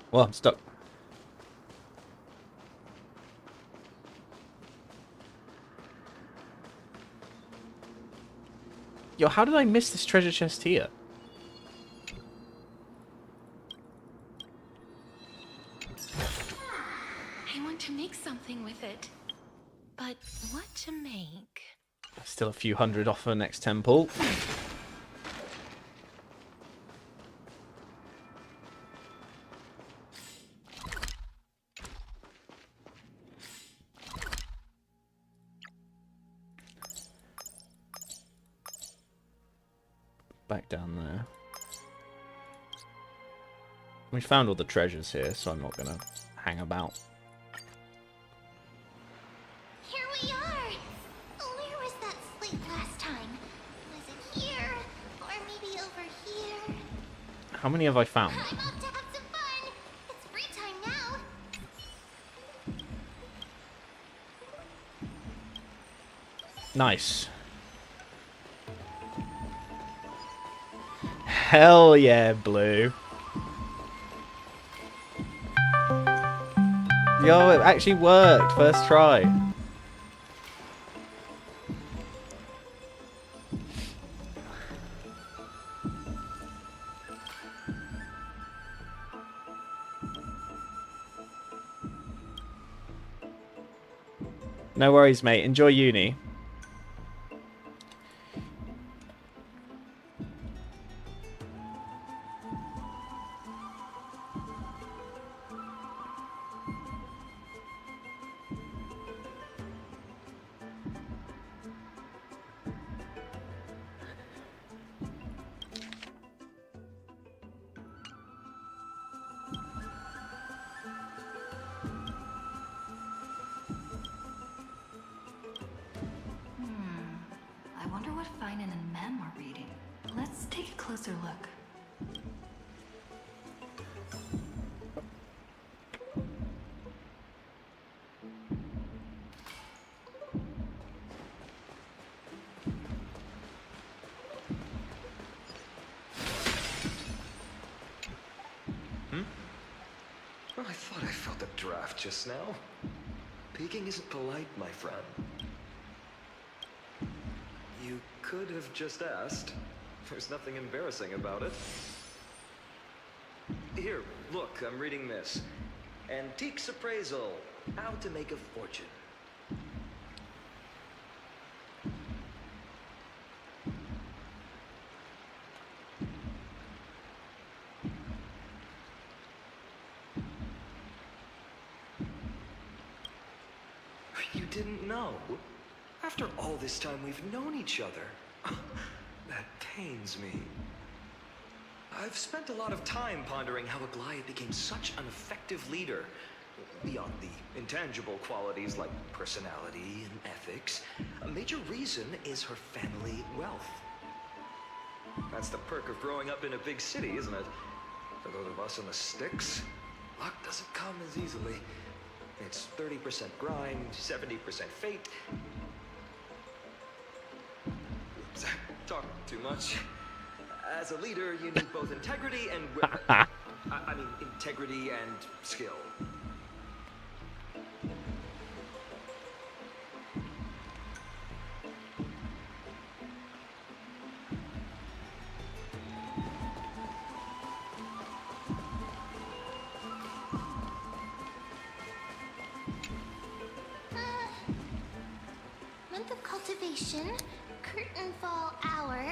Well, I'm stuck. Yo, how did I miss this treasure chest here? I want to make something with it. But what to make? Still a few hundred off the next temple. Back down there. We found all the treasures here, so I'm not gonna hang about. Here we are! Where was that slate last time? Was it here? Or maybe over here? How many have I found? I'm off to have some fun! It's free time now! Nice. Hell yeah, Blue. Yo, it actually worked. First try. No worries, mate. Enjoy uni. I wonder what Finan and Mem are reading. Let's take a closer look. Well, I thought I felt a draft just now. Peeking isn't polite, my friend. You could have just asked. There's nothing embarrassing about it. Here, look, I'm reading this. Antiques Appraisal. How to make a fortune. You didn't know? After all this time we've known each other. That pains me. I've spent a lot of time pondering how Aglaia became such an effective leader. Beyond the intangible qualities like personality and ethics, a major reason is her family wealth. That's the perk of growing up in a big city, isn't it? For those of us in the sticks, luck doesn't come as easily. It's 30% grind, 70% fate. Oops, talk too much. As a leader, you need both integrity and... I mean, integrity and skill. Month of cultivation, curtain fall hour,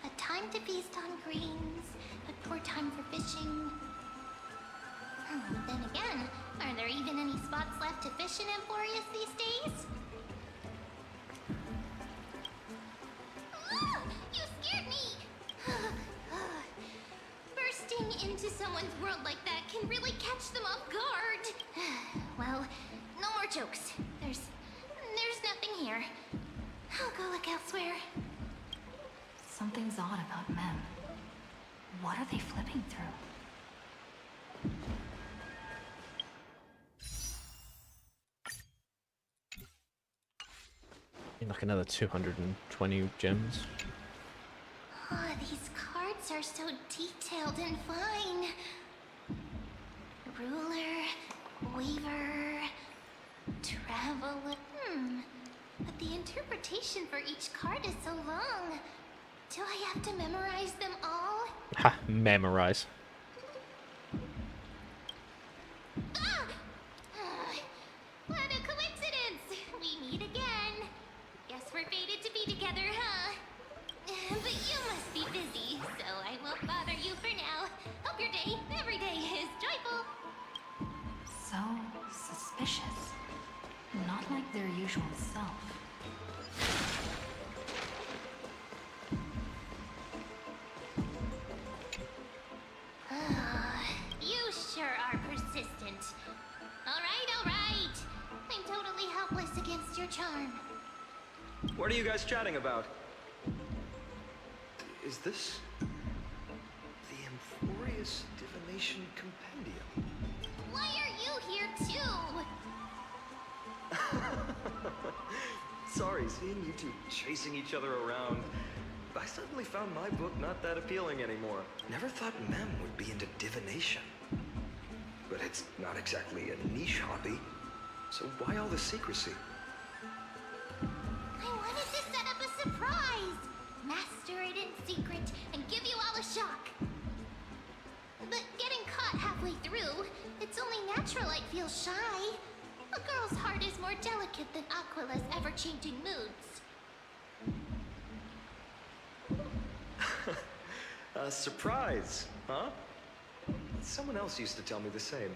a time to feast on greens, a poor time for fishing. Then again, are there even any spots left to fish in Emporius these days? Ah, you scared me! Bursting into someone's world like that can really catch them off guard. Well, no more jokes. There's nothing here. I'll go look elsewhere. Something's odd about Mem. What are they flipping through? Like another 220 gems. Oh, these cards are so detailed and fine. ruler, weaver, traveler. But the interpretation for each card is so long. Do I have to memorize them all? Ha, memorize. Ah! What a coincidence! We meet again. Guess we're fated to be together, huh? But you must be busy, so I won't bother you for now. Hope your day, every day, is joyful. So suspicious. Not like their usual self. You sure are persistent. All right. I'm totally helpless against your charm. What are you guys chatting about? Is this the Amphorius Divination Compendium? Why are you here too? Sorry, seeing you two chasing each other around. I suddenly found my book not that appealing anymore. Never thought Mem would be into divination. But it's not exactly a niche hobby. So why all the secrecy? I wanted to set up a surprise. Master it in secret and give you all a shock. But getting caught halfway through, it's only natural I'd feel shy. A girl's heart is more delicate than Aquila's ever-changing moods. A surprise, huh? Someone else used to tell me the same.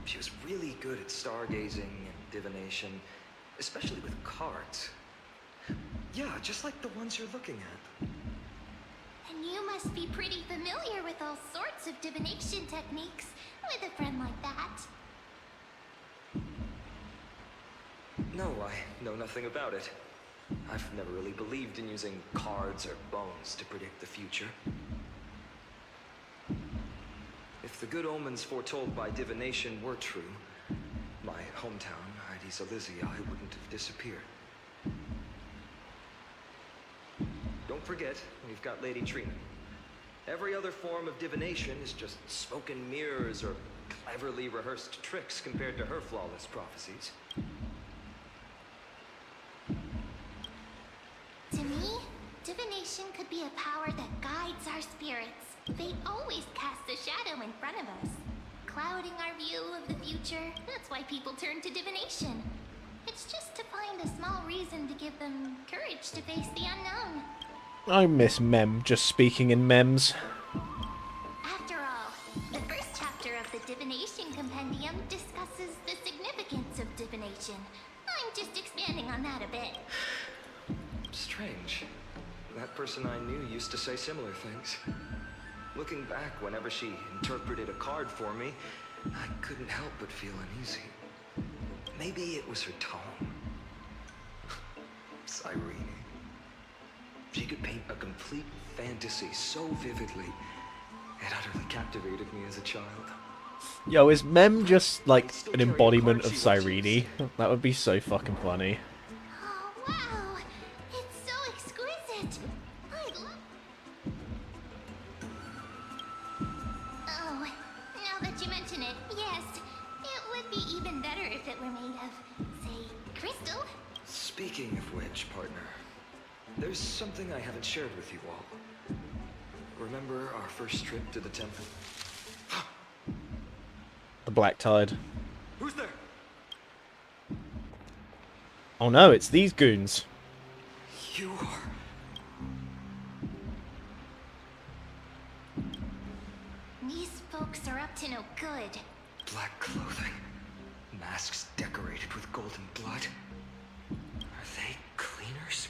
She was really good at stargazing and divination, especially with cards. Yeah, just like the ones you're looking at. And you must be pretty familiar with all sorts of divination techniques with a friend like that. No, I know nothing about it. I've never really believed in using cards or bones to predict the future. If the good omens foretold by divination were true, my hometown, Hydes Elysiae, wouldn't have disappeared. Don't forget, we've got Lady Trina. Every other form of divination is just smoke and mirrors or cleverly rehearsed tricks compared to her flawless prophecies. To me, divination could be a power that guides our spirits. Fate always casts a shadow in front of us, clouding our view of the future. That's why people turn to divination. It's just to find a small reason to give them courage to face the unknown. I miss Mem just speaking in memes. After all, the first chapter of the Divination Compendium discusses the significance of divination. I'm just expanding on that a bit. Strange. That person I knew used to say similar things. Looking back, whenever she interpreted a card for me, I couldn't help but feel uneasy. Maybe it was her tone. Cyrene. She could paint a complete fantasy so vividly, it utterly captivated me as a child. Yo, is Mem just like an embodiment of Cyrene? That would be so fucking funny. Oh, wow! It's so exquisite! I love... Oh, now that you mention it, yes. It would be even better if it were made of, say, crystal. Speaking of which, partner, there's something I haven't shared with you all. Remember our first trip to the temple? The Black Tide. Who's there? Oh no, it's these goons. You are... These folks are up to no good. Black clothing. Masks decorated with golden blood. Are they cleaners?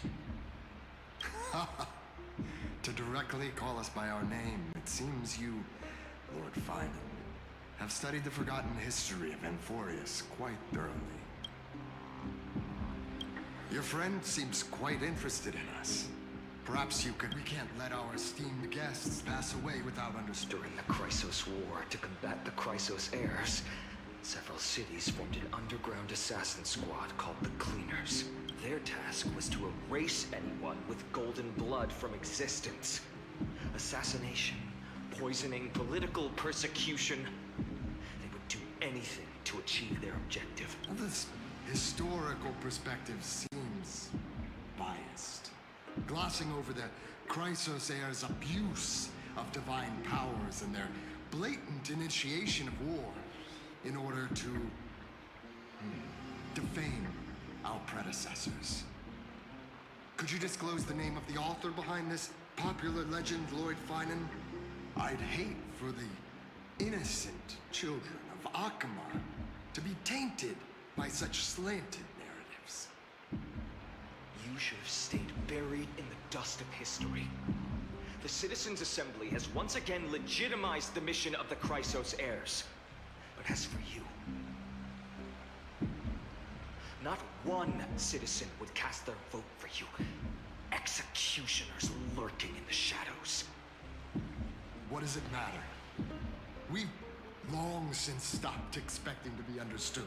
To directly call us by our name, it seems you, Lord Finan, have studied the forgotten history of Amphorius quite thoroughly. Your friend seems quite interested in us. Perhaps you could... We can't let our esteemed guests pass away without During the Chrysos War, to combat the Chrysos heirs, several cities formed an underground assassin squad called the Cleaners. Their task was to erase anyone with golden blood from existence. Assassination, poisoning, political persecution. They would do anything to achieve their objective. Well, this historical perspective seems biased, glossing over the Chrysos heirs' abuse of divine powers and their blatant initiation of war in order to defame our predecessors. Could you disclose the name of the author behind this popular legend, Lord Finan? I'd hate for the innocent children of Akama to be tainted by such slanted narratives. You should have stayed buried in the dust of history. The Citizens' Assembly has once again legitimized the mission of the Chrysos heirs. But as for you, not one citizen would cast their vote for you. Executioners lurking in the shadows. What does it matter? We've long since stopped expecting to be understood.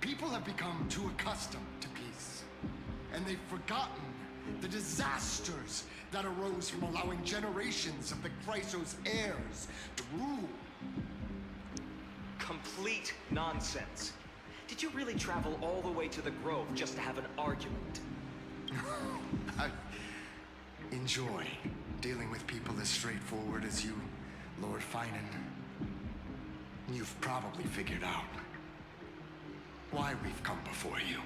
People have become too accustomed to peace, and they've forgotten the disasters that arose from allowing generations of the Chrysos heirs to rule. Complete nonsense. Did you really travel all the way to the Grove just to have an argument? I enjoy dealing with people as straightforward as you, Lord Finan. You've probably figured out why we've come before you.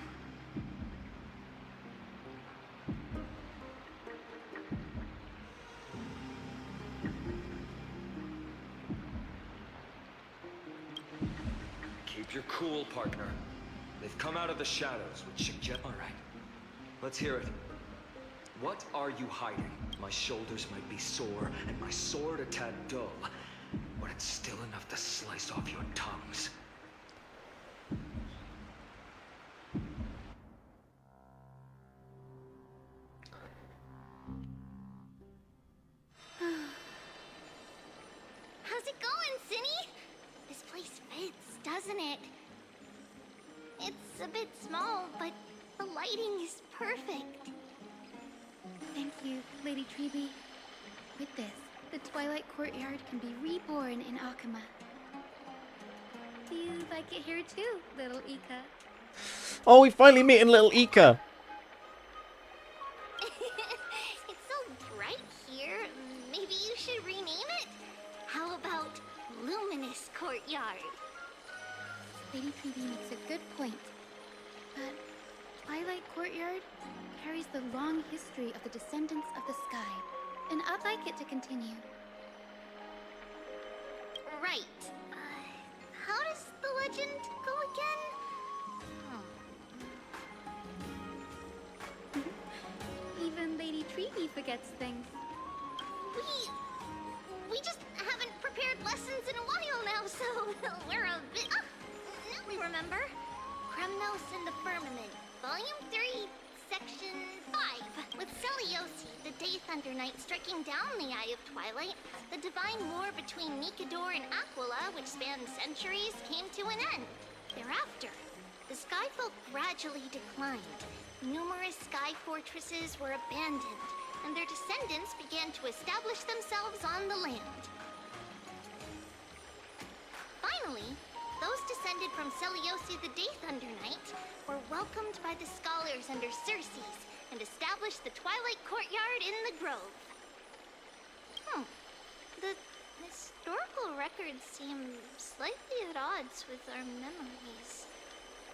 Keep your cool, partner. They've come out of the shadows, which suggest... All right. Let's hear it. What are you hiding? My shoulders might be sore, and my sword a tad dull, but it's still enough to slice off your tongues. How's it going, Cinny? This place fits, doesn't it? It's a bit small, but the lighting is perfect. Thank you, Lady Treeby. With this, the Twilight Courtyard can be reborn in Akama. Do you like it here too, little Ika? Oh, we finally meeting little Ika. It's so bright here. Maybe you should rename it? How about Luminous Courtyard? Lady Treeby makes a good point. But Twilight Courtyard carries the long history of the descendants of the sky, and I'd like it to continue. Right. How does the legend go again? Even Lady Treeby forgets things. We just haven't prepared lessons in a while now, so we're a bit... now we remember. Kremnos in the Firmament, Volume 3, Section 5. With Celiosi, the Day Thunder Knight, striking down the Eye of Twilight, the divine war between Nikador and Aquila, which spanned centuries, came to an end. Thereafter, the Skyfolk gradually declined. Numerous sky fortresses were abandoned, and their descendants began to establish themselves on the land. Finally, those descended from Celiosi the Day Thunder Knight were welcomed by the scholars under Circes and established the Twilight Courtyard in the Grove. The historical records seem slightly at odds with our memories.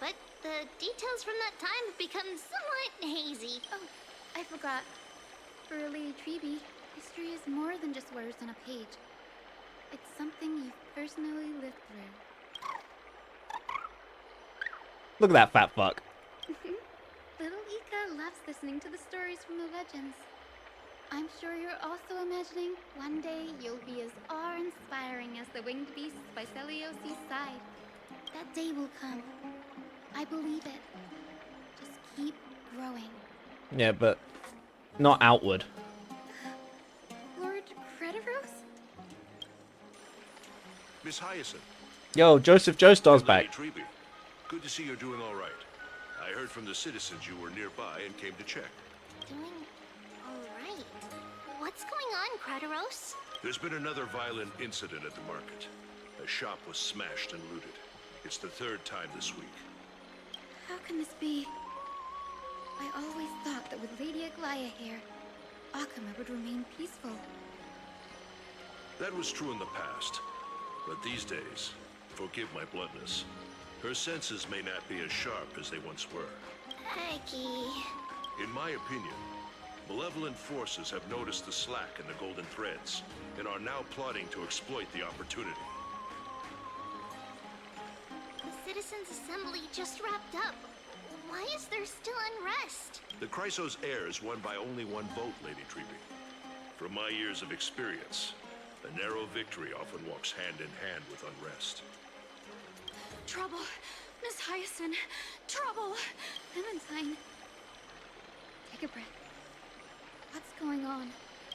But the details from that time have become somewhat hazy. Oh, I forgot. For Lady Treeby, history is more than just words on a page. It's something you've personally lived through. Look at that fat fuck. Little Ika loves listening to the stories from the legends. I'm sure you're also imagining one day you'll be as awe-inspiring as the winged beasts by Celiosi's side. That day will come. I believe it. Just keep growing. Yeah, but not outward. Lord Crediros? Miss Hyacinth. Yo, Joseph Joestar's Lady back. Treeby. Good to see you're doing all right. I heard from the citizens you were nearby and came to check. Doing all right. What's going on, Crediros? There's been another violent incident at the market. A shop was smashed and looted. It's the third time this week. How can this be? I always thought that with Lady Aglaya here, Akama would remain peaceful. That was true in the past. But these days, forgive my bluntness, her senses may not be as sharp as they once were. Aggie. In my opinion, malevolent forces have noticed the slack in the Golden Threads and are now plotting to exploit the opportunity. The Citizens' Assembly just wrapped up. Why is there still unrest? The Chrysos heir is won by only one vote, Lady Treeby. From my years of experience, a narrow victory often walks hand in hand with unrest. Trouble! Miss Hyacinth! Trouble! Clementine! Take a breath. What's going on?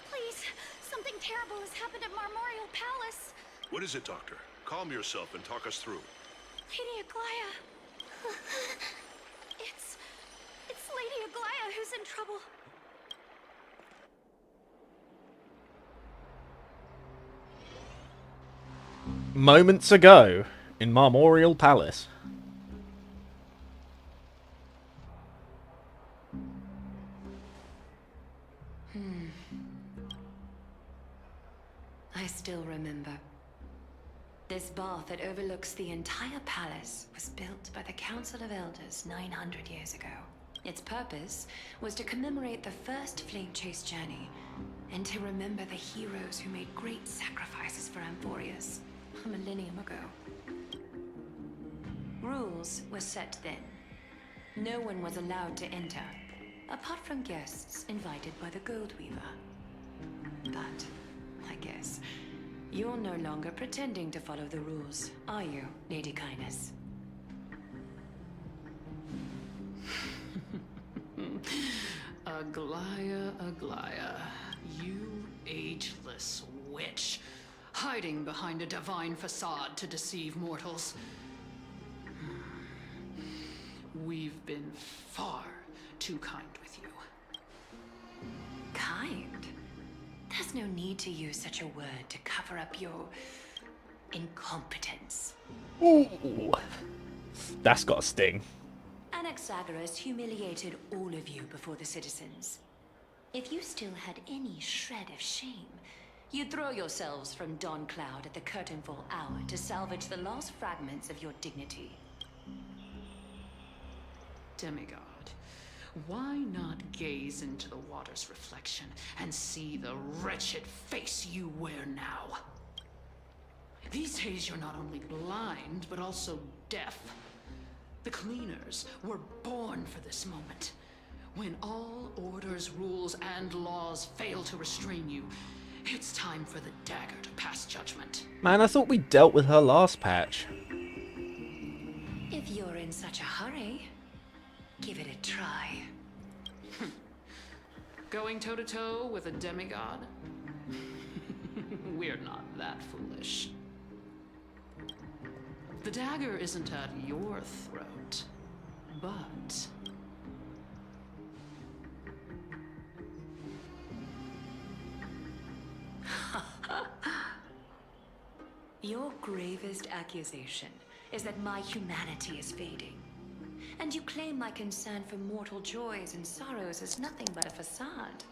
Please! Something terrible has happened at Marmorial Palace! What is it, Doctor? Calm yourself and talk us through. Lady Aglaya! It's Lady Aglaya who's in trouble. Moments ago, in Marmorial Palace. I still remember. This bath that overlooks the entire palace was built by the Council of Elders 900 years ago. Its purpose was to commemorate the first Flame Chase journey, and to remember the heroes who made great sacrifices for Amphorius a millennium ago. Rules were set then. No one was allowed to enter, apart from guests invited by the Goldweaver. But, I guess, you're no longer pretending to follow the rules, are you, Lady Kindness? Aglaya, Aglaya, you ageless witch, hiding behind a divine facade to deceive mortals. We've been far too kind with you. Kind? There's no need to use such a word to cover up your incompetence. Ooh. That's got a sting. Anaxagoras humiliated all of you before the citizens. If you still had any shred of shame, you'd throw yourselves from Dawn Cloud at the curtainfall hour to salvage the last fragments of your dignity. Demigod, why not gaze into the water's reflection and see the wretched face you wear now? These days you're not only blind, but also deaf. The cleaners were born for this moment. When all orders, rules, and laws fail to restrain you, it's time for the dagger to pass judgment. Man, I thought we dealt with her last patch. If you're in such a hurry, give it a try. Going toe-to-toe with a demigod? We're not that foolish. The dagger isn't at your throat, but... Your gravest accusation is that my humanity is fading. And you claim my concern for mortal joys and sorrows is nothing but a facade.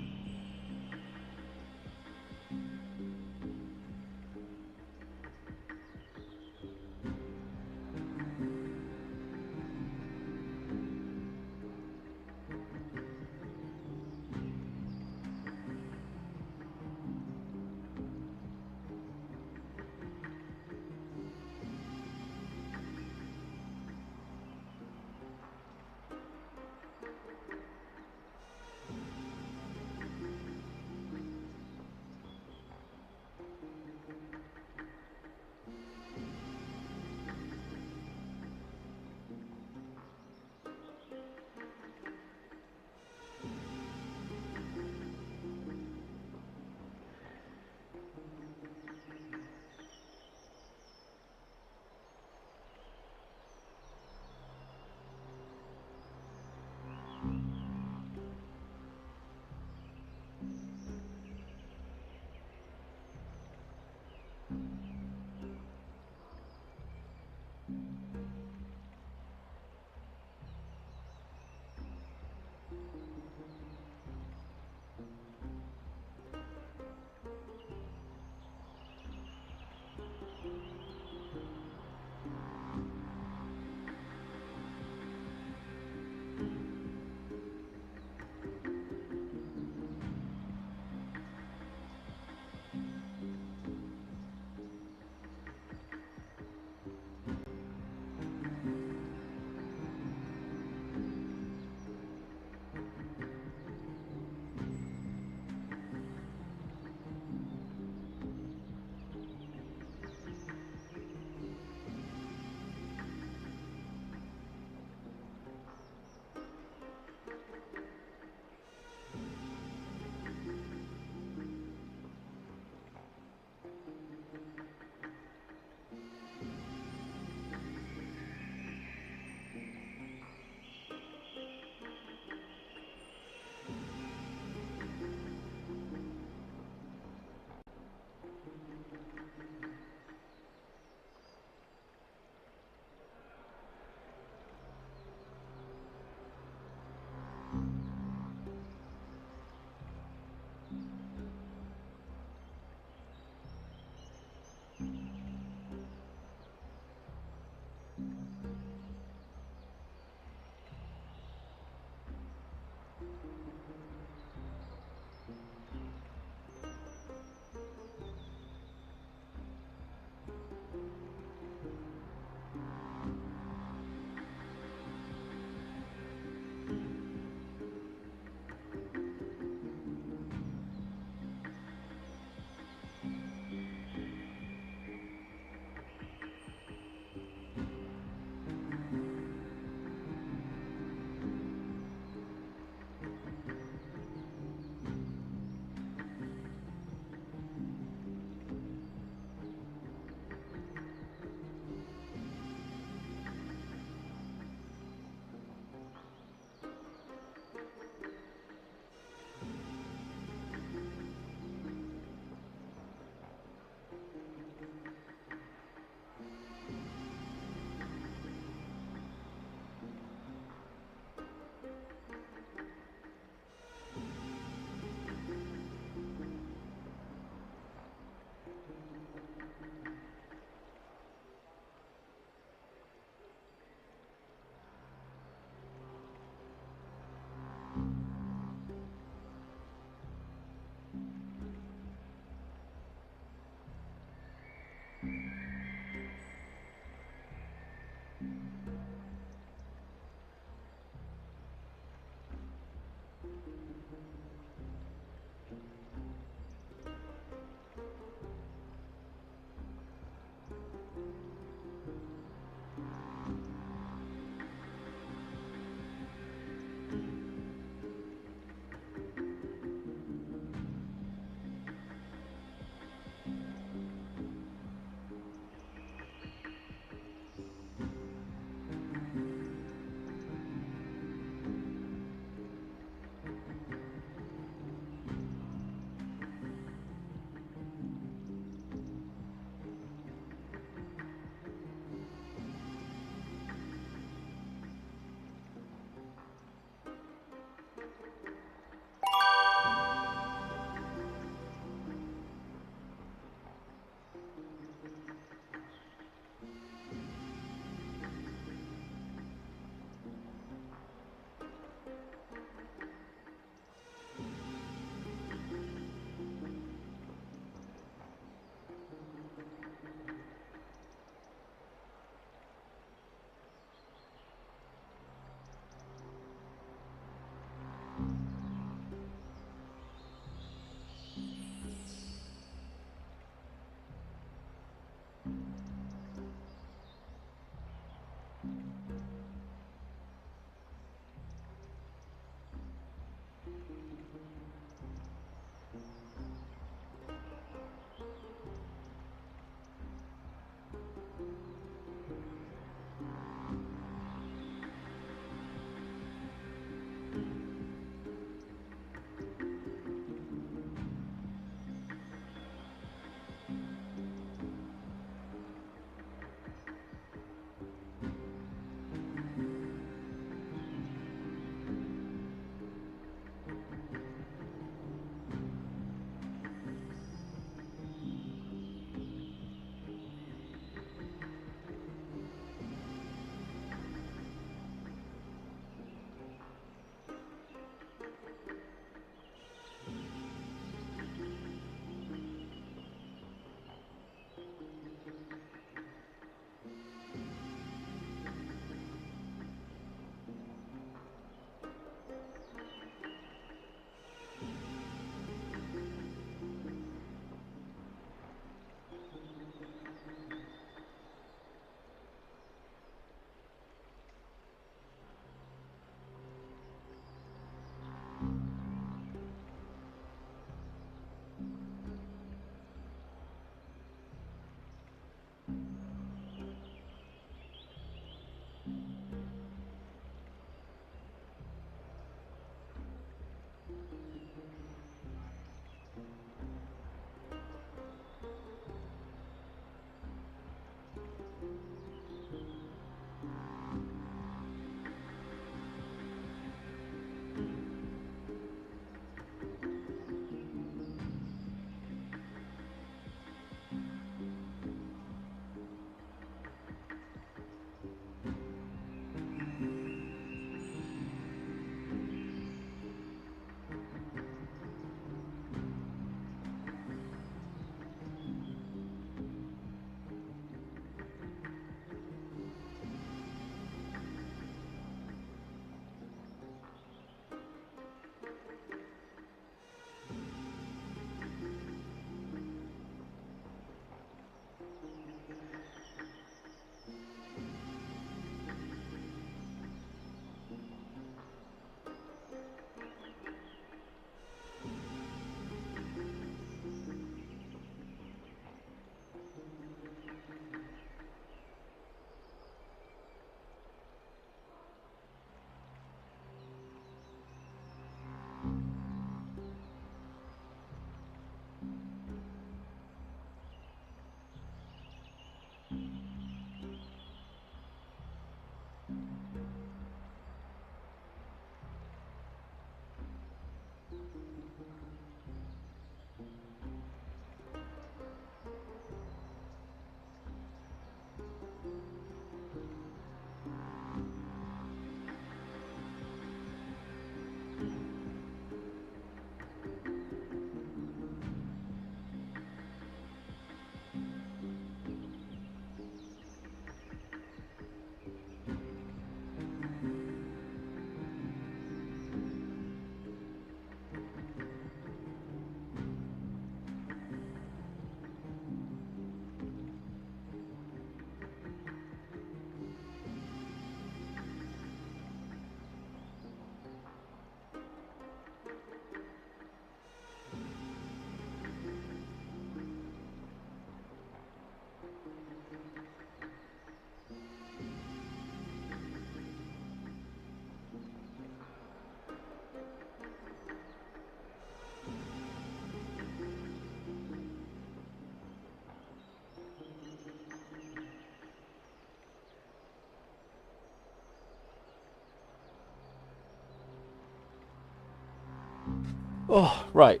Oh, right.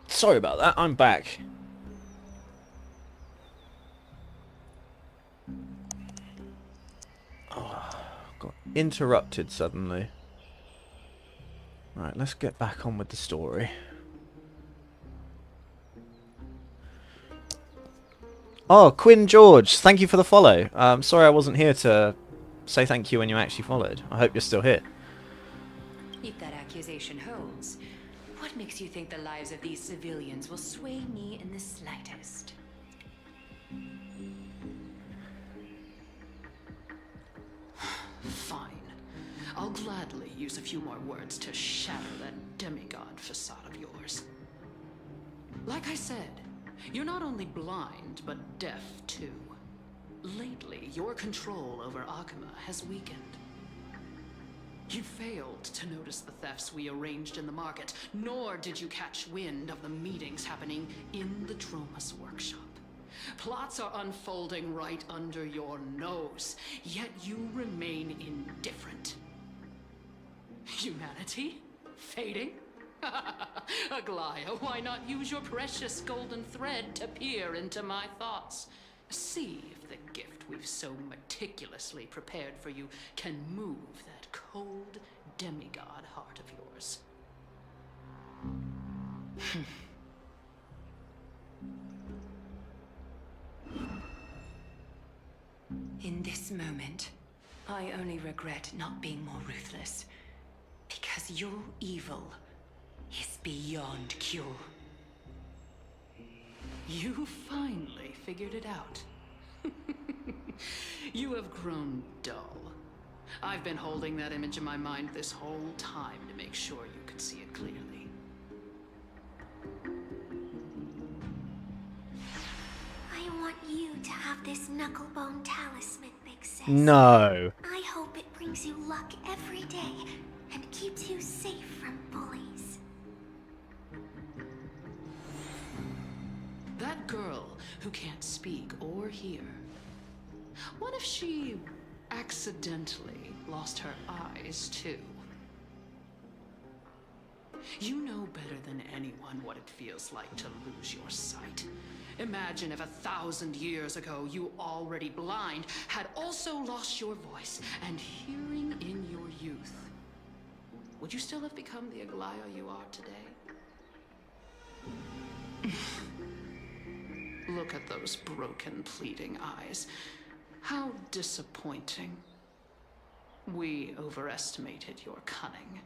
Sorry about that. I'm back. Oh, got interrupted suddenly. Right, let's get back on with the story. Oh, Quinn George, thank you for the follow. Sorry I wasn't here to say thank you when you actually followed. I hope you're still here. If that accusation holds, what makes you think the lives of these civilians will sway me in the slightest? Fine. I'll gladly use a few more words to shatter that demigod facade of yours. Like I said, you're not only blind, but deaf too. Lately, your control over Akuma has weakened. You failed to notice the thefts we arranged in the market, nor did you catch wind of the meetings happening in the Tromas workshop. Plots are unfolding right under your nose, yet you remain indifferent. Humanity? Fading? Aglaya, why not use your precious golden thread to peer into my thoughts? See if the gift we've so meticulously prepared for you can move that cold demigod heart of yours. In this moment, I only regret not being more ruthless. Because your evil is beyond cure. You finally figured it out. You have grown dull. I've been holding that image in my mind this whole time to make sure you could see it clearly. I want you to have this knucklebone talisman, Big Sis. No. I hope it brings you luck every day and keeps you safe from bullies. That girl who can't speak or hear. What if she accidentally lost her eyes too? You know better than anyone what it feels like to lose your sight. Imagine if 1,000 years ago you, already blind, had also lost your voice and hearing in your youth. Would you still have become the Aglaya you are today? Look at those broken, pleading eyes. How disappointing. We overestimated your cunning.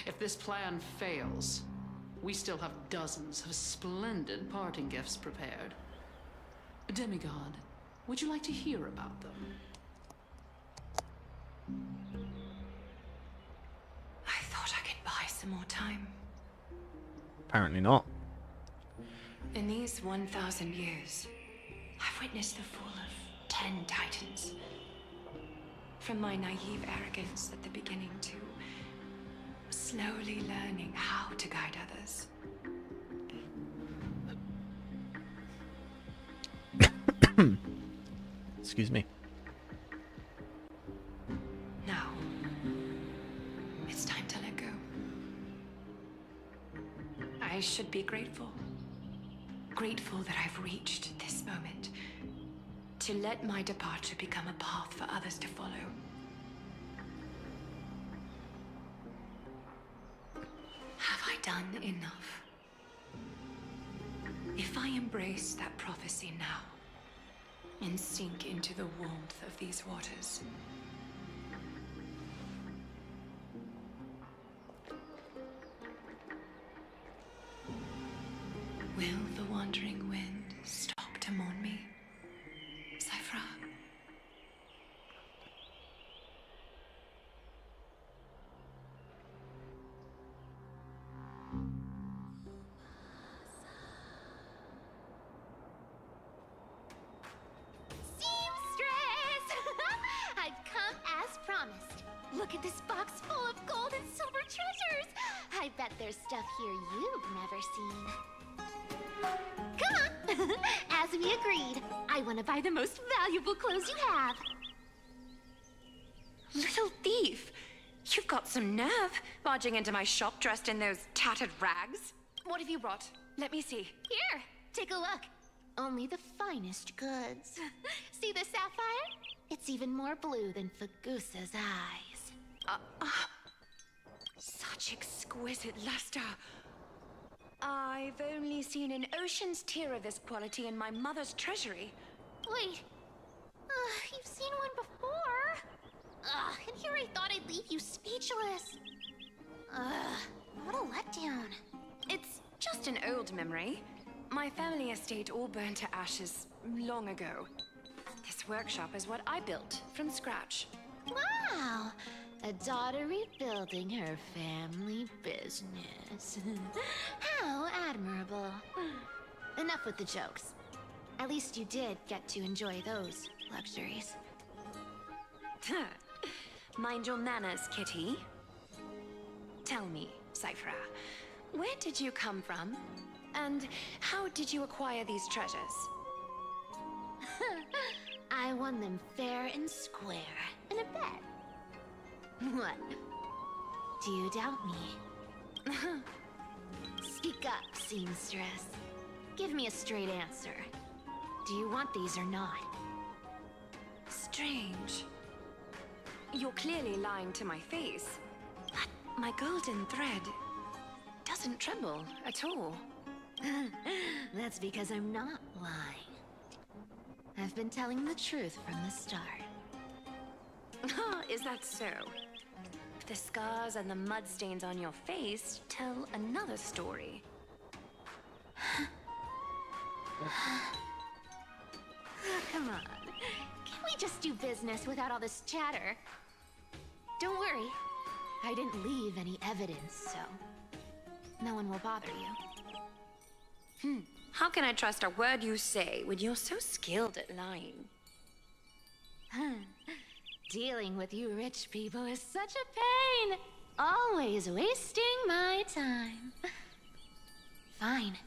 If this plan fails, we still have dozens of splendid parting gifts prepared. Demigod, would you like to hear about them? I thought I could buy some more time. Apparently not. In these 1,000 years, I've witnessed the fall of 10 titans. From my naive arrogance at the beginning to slowly learning how to guide others. Excuse me. Now, it's time to let go. I should be grateful. Grateful that I've reached this moment. To let my departure become a path for others to follow. Have I done enough? If I embrace that prophecy now, and sink into the warmth of these waters, will the wandering wind stop to mourn me, Zephyra? Seamstress! I've come as promised. Look at this box full of gold and silver treasures. I bet there's stuff here you've never seen. Come on! As we agreed, I want to buy the most valuable clothes you have. Little thief! You've got some nerve, barging into my shop dressed in those tattered rags. What have you brought? Let me see. Here, take a look. Only the finest goods. See the sapphire? It's even more blue than Fagusa's eyes. Such exquisite luster. I've only seen an ocean's tier of this quality in my mother's treasury. Wait. You've seen one before. And here I thought I'd leave you speechless. What a letdown. It's just an old memory. My family estate all burned to ashes long ago. This workshop is what I built from scratch. Wow! A daughter rebuilding her family business. How admirable. Enough with the jokes. At least you did get to enjoy those luxuries. Mind your manners, Kitty. Tell me, Cyphra, where did you come from? And how did you acquire these treasures? I won them fair and square in a bet. What? Do you doubt me? Speak up, seamstress. Give me a straight answer. Do you want these or not? Strange. You're clearly lying to my face. But my golden thread doesn't tremble at all. That's because I'm not lying. I've been telling the truth from the start. Is that so? The scars and the mud stains on your face tell another story. Come on. Can we just do business without all this chatter? Don't worry. I didn't leave any evidence, so no one will bother you. How can I trust a word you say when you're so skilled at lying? Dealing with you rich people is such a pain. Always wasting my time. Fine,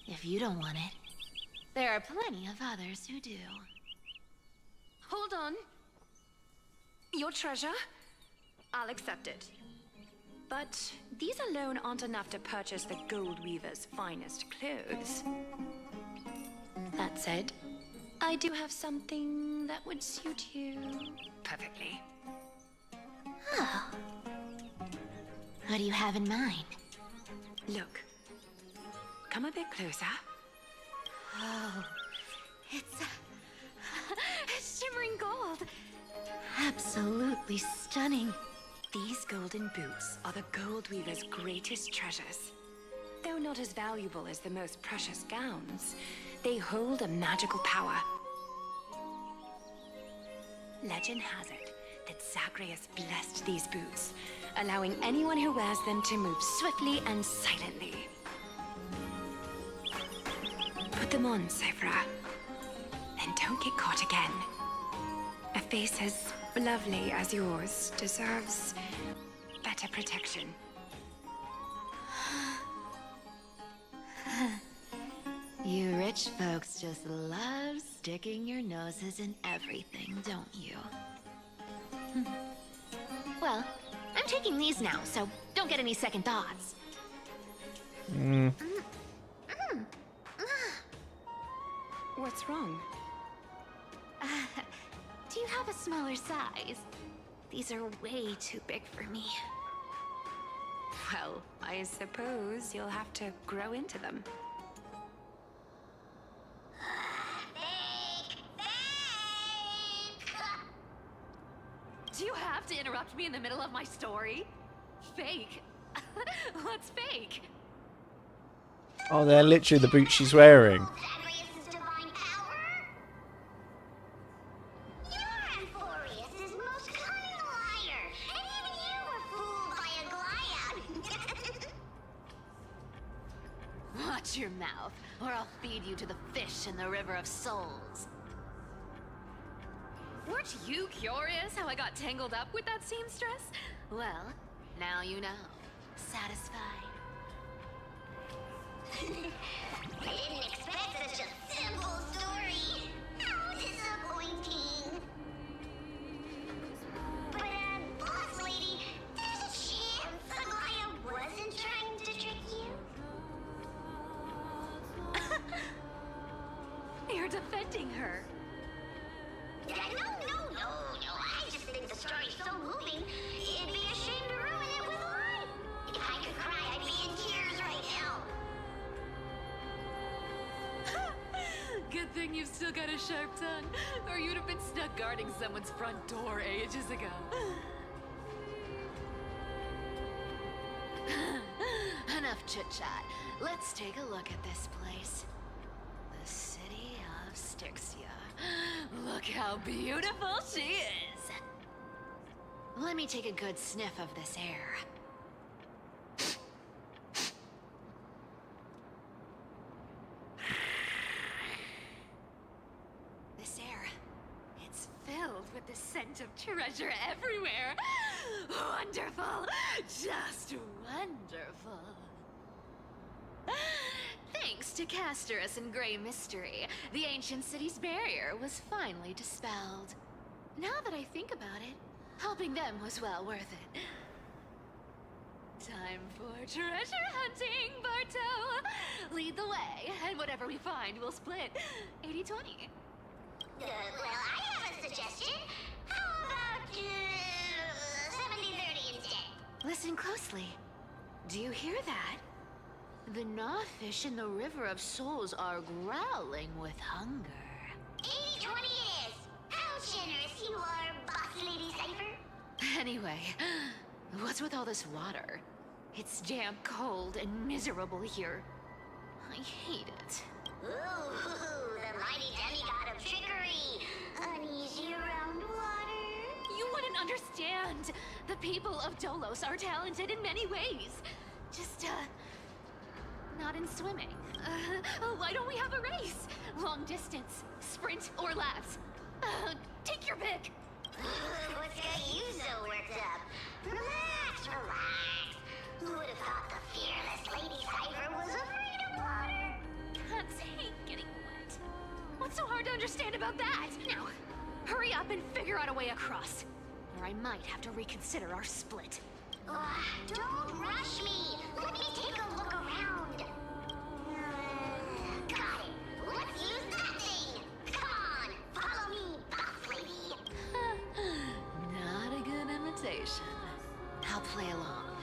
if you don't want it. There are plenty of others who do. Hold on. Your treasure? I'll accept it. But these alone aren't enough to purchase the Gold Weaver's finest clothes. That said, I do have something that would suit you perfectly. Oh. What do you have in mind? Look. Come a bit closer. Oh, it's shimmering gold. Absolutely stunning. These golden boots are the Gold Weaver's greatest treasures. Though not as valuable as the most precious gowns, they hold a magical power. Legend has it that Zagreus blessed these boots, allowing anyone who wears them to move swiftly and silently. Put them on, Cyphra. Then don't get caught again. A face as lovely as yours deserves better protection. You rich folks just love sticking your noses in everything, don't you? Well, I'm taking these now, so don't get any second thoughts. What's wrong? Do you have a smaller size? These are way too big for me. Well, I suppose you'll have to grow into them. Do you have to interrupt me in the middle of my story? Fake? What's fake? Oh, they're literally the boots she's wearing. Zagreus' divine power? You're Amphorius' most cunning liar, and even you were fooled by a Glyad. Watch your mouth, or I'll feed you to the fish in the River of Souls. Weren't you curious how I got tangled up with that seamstress? Well, now you know. Satisfied. I didn't expect such a simple story. How disappointing. But, boss lady, did still got a sharp tongue, or you'd have been stuck guarding someone's front door ages ago. Enough chit-chat. Let's take a look at this place. The city of Styxia. Look how beautiful she is! Let me take a good sniff of this air. This air, it's filled with the scent of treasure everywhere. Wonderful! Just wonderful. Thanks to Castorus and Grey Mystery, the ancient city's barrier was finally dispelled. Now that I think about it, helping them was well worth it. Time for treasure hunting, Barto! Lead the way, and whatever we find, we'll split 80-20. Well, I have a suggestion. How about 70-30 instead? Listen closely. Do you hear that? The Gnawfish in the River of Souls are growling with hunger. 80-20 it is. How generous you are, Boss Lady Cypher. Anyway, what's with all this water? It's damp, cold, and miserable here. I hate it. Ooh, the mighty demigod of trickery. Uneasy around water. You wouldn't understand. The people of Dolos are talented in many ways. Just, not in swimming. Why don't we have a race? Long distance, sprint, or laps? Take your pick. What's got you so worked up? Relax, relax. Who would have thought the fearless Lady Cypher was afraid of water? Cats hate getting wet. What's so hard to understand about that? Now, hurry up and figure out a way across. Or I might have to reconsider our split. Don't rush me. Let me take a look around. Got it. Let's use that thing. Come on, follow me, Boss Lady. Not a good imitation. I'll play along.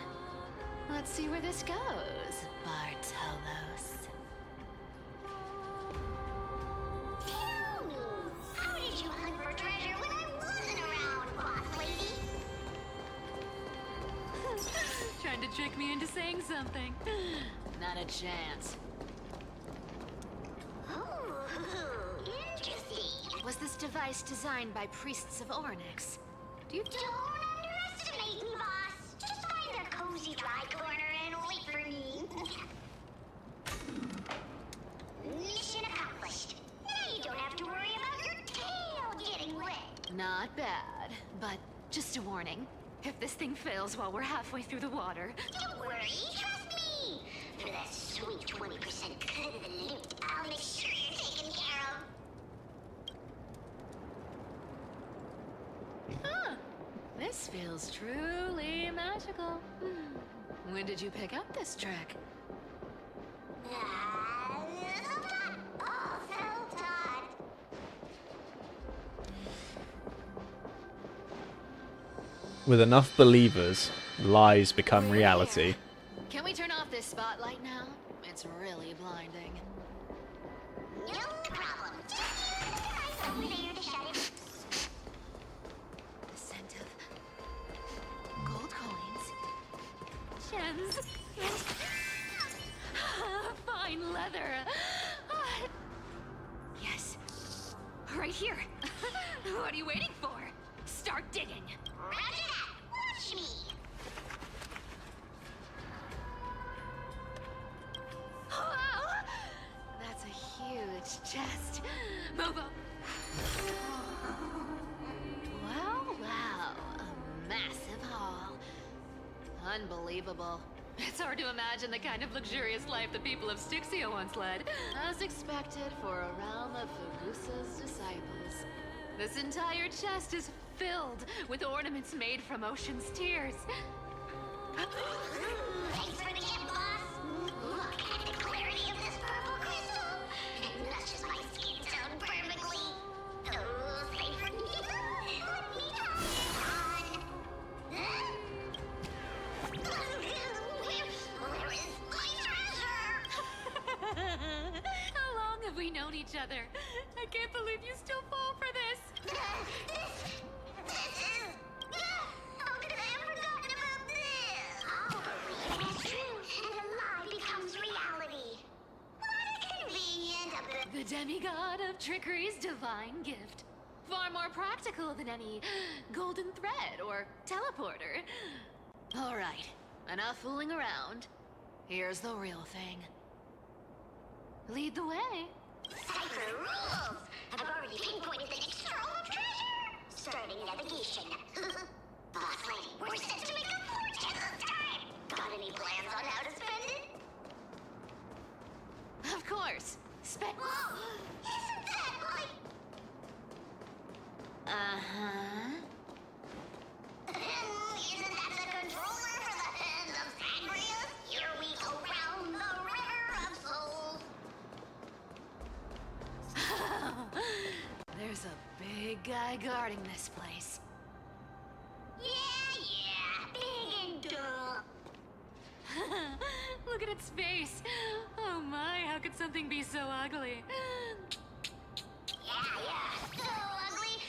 Let's see where this goes, Bartolos. Tell me, how did you hunt for treasure when I wasn't around, Boss Lady? Trying to trick me into saying something. Not a chance. Oh, interesting. Was this device designed by priests of Ornyx? Do you... Don't underestimate me, boss. Just find a cozy dry corner and wait for me. Mission accomplished. Now you don't have to worry about your tail getting wet. Not bad, but just a warning. If this thing fails while we're halfway through the water... Don't worry, trust me. For that sweet 20% cut of the loot, I'll make sure you're taken care of. Huh. This feels truly magical. When did you pick up this trick? Self-taught. All self-taught. With enough believers, lies become reality. Can we turn off this spotlight now? It's really blinding. No problem. Just use the device over there to shut it. The scent of gold coins, gems, and fine leather. Yes, right here. What are you waiting for? Start digging. Roger that. Watch me. Wow! That's a huge chest. Move up. Wow, wow. A massive haul. Unbelievable. It's hard to imagine the kind of luxurious life the people of Styxia once led. As expected for a realm of Fugusa's disciples. This entire chest is filled with ornaments made from ocean's tears. Thanks for the gift, boss. Look at the clarity of this purple crystal. It matches my skin tone perfectly. Oh, say for me. Let me try it on. Where is my treasure? How long have we known each other? I can't believe you still fall for this. How could I have forgotten about this? I'll believe it's true, and a lie becomes reality. What a convenient The demigod of trickery's divine gift. Far more practical than any golden thread or teleporter. All right, enough fooling around. Here's the real thing. Lead the way. Cipher rules! I've already pinpointed the next trove of treasure! Starting navigation. Boss lady, we're set to make a fortune this time! Got any plans on how to spend it? Of course. Spend. Whoa! Isn't that like... Uh-huh. Isn't that the controller for the hand of Zagreus? Here we go round the river of souls! There's a big guy guarding this place. Yeah, big and dull. Look at its face. Oh my, how could something be so ugly? Yeah, so ugly.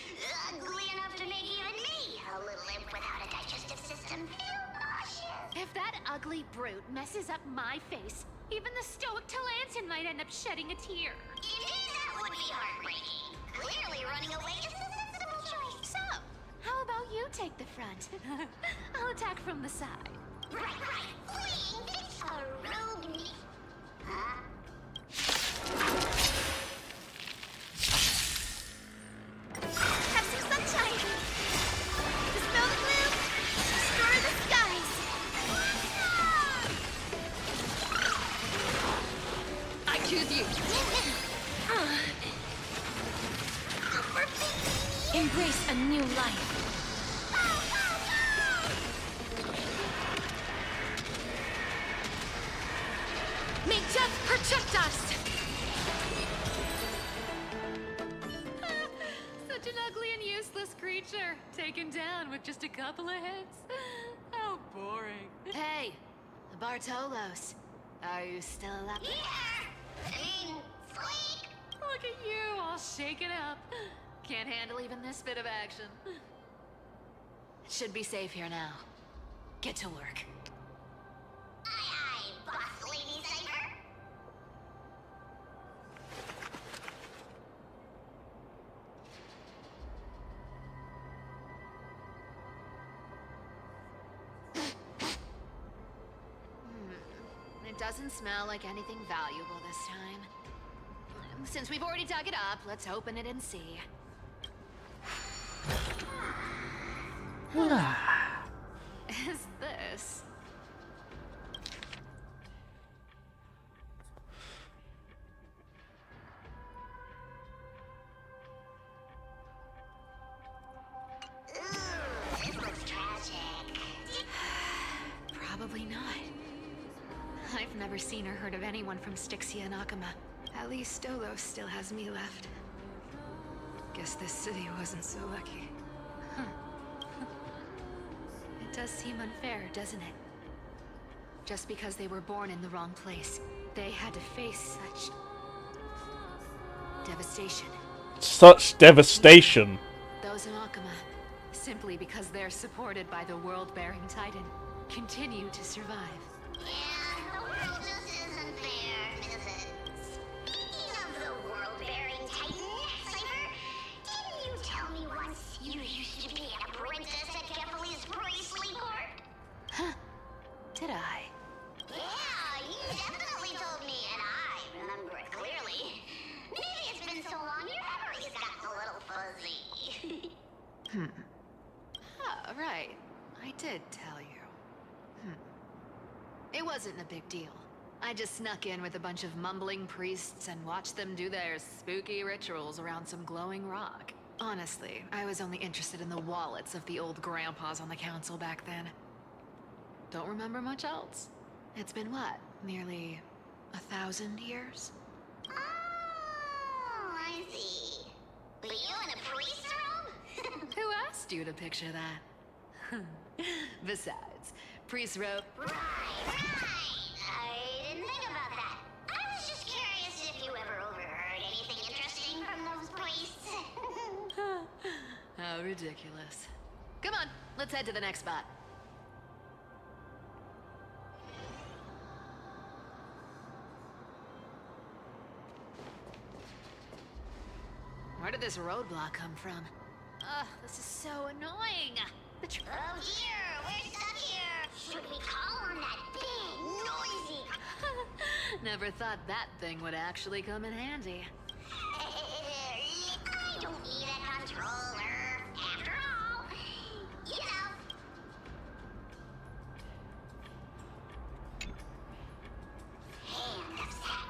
Ugly enough to make even me, a little imp without a digestive system, feel nauseous. If that ugly brute messes up my face, even the stoic Talantin might end up shedding a tear. Indeed, that would be heartbreaking. Clearly running away is the sensible choice. So, how about you take the front? I'll attack from the side. Right. Fleeing fits a rogue me. Huh? Have some sunshine! Dispel the gloom! Restore the skies! I choose you. Embrace a new life. May death protect us! Such an ugly and useless creature, taken down with just a couple of hits. How boring. Hey, Bartolos, are you still up? Sleek. Look at you, all shaken up. Can't handle even this bit of action. It should be safe here now. Get to work. Aye, boss lady Cipher. It doesn't smell like anything valuable this time. Since we've already dug it up, let's open it and see. Is this? This looks tragic. Probably not. I've never seen or heard of anyone from Styxia and Akama. At least Stolos still has me left. Guess this city wasn't so lucky. Huh. It does seem unfair, doesn't it? Just because they were born in the wrong place, they had to face such devastation. Such devastation. Those in Akama, simply because they're supported by the world-bearing Titan, continue to survive. Yeah, the world just isn't fair, is it? Speaking of the world-bearing Titan, Cipher, didn't you tell me once you used to be an apprentice at Kephal's Braceley Court? Huh? Did I? Yeah, you definitely told me, and I remember it clearly. Maybe it's been so long your memory's gotten a little fuzzy. Ah, right. I did tell you. It wasn't a big deal. I just snuck in with a bunch of mumbling priests and watched them do their spooky rituals around some glowing rock. Honestly, I was only interested in the wallets of the old grandpas on the council back then. Don't remember much else. It's been what? Nearly 1,000 years? Oh, I see. But you in a priest robe? Who asked you to picture that? Besides, priest robe. Right. I didn't think about that. I was just curious if you ever overheard anything interesting from those How ridiculous. Come on, let's head to the next spot. Where did this roadblock come from? Ugh, this is so annoying. The Oh dear, we're stuck here. Should we call on that big, noisy... Never thought that thing would actually come in handy. I don't need a controller. After all, you know... Hand of sack.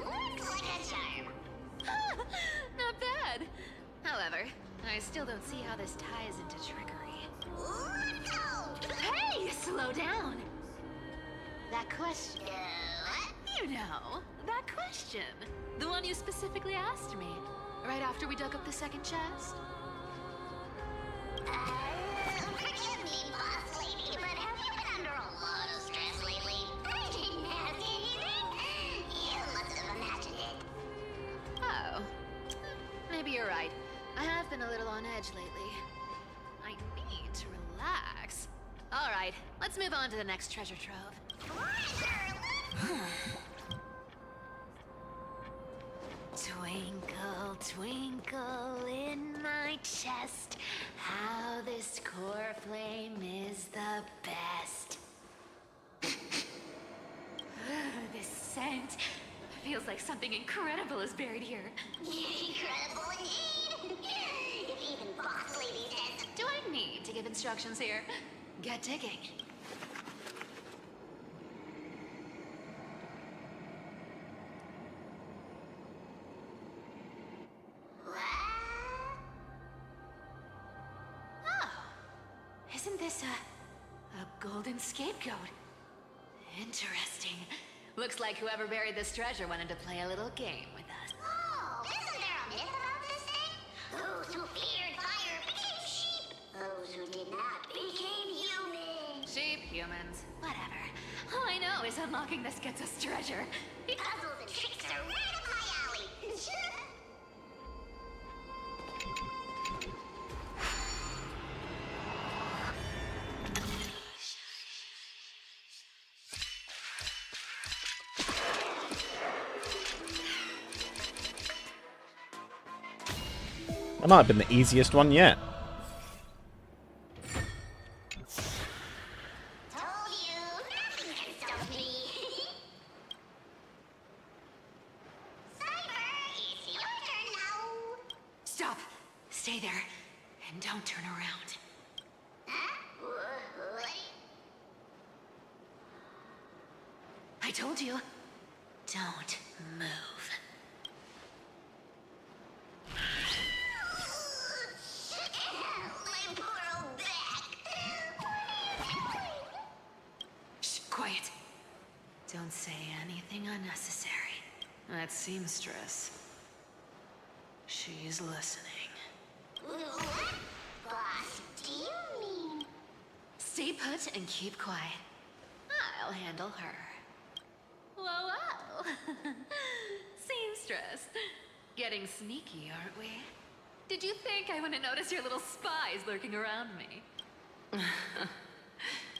Looks like a charm. Not bad. However, I still don't see how this ties into trickery. Let's go! Hey, slow down. That question. What? You know, that question. The one you specifically asked me. Right after we dug up the second chest. Forgive me, boss lady, but have you been under a lot of stress lately? I didn't ask anything. You must have imagined it. Oh. Maybe you're right. I have been a little on edge lately. I need to relax. Alright, let's move on to the next treasure trove. Twinkle, twinkle in my chest, how this core flame is the best. This scent feels like something incredible is buried here. Incredible indeed. If even boss lady says... Do I need to give instructions here? Get digging. What? Oh, isn't this a golden scapegoat? Interesting. Looks like whoever buried this treasure wanted to play a little game with us. Oh, isn't there a myth about this thing? Those who feared fire became sheep. Those who did not became human. Sheep, humans, whatever. All I know is unlocking this gets us treasure. Puzzles and tricks are right up my alley. That might have been the easiest one yet. Told you, nothing can stop me. Cyber, it's your turn now. Stop. Stay there. And don't turn around. Huh? What? I told you. Don't move. My poor old back. Shh, quiet. Don't say anything unnecessary. That seamstress. She's listening. What? Boss, do you mean? Stay put and keep quiet. I'll handle her. Whoa, whoa. Seamstress. Getting sneaky, aren't we? Did you think I wouldn't notice your little spies lurking around me?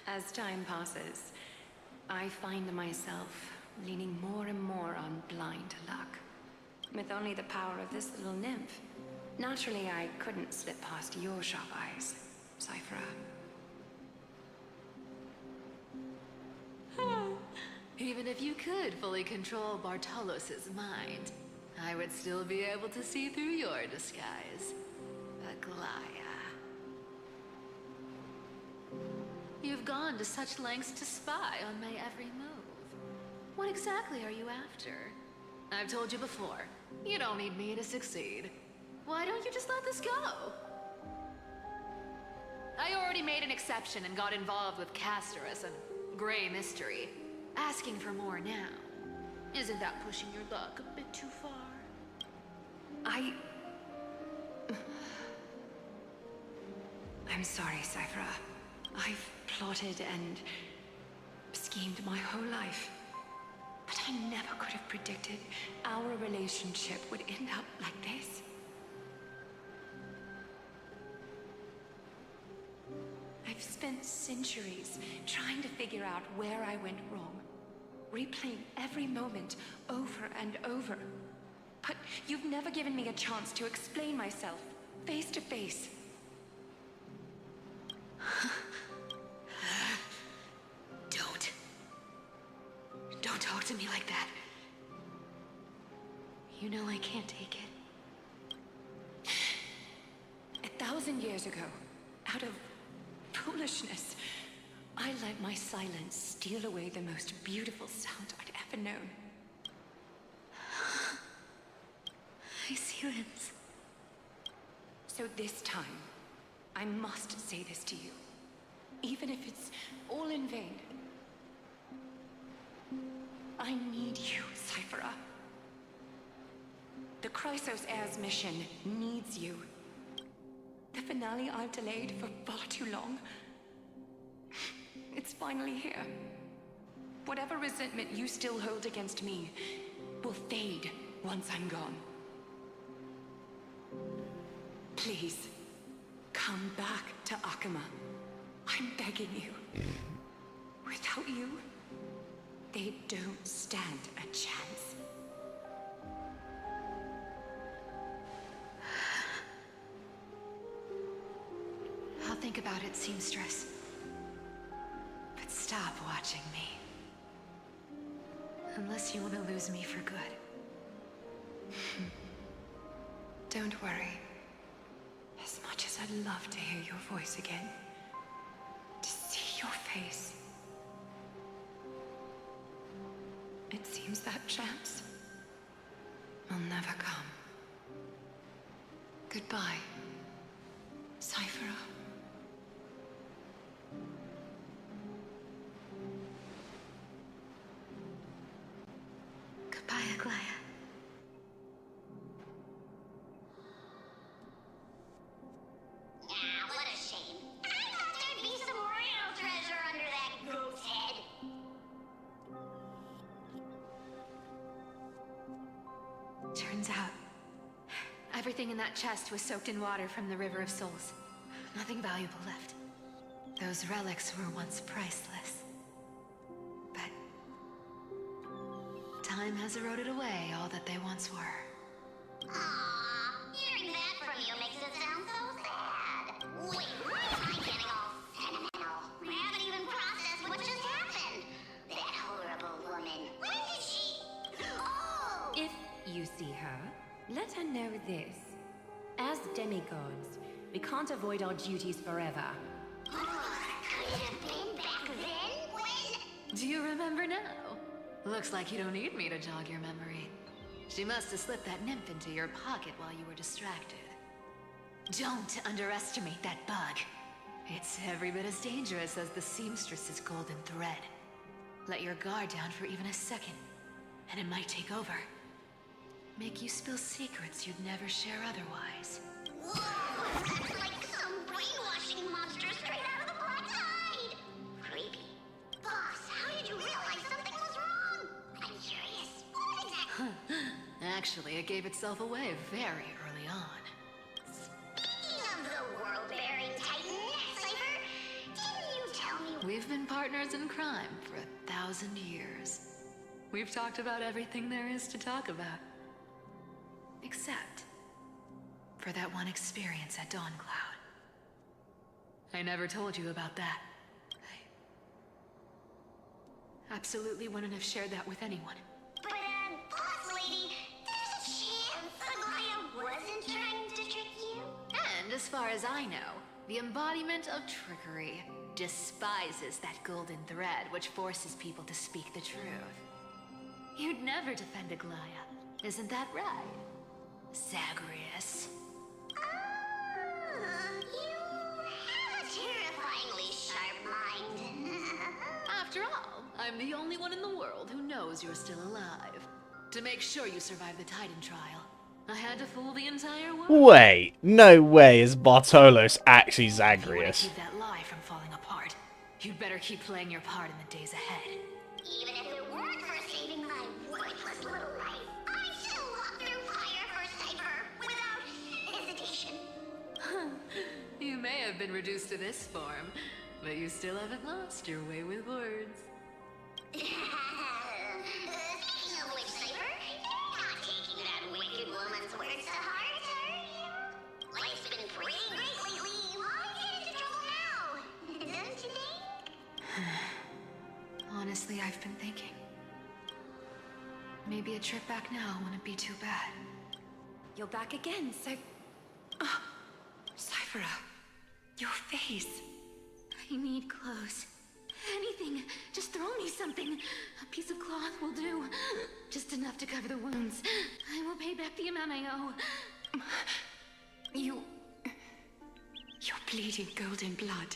As time passes, I find myself leaning more and more on blind luck. With only the power of this little nymph, naturally I couldn't slip past your sharp eyes, Cyphra. Even if you could fully control Bartolos's mind, I would still be able to see through your disguise. Aglaya. You've gone to such lengths to spy on my every move. What exactly are you after? I've told you before, you don't need me to succeed. Why don't you just let this go? I already made an exception and got involved with Castorus and Grey Mystery. Asking for more now. Isn't that pushing your luck a bit too far? I'm sorry, Cyphra. I've plotted and schemed my whole life. But I never could have predicted our relationship would end up like this. I've spent centuries trying to figure out where I went wrong, replaying every moment over and over. But you've never given me a chance to explain myself, face to face. Don't talk to me like that. You know I can't take it. 1,000 years ago, out of foolishness, I let my silence steal away the most beautiful sound I'd ever known. My silence. So this time, I must say this to you, even if it's all in vain. I need you, Cyphera. The Chrysos Heirs mission needs you. The finale I've delayed for far too long. It's finally here. Whatever resentment you still hold against me will fade once I'm gone. Please, come back to Akama. I'm begging you. Without you, they don't stand a chance. I'll think about it, seamstress. But stop watching me. Unless you want to lose me for good. Don't worry. As much as I'd love to hear your voice again, to see your face, it seems that chance will never come. Goodbye, Cyphera. Goodbye, Aglaya. What a shame. I thought there'd be some real treasure under that goat's head. Turns out, everything in that chest was soaked in water from the River of Souls. Nothing valuable left. Those relics were once priceless. But time has eroded away all that they once were. Aww, hearing that from you makes it sound so sad. Wait, why am I getting all sentimental? I haven't even processed what just happened. That horrible woman. When did she... Oh! If you see her, let her know this. As demigods, we can't avoid our duties forever. Could it have been back then? When... Do you remember now? Looks like you don't need me to jog your memory. She must have slipped that nymph into your pocket while you were distracted. Don't underestimate that bug. It's every bit as dangerous as the seamstress's golden thread. Let your guard down for even a second, and it might take over. Make you spill secrets you'd never share otherwise. Whoa! That's like some brainwashing monster straight out of the Black Tide! Creepy. Boss, how did you realize something was wrong? I'm curious. What exactly... Actually, it gave itself away very early on. Speaking of the world-bearing titan, Cypher, didn't you tell me... We've been partners in crime for 1,000 years. We've talked about everything there is to talk about. Except for that one experience at Dawncloud. I never told you about that. I absolutely wouldn't have shared that with anyone. But, boss lady, there's a chance Aglaya wasn't trying to trick you? And as far as I know, the embodiment of trickery despises that golden thread which forces people to speak the truth. You'd never defend Aglaya, isn't that right, Zagreus? You have a terrifyingly sharp mind. After all, I'm the only one in the world who knows you're still alive. To make sure you survive the Titan trial, I had to fool the entire world. Wait, no way is Bartolos actually If you want to Zagreus. keep that lie from falling apart, You'd better keep playing your part in the days ahead. Even if it weren't for saving my worthless little life, I'd still walk through fire for Cypher without hesitation. You may have been reduced to this form, but you still haven't lost your way with words. Speaking of which, Cypher, you're not taking that wicked woman's words to heart, are you? Life's been pretty great lately. Why get into trouble now? Don't you think? Honestly, I've been thinking. Maybe a trip back now wouldn't be too bad. You're back again, Cyphera. Your face. I need clothes. Anything. Just throw me something. A piece of cloth will do. Just enough to cover the wounds. I will pay back the amount I owe. You're bleeding golden blood.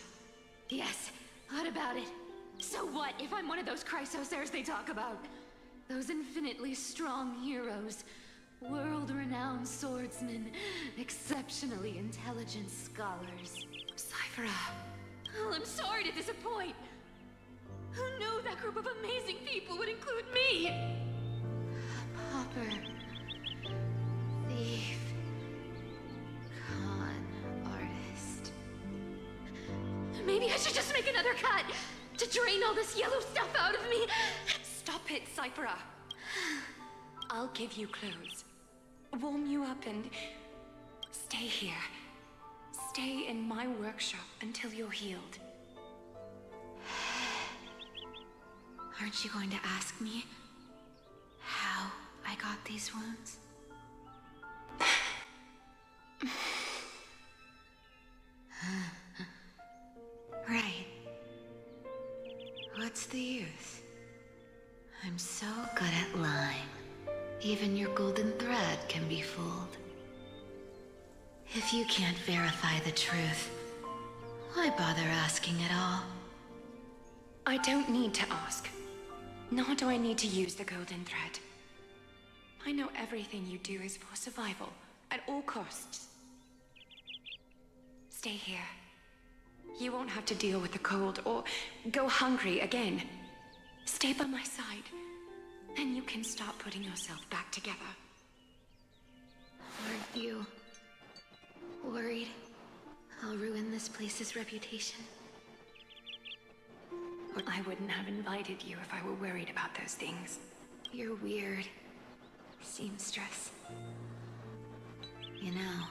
Yes. What about it? So what if I'm one of those Chrysosairs they talk about? Those infinitely strong heroes. World-renowned swordsmen. Exceptionally intelligent scholars. Cyphera. Oh, I'm sorry to disappoint. Who knew that group of amazing people would include me? A pauper. Thief. Con artist. Maybe I should just make another cut to drain all this yellow stuff out of me. Stop it, Cyphera. I'll give you clothes. Warm you up and stay here. Stay in my workshop until you're healed. Aren't you going to ask me how I got these wounds? Right. What's the use? I'm so good at lying. Even your golden thread can be fooled. If you can't verify the truth, why bother asking at all? I don't need to ask. Nor do I need to use the golden thread. I know everything you do is for survival, at all costs. Stay here. You won't have to deal with the cold or go hungry again. Stay by my side, and you can start putting yourself back together. Aren't you worried I'll ruin this place's reputation? Or I wouldn't have invited you if I were worried about those things. You're weird, seamstress. You know,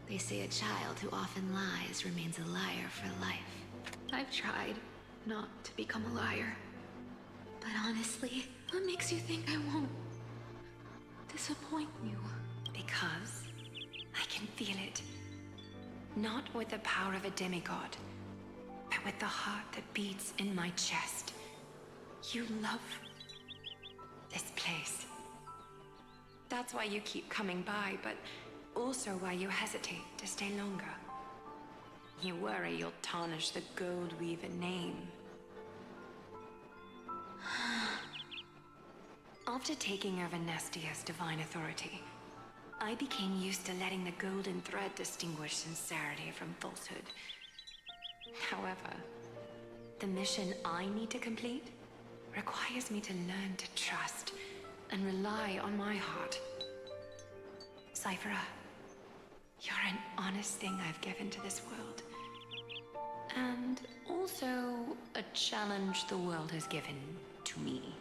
they say a child who often lies remains a liar for life. I've tried not to become a liar. But honestly, what makes you think I won't disappoint you? Because I can feel it. Not with the power of a demigod, but with the heart that beats in my chest. You love this place. That's why you keep coming by, but also why you hesitate to stay longer. You worry you'll tarnish the Goldweaver name. After taking over Nestia's divine authority, I became used to letting the golden thread distinguish sincerity from falsehood. However, the mission I need to complete requires me to learn to trust and rely on my heart. Cyphera, you're an honest thing I've given to this world. And also a challenge the world has given to me.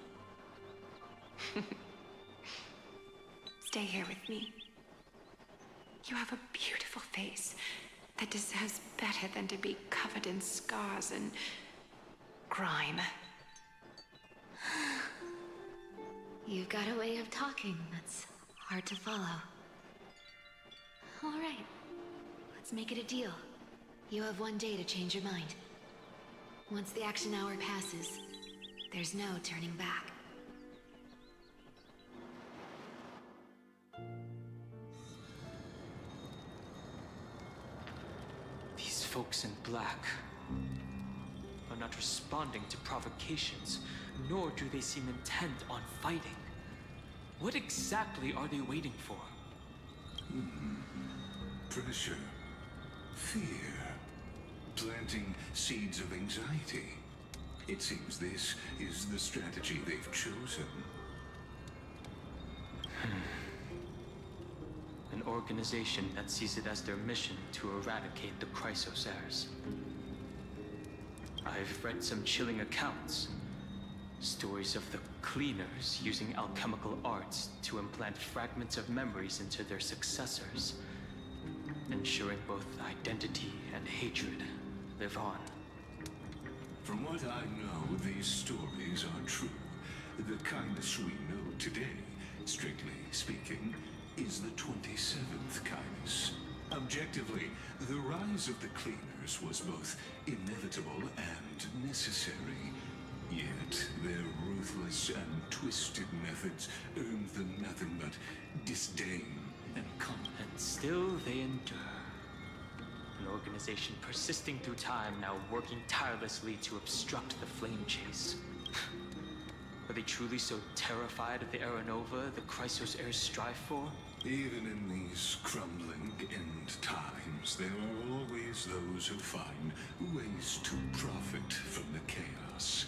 Stay here with me. You have a beautiful face that deserves better than to be covered in scars and grime. You've got a way of talking that's hard to follow. All right, let's make it a deal. You have 1 day to change your mind. Once the action hour passes, there's no turning back. These folks in black are not responding to provocations, nor do they seem intent on fighting. What exactly are they waiting for? Pressure. Fear. planting seeds of anxiety. It seems this is the strategy they've chosen. An organization that sees it as their mission to eradicate the Chrysos heirs. I've read some chilling accounts. Stories of the Cleaners using alchemical arts to implant fragments of memories into their successors, ensuring both identity and hatred live on. From what I know, these stories are true. The kindness we know today, strictly speaking, is the 27th kindness. Objectively, the rise of the Cleaners was both inevitable and necessary. Yet, their ruthless and twisted methods earned them nothing but disdain and contempt. And still they endure. An organization persisting through time, now working tirelessly to obstruct the flame chase. Are they truly so terrified of the Aranova the Chrysos heirs strive for? Even in these crumbling end times, there are always those who find ways to profit from the chaos.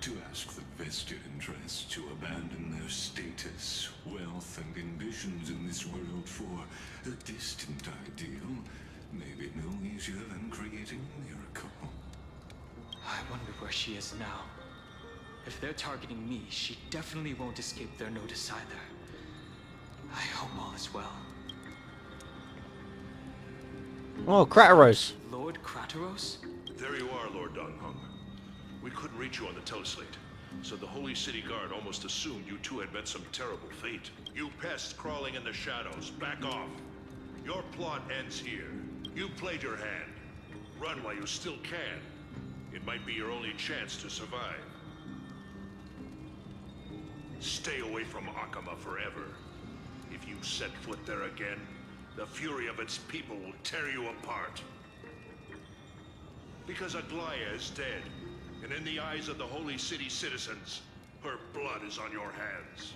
To ask the vested interests to abandon their status, wealth, and ambitions in this world for a distant ideal may be no easier than creating a miracle. I wonder where she is now. If they're targeting me, she definitely won't escape their notice either. I hope all is well. Oh, Krataros. Lord Krataros? There you are, Lord Donghung. We couldn't reach you on the teleslate, so the Holy City Guard almost assumed you two had met some terrible fate. You pests crawling in the shadows, back off. Your plot ends here. You played your hand. Run while you still can. It might be your only chance to survive. Stay away from Akama forever. If you set foot there again, the fury of its people will tear you apart. Because Aglaya is dead, and in the eyes of the Holy City citizens, her blood is on your hands.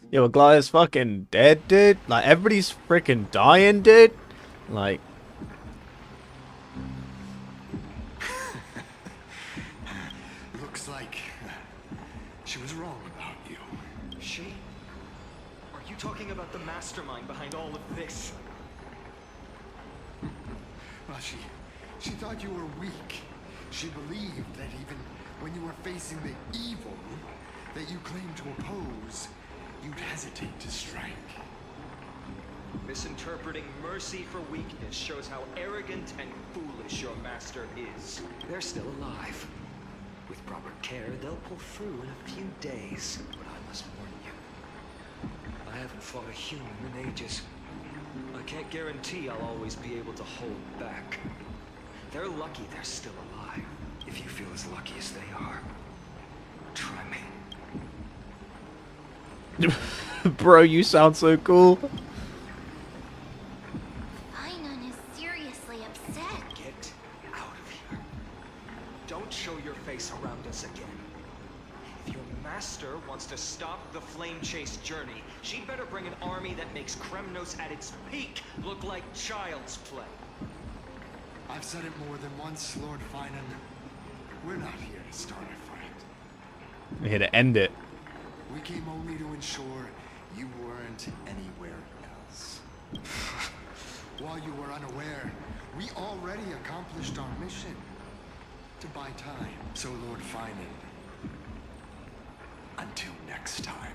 Yo, Aglaya's fucking dead, dude. Like, everybody's freaking dying, dude. Like... Looks like she was wrong about you. She? Are you talking about the mastermind behind all of this? Well, she thought you were weak. She believed that even when you were facing the evil that you claimed to oppose, you'd hesitate to strike. Misinterpreting mercy for weakness shows how arrogant and foolish your master is. They're still alive. With proper care, they'll pull through in a few days. But I must warn you, I haven't fought a human in ages. I can't guarantee I'll always be able to hold back. They're lucky they're still alive. If you feel as lucky as they are, try me. Bro, you sound so cool. Ainon is seriously upset. Get out of here. Don't show your face around us again. If your master wants to stop the flame chase journey, she'd better bring an army that makes Kremnos at its peak look like child's play. I've said it more than once, Lord Finan. We're not here to start a fight. We're here to end it. We came only to ensure you weren't anywhere else. While you were unaware, we already accomplished our mission. To buy time. So, Lord Finan, until next time.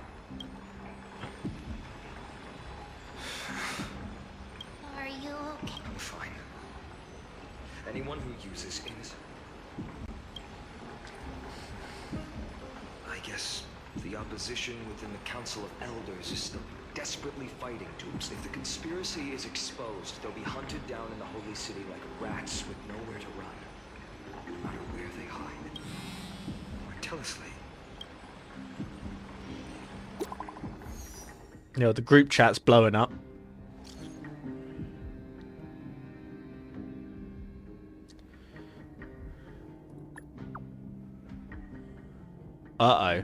Are you okay? I'm fine. Anyone who uses innocent... I guess the opposition within the Council of Elders is still desperately fighting to... If the conspiracy is exposed, they'll be hunted down in the Holy City like rats with nowhere to run. No matter where they hide. Or teleslate. You know, the group chat's blowing up. Uh-oh.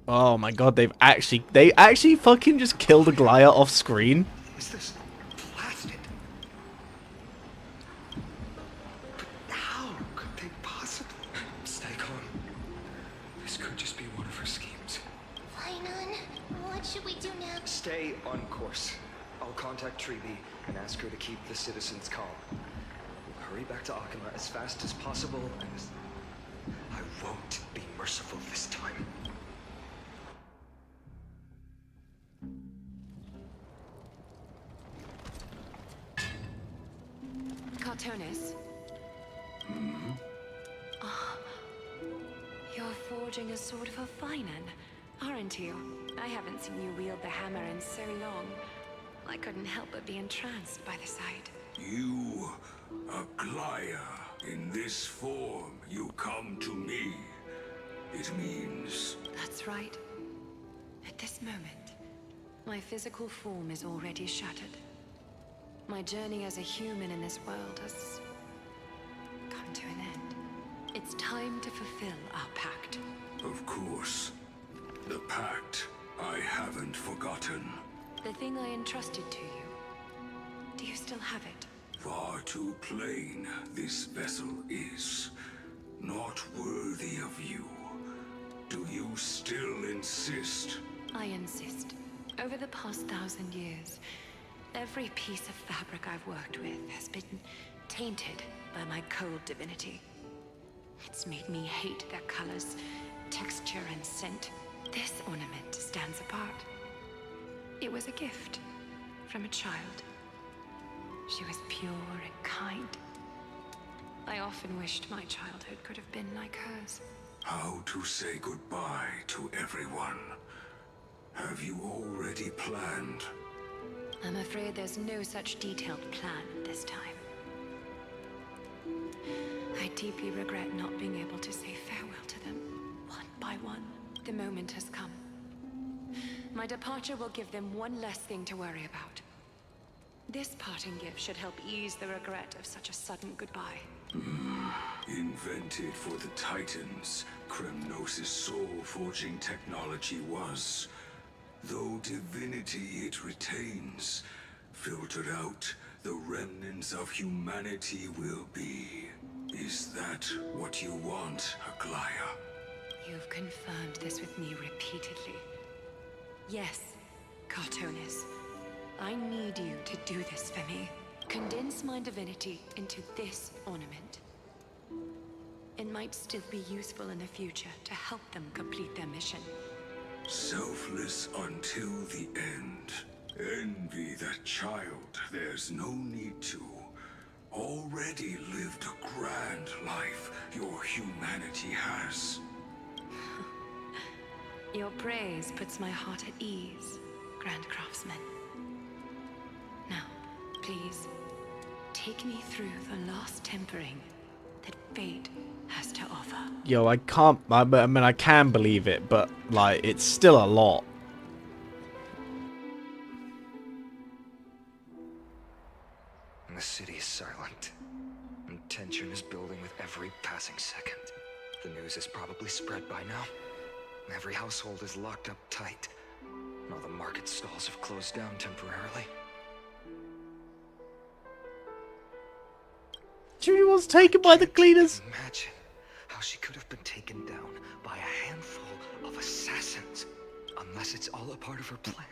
Oh my god, they actually fucking just killed Aglaya off screen. Is this blasted? But how could they possibly? Stay calm. This could just be one of her schemes. Fainan, what should we do now? Stay on course. I'll contact Treeby and ask her to keep the citizens calm. We'll hurry back to Akima as fast as possible, and I won't be merciful this time. Cartonis. Oh, you're forging a sword for Fainan, aren't you? I haven't seen you wield the hammer in so long. I couldn't help but be entranced by the sight. You, Aglaya, in this form, you come to me. It means... That's right. At this moment, my physical form is already shattered. My journey as a human in this world has come to an end. It's time to fulfill our pact. Of course. The pact I haven't forgotten. The thing I entrusted to you. Do you still have it? Far too plain this vessel is. Not worthy of you. Do you still insist? I insist. Over the past 1,000 years, every piece of fabric I've worked with has been tainted by my cold divinity. It's made me hate their colors, texture, and scent. This ornament stands apart. It was a gift from a child. She was pure and kind. I often wished my childhood could have been like hers. How to say goodbye to everyone? Have you already planned? I'm afraid there's no such detailed plan this time. I deeply regret not being able to say farewell to them, one by one. The moment has come. My departure will give them one less thing to worry about. This parting gift should help ease the regret of such a sudden goodbye. Invented for the Titans, Kremnos' soul-forging technology was. Though divinity it retains, filtered out, the remnants of humanity will be. Is that what you want, Aglaya? You've confirmed this with me repeatedly. Yes, Cartonis. I need you to do this for me. Condense my divinity into this ornament. It might still be useful in the future to help them complete their mission. Selfless until the end. Envy that child, there's no need to. Already lived a grand life your humanity has. Your praise puts my heart at ease, Grand Craftsman. Now, please, take me through the last tempering that fate has to offer. Yo, I can't... I mean, I can believe it, but, like, it's still a lot. And the city is silent. And tension is building with every passing second. The news is probably spread by now. Every household is locked up tight. And all the market stalls have closed down temporarily. She was taken by the cleaners. Imagine how she could have been taken down by a handful of assassins. Unless it's all a part of her plan.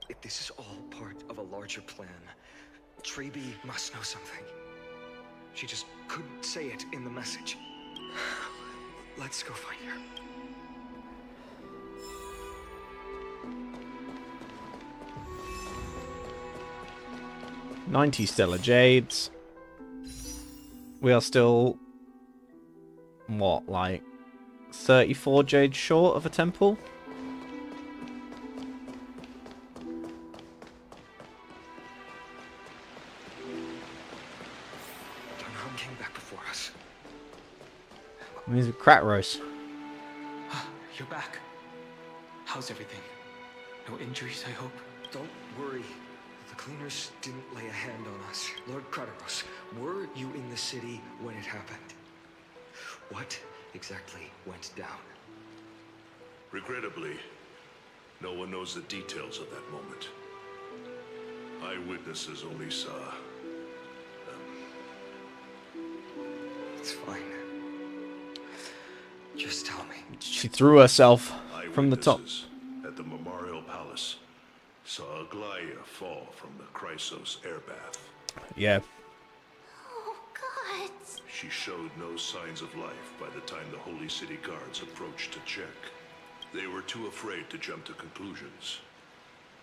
If this is all part of a larger plan, Treeby must know something. She just couldn't say it in the message. Let's go find her. $90 stellar jades. We are still, what, like 34 jades short of a temple? Dunham came back before us. He's a crack roast. You're back. How's everything? No injuries, I hope? Don't worry. The cleaners didn't lay a hand on us. Lord Kratos, were you in the city when it happened? What exactly went down? Regrettably, no one knows the details of that moment. Eyewitnesses only saw... It's fine. Just tell me. She threw herself from the top. Eyewitnesses at the Memorial Palace saw Aglaia fall from the Chrysos airbath. Yeah. Oh, God. She showed no signs of life by the time the Holy City Guards approached to check. They were too afraid to jump to conclusions.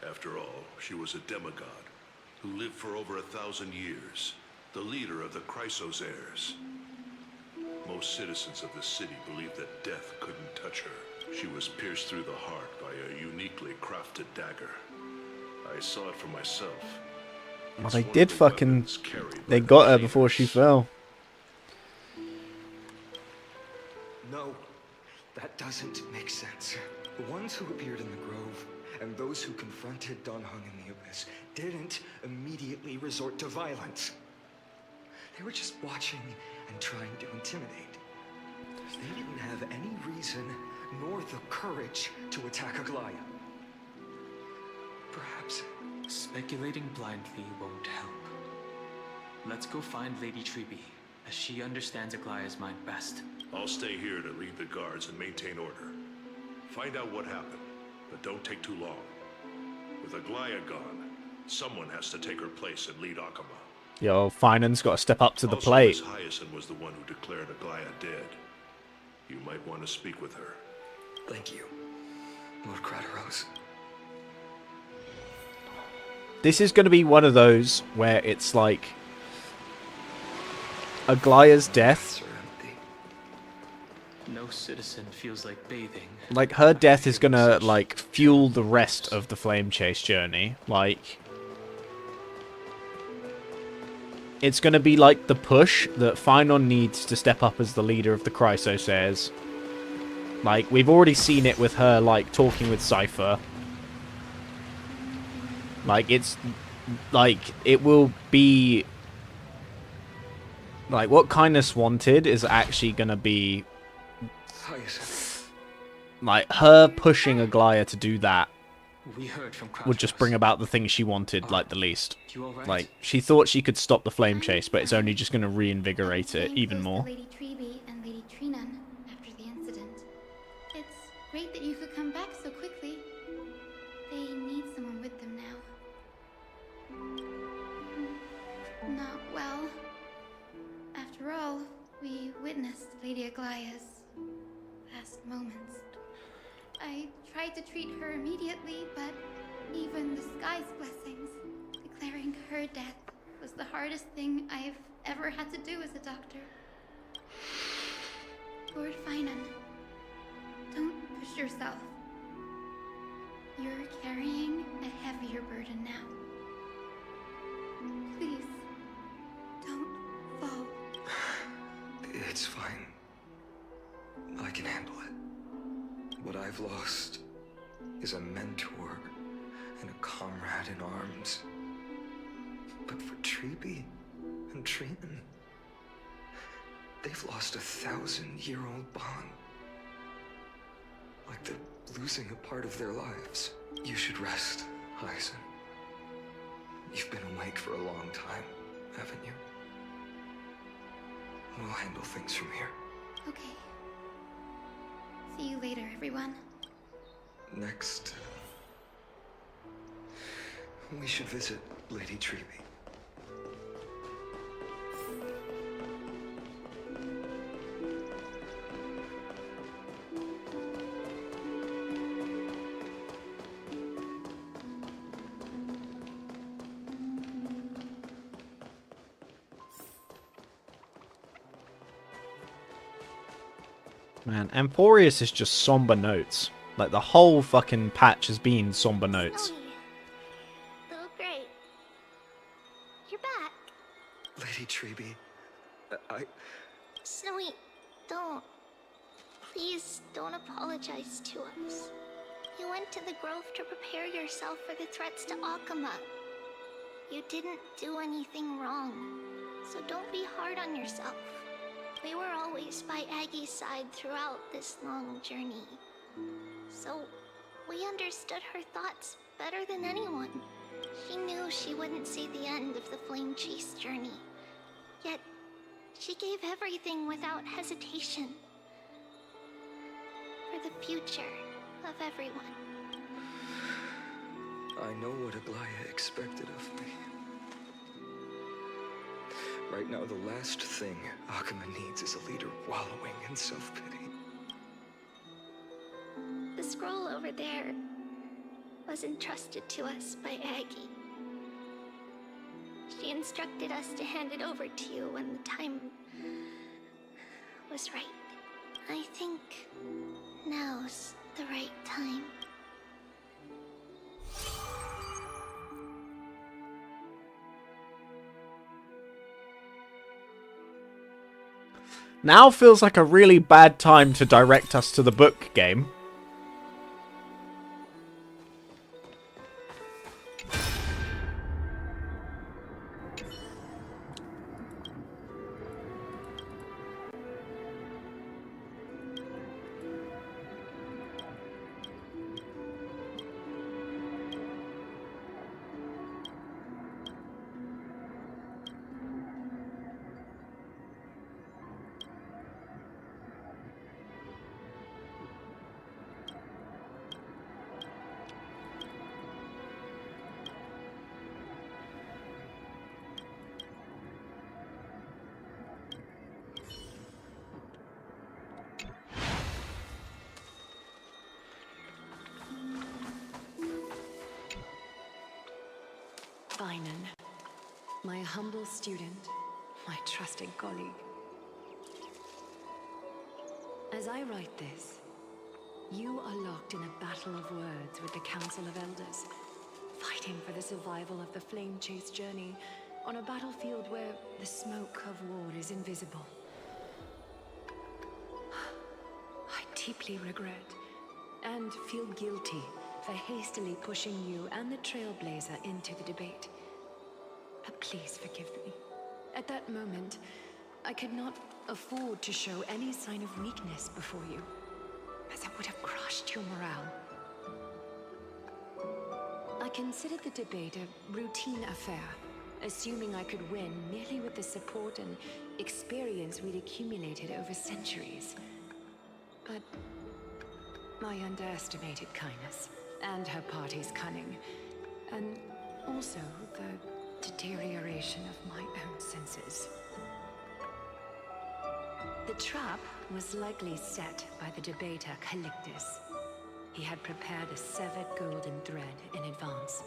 After all, she was a demigod who lived for over 1,000 years, the leader of the Chrysos heirs. Most citizens of the city believed that death couldn't touch her. She was pierced through the heart by a uniquely crafted dagger. I saw it for myself. Well, they did fucking... They got her before she fell. No, that doesn't make sense. The ones who appeared in the Grove and those who confronted Dan Heng in the Abyss didn't immediately resort to violence. They were just watching and trying to intimidate. They didn't have any reason nor the courage to attack Aglaia. Perhaps Speculating blindly won't help. Let's go find Lady Treby, as she understands Aglaia's mind best. I'll stay here to lead the guards and maintain order. Find out what happened, but don't take too long. With Aglaia gone, someone has to take her place and lead Akama. Yo, Finan's got to step up to the Also, plate. Miss Hyacinth was the one who declared Aglaia dead. You might want to speak with her. Thank you, Lord Crateros. This is going to be one of those where it's like Aglaia's death. No citizen feels like bathing. Like, her death is going to, like, fuel the rest of the Flame Chase journey. Like, it's going to be like the push that Finon needs to step up as the leader of the Chrysos heirs. Like, we've already seen it with her, like, talking with Cypher. Like, it's... Like, it will be... Like, what Kindness wanted is actually going to be... Like, her pushing Aglaia to do that We heard from would just bring about the thing she wanted, like, the least. You all right? Like, she thought she could stop the Flame Chase, but it's only just going to reinvigorate it even more. Lady Treby and Lady Trinan after the incident. It's great that you could come back so quickly. They need someone with them now. Not well. After all, we witnessed Lady Aglaia's last moments. I tried to treat her immediately, but even the sky's blessings, declaring her death was the hardest thing I've ever had to do as a doctor. Lord Finan, don't push yourself. You're carrying a heavier burden now. Please, don't fall. It's fine. I can handle it. What I've lost is a mentor and a comrade in arms. But for Treby and Trinan, they've lost a 1,000-year-old bond. Like they're losing a part of their lives. You should rest, Hyacinth. You've been awake for a long time, haven't you? We'll handle things from here. Okay. See you later, everyone. Next, we should visit Lady Treby. Man, Emporius is just somber notes. Like, the whole fucking patch has been somber notes. Snowy. Little Great. You're back. Lady Treby, Snowy, don't. Please don't apologize to us. You went to the Grove to prepare yourself for the threats to Akama. You didn't do anything wrong, so don't be hard on yourself. We were always by Aggie's side throughout this long journey. So, we understood her thoughts better than anyone. She knew she wouldn't see the end of the Flame Chase journey. Yet, she gave everything without hesitation. For the future of everyone. I know what Aglaya expected of me. Right now, the last thing Akuma needs is a leader wallowing in self-pity. The scroll over there was entrusted to us by Aggie. She instructed us to hand it over to you when the time was right. I think now's the right time. Now feels like a really bad time to direct us to the book game. Finan, my humble student, my trusted colleague. As I write this, you are locked in a battle of words with the Council of Elders, fighting for the survival of the Flame Chase journey on a battlefield where the smoke of war is invisible. I deeply regret and feel guilty for hastily pushing you and the Trailblazer into the debate. But please forgive me. At that moment, I could not afford to show any sign of weakness before you, as it would have crushed your morale. I considered the debate a routine affair, assuming I could win merely with the support and experience we'd accumulated over centuries. But I underestimated Kindness and her party's cunning, and also the deterioration of my own senses. The trap was likely set by the debater Calictus. He had prepared a severed golden thread in advance,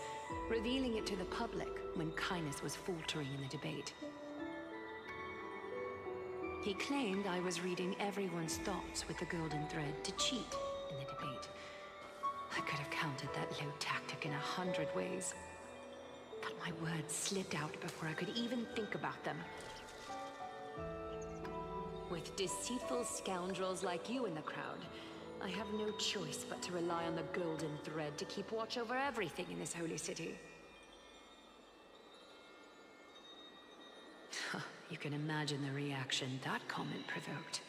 revealing it to the public when Kindness was faltering in the debate. He claimed I was reading everyone's thoughts with the golden thread to cheat in the debate. I could have countered that low tactic in 100 ways, but my words slipped out before I could even think about them. With deceitful scoundrels like you in the crowd, I have no choice but to rely on the golden thread to keep watch over everything in this holy city. You can imagine the reaction that comment provoked.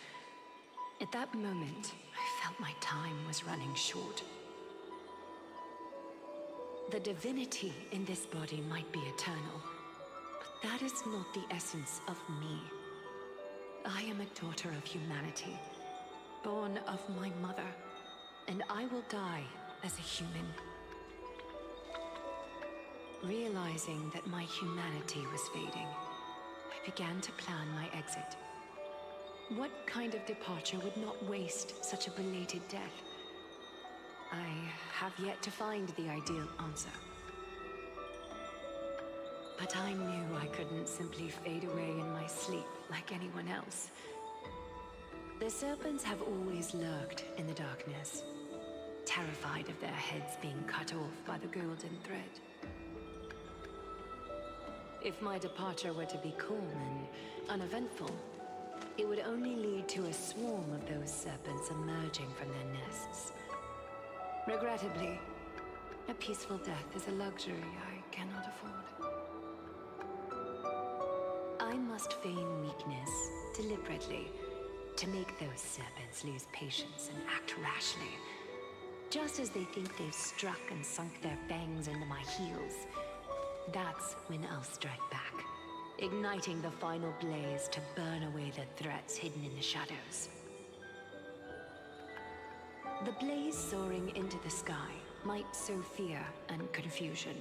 At that moment, I felt my time was running short. The divinity in this body might be eternal, but that is not the essence of me. I am a daughter of humanity, born of my mother, and I will die as a human. Realizing that my humanity was fading, I began to plan my exit. What kind of departure would not waste such a belated death? I have yet to find the ideal answer. But I knew I couldn't simply fade away in my sleep like anyone else. The serpents have always lurked in the darkness, terrified of their heads being cut off by the golden thread. If my departure were to be calm and uneventful, it would only lead to a swarm of those serpents emerging from their nests. Regrettably, a peaceful death is a luxury I cannot afford. I must feign weakness deliberately to make those serpents lose patience and act rashly. Just as they think they've struck and sunk their fangs into my heels, that's when I'll strike back, igniting the final blaze to burn away the threats hidden in the shadows. The blaze soaring into the sky might sow fear and confusion,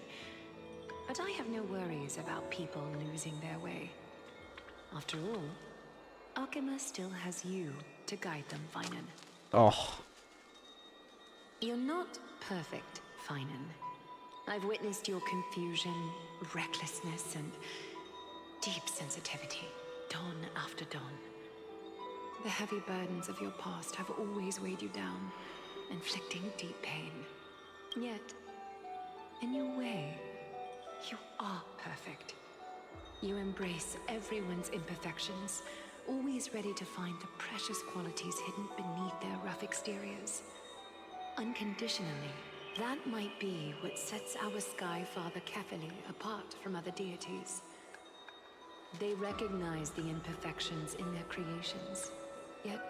but I have no worries about people losing their way. After all, Arkema still has you to guide them, Finan. Oh. You're not perfect, Finan. I've witnessed your confusion, recklessness, and deep sensitivity, dawn after dawn. The heavy burdens of your past have always weighed you down, inflicting deep pain. Yet, in your way, you are perfect. You embrace everyone's imperfections, always ready to find the precious qualities hidden beneath their rough exteriors. Unconditionally, that might be what sets our Sky Father Kefili apart from other deities. They recognize the imperfections in their creations, yet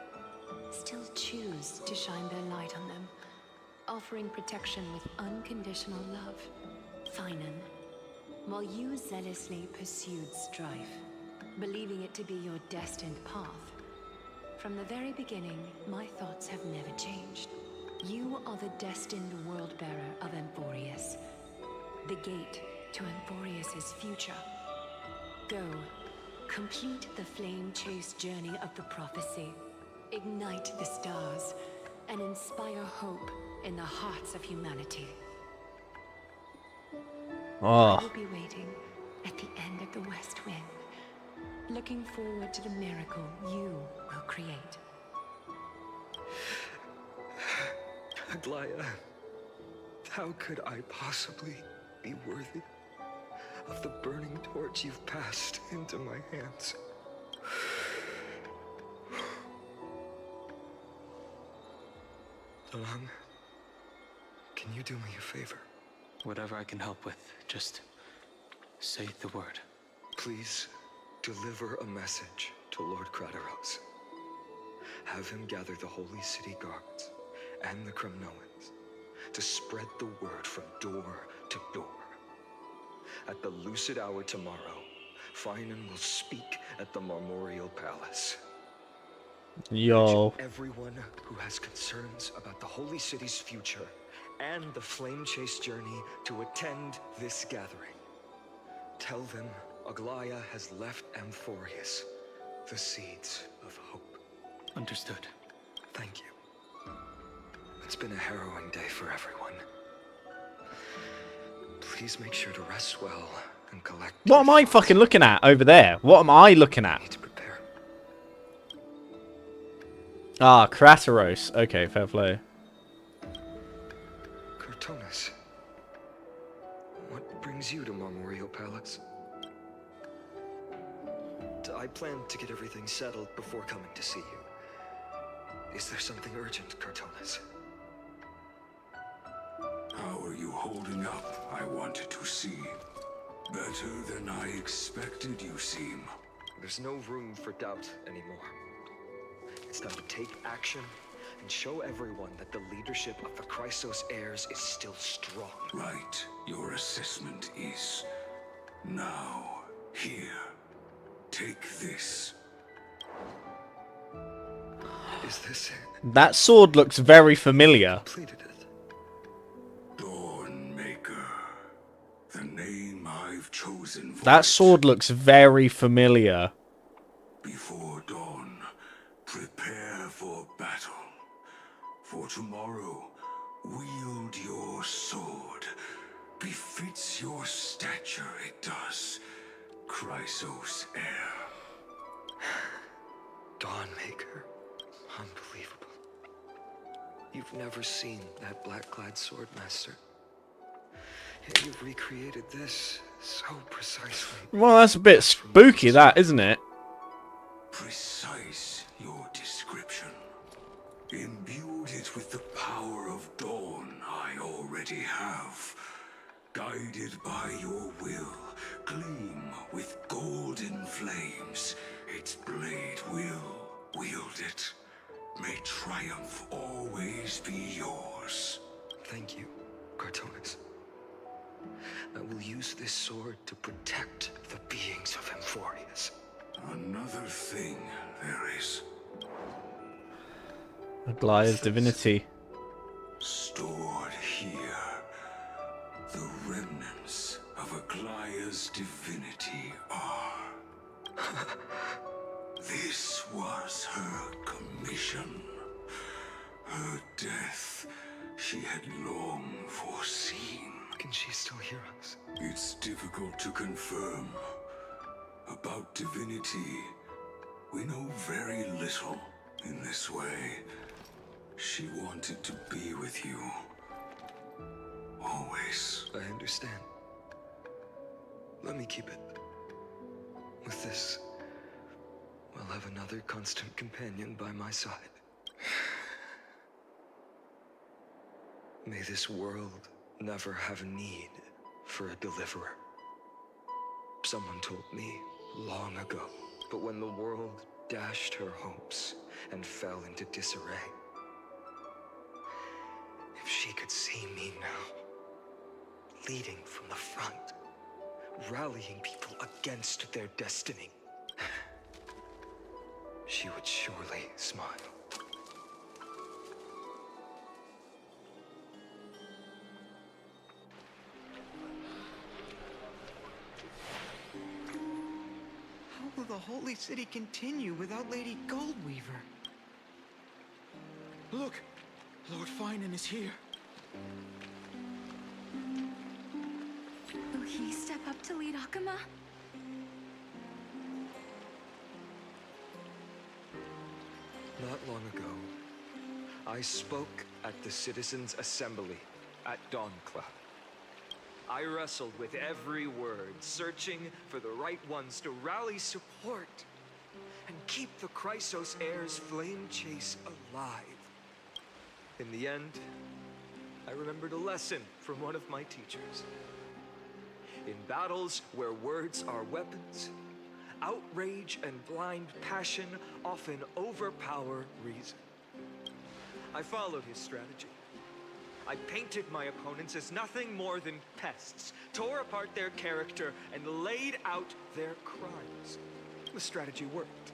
still choose to shine their light on them, offering protection with unconditional love. Finan, while you zealously pursued strife, believing it to be your destined path, from the very beginning, my thoughts have never changed. You are the destined world-bearer of Amphorius, the gate to Amphorius's future. Go, complete the flame-chased journey of the prophecy, ignite the stars, and inspire hope in the hearts of humanity. I will be waiting at the end of the West Wing, looking forward to the miracle you will create. Aglaya, how could I possibly be worthy of the burning torch you've passed into my hands? Dalhong, can you do me a favor? Whatever I can help with, just say the word. Please deliver a message to Lord Crateros. Have him gather the Holy City guards and the Kremnoans to spread the word from door to door. At the lucid hour tomorrow, Finan will speak at the Marmorial Palace. Yo. Everyone who has concerns about the Holy City's future and the flame-chase journey to attend this gathering. Tell them Aglaya has left Amphorius the seeds of hope. Understood. Thank you. It's been a harrowing day for everyone. Please make sure to rest well and collect. What am I fucking looking at over there? What am I looking at? Ah, Crateros. Okay, fair play. Cartonis, what brings you to Marmorial Palace? I plan to get everything settled before coming to see you. Is there something urgent, Cartonis? How are you holding up, I wanted to see. Better than I expected, you seem. There's no room for doubt anymore. It's time to take action and show everyone that the leadership of the Chrysos heirs is still strong. Right. Your assessment is... Now, here. Take this. Is this it? That sword looks very familiar. Completed it. Dawnmaker. The name I've chosen for That sword looks very familiar. Before dawn, prepare for battle. For tomorrow, wield your sword. Befits your stature, it does. Chrysos heir. Dawnmaker. Unbelievable. You've never seen that black-clad sword master. Yet you've recreated this so precisely. Well, that's a bit spooky, that, isn't it? Precise your description. Imbued it with the power of dawn I already have. Guided by your will, gleam with golden flames. Its blade will wield it. May triumph always be yours. Thank you, Cartonis. I will use this sword to protect the beings of Amphorius. Another thing there is. Aglaya's divinity. Stored here. The remnants of Aglaya's divinity are. This was her commission. Her death she had long foreseen. Can she still hear us? It's difficult to confirm. About divinity, we know very little in this way. She wanted to be with you. Always. I understand. Let me keep it. With this, we'll have another constant companion by my side. May this world never have need for a deliverer. Someone told me long ago, but when the world dashed her hopes and fell into disarray, if she could see me now, leading from the front, rallying people against their destiny, she would surely smile. How will the Holy City continue without Lady Goldweaver? Look! Lord Finan is here. Will he step up to lead Akama? Not long ago, I spoke at the Citizens' Assembly at Dawncloud. I wrestled with every word, searching for the right ones to rally support and keep the Chrysos Heir's flame chase alive. In the end, I remembered a lesson from one of my teachers. In battles where words are weapons, outrage and blind passion often overpower reason. I followed his strategy. I painted my opponents as nothing more than pests, tore apart their character, and laid out their crimes. The strategy worked.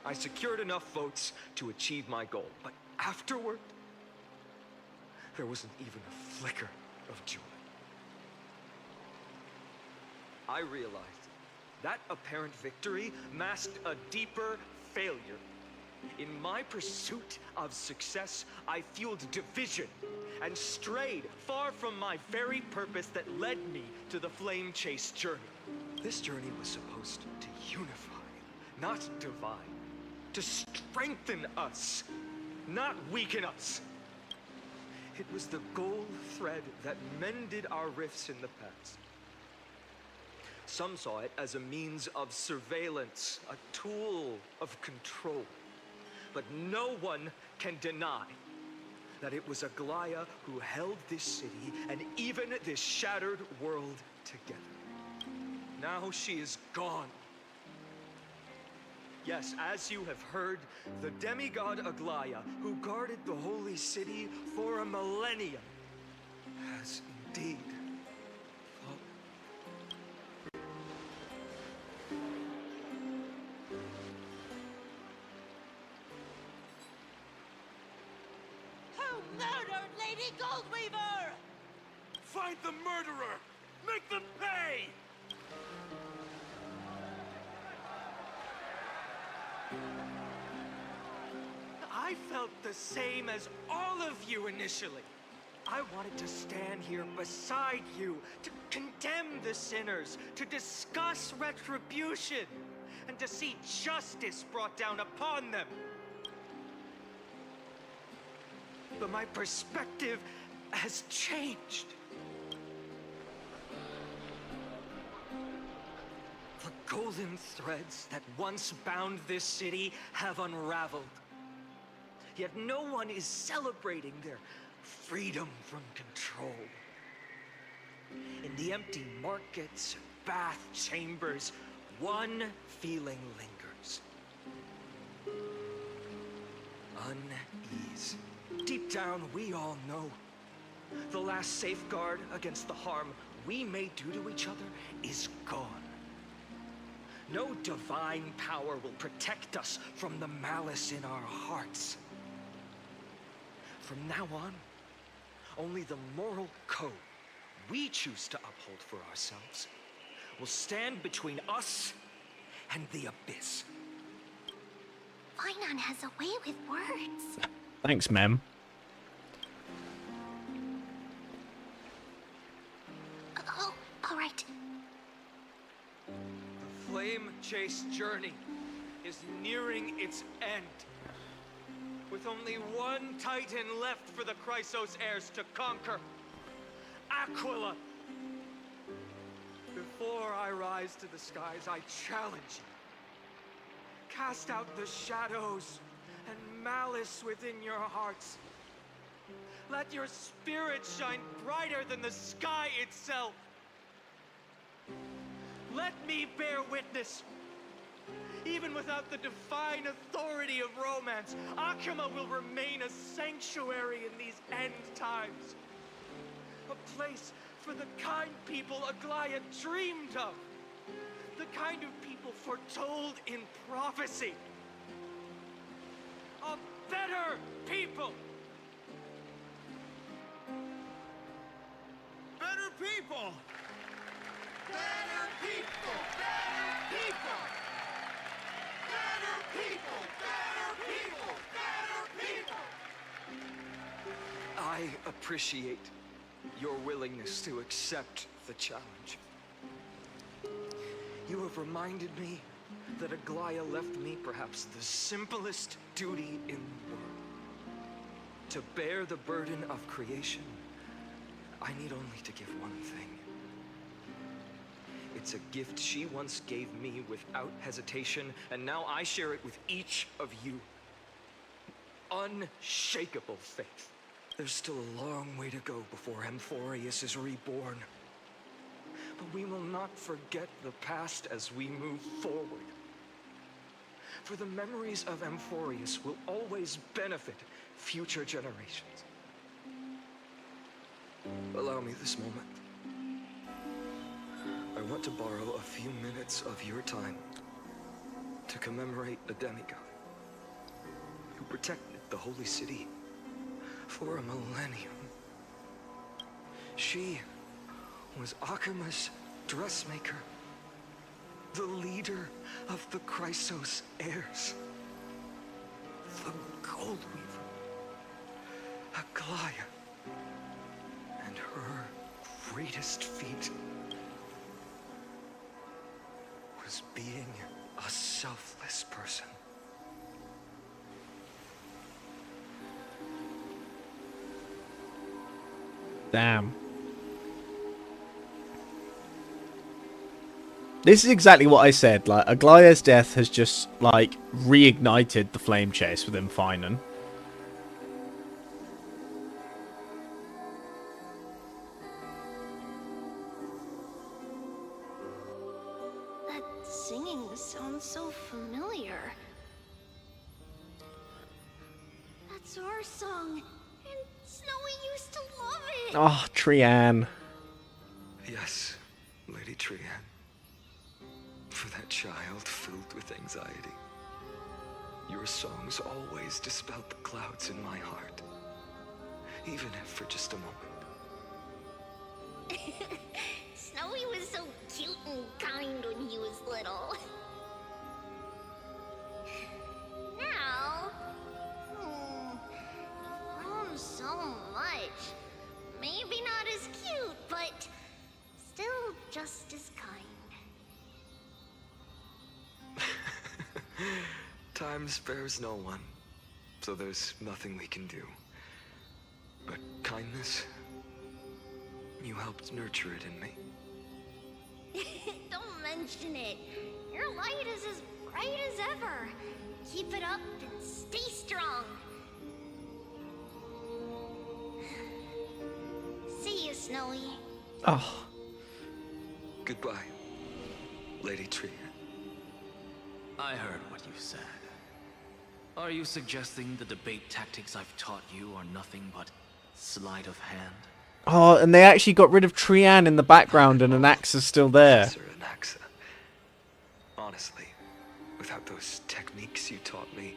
I secured enough votes to achieve my goal, but afterward, there wasn't even a flicker of joy. I realized that apparent victory masked a deeper failure. In my pursuit of success, I fueled division and strayed far from my very purpose that led me to the flame chase journey. This journey was supposed to unify, not divide, to strengthen us, not weaken us. It was the gold thread that mended our rifts in the past. Some saw it as a means of surveillance, a tool of control. But no one can deny that it was Aglaya who held this city and even this shattered world together. Now she is gone. Yes, as you have heard, the demigod Aglaya, who guarded the holy city for a millennium, has indeed fallen. Who murdered Lady Goldweaver? Find the murderer! Make them pay! I felt the same as all of you initially. I wanted to stand here beside you, to condemn the sinners, to discuss retribution, and to see justice brought down upon them. But my perspective has changed. The golden threads that once bound this city have unraveled. Yet no one is celebrating their freedom from control. In the empty markets and bath chambers, one feeling lingers. Unease. Deep down, we all know The last safeguard against the harm we may do to each other is gone. No divine power will protect us from the malice in our hearts. From now on, only the moral code we choose to uphold for ourselves will stand between us and the abyss. Finon has a way with words. Thanks, Mem. Oh, all right. The Flame Chase journey is nearing its end. With only one Titan left for the Chrysos heirs to conquer. Aquila! Before I rise to the skies, I challenge you. Cast out the shadows and malice within your hearts. Let your spirit shine brighter than the sky itself. Let me bear witness. Even without the divine authority of romance, Akama will remain a sanctuary in these end times. A place for the kind people Aglaya dreamed of. The kind of people foretold in prophecy. A better people! Better people! Better people! Better people! Better people! Better people! Better people! I appreciate your willingness to accept the challenge. You have reminded me that Aglaya left me perhaps the simplest duty in the world. To bear the burden of creation, I need only to give one thing. It's a gift she once gave me without hesitation, and now I share it with each of you. Unshakable faith. There's still a long way to go before Amphorius is reborn. But we will not forget the past as we move forward. For the memories of Amphorius will always benefit future generations. Allow me this moment. I want to borrow a few minutes of your time to commemorate a demigod who protected the Holy City for a millennium. She was Akama's dressmaker, the leader of the Chrysos heirs, the Gold Weaver, Aglaya, and her greatest feat was being a selfless person. Damn. This is exactly what I said. Like, Aglaya's death has just, like, reignited the flame chase within Finan. That singing sounds so familiar. That's our song, and Snowy used to love it. Oh, Trianne. Yes, Lady Trianne. For that child filled with anxiety. Your songs always dispelled the clouds in my heart. Even if for just a moment. Snowy was so cute and kind when he was little. Now, you've grown so much. Maybe not as cute, but still just as kind. Time spares no one, so there's nothing we can do. But kindness, you helped nurture it in me. Don't mention it. Your light is as bright as ever. Keep it up and stay strong. See you, Snowy. Oh. Goodbye, Lady Trianne. I heard what you said. Are you suggesting the debate tactics I've taught you are nothing but sleight of hand? Oh, and they actually got rid of Trian in the background, and Anaxa's still there. Professor Anaxa. Honestly, without those techniques you taught me,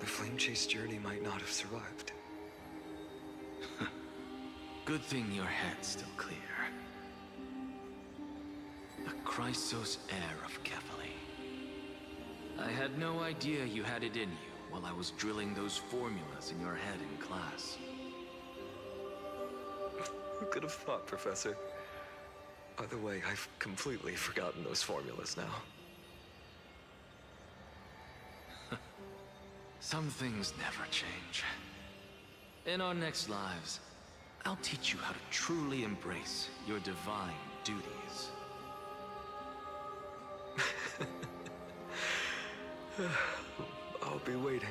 the Flame Chase journey might not have survived. Good thing your head's still clear. The Chrysos heir of Kefali. I had no idea you had it in you while I was drilling those formulas in your head in class. Who could have thought, Professor? By the way, I've completely forgotten those formulas now. Some things never change. In our next lives, I'll teach you how to truly embrace your divine duties. I'll be waiting.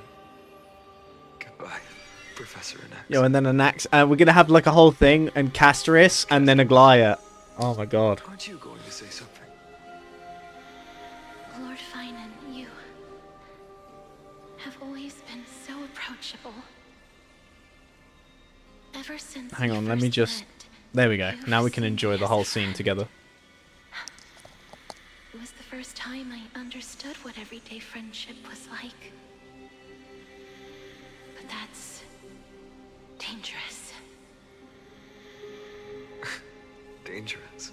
Goodbye, Professor Anax. Yo, and then Anax. We're gonna have like a whole thing, and Castoris, and then Aglaia. Oh my god. Aren't you going to say something? Lord Finan, you have always been so approachable. Ever since Hang we on, let me first just... met, There we go. you've Now we can seen enjoy me the as whole a scene friend. together. It was the first time I understood what everyday friendship was like. But that's dangerous. Dangerous.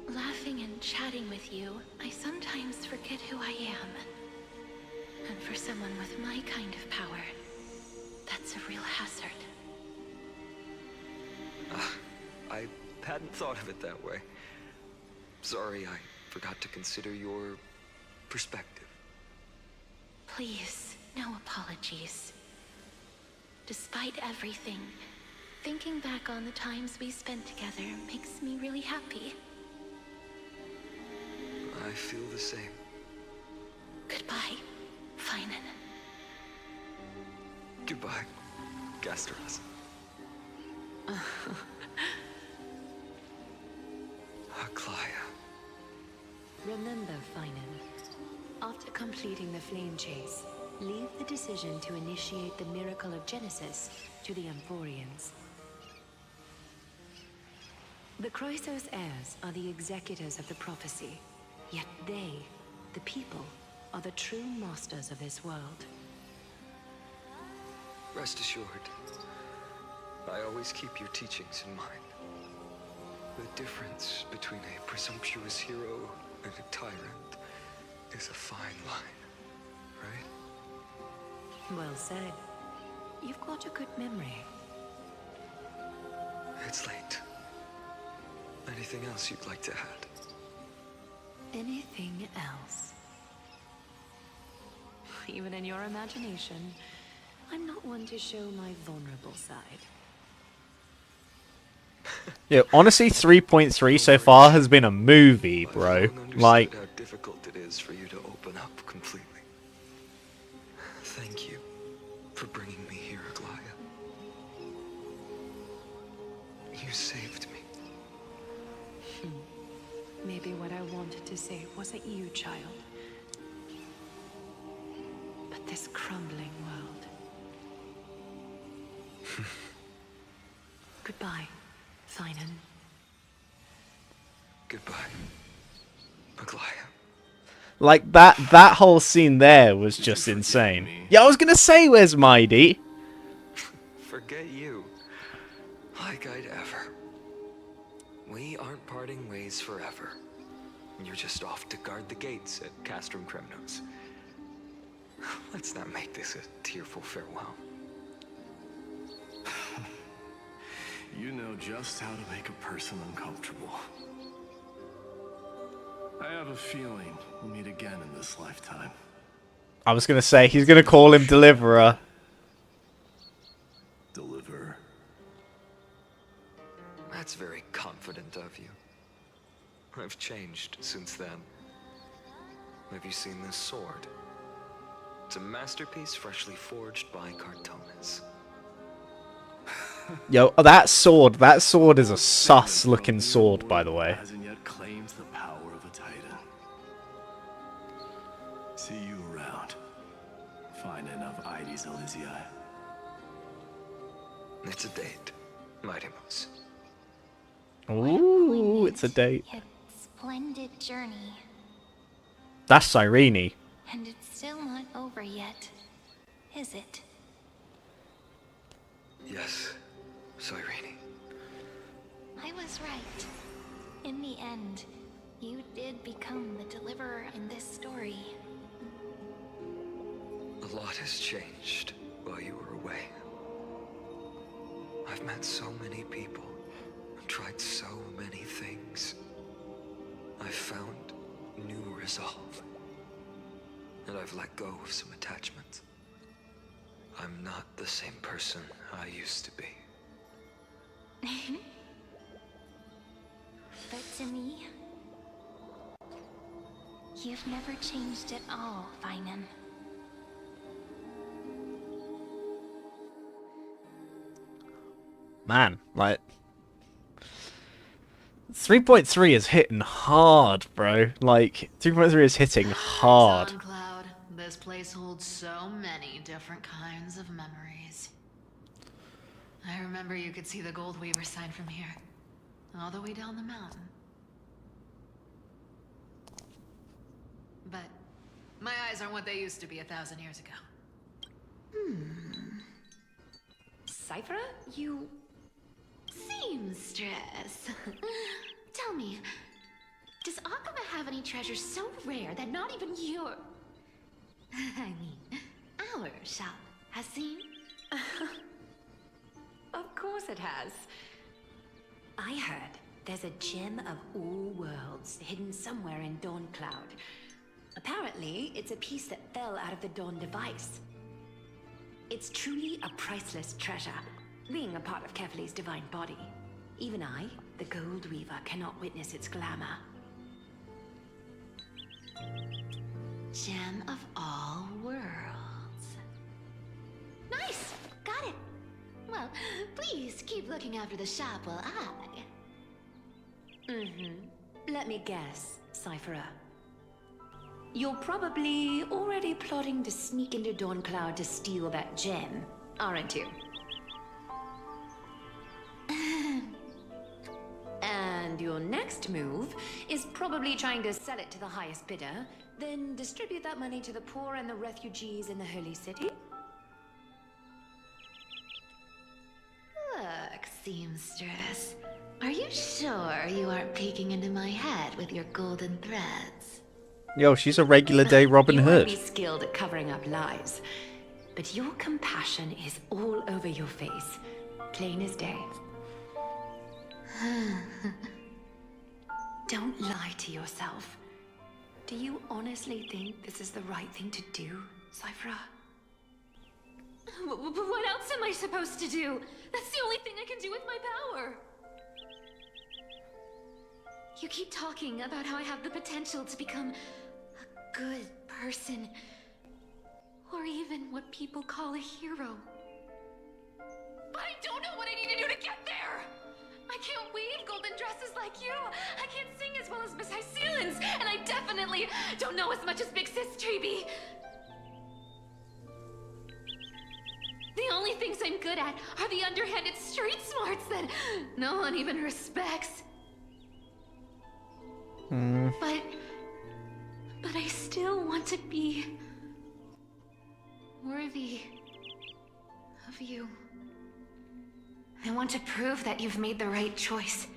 Laughing and chatting with you, I sometimes forget who I am. And for someone with my kind of power, that's a real hazard. I hadn't thought of it that way. Sorry, I forgot to consider your perspective. Please, no apologies. Despite everything, thinking back on the times we spent together makes me really happy. I feel the same. Goodbye, Finan. Goodbye, Gasteros. Aglaia. Remember, Finan, after completing the Flame Chase, leave the decision to initiate the Miracle of Genesis to the Amphorians. The Chrysos heirs are the executors of the prophecy, yet they, the people, are the true masters of this world. Rest assured, I always keep your teachings in mind. The difference between a presumptuous hero and a tyrant is a fine line, right? Well said. You've got a good memory. It's late. Anything else you'd like to add? Anything else? Even in your imagination, I'm not one to show my vulnerable side. Yeah, honestly, 3.3 so far has been a movie, bro. Like, how difficult it is for you to open up completely. Thank you for bringing me here, Aglaia. You saved me. Maybe what I wanted to say wasn't you, child, but this crumbling world. Goodbye, Finan. Goodbye, Aglaia. like that whole scene there was just insane. Yeah, I was gonna say, where's Mighty? Forget you. Like I'd ever. We aren't parting ways forever. You're just off to guard the gates at Castrum Kremnos. Let's not make this a tearful farewell. You know just how to make a person uncomfortable. I have a feeling we'll meet again in this lifetime. I was gonna say, he's gonna call him Deliverer. Deliverer. That's very confident of you. I've changed since then. Have you seen this sword? It's a masterpiece freshly forged by Cartonis. Yo, that sword is a sus-looking sword, by the way. Hasn't yet claimed the power of a titan. See you around. Finan of Ides Elysiae. It's a date. Mighty Moose. Ooh, it's a date. Yet splendid journey. That's Cyrene. And it's still not over yet, is it? Yes, Cyrene. I was right. In the end, you did become the deliverer in this story. A lot has changed while you were away. I've met so many people, and tried so many things. I've found new resolve. And I've let go of some attachments. I'm not the same person I used to be. But to me, you've never changed at all, Feynman. Man, like 3.3 is hitting hard, bro. Like 3.3 is hitting hard. SoundCloud, this place holds so many different kinds of memories. I remember you could see the Gold Weaver sign from here, all the way down the mountain. But my eyes aren't what they used to be 1,000 years ago. Cypher, you... Seamstress. Tell me, does Akuma have any treasures so rare that not even your... I mean, our shop has seen? Of course it has. I heard there's a gem of all worlds hidden somewhere in Dawncloud. Apparently, it's a piece that fell out of the Dawn device. It's truly a priceless treasure, being a part of Kefali's divine body. Even I, the Gold Weaver, cannot witness its glamour. Gem of all worlds. Nice! Got it! Well, please keep looking after the shop while I... Let me guess, Cypherer. You're probably already plotting to sneak into Dawncloud to steal that gem, aren't you? And your next move is probably trying to sell it to the highest bidder, then distribute that money to the poor and the refugees in the Holy City? Look, Seamstress. Are you sure you aren't peeking into my head with your golden threads? Yo, she's a regular day Robin You Hood. might be skilled at covering up lies, but your compassion is all over your face, plain as day. Don't lie to yourself. Do you honestly think this is the right thing to do, Cypher? What else am I supposed to do? That's the only thing I can do with my power. You keep talking about how I have the potential to become a good person, or even what people call a hero. But I don't know what I need to do to get there! I can't weave golden dresses like you! I can't sing as well as Miss Hyceelens! And I definitely don't know as much as Big Sis Treeby! The only things I'm good at are the underhanded street smarts that no one even respects. But I still want to be worthy of you. I want to prove that you've made the right choice.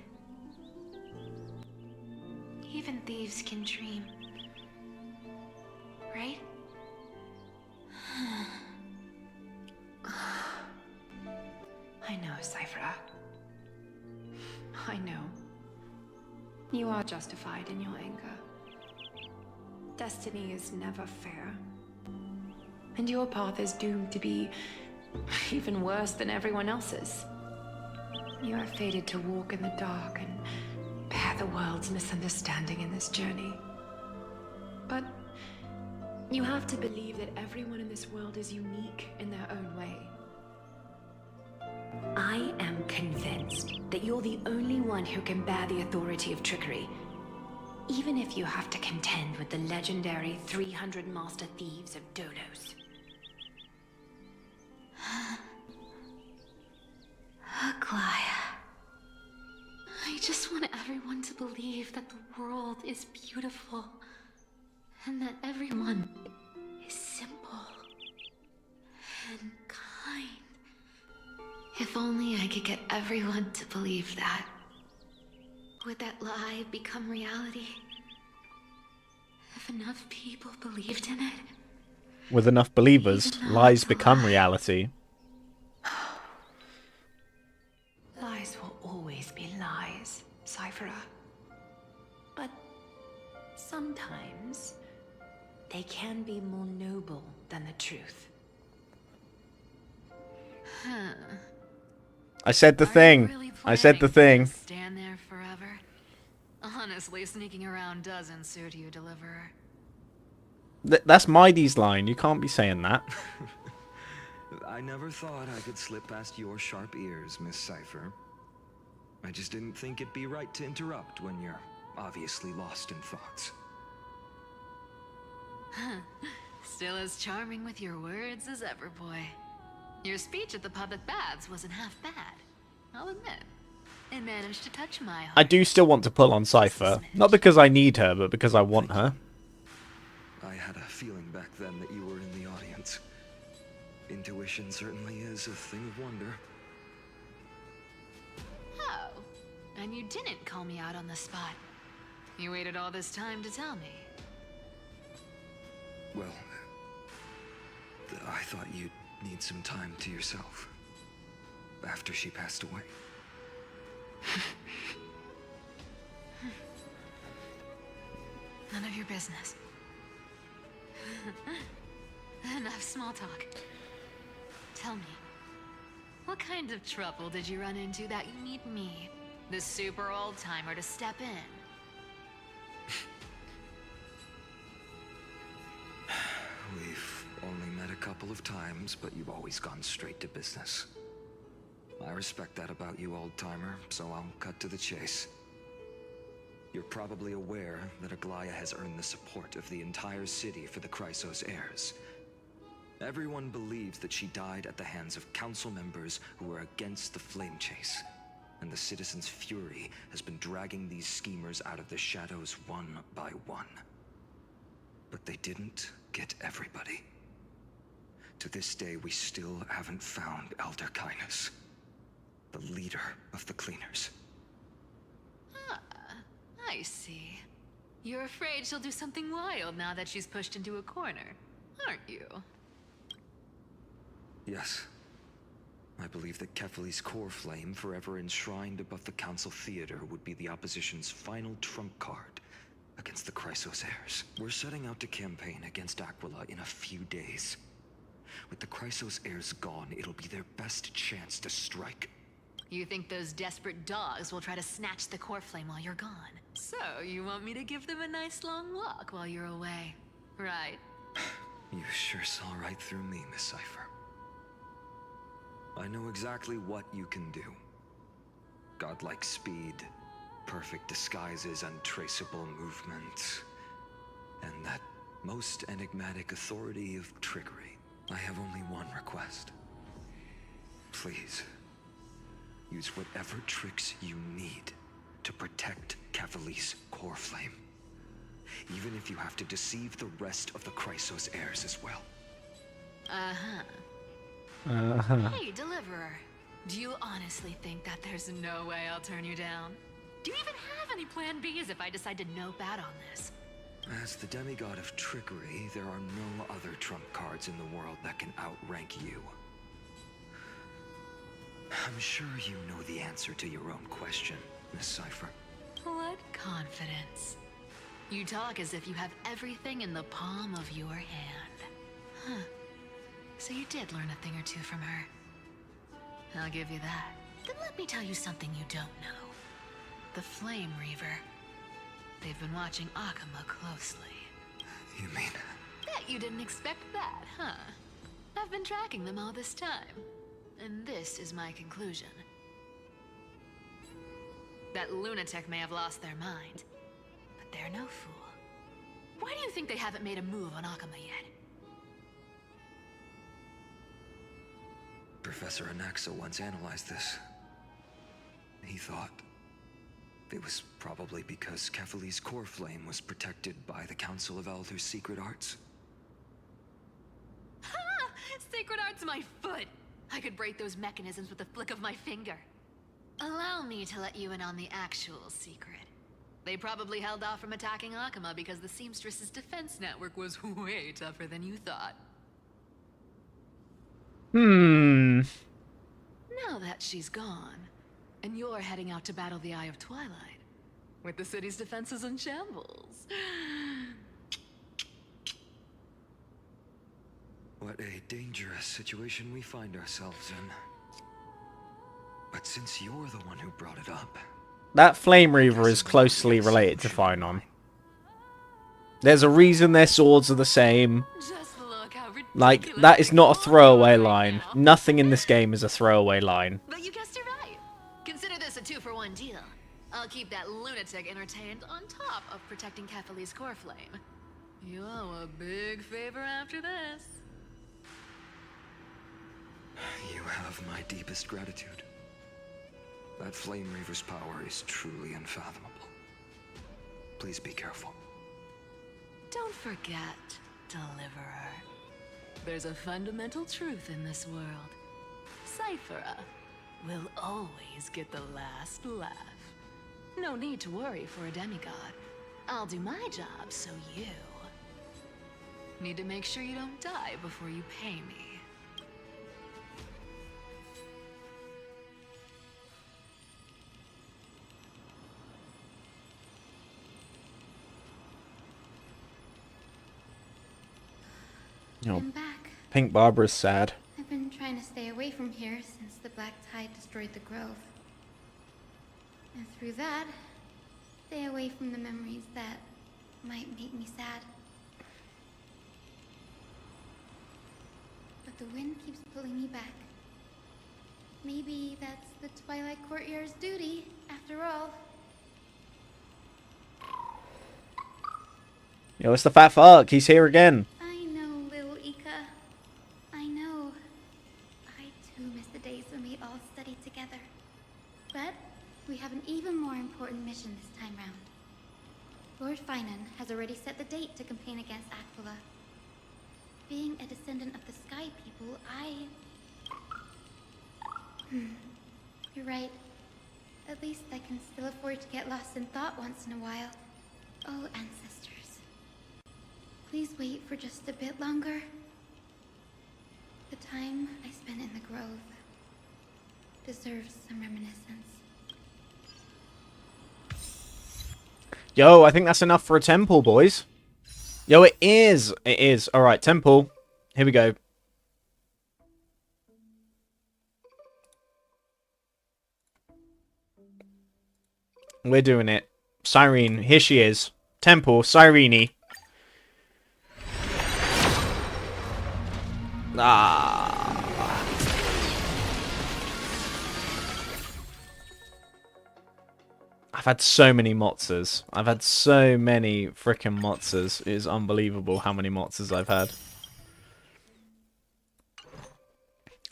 Even thieves can dream, right? I know, Cypher. I know. You are justified in your anger. Destiny is never fair. And your path is doomed to be even worse than everyone else's. You are fated to walk in the dark and bear the world's misunderstanding in this journey. But you have to believe that everyone in this world is unique in their own way. I am convinced that you're the only one who can bear the authority of trickery, even if you have to contend with the legendary 300 master thieves of Dolos. Aglaia. believe that the world is beautiful and that everyone is simple and kind. If only I could get everyone to believe that. Would that lie become reality? If enough people believed in it? With enough believers, lies become reality. Lies will always be lies, Cyphera. But sometimes they can be more noble than the truth. Huh. I said the thing. I said the thing. Stand there forever? Honestly, sneaking around doesn't suit you, Deliverer. That's Mighty's line. You can't be saying that. I never thought I could slip past your sharp ears, Miss Cypher. I just didn't think it'd be right to interrupt when you're obviously lost in thoughts. Still as charming with your words as ever, boy. Your speech at the public baths wasn't half bad. I'll admit. It managed to touch my heart. I do still want to pull on Cypher. Not because I need her, but because I want her. I had a feeling back then that you were in the audience. Intuition certainly is a thing of wonder. Oh, and you didn't call me out on the spot. You waited all this time to tell me. Well, I thought you'd need some time to yourself. After she passed away. None of your business. Enough small talk. Tell me, what kind of trouble did you run into that you need me, the super old-timer, to step in? We've only met a couple of times, but you've always gone straight to business. I respect that about you, old-timer, so I'll cut to the chase. You're probably aware that Aglaya has earned the support of the entire city for the Chrysos heirs. Everyone believes that she died at the hands of council members who were against the flame chase. And the citizens' fury has been dragging these schemers out of the shadows one by one. But they didn't get everybody. To this day, we still haven't found Elder Kynus, the leader of the Cleaners. I see. You're afraid she'll do something wild now that she's pushed into a corner, aren't you? Yes. I believe that Kefali's core flame, forever enshrined above the Council Theater, would be the opposition's final trump card against the Chrysos heirs. We're setting out to campaign against Aquila in a few days. With the Chrysos heirs gone, it'll be their best chance to strike. You think those desperate dogs will try to snatch the core flame while you're gone? So, you want me to give them a nice long walk while you're away, right? You sure saw right through me, Miss Cypher. I know exactly what you can do. Godlike speed, perfect disguises, untraceable movement, and that most enigmatic authority of trickery. I have only one request. Please, use whatever tricks you need to protect Kefali's core flame. Even if you have to deceive the rest of the Chrysos heirs as well. Hey, Deliverer. Do you honestly think that there's no way I'll turn you down? Do you even have any plan Bs if I decide to nope out on this? As the demigod of trickery, there are no other trump cards in the world that can outrank you. I'm sure you know the answer to your own question, Miss Cypher. What confidence. You talk as if you have everything in the palm of your hand. Huh. So you did learn a thing or two from her. I'll give you that. Then let me tell you something you don't know. The Flame Reaver. They've been watching Akama closely. You mean? Bet you didn't expect that, huh? I've been tracking them all this time. And this is my conclusion. That lunatic may have lost their mind, but they're no fool. Why do you think they haven't made a move on Akama yet? Professor Anaxa once analyzed this. He thought It was probably because Kefali's core flame was protected by the Council of Elders' secret arts. Ha! Sacred art's my foot! I could break those mechanisms with the flick of my finger. Allow me to let you in on the actual secret. They probably held off from attacking Akama because the Seamstress's defense network was way tougher than you thought. Hmm. Now that she's gone, and you're heading out to battle the Eye of Twilight, with the city's defenses in shambles. What a dangerous situation we find ourselves in. But since you're the one who brought it up... That Flame Reaver is closely related to Phynon. There's a reason their swords are the same. Like, that is not a throwaway line. Nothing in this game is a throwaway line. But you guessed it right. Consider this a 2-for-1 deal. I'll keep that lunatic entertained on top of protecting Kefali's core flame. You owe a big favor after this. You have my deepest gratitude. That Flame Reaver's power is truly unfathomable. Please be careful. Don't forget, Deliverer. There's a fundamental truth in this world. Cyphera will always get the last laugh. No need to worry for a demigod. I'll do my job, so you... need to make sure you don't die before you pay me. I'm back. Pink Barbara's sad. I've been trying to stay away from here since the Black Tide destroyed the grove. And through that, stay away from the memories that might make me sad. But the wind keeps pulling me back. Maybe that's the Twilight Courtyard's duty, after all. Yo, it's the fat fuck. He's here again. I know, little Ika. I know. I too miss the days when we all studied together. But we have an even more important mission this time round. Lord Finan has already set the date to campaign against Aquila. Being a descendant of the Sky People, You're right. At least I can still afford to get lost in thought once in a while. Oh, ancestors. Please wait for just a bit longer. The time I spent in the grove deserves some reminiscence. Yo, I think that's enough for a temple, boys. Yo, it is. It is. Alright, temple. Here we go. We're doing it. Cyrene, here she is. Temple, Cyrene. I've had so many Motzas. I've had so many frickin' Motzas. It is unbelievable how many Motzas I've had.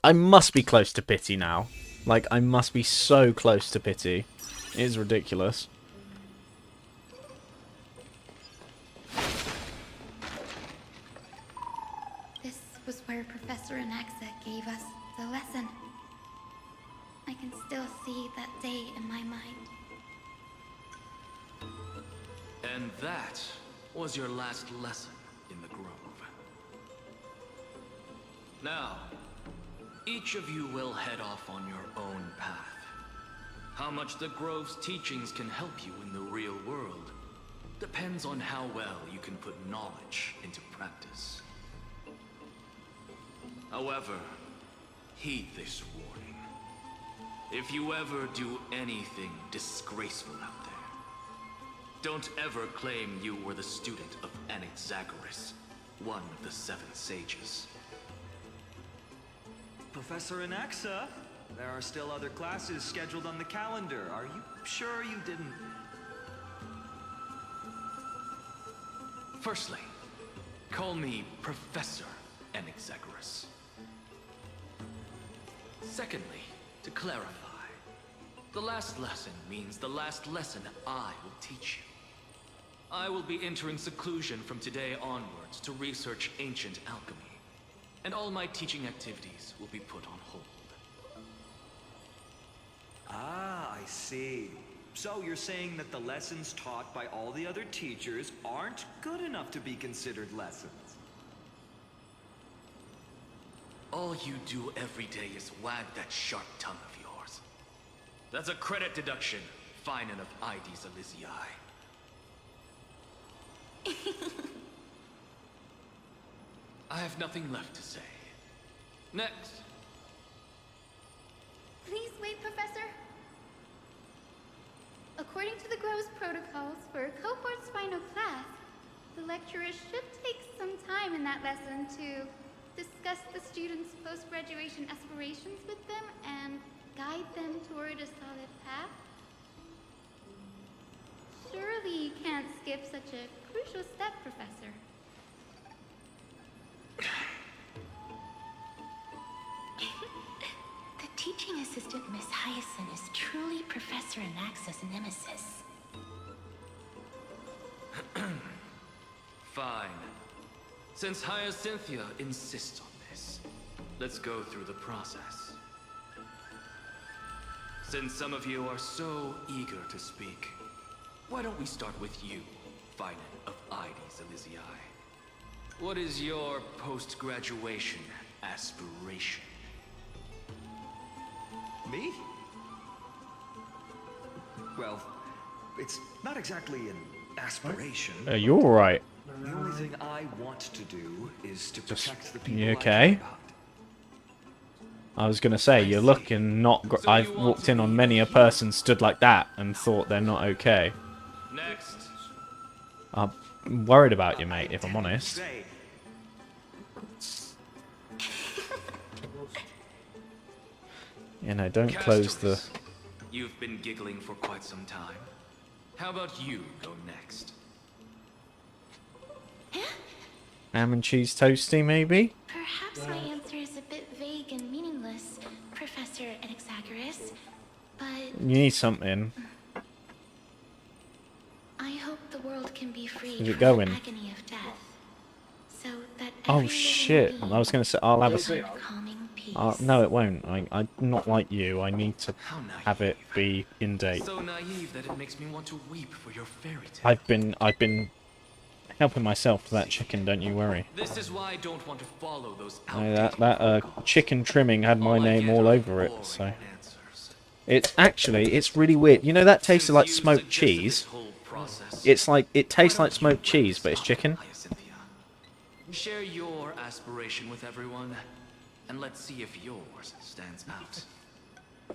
I must be close to pity now. Like, I must be so close to pity. It is ridiculous. This was where Professor Anaxa gave us the lesson. I can still see that day in my mind. And that was your last lesson in the Grove. Now, each of you will head off on your own path. How much the Grove's teachings can help you in the real world depends on how well you can put knowledge into practice. However, heed this warning. If you ever do anything disgraceful out there, don't ever claim you were the student of Anaxagoras, one of the 7 sages. Professor Anaxa, there are still other classes scheduled on the calendar. Are you sure you didn't... Firstly, call me Professor Anaxagoras. Secondly, to clarify, The last lesson means the last lesson I will teach you. I will be entering seclusion from today onwards to research ancient alchemy, and all my teaching activities will be put on hold. Ah, I see. So you're saying that the lessons taught by all the other teachers aren't good enough to be considered lessons? All you do every day is wag that sharp tongue of yours. That's a credit deduction, fine enough IDs Elysiae. I have nothing left to say. Next. Please wait, Professor. According to the Grove's protocols for a cohort's final class, the lecturer should take some time in that lesson to discuss the students' post-graduation aspirations with them and guide them toward a solid path. Surely you can't skip such a crucial step, Professor. The teaching assistant, Miss Hyacinth, is truly Professor Anax's nemesis. Fine. Since Hyacinthia insists on this, let's go through the process. Since some of you are so eager to speak, why don't we start with you, Finan of IDs Elysiae? What is your post-graduation aspiration? Me? Well, it's not exactly an aspiration. You're alright. The only thing I want to do is to protect the people You I okay? care about. I was gonna say, you're looking not... I've walked in on many a person stood like that and thought they're not okay. Next. I'm worried about you, mate, if I'm honest. You know, don't close the... Castorus, you've been giggling for quite some time. How about you go next? Ham and cheese toasty, maybe? Perhaps my answer is a bit vague and meaningless, Professor Anaxagoras, but You need something. I hope the world can be free Is it from going? the agony of death, so that Oh every shit! living I was gonna say I'll have being a. find calming peace. No, it won't. I'm not like you. I need to have it be in date. So naive that it makes me want to weep for your fairy tale. I've been helping myself to that chicken. Don't you worry. This is why I don't want to follow those No, that chicken trimming had my name all over it. So it's actually really weird. You know that tasted like smoked cheese. It's like it tastes like smoked cheese, but it's chicken. Share your aspiration with everyone, and let's see if yours stands out.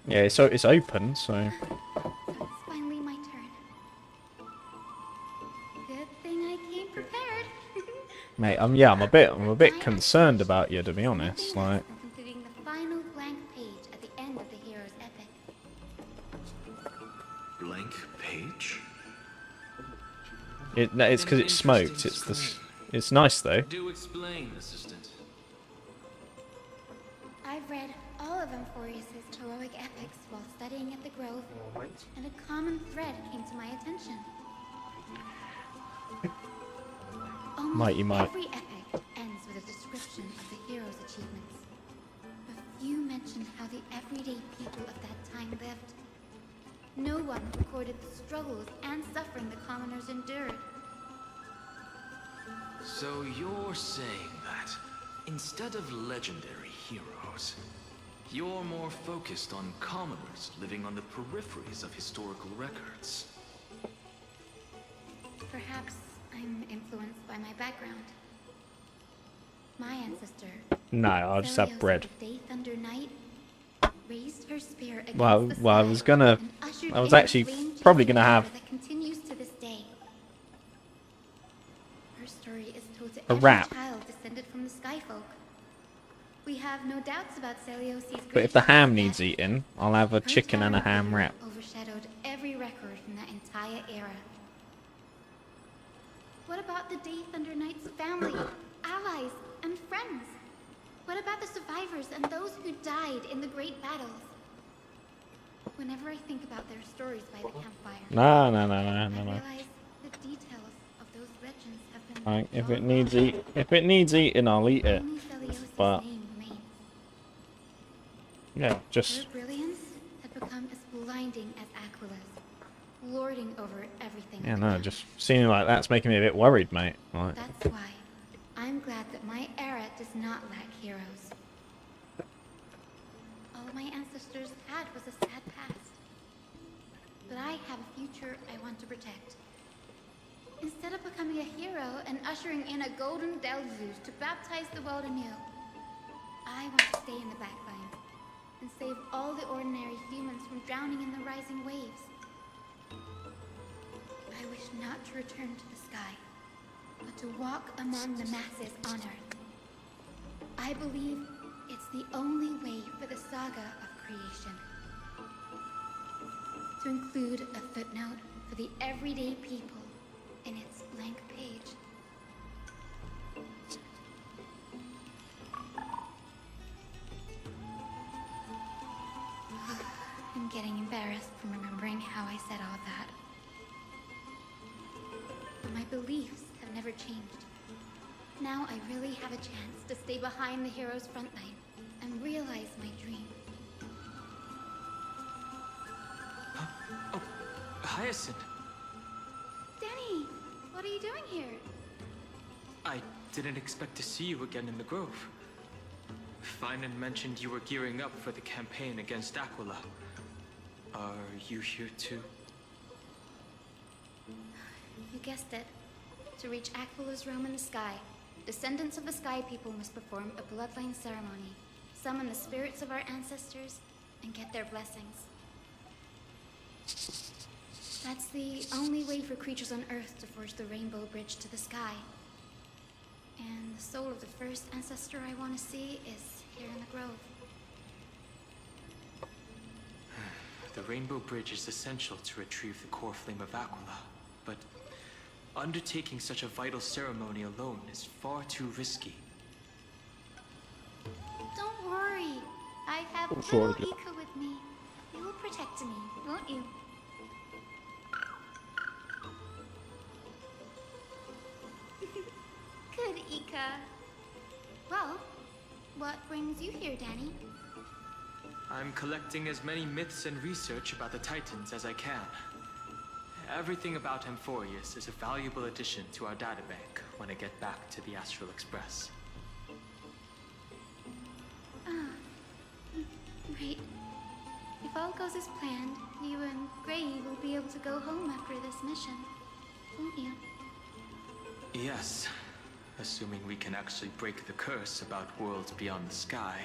Yeah, so it's open. So It's finally my turn. Good thing I came prepared. mate, I'm a bit concerned about you, to be honest. Like. Completing the final blank page at the end of the hero's epic. Blank page? It's because it's smoked. It's nice though. Do explain, assistant. I've read all of Amphorius's heroic epics while studying at the Grove, and a common thread came to my attention. Almost Mighty might. every epic ends with a description of the hero's achievements. But few mention how the everyday people of that time lived. No one recorded the struggles and suffering the commoners endured. So you're saying that instead of legendary heroes, you're more focused on commoners living on the peripheries of historical records. Perhaps I'm influenced by my background. My ancestor, No, I'll just have Celios bread. of the Day Thunder Knight, raised her spear against Well, the I sky was gonna. and ushered I was in a actually flame-chasing probably gonna fire have that continues to this day. Her story is told to a every rap. child descended from the Sky Folk. We have no doubts about Celios' But if the ham needs eating, I'll have a chicken and a ham wrap. overshadowed every record from that entire era. What about the Day Thunder Knight's family, allies, and friends? What about the survivors and those who died in the great battles? Whenever I think about their stories by the campfire, No. I realize the details of those legends have been Like, if well it needs eating, I'll eat it. Only Celios's But name remains. yeah, just Her brilliance had become as blinding as Aquila's, lording over everything. yeah, no, just seeing like that's making me a bit worried, mate. Like, That's why I'm glad that my era does not lack heroes. All my ancestors had was a sad past. But I have a future I want to protect. Instead of becoming a hero and ushering in a golden Delzus to baptize the world anew, I want to stay in the back lines and save all the ordinary humans from drowning in the rising waves. I wish not to return to the sky, but to walk among the masses on Earth. I believe it's the only way for the saga of creation. To include a footnote for the everyday people in its blank page. I'm getting embarrassed from remembering how I said all that. But my beliefs have never changed. Now I really have a chance to stay behind the hero's front line and realize my dream. Oh, Hyacinth. Danny, what are you doing here? I didn't expect to see you again in the Grove. Finan mentioned you were gearing up for the campaign against Aquila. Are you here too? You guessed it. To reach Aquila's realm in the sky, descendants of the Sky People must perform a bloodline ceremony, summon the spirits of our ancestors, and get their blessings. That's the only way for creatures on Earth to forge the rainbow bridge to the sky. And the soul of the first ancestor I want to see is here in the Grove. The Rainbow Bridge is essential to retrieve the core flame of Aquila, but undertaking such a vital ceremony alone is far too risky. Don't worry. I have I'm little sorry. Ika with me. You will protect me, won't you? Good, Ika. Well, what brings you here, Danny? I'm collecting as many myths and research about the Titans as I can. Everything about Amphorius is a valuable addition to our databank when I get back to the Astral Express. Ah, right. If all goes as planned, you and Gray will be able to go home after this mission, won't you? Yes, assuming we can actually break the curse about worlds beyond the sky.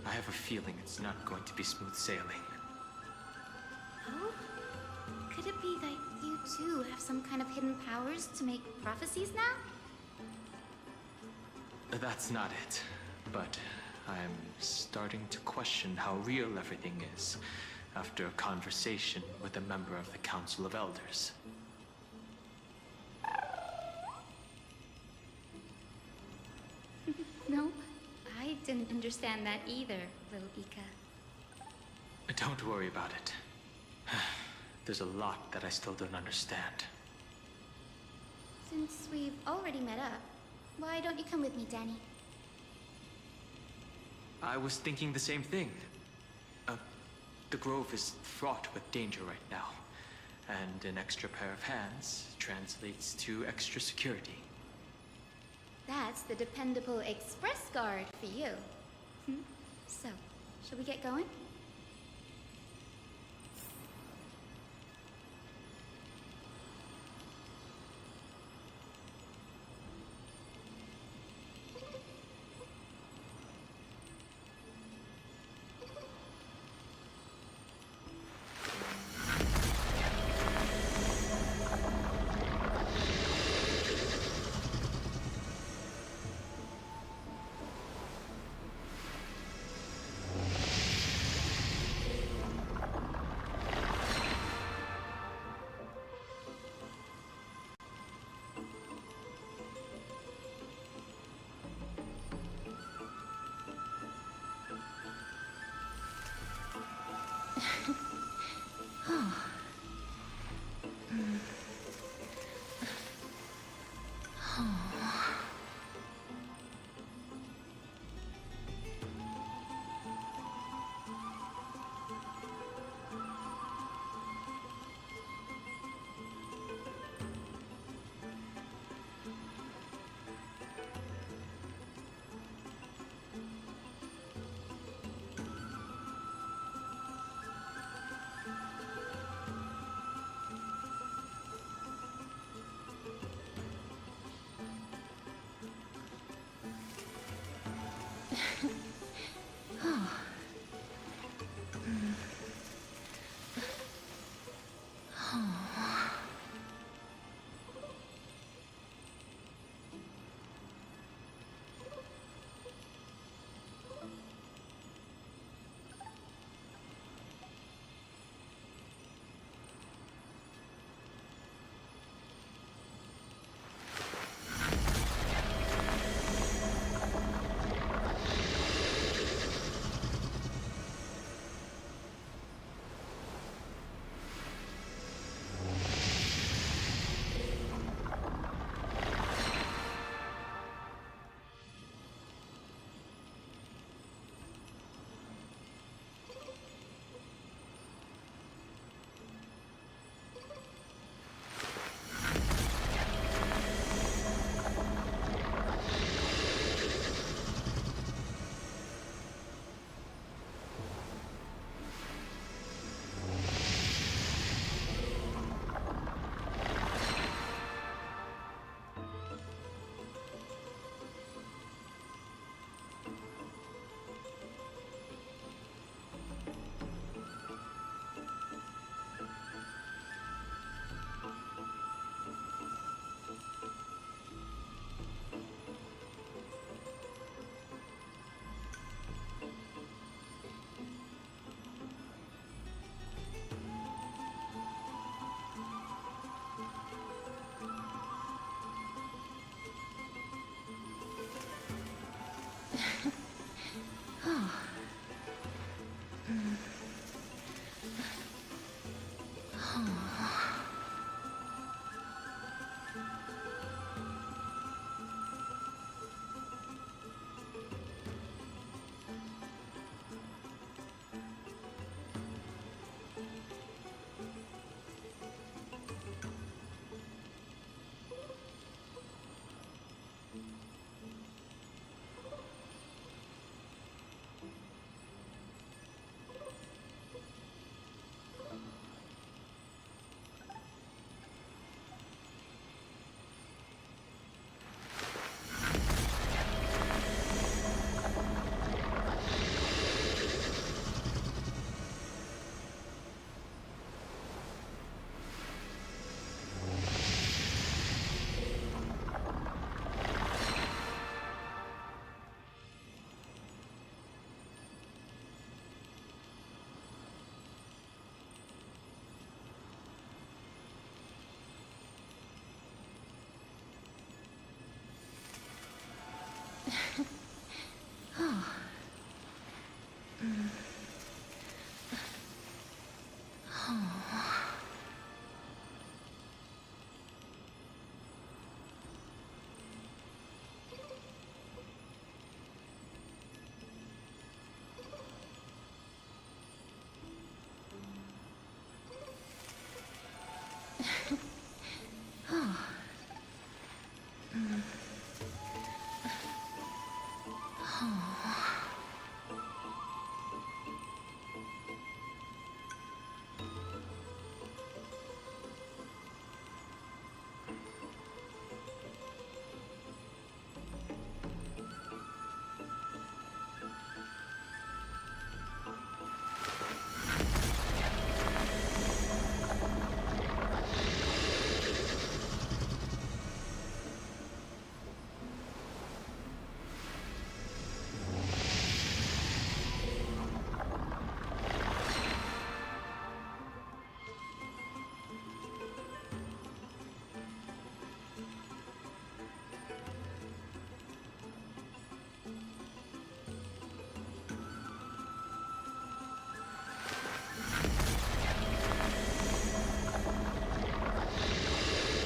I have a feeling it's not going to be smooth sailing. Oh? Could it be that you too have some kind of hidden powers to make prophecies now? That's not it, but I'm starting to question how real everything is after a conversation with a member of the Council of Elders. No, I didn't understand that either, little Ika. Don't worry about it. There's a lot that I still don't understand. Since we've already met up, why don't you come with me, Danny? I was thinking the same thing. The Grove is fraught with danger right now, and an extra pair of hands translates to extra security. That's the dependable express guard for you. So, shall we get going?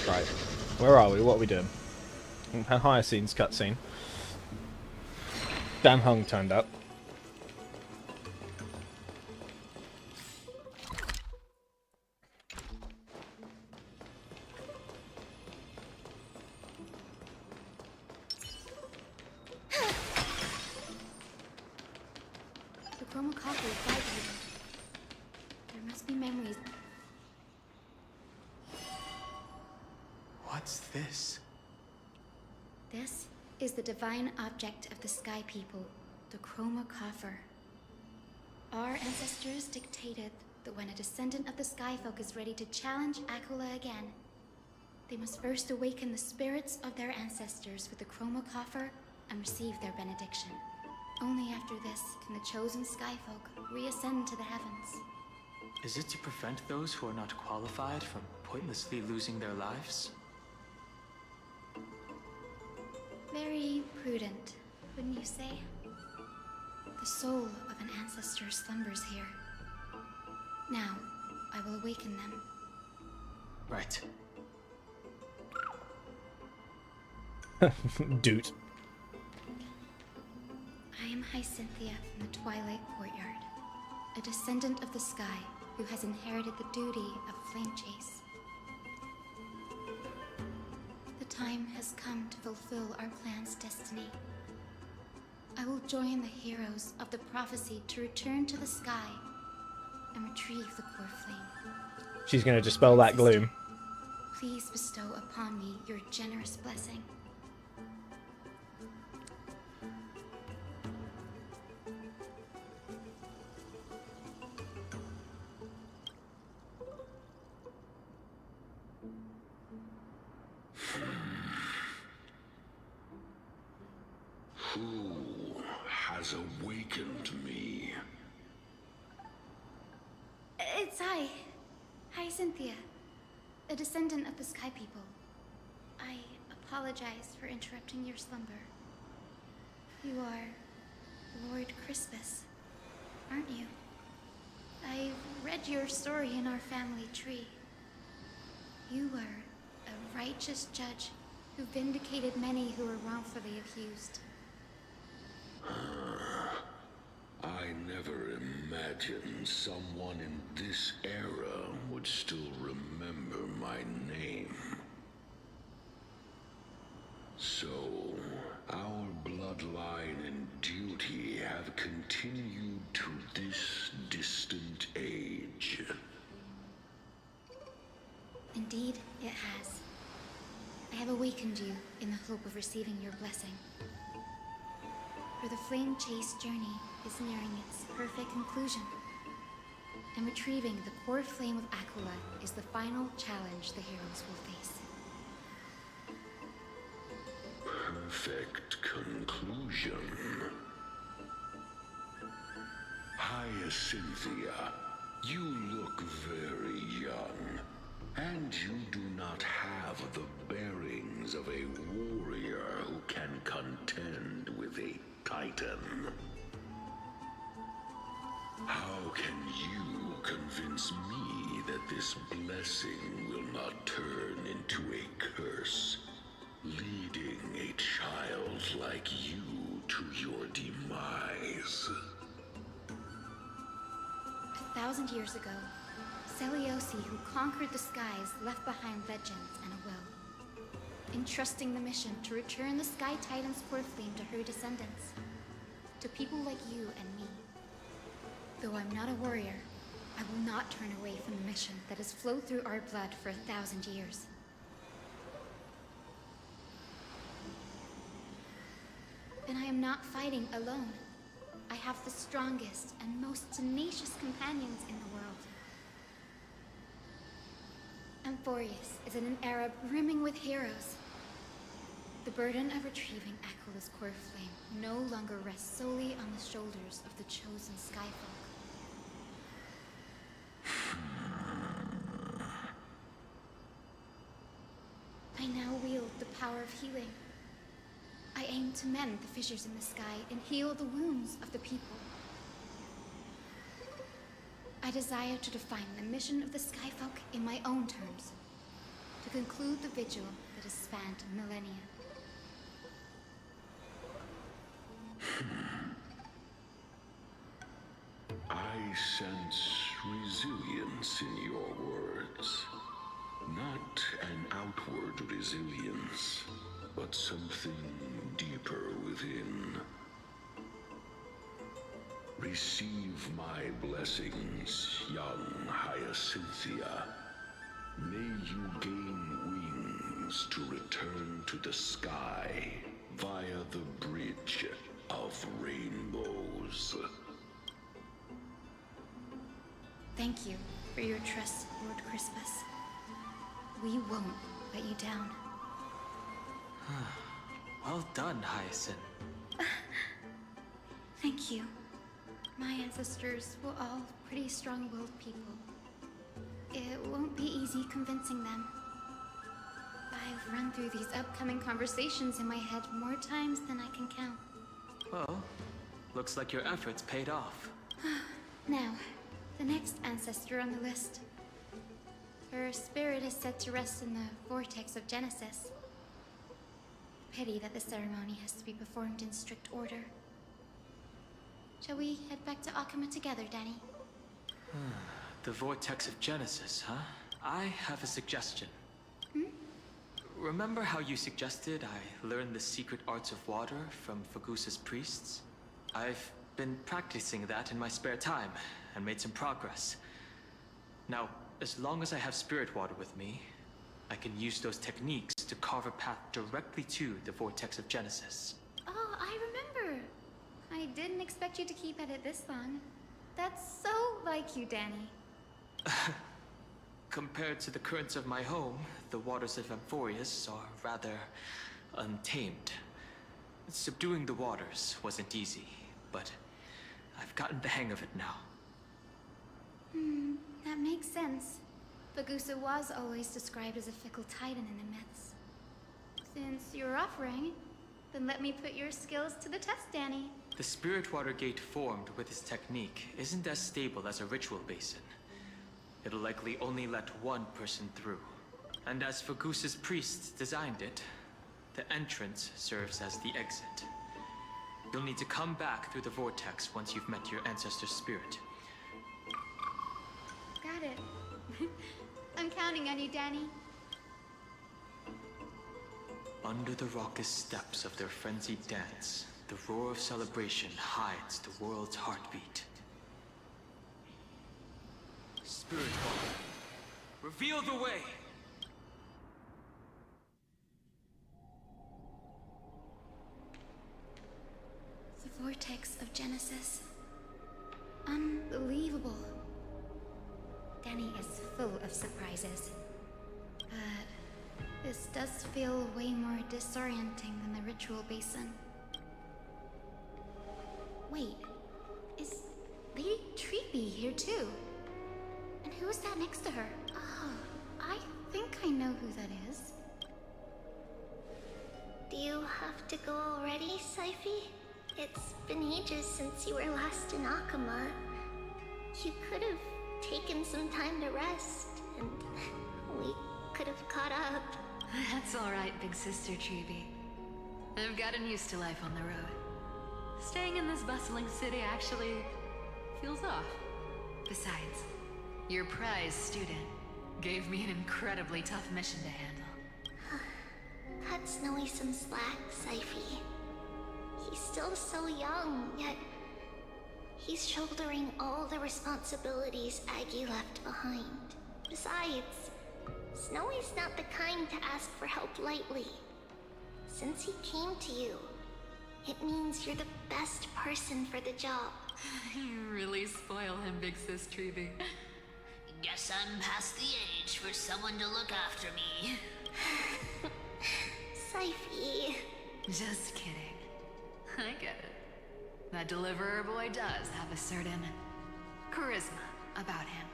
Right. Where are we? What are we doing? Hyacinth's cutscene. Dan Heng turned up. The Chroma Copper is right here. There must be memories. What's this? This is the divine object of the Sky People, the Chroma Coffer. Our ancestors dictated that when a descendant of the Skyfolk is ready to challenge Akula again, they must first awaken the spirits of their ancestors with the Chroma Coffer and receive their benediction. Only after this can the chosen Skyfolk reascend to the heavens. Is it to prevent those who are not qualified from pointlessly losing their lives? Very prudent, wouldn't you say? The soul of an ancestor slumbers here. Now, I will awaken them. Right. Dude. I am Hyacinthia from the Twilight Courtyard, a descendant of the sky who has inherited the duty of flame chase. The time has come to fulfill our plan's destiny. I will join the heroes of the prophecy to return to the sky and retrieve the core flame. She's going to dispel that gloom. Please bestow upon me your generous blessing. Who has awakened me? It's I, Hyacinthia, a descendant of the Sky People. I apologize for interrupting your slumber. You are Lord Crispus, aren't you? I read your story in our family tree. You were a righteous judge who vindicated many who were wrongfully accused. I never imagined someone in this era would still remember my name. So, our bloodline and duty have continued to this distant age. Indeed, it has. I have awakened you in the hope of receiving your blessing. For the flame chase journey is nearing its perfect conclusion, and retrieving the core flame of Akula is the final challenge the heroes will face. Perfect conclusion. Hyacinthia, you look very young, and you do not have the bearings of a warrior who can contend with a Titan. How can you convince me that this blessing will not turn into a curse, leading a child like you to your demise? 1,000 years ago, Seliosi, who conquered the skies, left behind legends and a will, entrusting the mission to return the Sky Titan's core flame to her descendants, to people like you and me. Though I'm not a warrior, I will not turn away from the mission that has flowed through our blood for 1,000 years. And I am not fighting alone. I have the strongest and most tenacious companions in the world. Amphorius is in an era brimming with heroes. The burden of retrieving Akula's core flame no longer rests solely on the shoulders of the chosen Skyfolk. I now wield the power of healing. I aim to mend the fissures in the sky and heal the wounds of the people. I desire to define the mission of the Skyfolk in my own terms, to conclude the vigil that has spanned millennia. I sense resilience in your words. Not an outward resilience, but something deeper within. Receive my blessings, young Hyacinthia. May you gain wings to return to the sky via the Bridge of Rainbows. thank you for your trust, Lord Crispus. We won't let you down. Well done, Hyacinth. Thank you. My ancestors were all pretty strong-willed people. It won't be easy convincing them. I've run through these upcoming conversations in my head more times than I can count. Well, looks like your efforts paid off. Now, the next ancestor on the list. Her spirit is said to rest in the vortex of Genesis. Pity that the ceremony has to be performed in strict order. Shall we head back to Akuma together, Danny? The vortex of Genesis, huh? I have a suggestion. Remember how you suggested I learn the secret arts of water from Fagusa's priests? I've been practicing that in my spare time and made some progress. Now, as long as I have spirit water with me, I can use those techniques to carve a path directly to the vortex of Genesis. Oh, I remember. I didn't expect you to keep at it this long. That's so like you, Danny. Compared to the currents of my home, the waters of Amphorius are rather untamed. Subduing the waters wasn't easy, but I've gotten the hang of it now. That makes sense. Fagusa was always described as a fickle titan in the myths. Since you're offering, then let me put your skills to the test, Danny. The spirit water gate formed with this technique isn't as stable as a ritual basin. It'll likely only let one person through. And as Fagusa's priests designed it, the entrance serves as the exit. You'll need to come back through the vortex once you've met your ancestor's spirit. Got it. I'm counting on you, Danny. Under the raucous steps of their frenzied dance, the roar of celebration hides the world's heartbeat. Spirit water, reveal the way! The vortex of Genesis. Unbelievable. Danny is full of surprises. But this does feel way more disorienting than the ritual basin. Wait, is Lady Treeby here too? And who's that next to her? Oh, I think I know who that is. Do you have to go already, Saifi? It's been ages since you were last in Akuma. You could have taken some time to rest, and we could have caught up. That's alright, big sister Treeby. I've gotten used to life on the road. Staying in this bustling city actually feels off. Besides, your prize student gave me an incredibly tough mission to handle. Cut Snowy some slack, Saifi. He's still so young, yet he's shouldering all the responsibilities Aggie left behind. Besides, Snowy's not the kind to ask for help lightly. Since he came to you, it means you're the best person for the job. You really spoil him, big sis Treeby. Guess I'm past the age for someone to look after me. Saifi. Just kidding. I get it. That deliverer boy does have a certain charisma about him.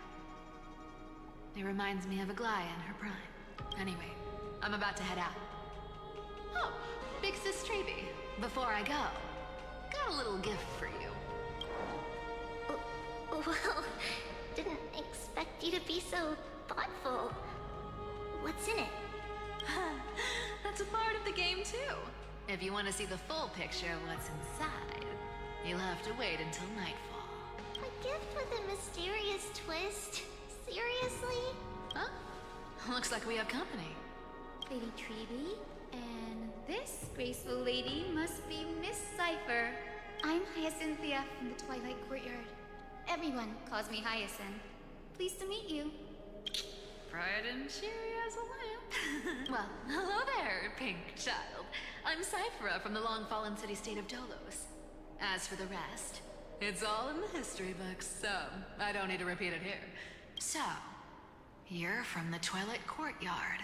He reminds me of Aglaya in her prime. Anyway, I'm about to head out. Oh, big sis Treeby, before I go, got a little gift for you. Well, didn't expect you to be so thoughtful. What's in it? That's a part of the game too. If you want to see the full picture of what's inside, you'll have to wait until nightfall. A gift with a mysterious twist? Seriously? Huh? Looks like we have company. Lady Treeby, and this graceful lady must be Miss Cypher. I'm Hyacinthia from the Twilight Courtyard. Everyone calls me Hyacinth. Pleased to meet you. Bright and cheery as a lamp. Well, hello there, pink child. I'm Cyphera from the long-fallen city-state of Dolos. As for the rest, It's all in the history books, so I don't need to repeat it here. So, you're from the Twilight Courtyard.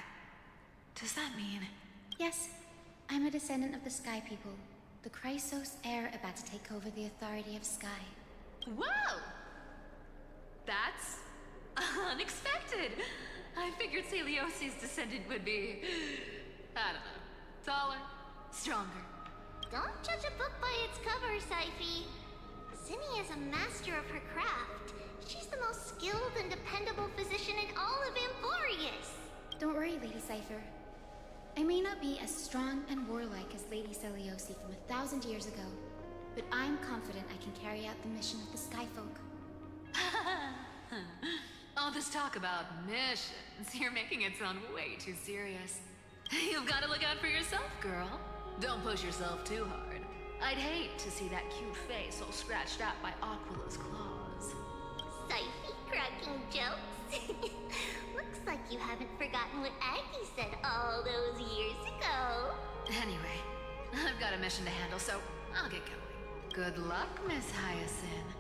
Does that mean... Yes, I'm a descendant of the Sky People, the Chrysos heir about to take over the authority of Sky. Whoa! That's unexpected. I figured Celiosi's descendant would be, I don't know, taller, stronger. Don't judge a book by its cover, Syphe. Zinni is a master of her craft. She's the most skilled and dependable physician in all of Amphorius. Don't worry, Lady Cypher. I may not be as strong and warlike as Lady Celiosi from 1,000 years ago, but I'm confident I can carry out the mission of the Skyfolk. All this talk about missions, you're making it sound way too serious. You've got to look out for yourself, girl. Don't push yourself too hard. I'd hate to see that cute face all scratched out by Aquila's claws. Syphe cracking jokes? Looks like you haven't forgotten what Aggie said all those years ago. Anyway, I've got a mission to handle, so I'll get going. Good luck, Miss Hyacinth.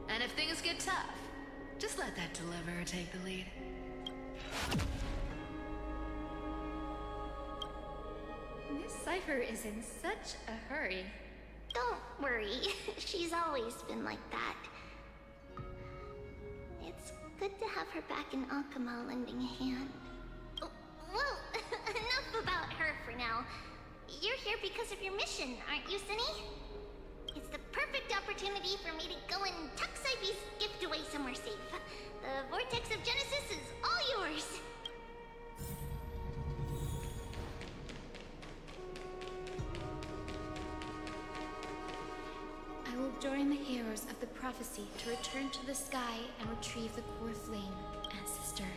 And if things get tough, just let that deliverer take the lead. Miss Cypher is in such a hurry. Don't worry, she's always been like that. It's good to have her back in Akama lending a hand. Oh, well, enough about her for now. You're here because of your mission, aren't you, Zinni? It's the perfect opportunity for me to go and tuck Syphe's gift away somewhere safe. The Vortex of Genesis is all yours. I will join the heroes of the prophecy to return to the sky and retrieve the core flame, Ancestor.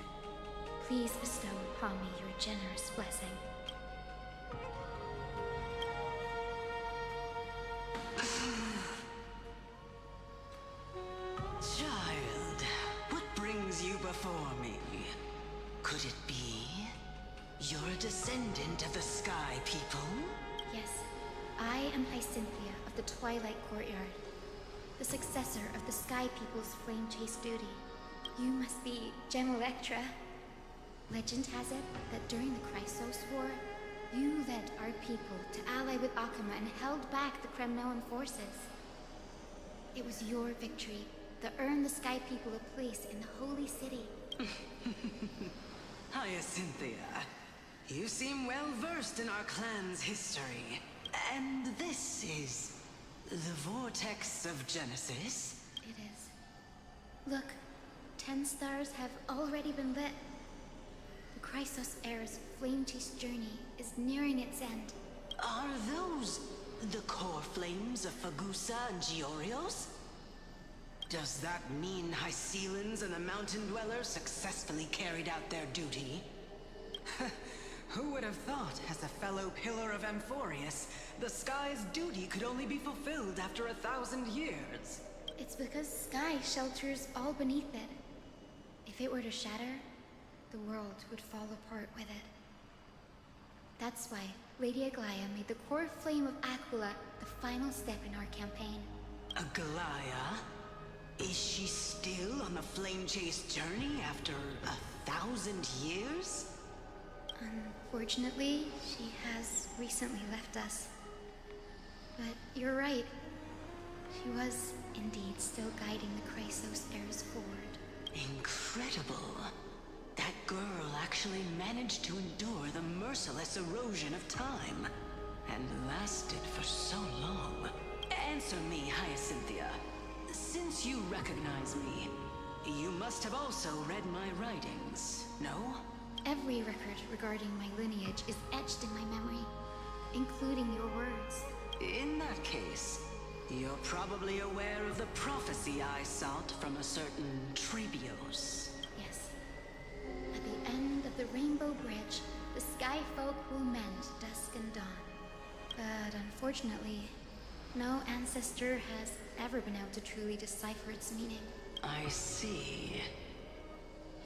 Please bestow upon me your generous blessing. Child, what brings you before me? Could it be you're a descendant of the Sky People? Yes, I am Hyacinthia of the Twilight Courtyard, the successor of the Sky People's flame chase duty. You must be Gem Electra. Legend has it that during the Chrysos War, you led our people to ally with Akama and held back the Kremnoan forces. It was your victory that earned the Sky People a place in the Holy City. Hyacinthia, you seem well versed in our clan's history. And this is the Vortex of Genesis? It is. Look, 10 stars have already been lit. The Chrysos era's flame chase journey is nearing its end. Are those the core flames of Fagusa and Giorios? Does that mean Hycelans and the Mountain Dwellers successfully carried out their duty? Who would have thought, as a fellow pillar of Amphorius, the sky's duty could only be fulfilled after 1,000 years? It's because Sky shelters all beneath it. If it were to shatter, the world would fall apart with it. That's why Lady Aglaya made the core flame of Aquila the final step in our campaign. Aglaya? Is she still on the flame chase journey after 1,000 years? Unfortunately, she has recently left us. But you're right. She was indeed still guiding the Chrysos heirs forward. Incredible. That girl actually managed to endure the merciless erosion of time. And lasted for so long. Answer me, Hyacinthia. Since you recognize me, you must have also read my writings, no? Every record regarding my lineage is etched in my memory, including your words. In that case, you're probably aware of the prophecy I sought from a certain Trebios. Yes. At the end of the Rainbow Bridge, the Sky Folk will mend dusk and dawn. But unfortunately, no ancestor has ever been able to truly decipher its meaning. I see.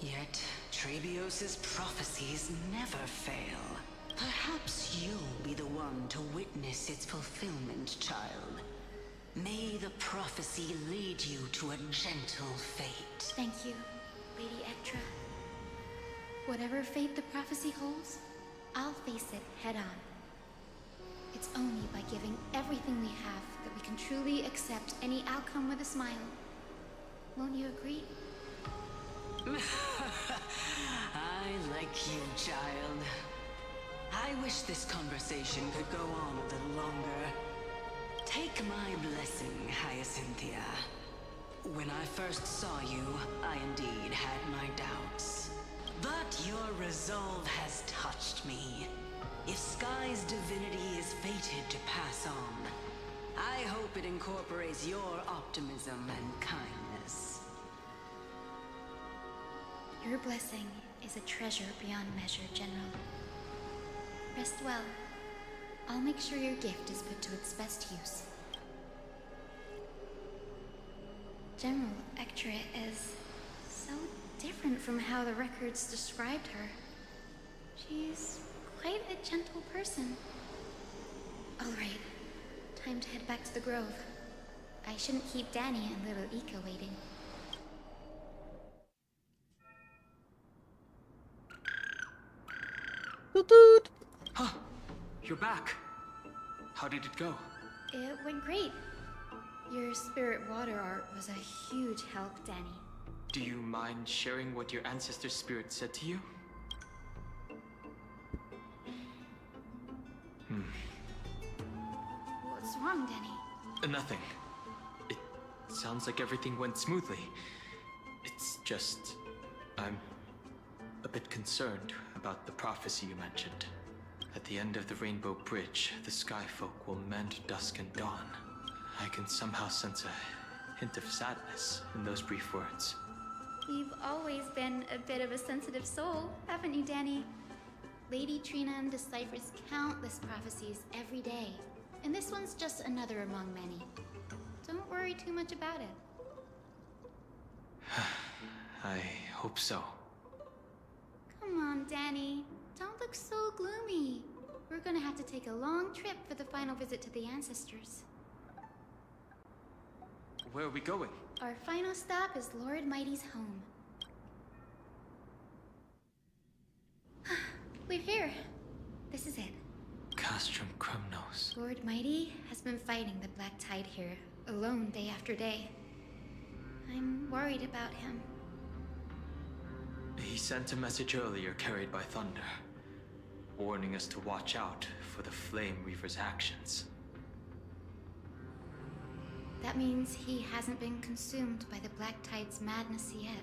Yet, Trebios' prophecies never fail. Perhaps you'll be the one to witness its fulfillment, child. May the prophecy lead you to a gentle fate. Thank you, Lady Ectra. Whatever fate the prophecy holds, I'll face it head on. It's only by giving everything we have that we can truly accept any outcome with a smile. Won't you agree? I like you, child. I wish this conversation could go on a little longer. Take my blessing, Hyacinthia. When I first saw you, I indeed had my doubts. But your resolve has touched me. If Sky's divinity is fated to pass on, I hope it incorporates your optimism and kindness. Your blessing is a treasure beyond measure, General. Rest well. I'll make sure your gift is put to its best use. General Ectra is so different from how the records described her. She's quite a gentle person. All right, time to head back to the Grove. I shouldn't keep Danny and little Ika waiting. Huh, you're back. How did it go? It went great. Your spirit water art was a huge help, Danny. Do you mind sharing what your ancestor spirit said to you? What's wrong, Danny? Nothing. It sounds like everything went smoothly. It's just... I'm a bit concerned about the prophecy you mentioned. At the end of the Rainbow Bridge, the Skyfolk will mend dusk and dawn. I can somehow sense a hint of sadness in those brief words. You've always been a bit of a sensitive soul, haven't you, Danny? Lady Trina deciphers countless prophecies every day, and this one's just another among many. Don't worry too much about it. I hope so. Come on, Danny. Don't look so gloomy. We're gonna have to take a long trip for the final visit to the ancestors. Where are we going? Our final stop is Lord Mighty's home. We're here. This is it. Castrum Kremnos. Lord Mighty has been fighting the Black Tide here, alone day after day. I'm worried about him. He sent a message earlier carried by thunder, warning us to watch out for the Flame Reaver's actions. That means he hasn't been consumed by the Black Tide's madness yet.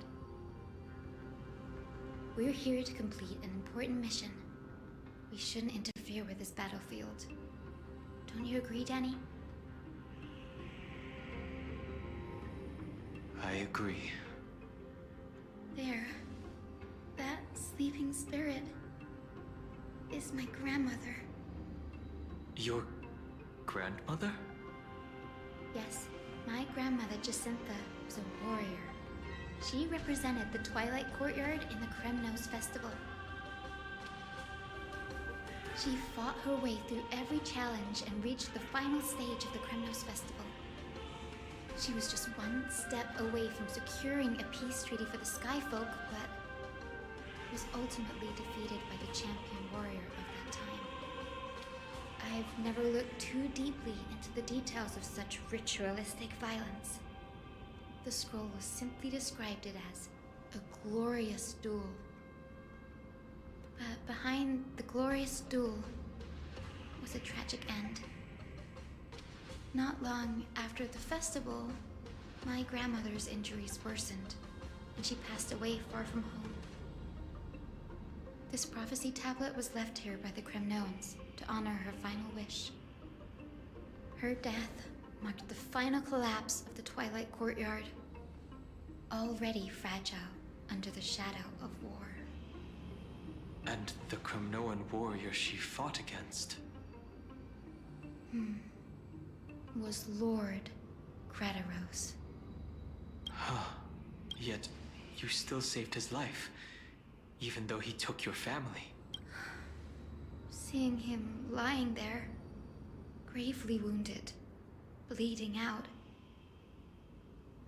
We're here to complete an important mission. We shouldn't interfere with this battlefield. Don't you agree, Danny? I agree. There. That sleeping spirit is my grandmother. Your grandmother? Yes, my grandmother Jacinta was a warrior. She represented the Twilight Courtyard in the Kremnos Festival. She fought her way through every challenge and reached the final stage of the Kremnos Festival. She was just one step away from securing a peace treaty for the Skyfolk, but was ultimately defeated by the champion warrior of that time. I've never looked too deeply into the details of such ritualistic violence. The scroll was simply described it as a glorious duel. But behind the glorious duel was a tragic end. Not long after the festival, my grandmother's injuries worsened, and she passed away far from home. This prophecy tablet was left here by the Kremnoans to honor her final wish. Her death marked the final collapse of the Twilight Courtyard, already fragile under the shadow of war. And the Kremnoan warrior she fought against? Was Lord Grataros. Huh. Yet, you still saved his life, even though he took your family. Seeing him lying there, gravely wounded, bleeding out,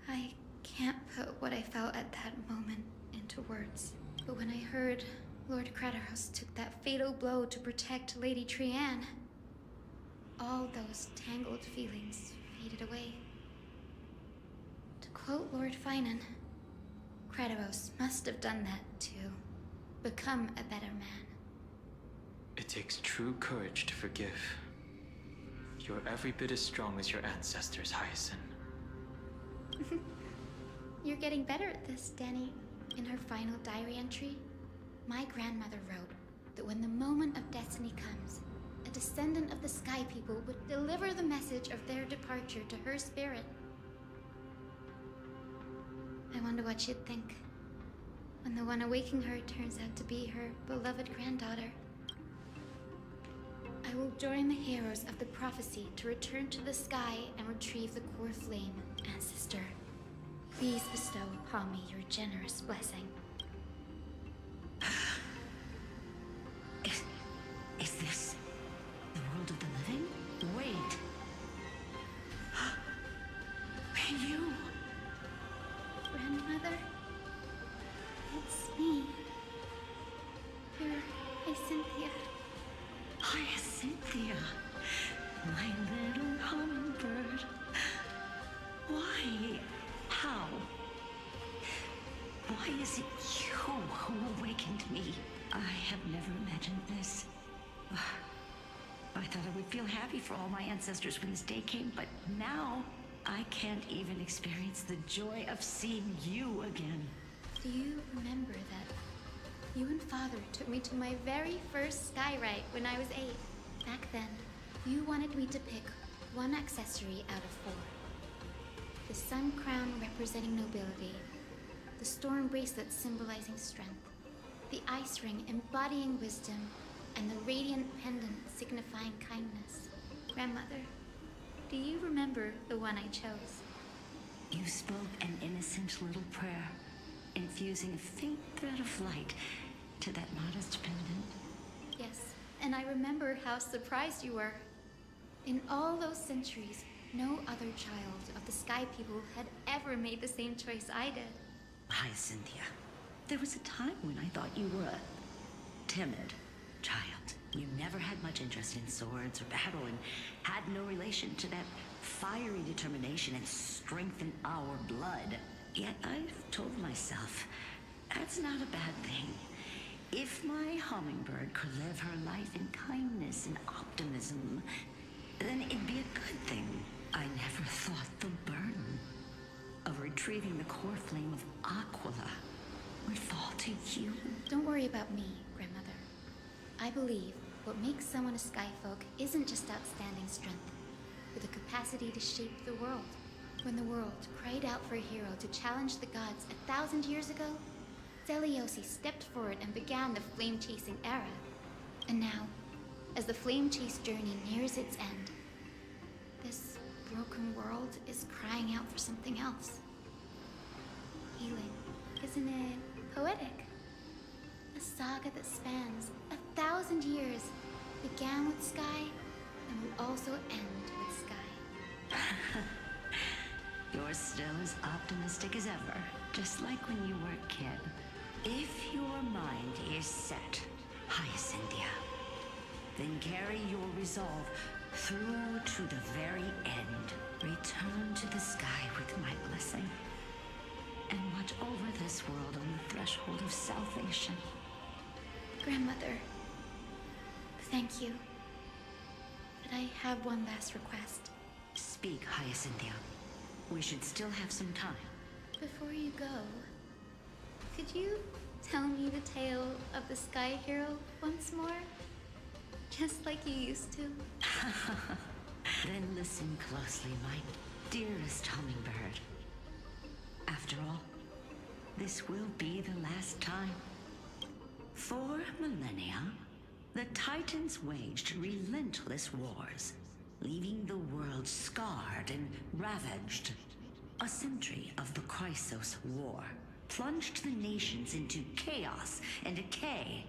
I can't put what I felt at that moment into words. But when I heard Lord Craterhouse took that fatal blow to protect Lady Trianne, all those tangled feelings faded away. To quote Lord Finan, Craterhouse must have done that to become a better man. It takes true courage to forgive. You're every bit as strong as your ancestors, Hyacinth. You're getting better at this, Danny. In her final diary entry, my grandmother wrote that when the moment of destiny comes, a descendant of the Sky People would deliver the message of their departure to her spirit. I wonder what she'd think when the one awaking her turns out to be her beloved granddaughter. I will join the heroes of the prophecy to return to the sky and retrieve the core flame, ancestor. Please bestow upon me your generous blessing. Is this the world of the living? Wait. You? Grandmother? It's me. You're Hyacinthia. Hyacinthia, my little hummingbird. Why? How? Why is it you who awakened me? I have never imagined this. I thought I would feel happy for all my ancestors when this day came, but now I can't even experience the joy of seeing you again. Do you remember that you and Father took me to my very first sky ride when I was 8? Back then, you wanted me to pick one accessory out of 4. The sun crown representing nobility, the storm bracelet symbolizing strength, the ice ring embodying wisdom, and the radiant pendant signifying kindness. Grandmother, do you remember the one I chose? You spoke an innocent little prayer, infusing a faint thread of light to that modest pendant. Yes, and I remember how surprised you were. In all those centuries, no other child of the Sky People had ever made the same choice I did. Hyacinthia, there was a time when I thought you were a timid child. You never had much interest in swords or battle and had no relation to that fiery determination and strength in our blood. Yet I've told myself, that's not a bad thing. If my hummingbird could live her life in kindness and optimism, then it'd be a good thing. I never thought the burden of retrieving the core flame of Aquila would fall to you. Don't worry about me, Grandmother. I believe what makes someone a Skyfolk isn't just outstanding strength, but the capacity to shape the world. When the world cried out for a hero to challenge the gods 1,000 years ago, Zeliosi stepped forward and began the flame-chasing era. And now, as the flame chase journey nears its end, this broken world is crying out for something else. Healing. Isn't it poetic? A saga that spans 1,000 years began with Sky and will also end with Sky. You're still as optimistic as ever, just like when you were a kid. If your mind is set, Hyacinthia, then carry your resolve through to the very end. Return to the sky with my blessing, and watch over this world on the threshold of salvation. Grandmother, thank you. But I have one last request. Speak, Hyacinthia. We should still have some time. Before you go, could you tell me the tale of the Sky Hero once more? Just like you used to. Then listen closely, my dearest hummingbird. After all, this will be the last time. For millennia, the Titans waged relentless wars, leaving the world scarred and ravaged. A century of the Chrysos War plunged the nations into chaos and decay,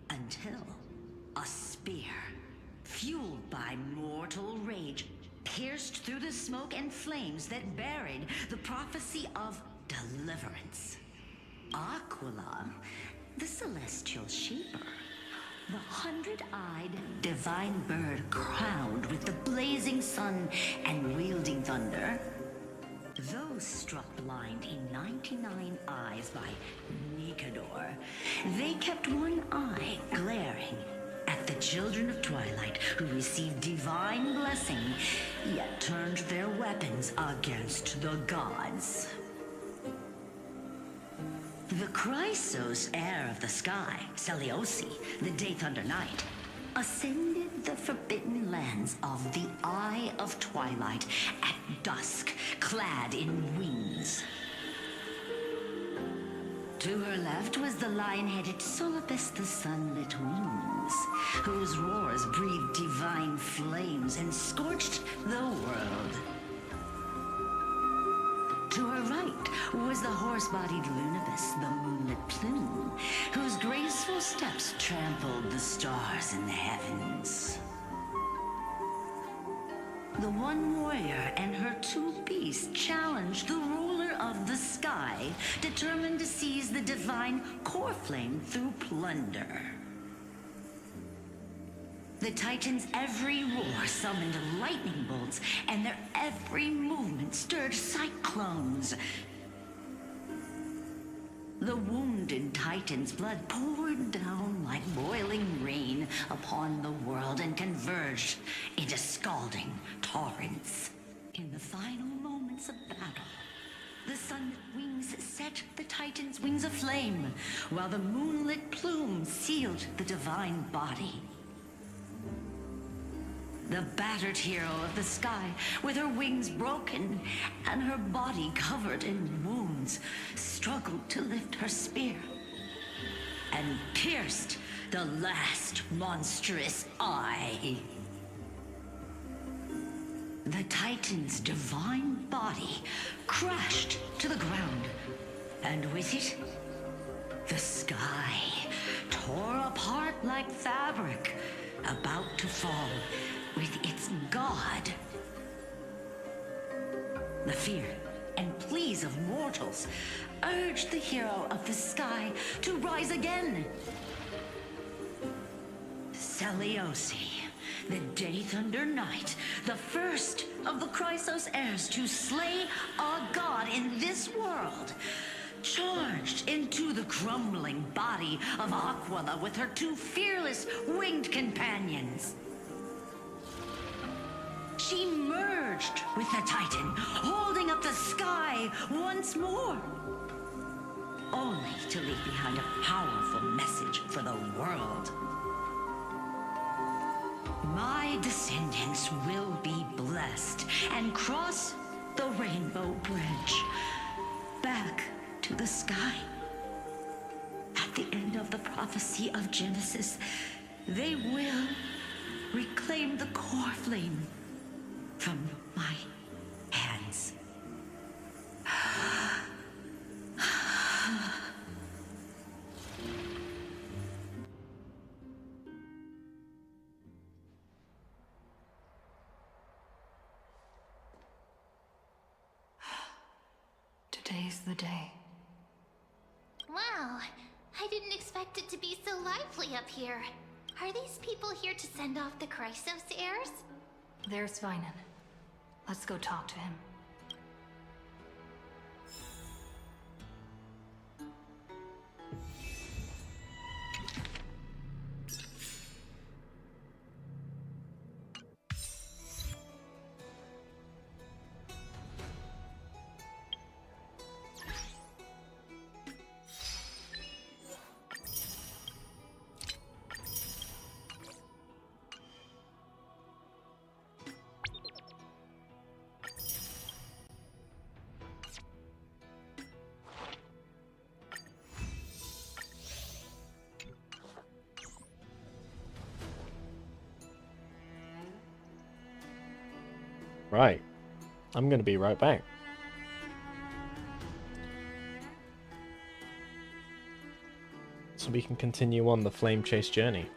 until a spear, fueled by mortal rage, pierced through the smoke and flames that buried the prophecy of deliverance. Aquila, the celestial sheeper, the 100-eyed divine bird crowned with the blazing sun and wielding thunder. Those struck blind in 99 eyes by Nikador, they kept one eye glaring at the children of Twilight who received divine blessing, yet turned their weapons against the gods. The Chrysos, heir of the sky, Seliosi, the Day Thunder Knight, ascended the forbidden lands of the Eye of Twilight at dusk, clad in wings. To her left was the lion-headed Solipus the Sunlit Wings, whose roars breathed divine flames and scorched the world. To her right was the horse-bodied Lunibus, the Moonlit Plume, whose graceful steps trampled the stars in the heavens. The one warrior and her two beasts challenged the ruler of the sky, determined to seize the divine core flame through plunder. The Titans' every roar summoned lightning bolts, and their every movement stirred cyclones. The wounded Titan's blood poured down like boiling rain upon the world and converged into scalding torrents. In the final moments of battle, the Sunlit Wings set the Titan's wings aflame, while the Moonlit Plume sealed the divine body. The battered hero of the sky, with her wings broken and her body covered in wounds, struggled to lift her spear and pierced the last monstrous eye. The Titan's divine body crashed to the ground, and with it, the sky tore apart like fabric, about to fall with its god. The fear and pleas of mortals urged the hero of the sky to rise again. Seliosi, the Day Thunder Knight, the first of the Chrysos heirs to slay a god in this world, charged into the crumbling body of Aquila with her two fearless winged companions. She merged with the Titan, holding up the sky once more, only to leave behind a powerful message for the world. My descendants will be blessed and cross the Rainbow Bridge back to the sky. At the end of the prophecy of Genesis, they will reclaim the core flame from my hands. Today's the day. Wow, I didn't expect it to be so lively up here. Are these people here to send off the Chrysos heirs? There's Svinen. Let's go talk to him. Right. I'm going to be right back. So we can continue on the Flame Chase journey.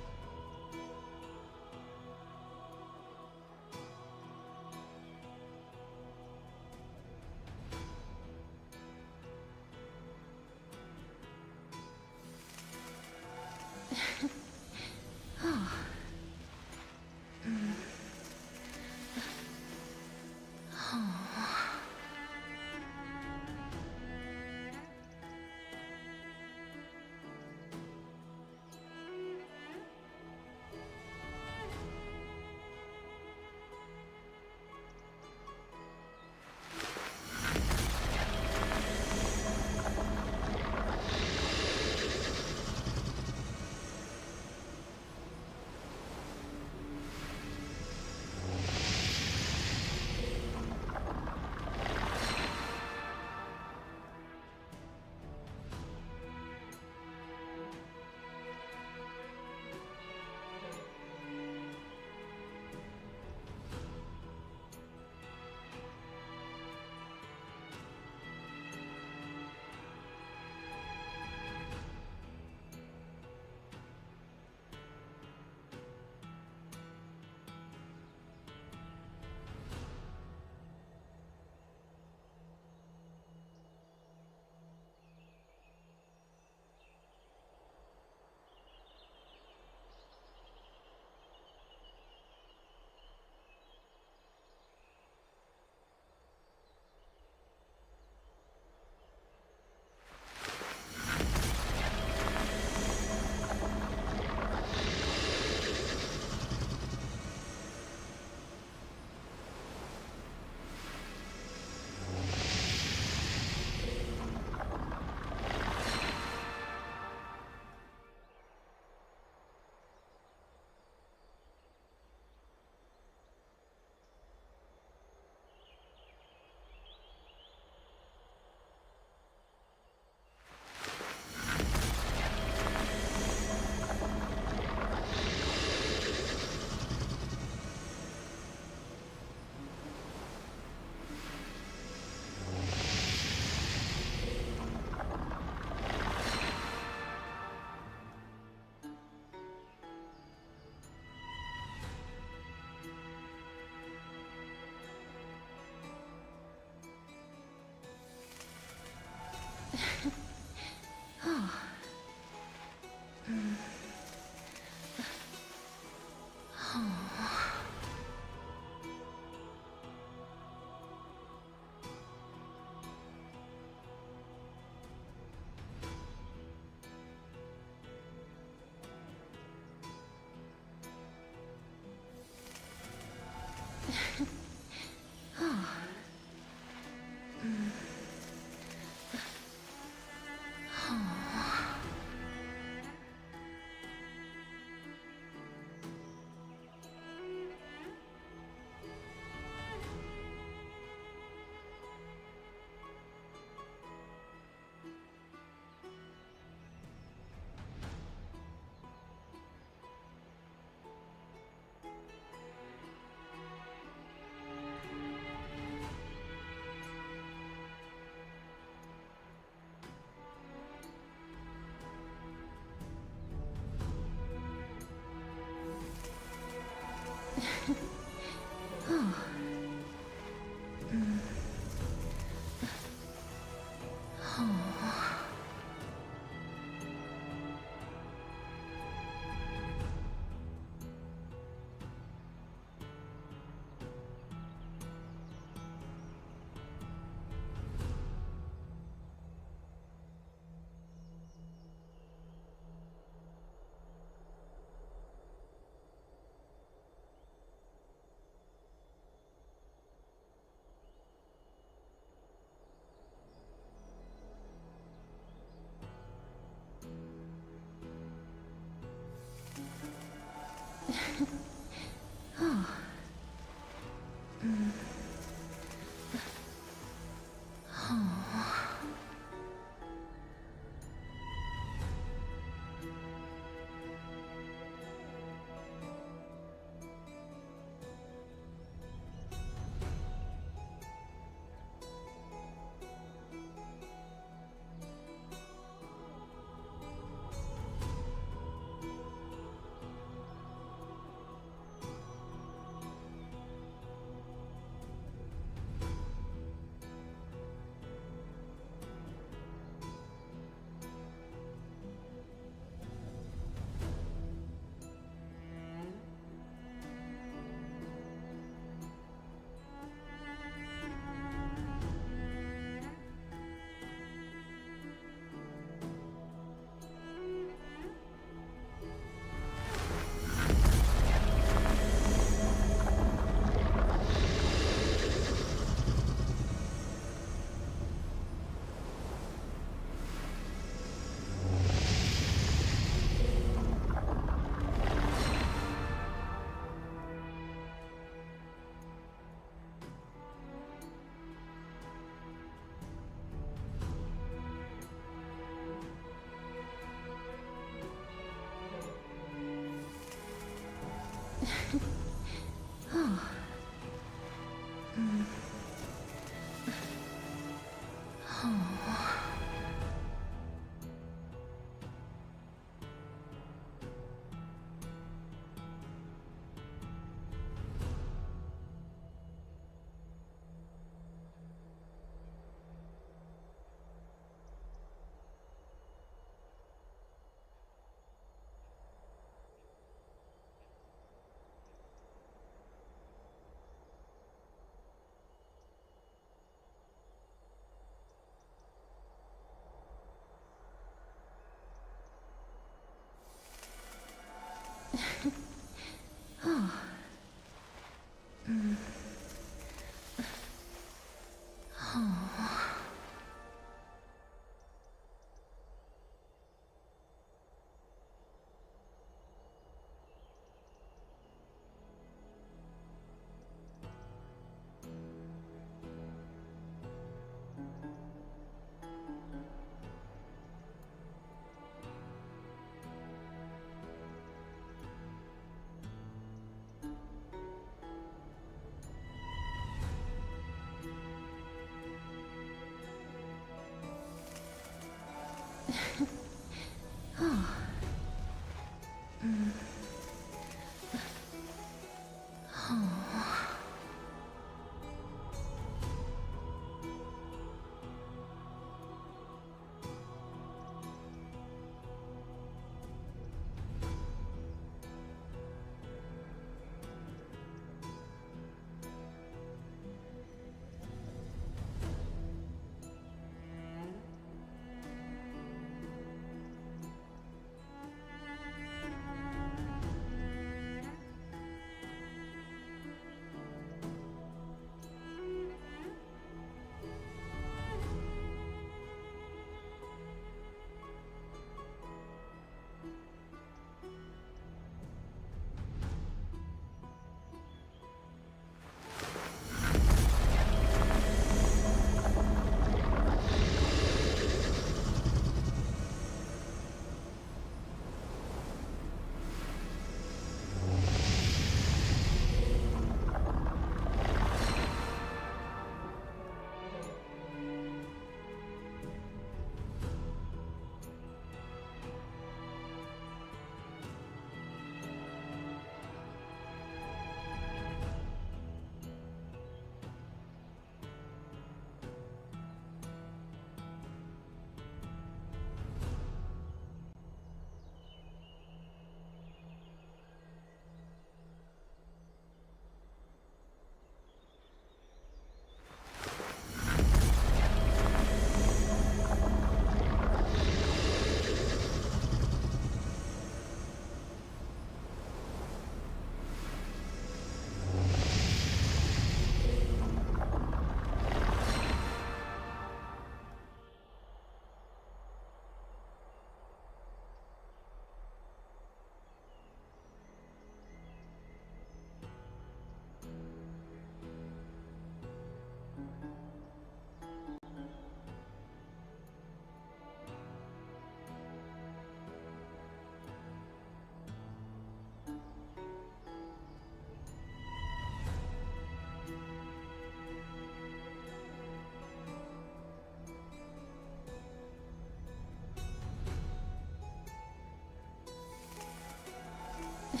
Oh.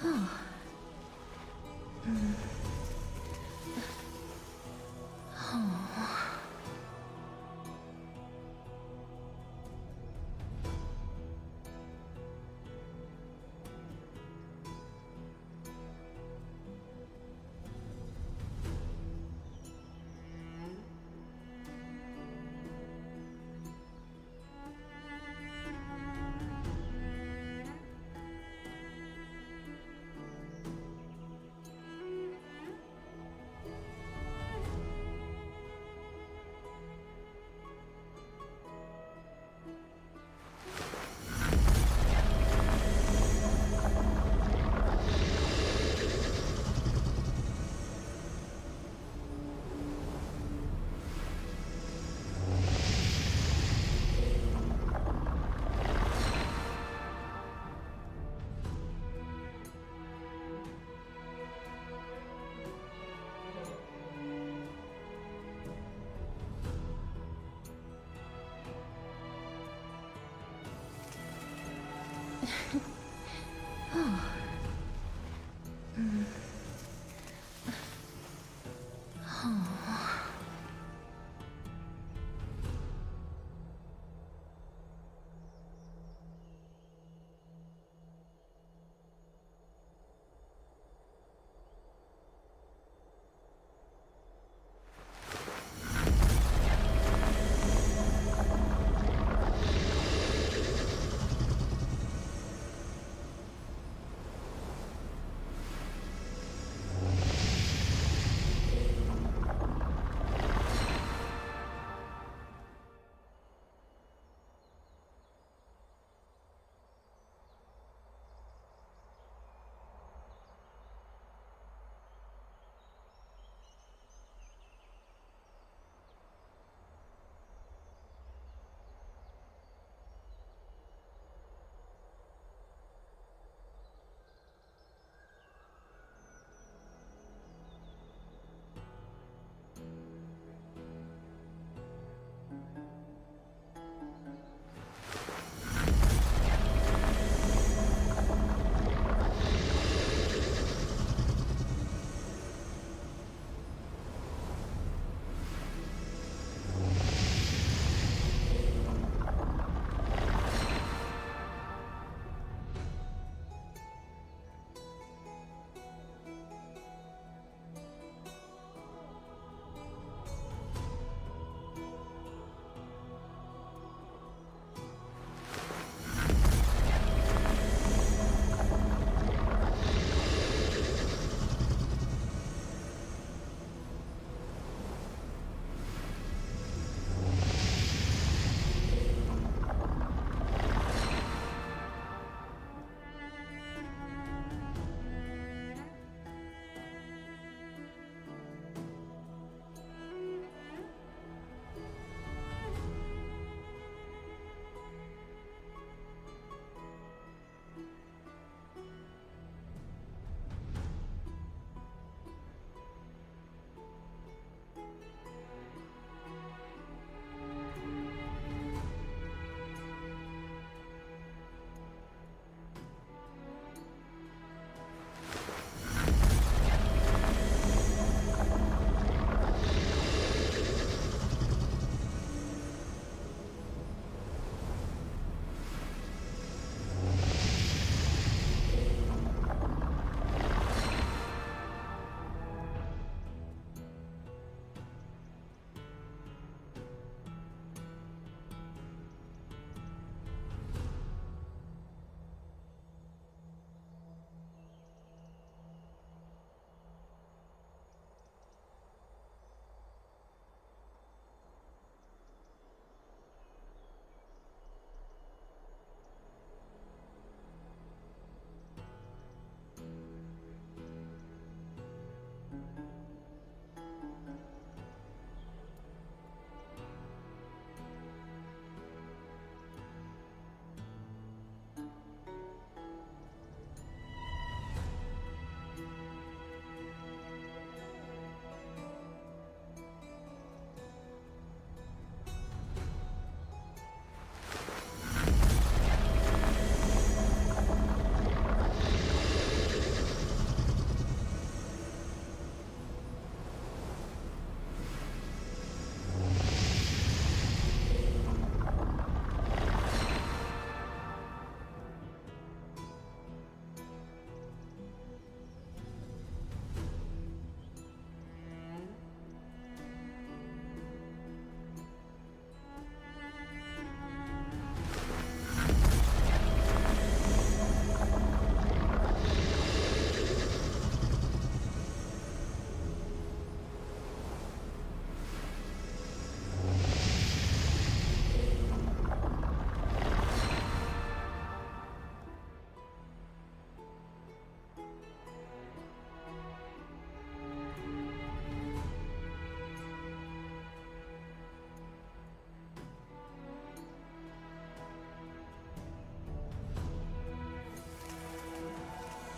Oh. Oh. Oh.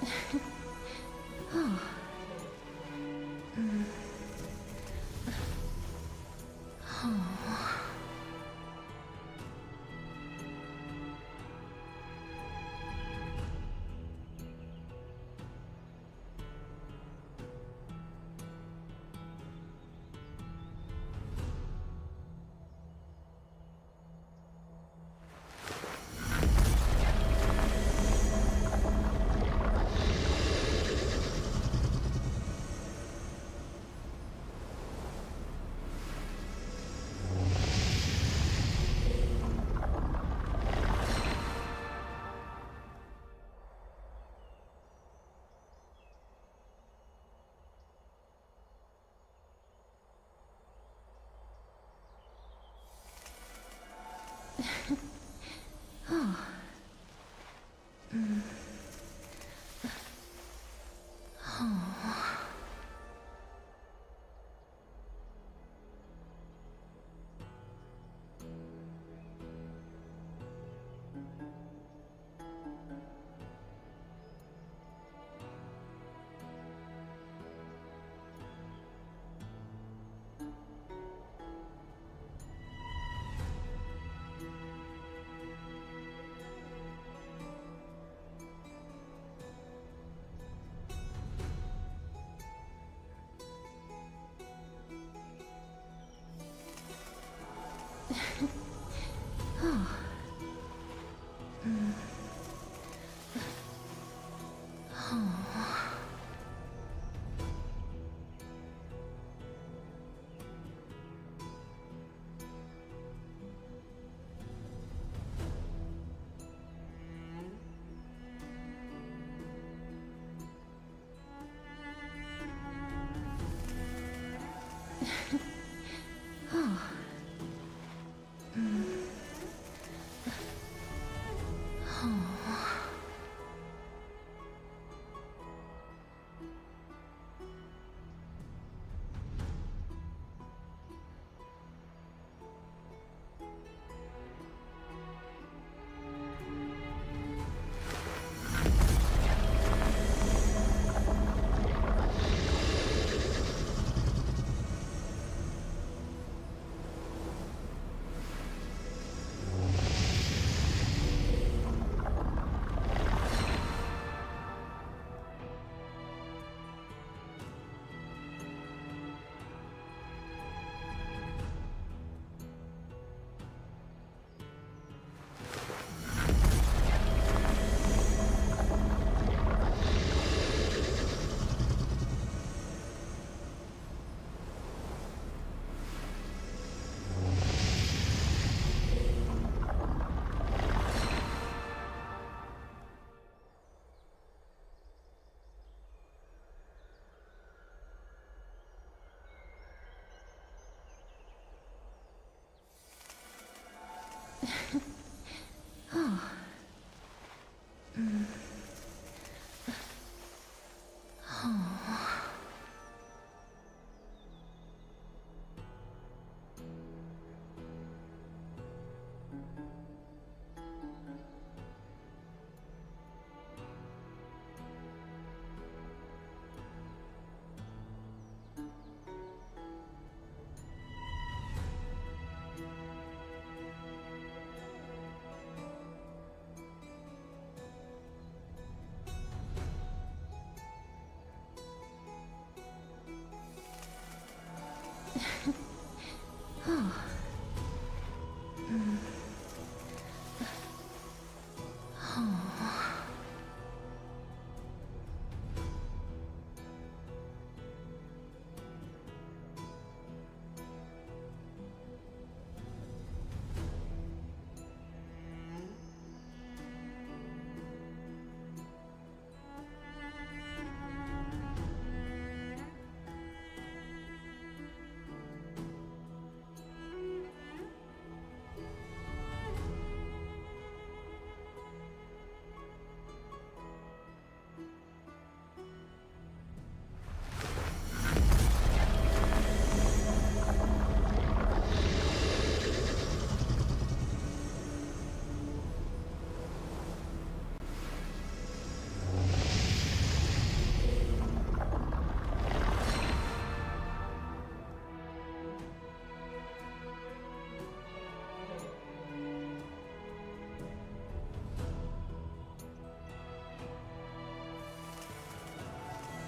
Oh. Oh. Oh. Oh.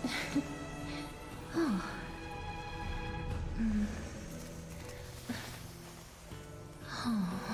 Oh. Oh. Oh.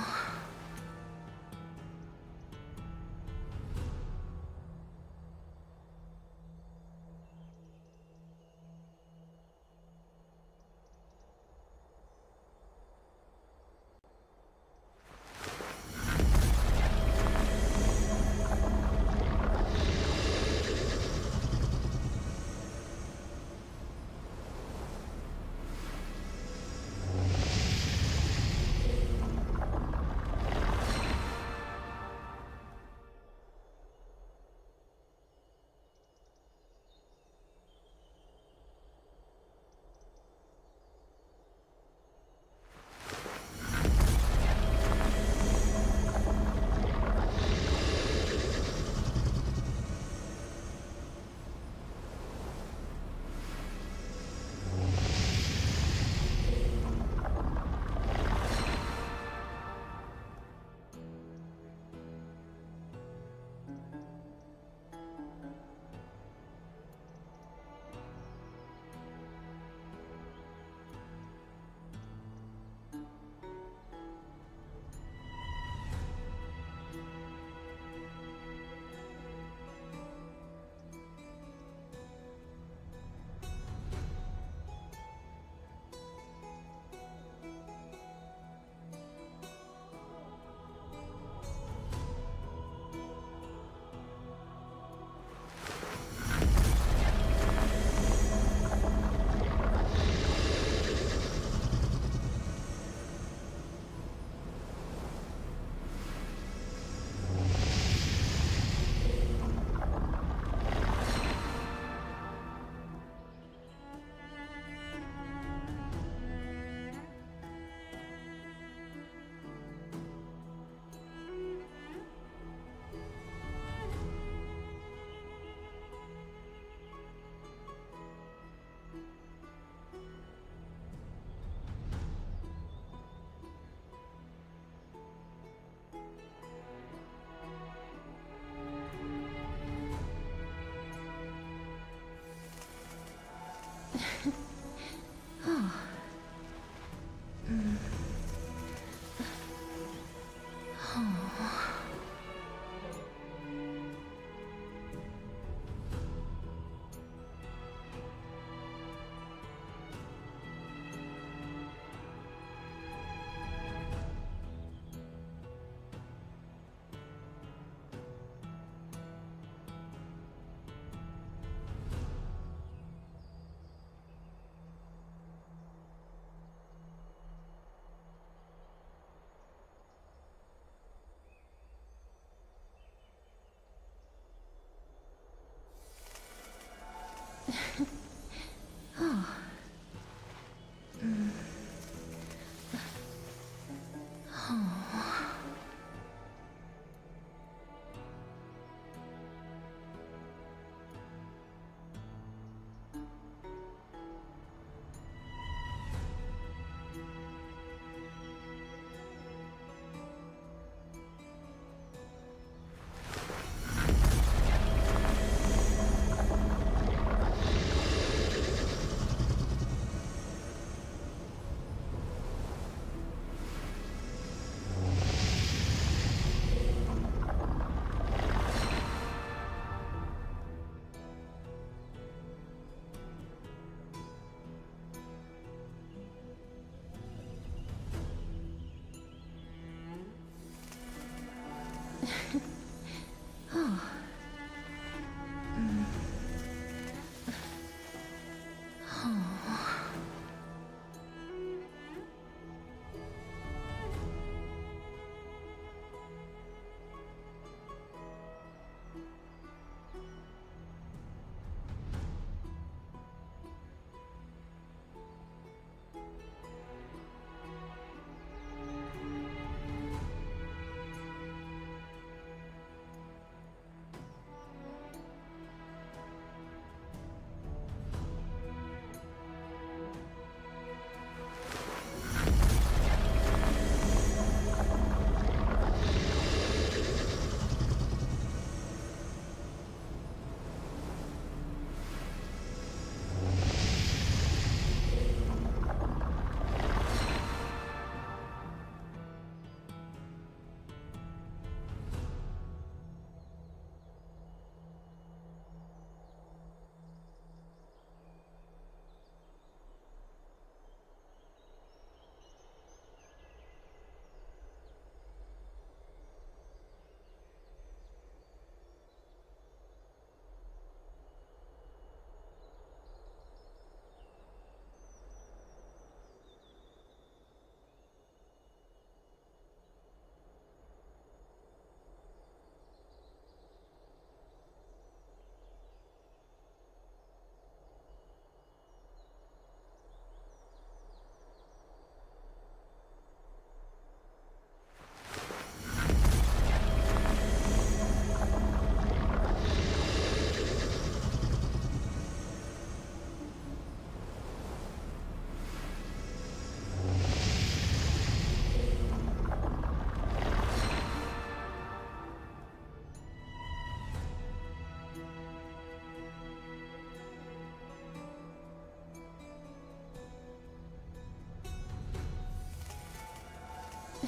Oh. Oh. Oh. Oh. Oh.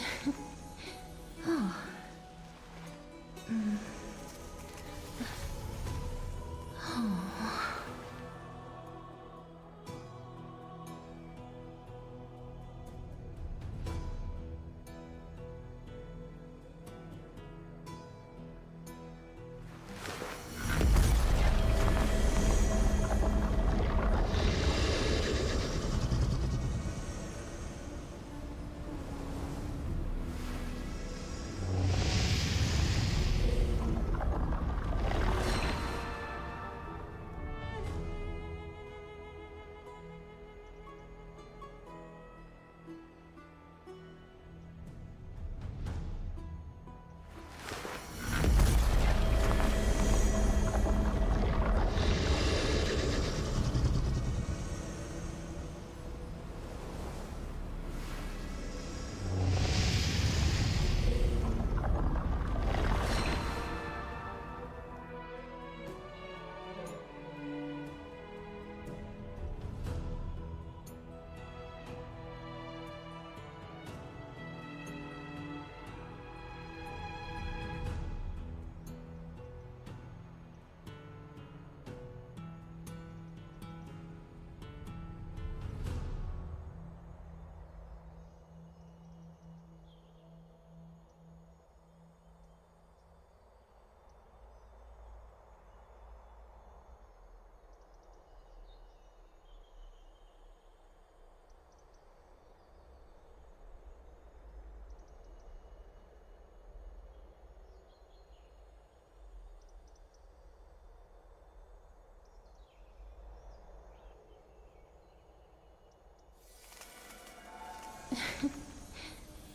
Oh. Oh. Oh.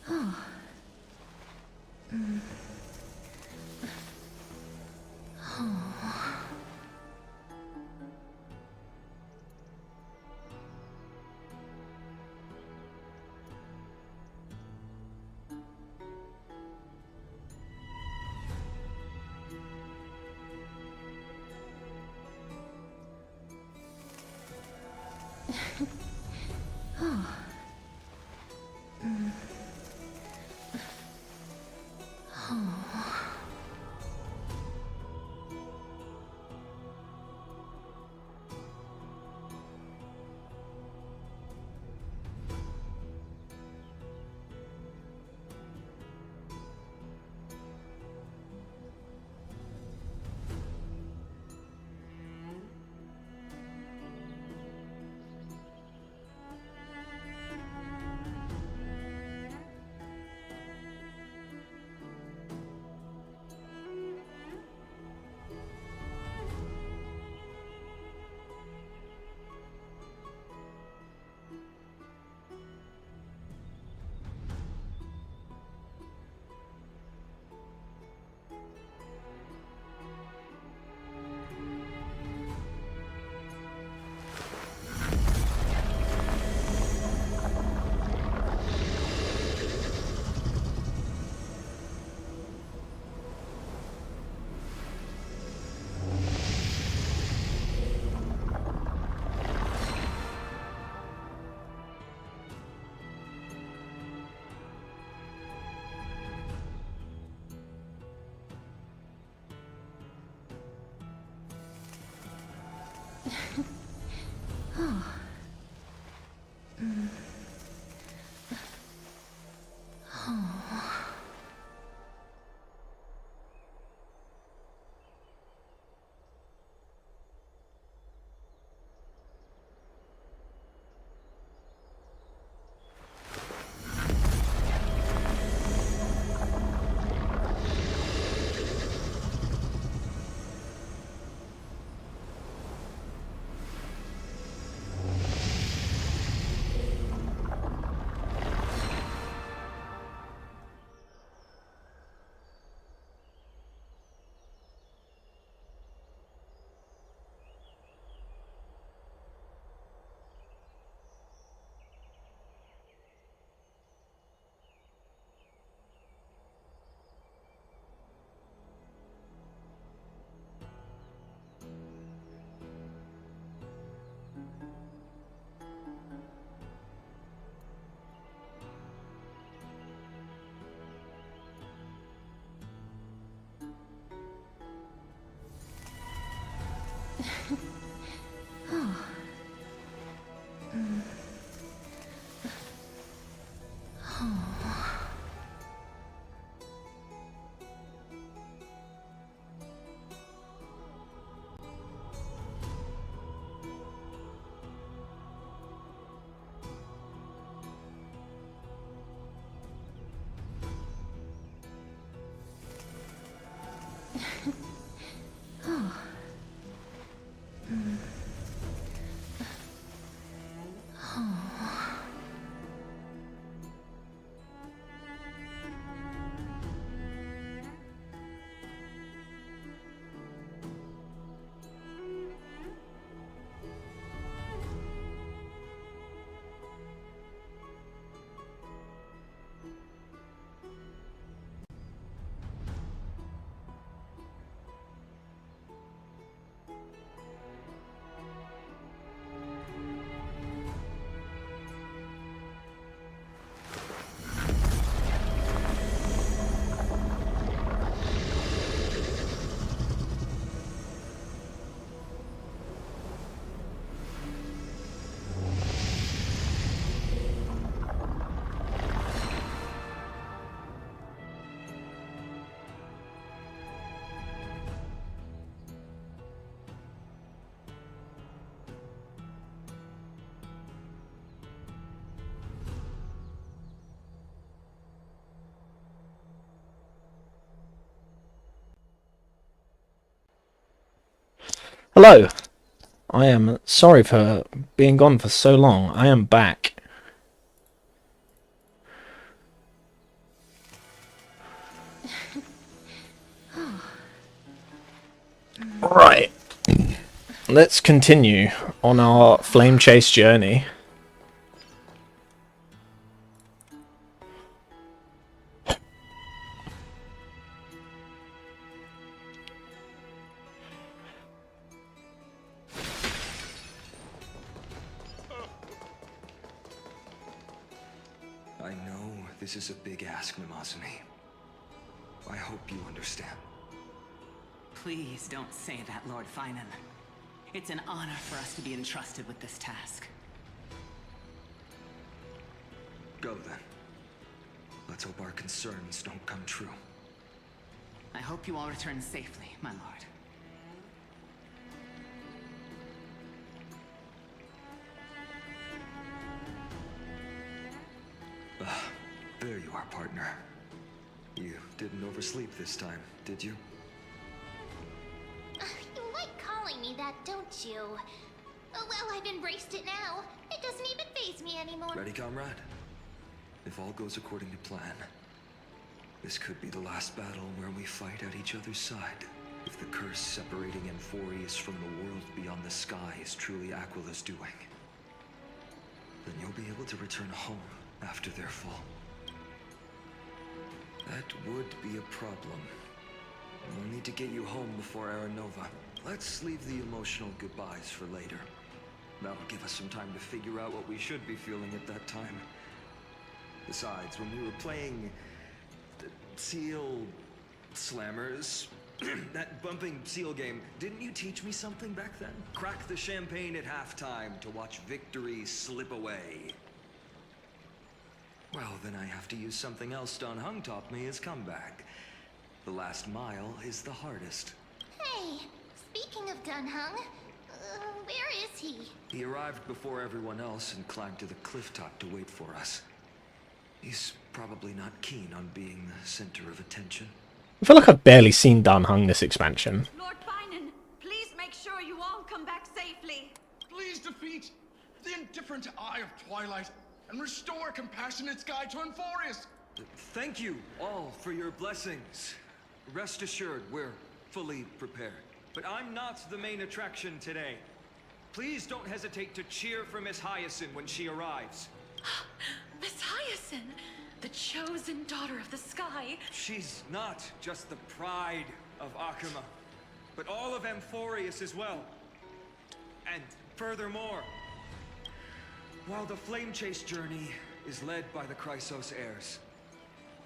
Oh. Oh. Oh. Oh. Oh. Oh. Oh. Oh. Oh. Hello. I am sorry for being gone for so long. I am back. Right. Let's continue on our flame chase journey. I know this is a big ask, Mimazumi. I hope you understand. Please don't say that, Lord Finan. It's an honor for us to be entrusted with this task. Go then. Let's hope our concerns don't come true. I hope you all return safely, my lord. There you are, partner. You didn't oversleep this time, did you? You like calling me that, don't you? Oh, well, I've embraced it now. It doesn't even faze me anymore. Ready, comrade? If all goes according to plan, this could be the last battle where we fight at each other's side. If the curse separating Amphorius from the world beyond the sky is truly Aquila's doing, then you'll be able to return home after their fall. That would be a problem. We'll need to get you home before Aranova. Let's leave the emotional goodbyes for later. That'll give us some time to figure out what we should be feeling at that time. Besides, when we were playing the Seal Slammers, that bumping seal game, didn't you teach me something back then? Crack the champagne at halftime to watch victory slip away. Well, then I have to use something else Dan Heng taught me as comeback. The last mile is the hardest. Hey, speaking of Dan Heng, where is he? He arrived before everyone else and climbed to the cliff top to wait for us. He's probably not keen on being the center of attention. I feel like I've barely seen Dan Heng this expansion. Lord Finan, please make sure you all come back safely. Please defeat the indifferent eye of Twilight and restore compassionate sky to Amphorius. Thank you all for your blessings. Rest assured, we're fully prepared. But I'm not the main attraction today. Please don't hesitate to cheer for Miss Hyacinth when she arrives. Miss Hyacinth, the chosen daughter of the sky. She's not just the pride of Akuma, but all of Amphorius as well. And furthermore, while the Flame Chase journey is led by the Chrysos heirs,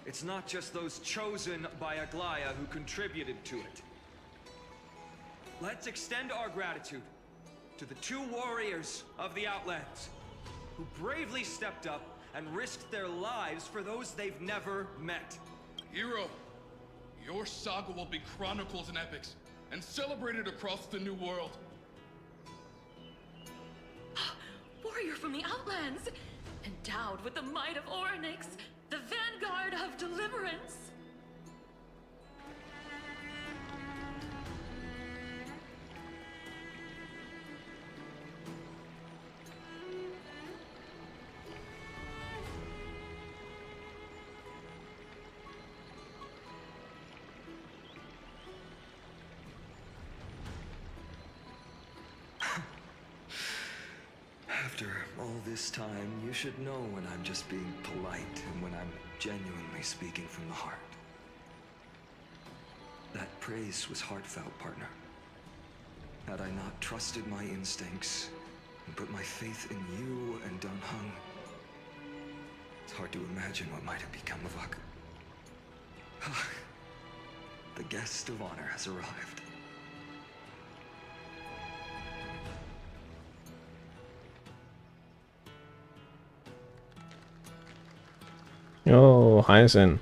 it's not just those chosen by Aglaya who contributed to it. let's extend our gratitude to the 2 warriors of the Outlands who bravely stepped up and risked their lives for those they've never met. Hero, your saga will be chronicled in epics and celebrated across the New World. Warrior from the Outlands, endowed with the might of Orynyx, the vanguard of deliverance. After all this time, you should know when I'm just being polite and when I'm genuinely speaking from the heart. That praise was heartfelt, partner. Had I not trusted my instincts and put my faith in you and Dan Heng, it's hard to imagine what might have become of Uck. The guest of honor has arrived. Oh, Hyacinth.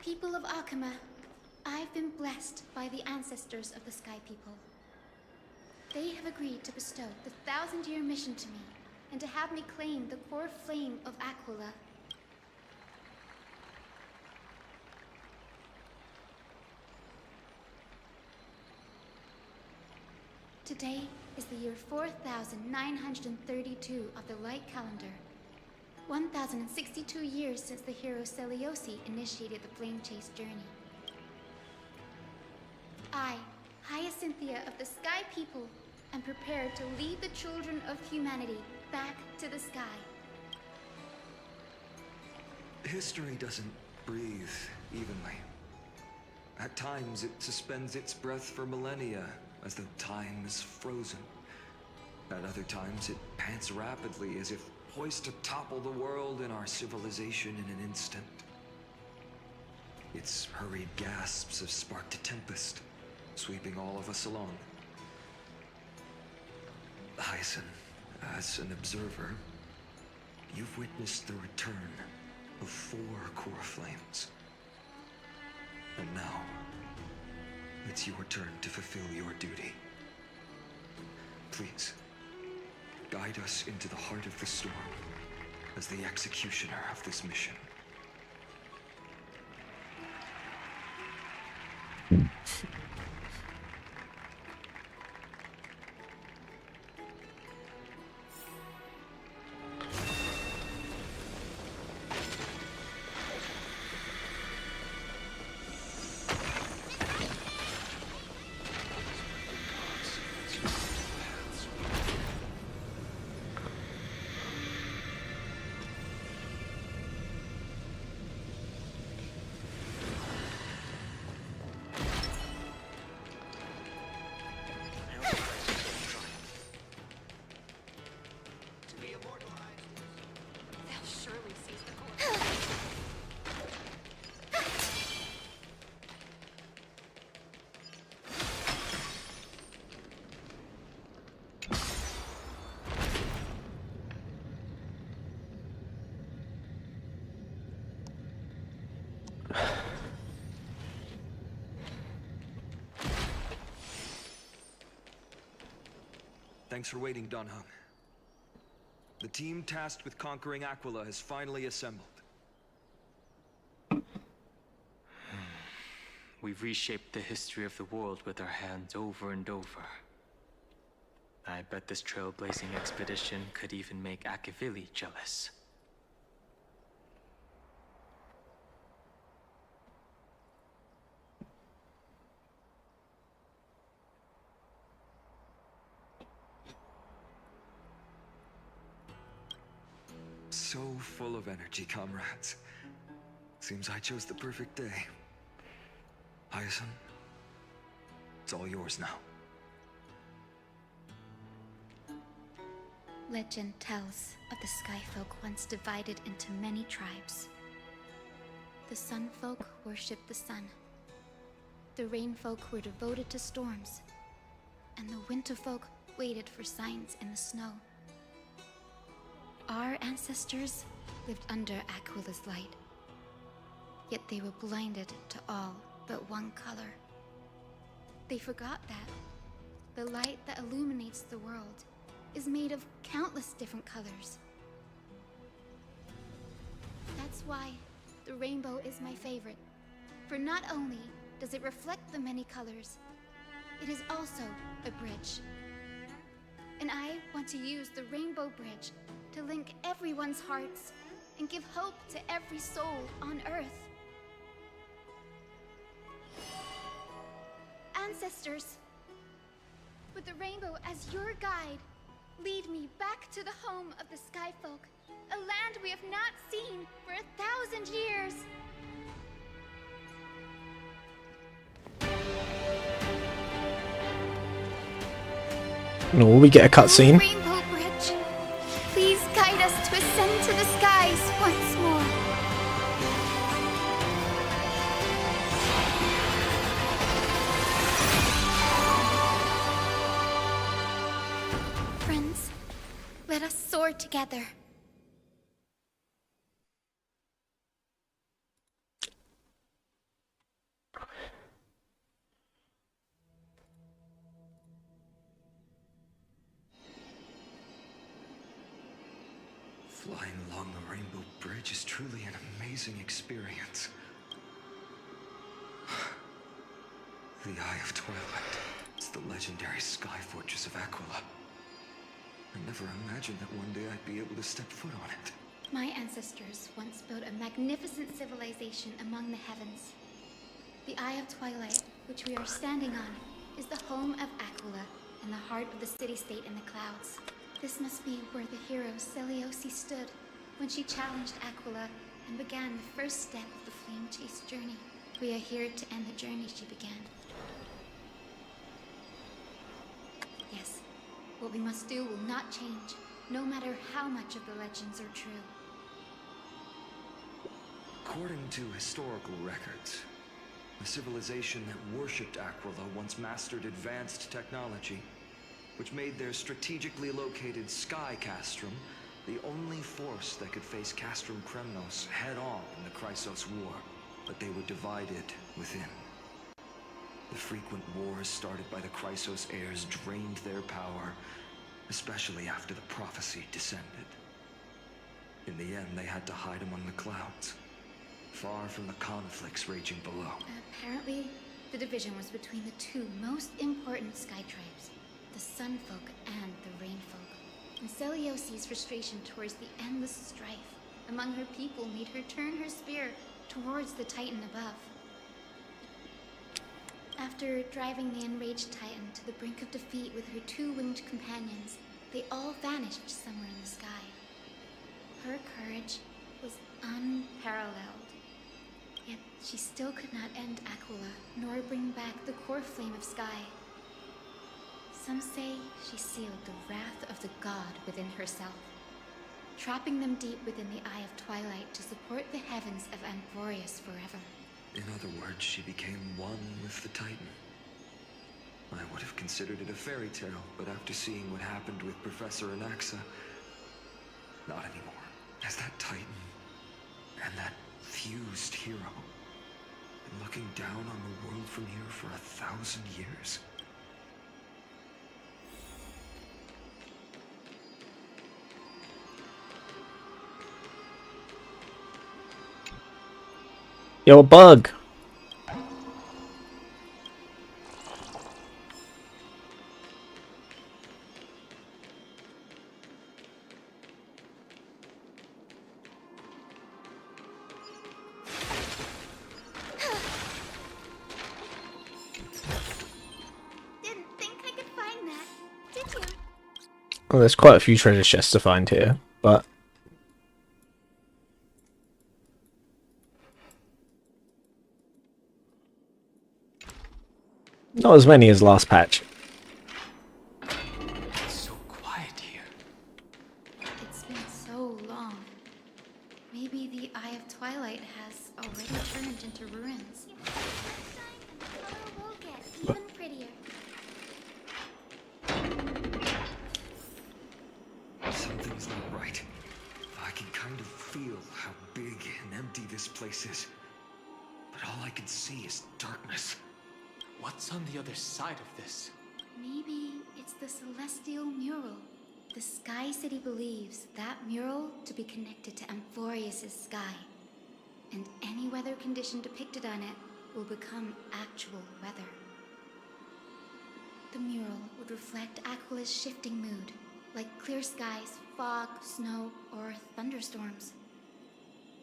People of Akama, I've been blessed by the ancestors of the Sky People. They have agreed to bestow the 1,000-year mission to me, and to have me claim the core flame of Aquila. Today is the year 4932 of the Light Calendar. 1062 years since the hero Seliosi initiated the Flame Chase journey. I, Hyacinthia of the Sky People, am prepared to lead the children of humanity back to the sky. History doesn't breathe evenly. At times, it suspends its breath for millennia, as though time is frozen. At other times, it pants rapidly, as if poised to topple the world and our civilization in an instant. Its hurried gasps have sparked a tempest, sweeping all of us along. Hyacinth, as an observer, you've witnessed the return of 4 core flames. And now, it's your turn to fulfill your duty. Please, guide us into the heart of the storm as the executioner of this mission. Thanks for waiting, Dan Heng. The team tasked with conquering Aquila has finally assembled. We've reshaped the history of the world with our hands over and over. I bet this trailblazing expedition could even make Akavili jealous. So full of energy, comrades. Seems I chose the perfect day. Hyacinth, it's all yours now. Legend tells of the Skyfolk once divided into many tribes. The Sunfolk worshipped the sun. The Rainfolk were devoted to storms. And the Winterfolk waited for signs in the snow. Our ancestors lived under Aquila's light. Yet they were blinded to all but one color. They forgot that the light that illuminates the world is made of countless different colors. That's why the rainbow is my favorite. For not only does it reflect the many colors, it is also a bridge. And I want to use the Rainbow Bridge to link everyone's hearts and give hope to every soul on Earth. Ancestors, with the rainbow as your guide, lead me back to the home of the Skyfolk, a land we have not seen for 1,000 years. No, we get a cutscene. Rainbow Bridge, please guide us to ascend to the skies once more. Friends, let us soar together. Flying along the Rainbow Bridge is truly an amazing experience. The Eye of Twilight. It's the legendary sky fortress of Aquila. I never imagined that one day I'd be able to step foot on it. My ancestors once built a magnificent civilization among the heavens. The Eye of Twilight, which we are standing on, is the home of Aquila and the heart of the city-state in the clouds. This must be where the hero Seleucia stood when she challenged Aquila and began the first step of the Flame Chase journey. We are here to end the journey she began. Yes, what we must do will not change, no matter how much of the legends are true. According to historical records, the civilization that worshipped Aquila once mastered advanced technology, which made their strategically located Sky Castrum the only force that could face Castrum Kremnos head-on in the Chrysos War. But they were divided within. The frequent wars started by the Chrysos heirs drained their power, especially after the prophecy descended. In the end, they had to hide among the clouds, far from the conflicts raging below. Apparently, the division was between the two most important sky tribes, the Sunfolk and the Rainfolk. And Seleucia's frustration towards the endless strife among her people made her turn her spear towards the Titan above. After driving the enraged Titan to the brink of defeat with her two winged companions, they all vanished somewhere in the sky. Her courage was unparalleled. Yet she still could not end Aquila, nor bring back the core flame of sky. Some say she sealed the wrath of the god within herself, trapping them deep within the Eye of Twilight to support the heavens of Anvorius forever. In other words, she became one with the Titan. I would have considered it a fairy tale, but after seeing what happened with Professor Anaxa, not anymore. As that Titan and that fused hero, and looking down on the world from here for 1,000 years. Yo, a bug! Didn't think I could find that, did you? Well, there's quite a few treasure chests to find here, but not as many as last patch. It's so quiet here. places, but all I can see is darkness. What's on the other side of this? Maybe it's the celestial mural. The Sky City believes that mural to be connected to Amphorius' sky. And any weather condition depicted on it will become actual weather. The mural would reflect Aquila's shifting mood, like clear skies, fog, snow, or thunderstorms.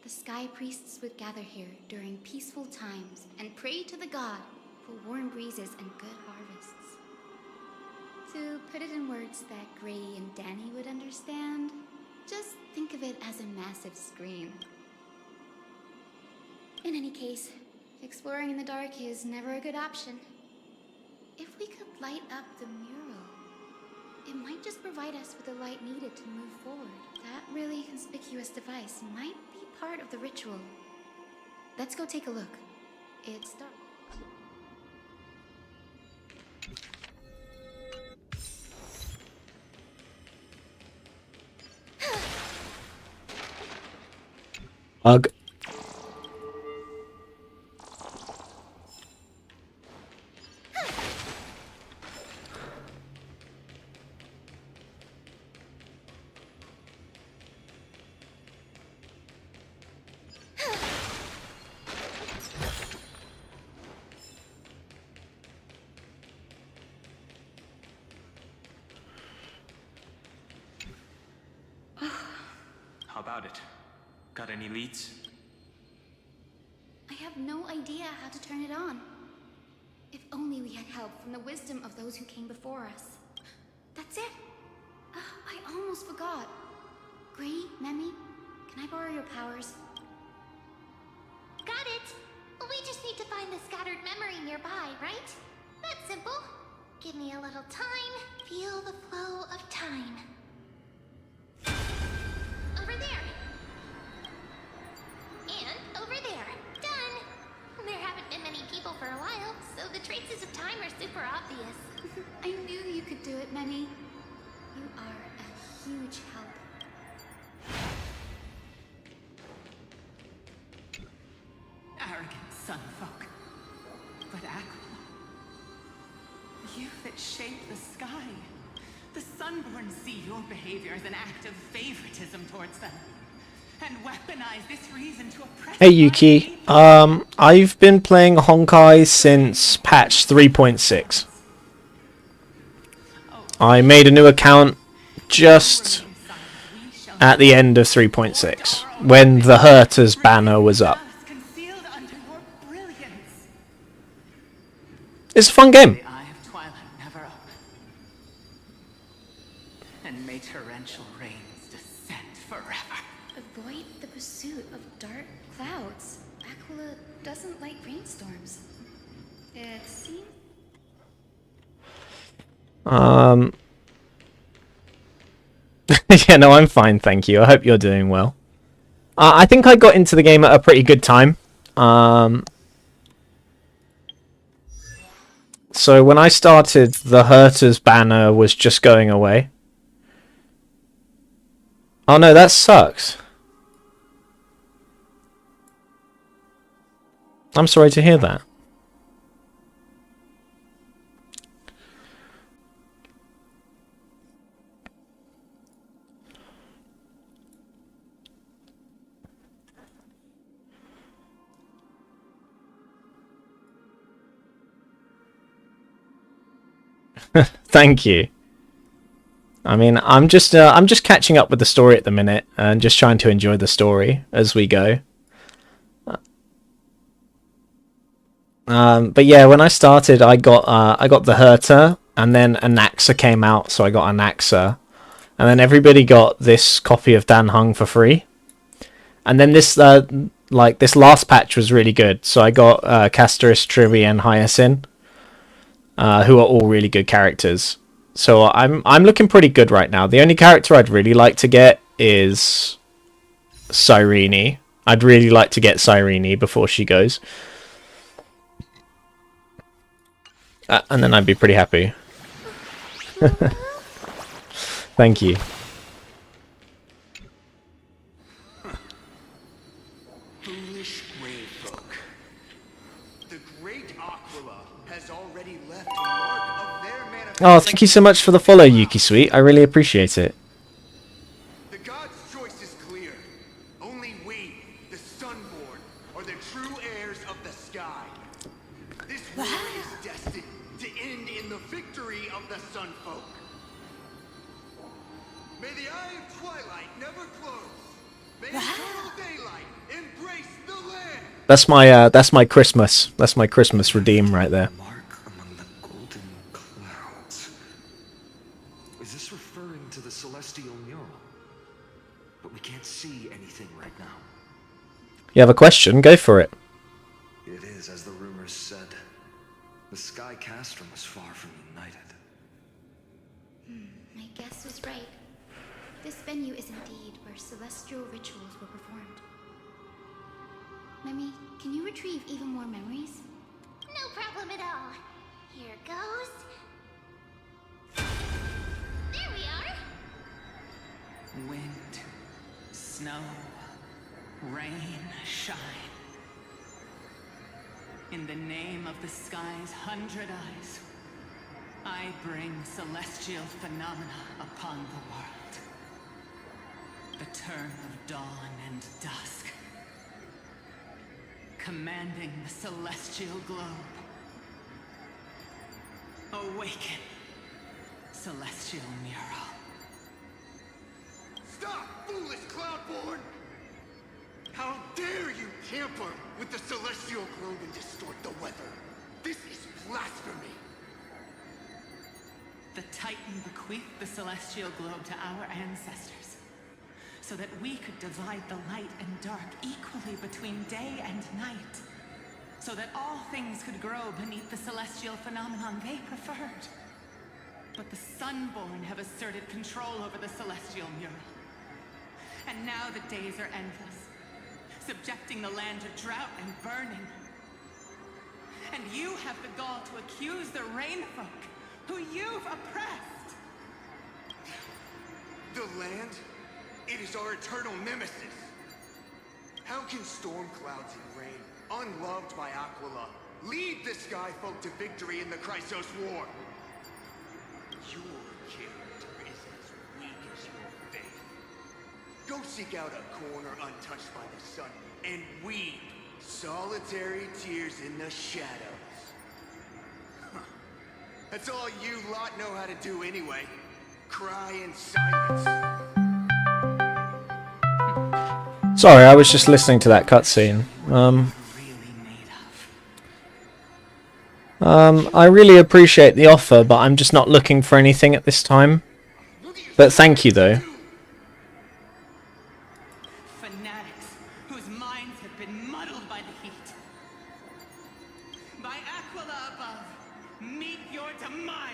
The Sky Priests would gather here during peaceful times and pray to the god for warm breezes and good harvests. To put it in words that Grady and Danny would understand, just think of it as a massive screen. In any case, exploring in the dark is never a good option. If we could light up the mural, it might just provide us with the light needed to move forward. That really conspicuous device might be part of the ritual. Let's go take a look. It's dark. Ugh. How about it? Got any leads? I have no idea how to turn it on. If only we had help from the wisdom of those who came before us. That's it. I almost forgot. Grady, Memi, can I borrow your powers? Got it! We just need to find the scattered memory nearby, right? That's simple. Give me a little time. Feel the flow of time. Over there. And over there. Done! There haven't been many people for a while, so the traces of time are super obvious. I knew you could do it, Memi. You are a huge help. Arrogant sunfolk. But Aquila, you that shape the sky. The Sunborn see your behavior as an act of favoritism towards them. And weaponize this reason to oppress. Hey Yuki, I've been playing Honkai since patch 3.6. I made a new account just at the end of 3.6, when the Hurters banner was up. It's a fun game. And may torrential rains descend forever. Avoid the pursuit of dark clouds. Aquila doesn't like rainstorms. It seems... Yeah, no, I'm fine, thank you. I hope you're doing well. I think I got into the game at a pretty good time. So when I started, the Hurters banner was just going away. Oh no, that sucks. I'm sorry to hear that. Thank you. I mean, I'm just catching up with the story at the minute and just trying to enjoy the story as we go. But yeah, when I started, I got the Hurter, and then Anaxa came out, so I got Anaxa, and then everybody got this copy of Dan Hung for free. And then this this last patch was really good, so I got Castoris, Trivi, and Hyacinth, who are all really good characters. So I'm looking pretty good right now. The only character I'd really like to get is Cyrene. I'd really like to get Cyrene before she goes. And then I'd be pretty happy. Thank you. Foolish Grey has already left a mark of their manifesto. Oh, thank you so much for the follow, Yuki Sweet. I really appreciate it. The gods' choice is clear. Only we, the Sunborn, are the true heirs of the sky. This war is destined to end in the victory of the Sunfolk. May the Eye of Twilight never close. May eternal daylight embrace the land. That's my Christmas. That's my Christmas redeem right there. Is this referring to the celestial mural? But we can't see anything right now. You have a question? Go for it. It is as the rumors said. The Sky Castrum was far from united. My guess was right. This venue is indeed where celestial rituals were performed. Mimi, can you retrieve even more memories? No problem at all. Here goes. There we are. Wind, snow, rain, shine. In the name of the sky's 100 eyes, I bring celestial phenomena upon the world. The turn of dawn and dusk, commanding the celestial globe. Awaken, celestial mural. Stop, foolish Cloudborn! How dare you tamper with the celestial globe and distort the weather? This is blasphemy! The Titan bequeathed the celestial globe to our ancestors, so that we could divide the light and dark equally between day and night, so that all things could grow beneath the celestial phenomenon they preferred. But the Sunborn have asserted control over the celestial mural. And now the days are endless, subjecting the land to drought and burning. And you have the gall to accuse the Rainfolk, who you've oppressed. The land? It is our eternal nemesis. How can storm clouds and rain, unloved by Aquila, lead the Skyfolk to victory in the Chrysos War? Your character is as weak as your faith. Go seek out a corner untouched by the sun and weep solitary tears in the shadows. Huh. That's all you lot know how to do anyway. Cry in silence. Sorry, I was just listening to that cutscene. I really appreciate the offer, but I'm just not looking for anything at this time. But thank you, though. Fanatics whose minds have been muddled by the heat. By Aquila above, meet your demise.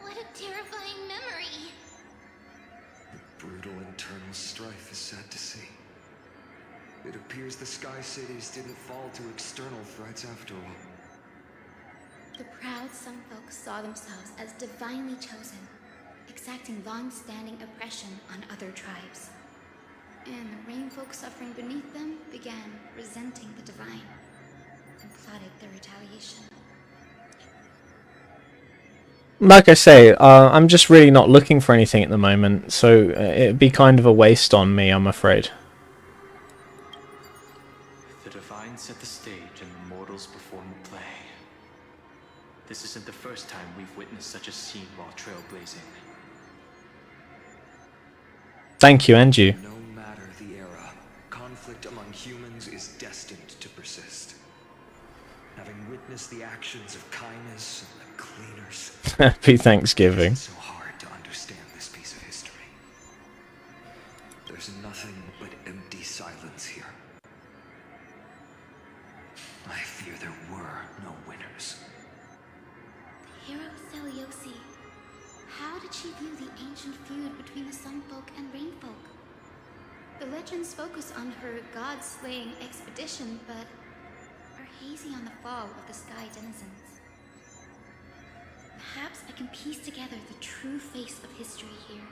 What a terrifying memory. The brutal internal strife is sad to see. It appears the Sky Cities didn't fall to external threats after all. The proud Sunfolk saw themselves as divinely chosen, exacting long-standing oppression on other tribes. And the Rainfolk suffering beneath them began resenting the divine and plotted their retaliation. Like I say, I'm just really not looking for anything at the moment, so it'd be kind of a waste on me, I'm afraid. The divine set the stage and the mortals perform the play. This isn't the first time we've witnessed such a scene while trailblazing. Thank you, and you. No matter the era, conflict among humans is destined to persist. Having witnessed the actions of kindness and the cleaners, Happy Thanksgiving. it's so hard to understand this piece of history. There's nothing but empty silence here. I fear there were no winners. Hero Seliosi, how did she view the ancient feud between the Sunfolk and Rainfolk? The legends focus on her god-slaying expedition, but are hazy on the fall of the Sky Denizens. Perhaps I can piece together the true face of history here.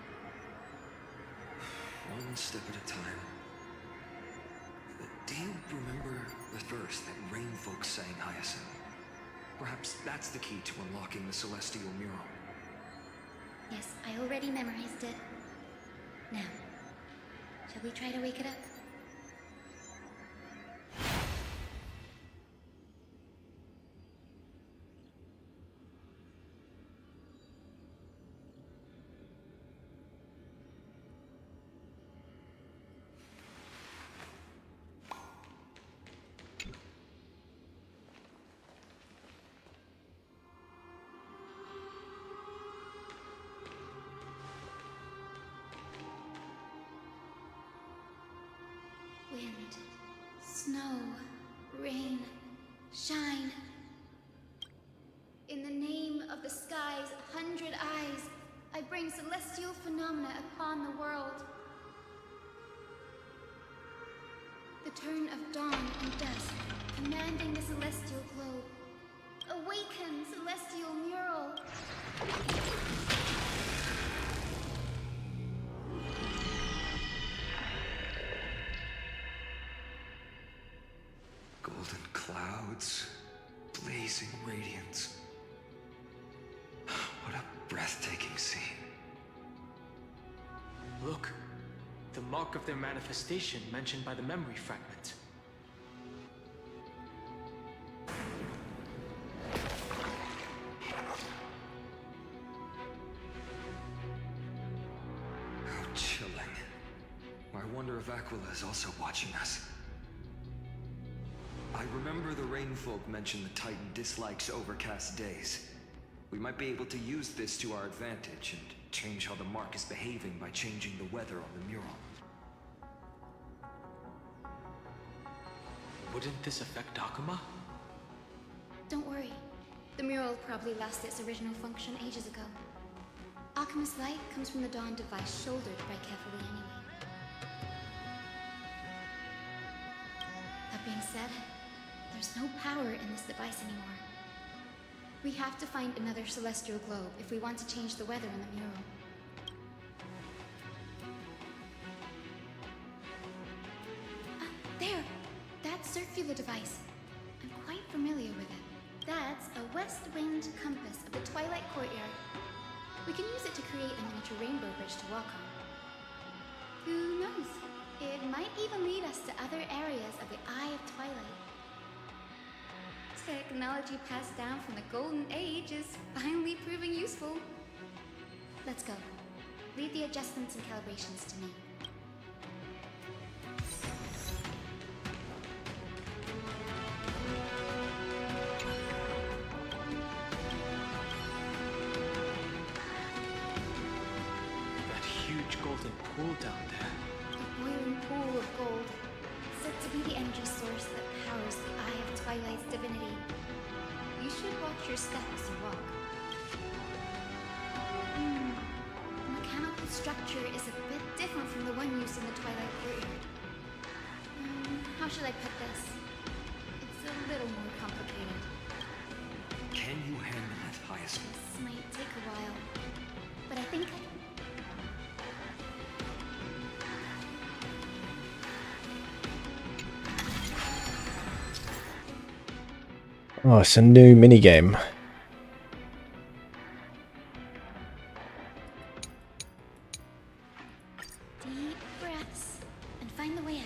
One step at a time. verse that Rainfolk sang, Hyacinth. Perhaps that's the key to unlocking the Celestial Mural. Yes, I already memorized it. Now, shall we try to wake it up? Wind, snow, rain, shine. In the name of the sky's 100 eyes, I bring celestial phenomena upon the world. The turn of dawn and dusk, commanding the celestial globe. Awaken, celestial mural! Golden clouds, blazing radiance. What a breathtaking scene. Look, the mark of their manifestation mentioned by the memory fragment. How chilling. I wonder if Aquila is also watching us. I remember the Rainfolk mentioned the Titan dislikes overcast days. We might be able to use this to our advantage and change how the mark is behaving by changing the weather on the mural. Wouldn't this affect Akuma? Don't worry. The mural probably lost its original function ages ago. Akuma's light comes from the Dawn device shouldered by Kefali anyway. That being said, there's no power in this device anymore. We have to find another celestial globe if we want to change the weather in the mural. There! That's circular device. I'm quite familiar with it. That's a west wind compass of the Twilight Courtyard. We can use it to create a miniature rainbow bridge to walk on. Who knows? It might even lead us to other areas of the Eye of Twilight. Technology passed down from the Golden Age is finally proving useful. Let's go. Leave the adjustments and calibrations to me. That huge golden pool down there. A boiling pool of gold, said to be the energy source that powers the Eye of Twilight's divinity. You should watch your step as you walk. The mechanical structure is a bit different from the one used in the Twilight Courtyard. How should I put this? It's a little more complicated. Can you handle it, Hyacinth? This might take a while, but I think Oh, it's a new minigame. deep breaths and find the way out.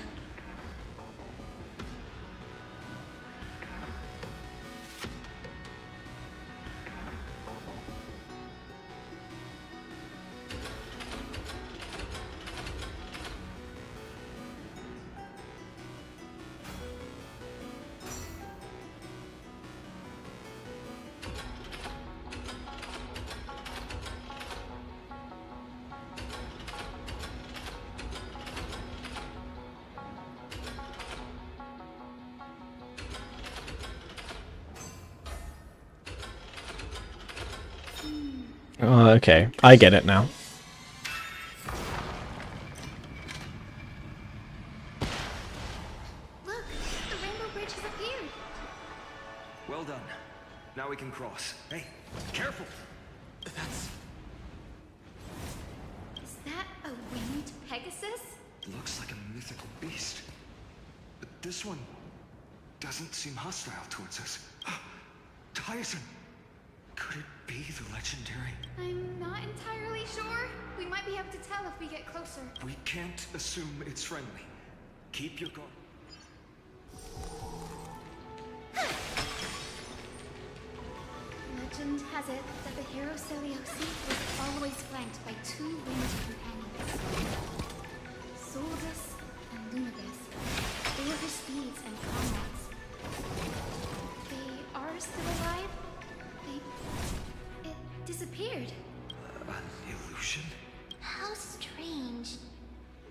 Oh, okay. I get it now. Look, the rainbow bridge has appeared. Well done. Now we can cross. Hey, careful! Is that a winged Pegasus? Looks like a mythical beast. But this one... doesn't seem hostile towards us. Tyson! Could it be the legendary? I'm not entirely sure. We might be able to tell if we get closer. We can't assume it's friendly. Keep your guard. Legend has it that the hero Seliosi was always flanked by two winged companions. Solidus and Lunabis. They were her steeds and comrades. They are still alive? It disappeared. An illusion? How strange.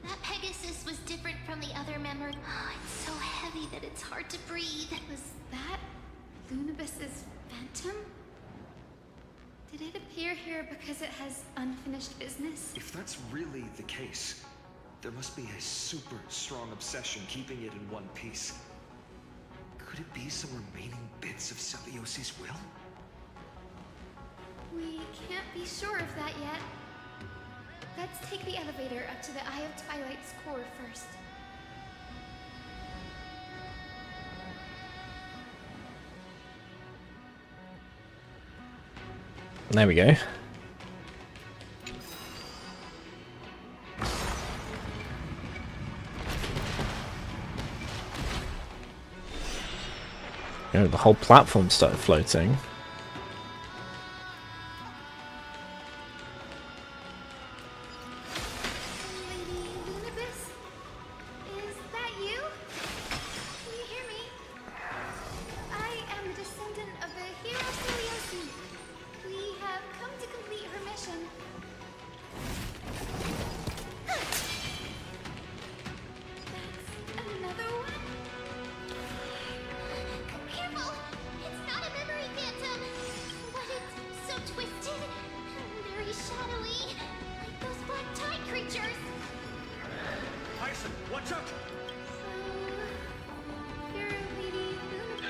That Pegasus was different from the other members. Oh, it's so heavy that it's hard to breathe. Was that Lunabis's phantom? Did it appear here because it has unfinished business? If that's really the case, there must be a super strong obsession keeping it in one piece. Could it be some remaining bits of Seliosi's will? We can't be sure of that yet. Let's take the elevator up to the Eye of Twilight's core first. There we go. Oh, the whole platform started floating. Lady Lunabis? Is that you? Can you hear me? I am a descendant of the hero Seliosi. We have come to complete her mission. That's another one? Careful! It's not a memory phantom! But it's so twisted, very shadowy, like those black tide creatures. Tyson, watch out! You're Lady Lunabis.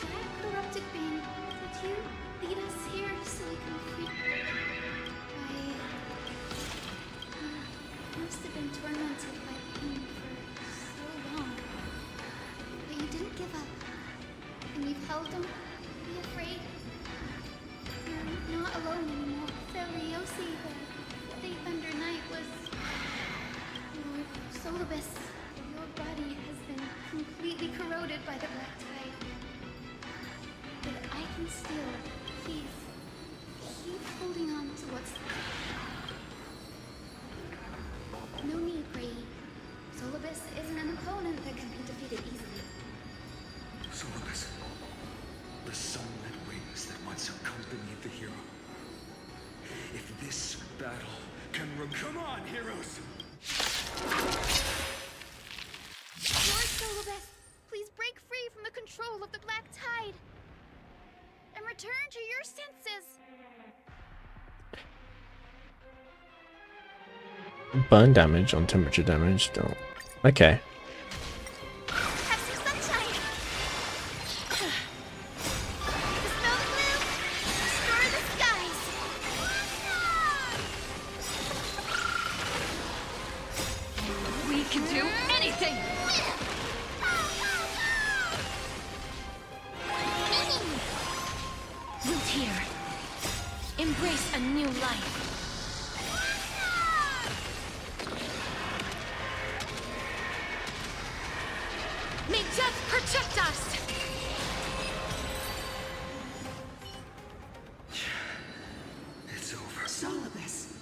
That corrupted being, did you lead us here so we can free? I must have been tormented by pain for so long. But you didn't give up. And you've held them. Be afraid. You're not alone anymore. Seliosi, the Fate Thunder Knight, was... Lord Solibus, your body has been completely corroded by the black tide. But I can still keep holding on to what's left. No need, Brady. Solibus isn't an opponent that can be defeated easily. Solibus, the sunlit wings that once accompanied the hero. If this battle can come on, heroes! Lord Solibus, please break free from the control of the black tide and return to your senses. Burn damage on temperature damage. Don't. Okay. Have some sunshine! Dispel the gloom! Destroy the skies! We can do anything! Root here. Embrace a new life. May death protect us! It's over. Solibus.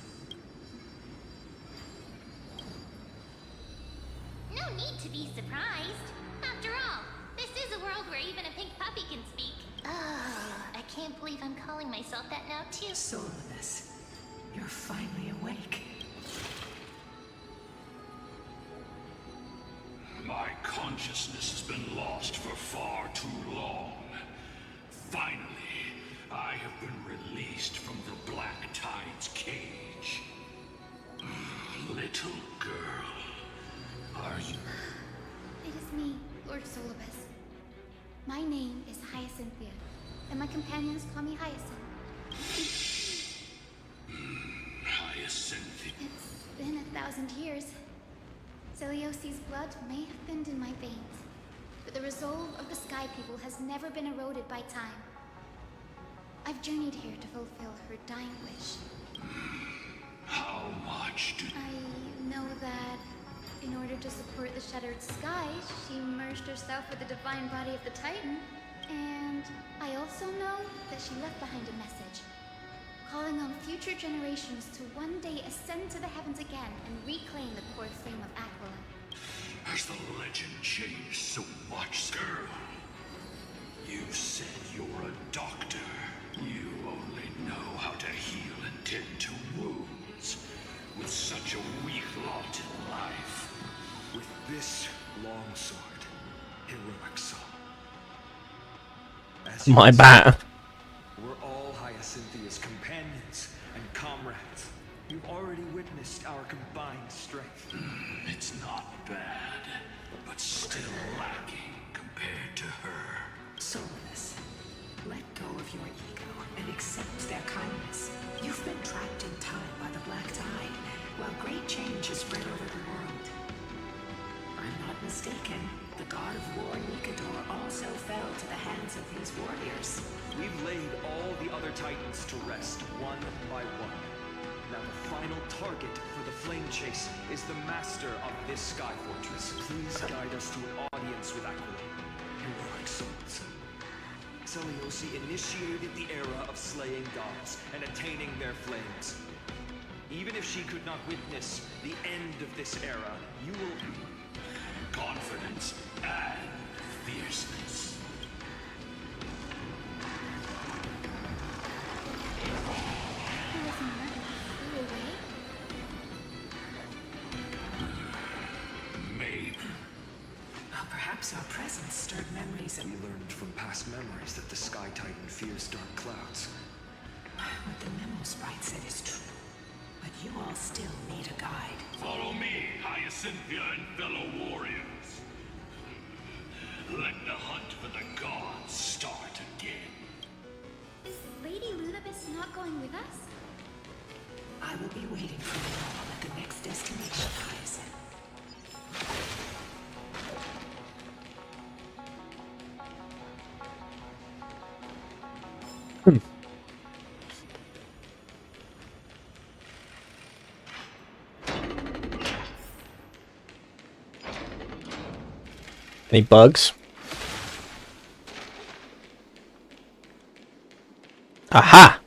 No need to be surprised. After all, this is a world where even a pink puppy can speak. Oh, I can't believe I'm calling myself that now, too. Solibus, you're finally awake. My consciousness has been lost for far too long. Finally, I have been released from the Black Tide's cage. Little girl, are you... It is me, Lord Solibus. My name is Hyacinthia, and my companions call me Hyacinth. Hyacinthia? It's been 1,000 years. Seliosi's blood may have thinned in my veins, the resolve of the Sky People has never been eroded by time. I've journeyed here to fulfill her dying wish. How much do... I know that in order to support the shattered sky, she merged herself with the divine body of the Titan. And I also know that she left behind a message, calling on future generations to one day ascend to the heavens again and reclaim the core flame of Aquila. Has the legend changed so much, girl? You said you're a doctor. You only know how to heal and tend to wounds. With such a weak lot in life. With this longsword, heroic soul. As My you see, bat. we're all Hyacinthea's companions and comrades. You've already witnessed our combined strength. It's not bad, but still lacking compared to her. Soulless, let go of your ego and accept their kindness. You've been trapped in time by the Black Tide, while great change has spread over the world. I'm not mistaken. The god of war, Nikador, also fell to the hands of these warriors. We've laid all the other Titans to rest, one by one. Now the final target for the Flame Chase is the master of this Sky Fortress. Please guide us to an audience with Aquila. Heroic souls. Seliosi initiated the era of slaying gods and attaining their flames. Even if she could not witness the end of this era, you will... Confidence and fierceness. Maybe. Well, perhaps our presence stirred memories of... We learned from past memories that the Sky Titan fears dark clouds. What the memo sprite said is true. But you all still need a guide. Follow me, Hyacinthia and fellow warriors. Let the hunt for the gods start again. Is Lady Ludibus not going with us? I will be waiting for you all at the next destination, Hyacinth. Any bugs? Aha!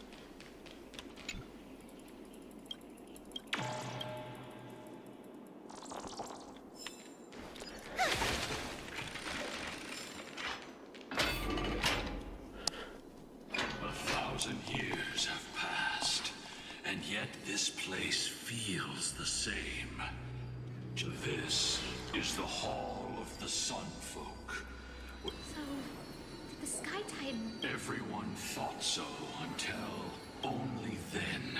Years have passed, and yet this place feels the same. This is the Hall of the Sun Folk. So, the Sky Titan... Everyone thought so until only then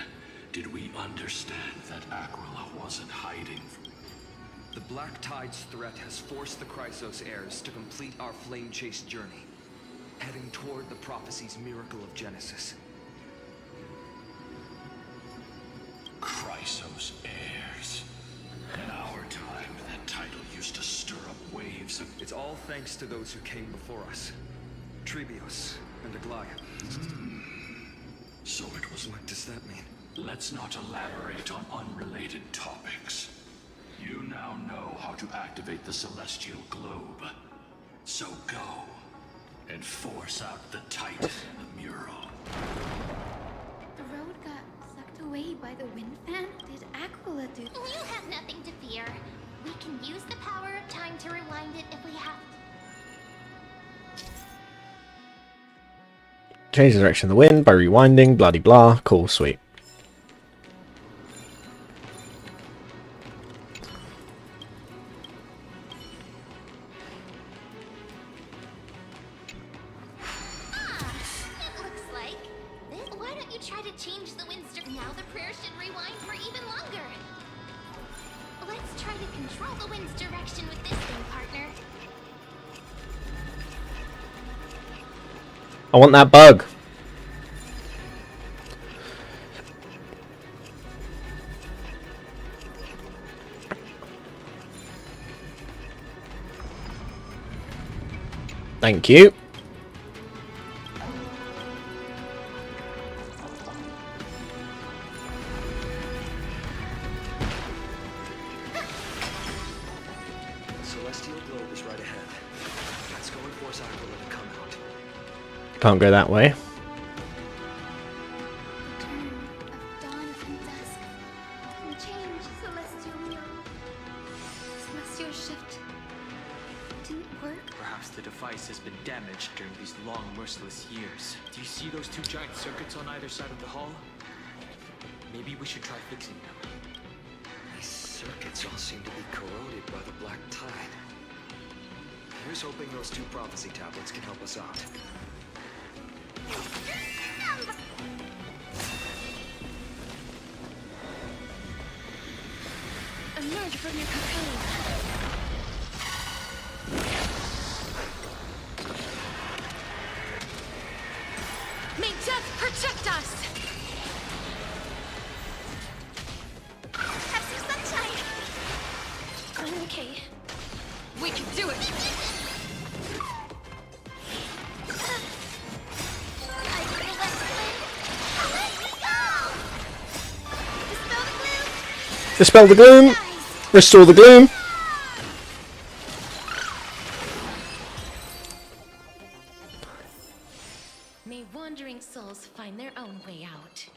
did we understand that Aquila wasn't hiding from... The Black Tide's threat has forced the Chrysos heirs to complete our Flame Chase journey, heading toward the prophecy's miracle of Genesis. Chrysos heirs. In our time, that title used to stir up waves of... It's all thanks to those who came before us. Trebios and Aglaia. So it was... What does that mean? Let's not elaborate on unrelated topics. You now know how to activate the Celestial Globe. So go and force out the Titan in the mural. The road got sucked away by the wind fan? Did Aquila do... You have nothing to fear. We can use the power of time to rewind it if we have to. Change the direction of the wind by rewinding, bloody blah. Cool, sweet. It looks like this. Why don't you try to change the wind stir? Now the prayer should rewind for even longer. Let's try to control the wind's direction with this thing, partner. I want that bug. Thank you. Celestial globe is right ahead. Let's go and force Aquila to come out. Can't go that way. Dawn and dusk can change celestial mirror. Celestial shift didn't work. Perhaps the device has been damaged during these long, merciless years. Do you see those two giant circuits on either side of the hall? Maybe we should try fixing them. These circuits all seem to be corroded by the black tide. Here's hoping those two prophecy tablets can help us out. Emerge from your cocoon. May death protect us! Have some sunshine! I'm okay. We can do it! Dispel the gloom. Restore the gloom. May wandering souls find their own way out.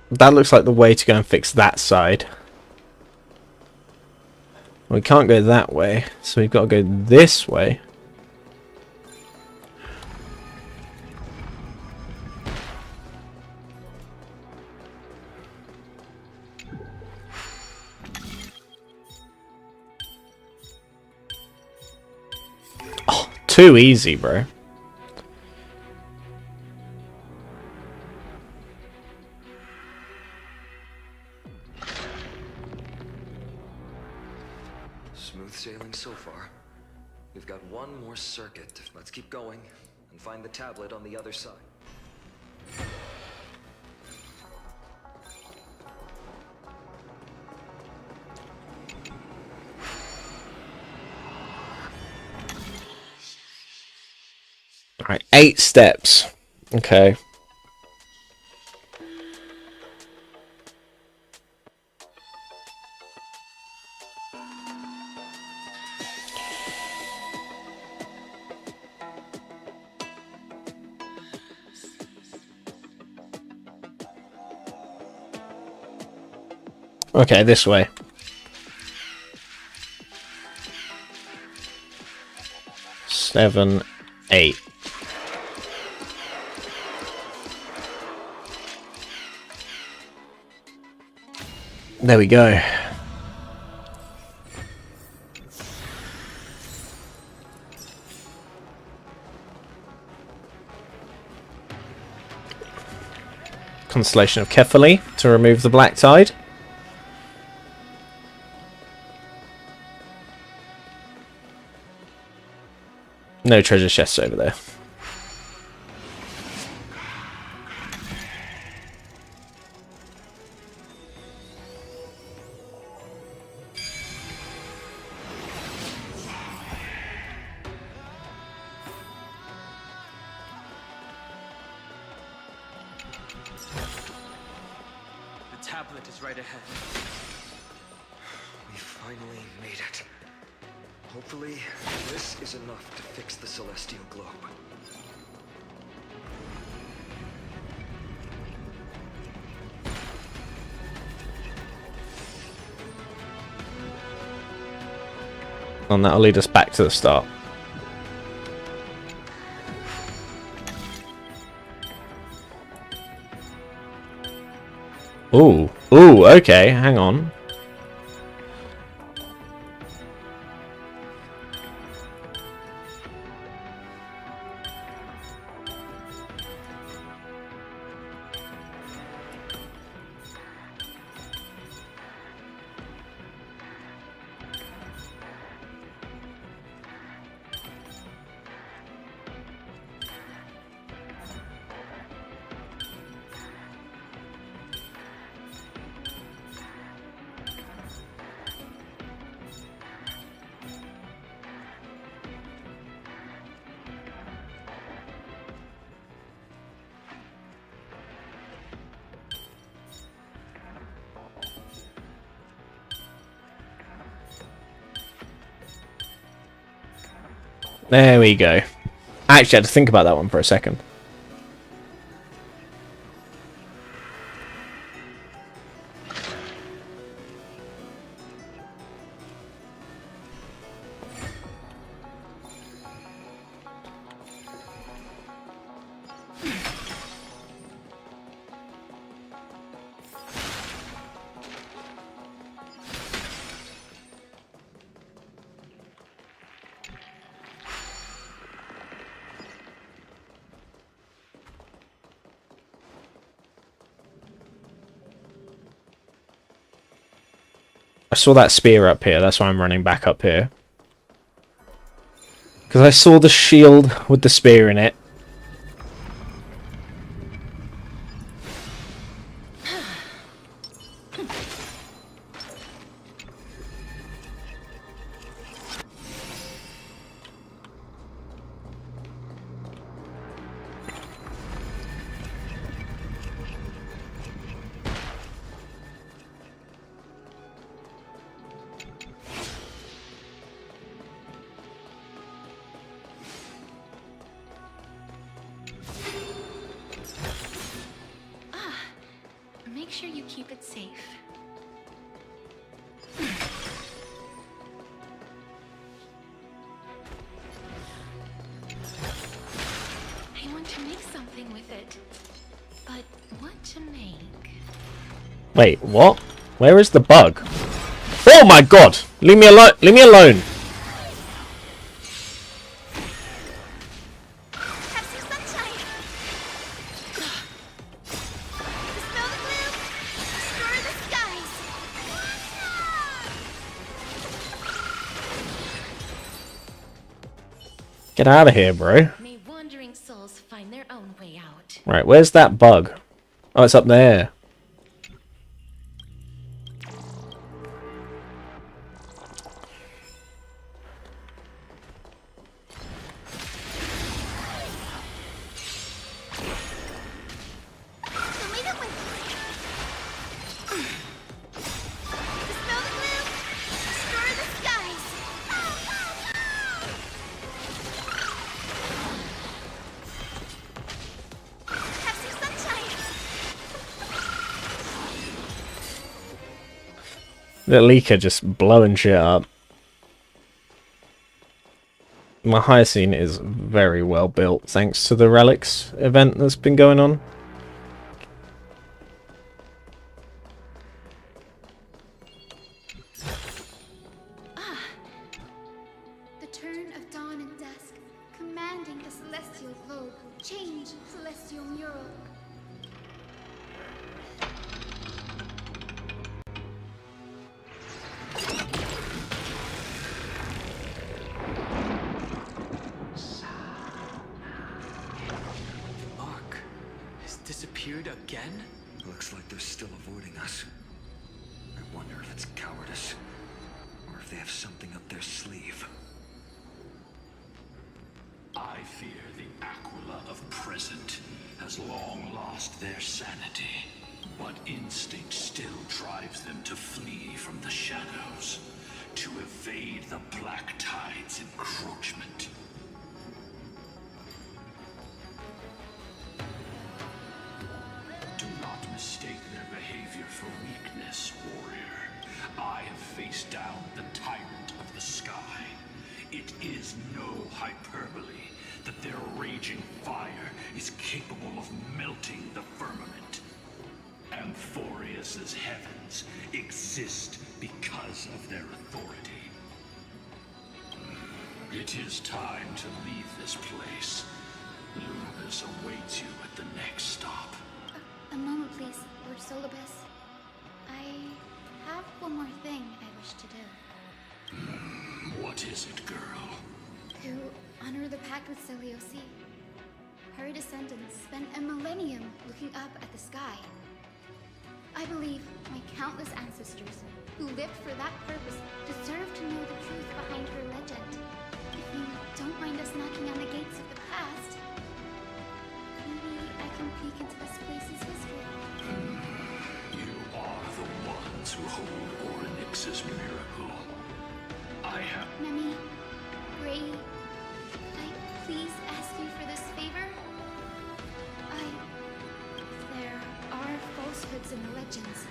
That looks like the way to go and fix that side. We can't go that way, so we've got to go this way. Oh, too easy, bro. Smooth sailing so far. We've got one more circuit. Let's keep going and find the tablet on the other side. Alright, 8 steps. Okay. Okay, this way. Seven, 8. There we go. Constellation of Kefali to remove the black tide. No treasure chests over there. The tablet is right ahead. We finally made it. Hopefully, this is enough to fix the celestial globe. And that'll lead us back to the start. Ooh, ooh, okay, hang on. There we go. I actually had to think about that one for a second. I saw that spear up here, that's why I'm running back up here. Because I saw the shield with the spear in it. Make sure you keep it safe. I want to make something with it. But what to make? Wait, what? Where is the bug? Oh my god! Leave me alone! Leave me alone! Get out of here, bro. May wandering souls find their own way out. Right, where's that bug? Oh, it's up there. The Leaker just blowing shit up. My Hyacine is very well built thanks to the Relics event that's been going on. The turn of dawn and dusk, commanding the celestial globe, change celestial mural. Mark has disappeared again? Looks like they're still avoiding us. I wonder if it's cowardice, or if they have something up their sleeve. I fear the Aquila of present has long lost their sanity. But instinct still drives them to flee from the shadows, to evade the Black Tide's encroachment. Do not mistake their behavior for weakness, warrior. I have faced down the tyrant of the sky. It is no hyperbole that their raging fire is capable of melting the firmament. Amphorius's heavens exist because of their authority. It is time to leave this place. Lunabis awaits you at the next stop. A moment, please, Lord Solibus. I have one more thing I wish to do. What is it, girl? To honor the pact with Selioci. Her descendants spent a millennium looking up at the sky. I believe my countless ancestors who lived for that purpose deserve to know the truth behind her legend. If you don't mind us knocking on the gates of the past, maybe I can peek into this place's history. You are the ones who hold Orynyx's miracle. I have... Nami, Ray, knighthood's in the legends.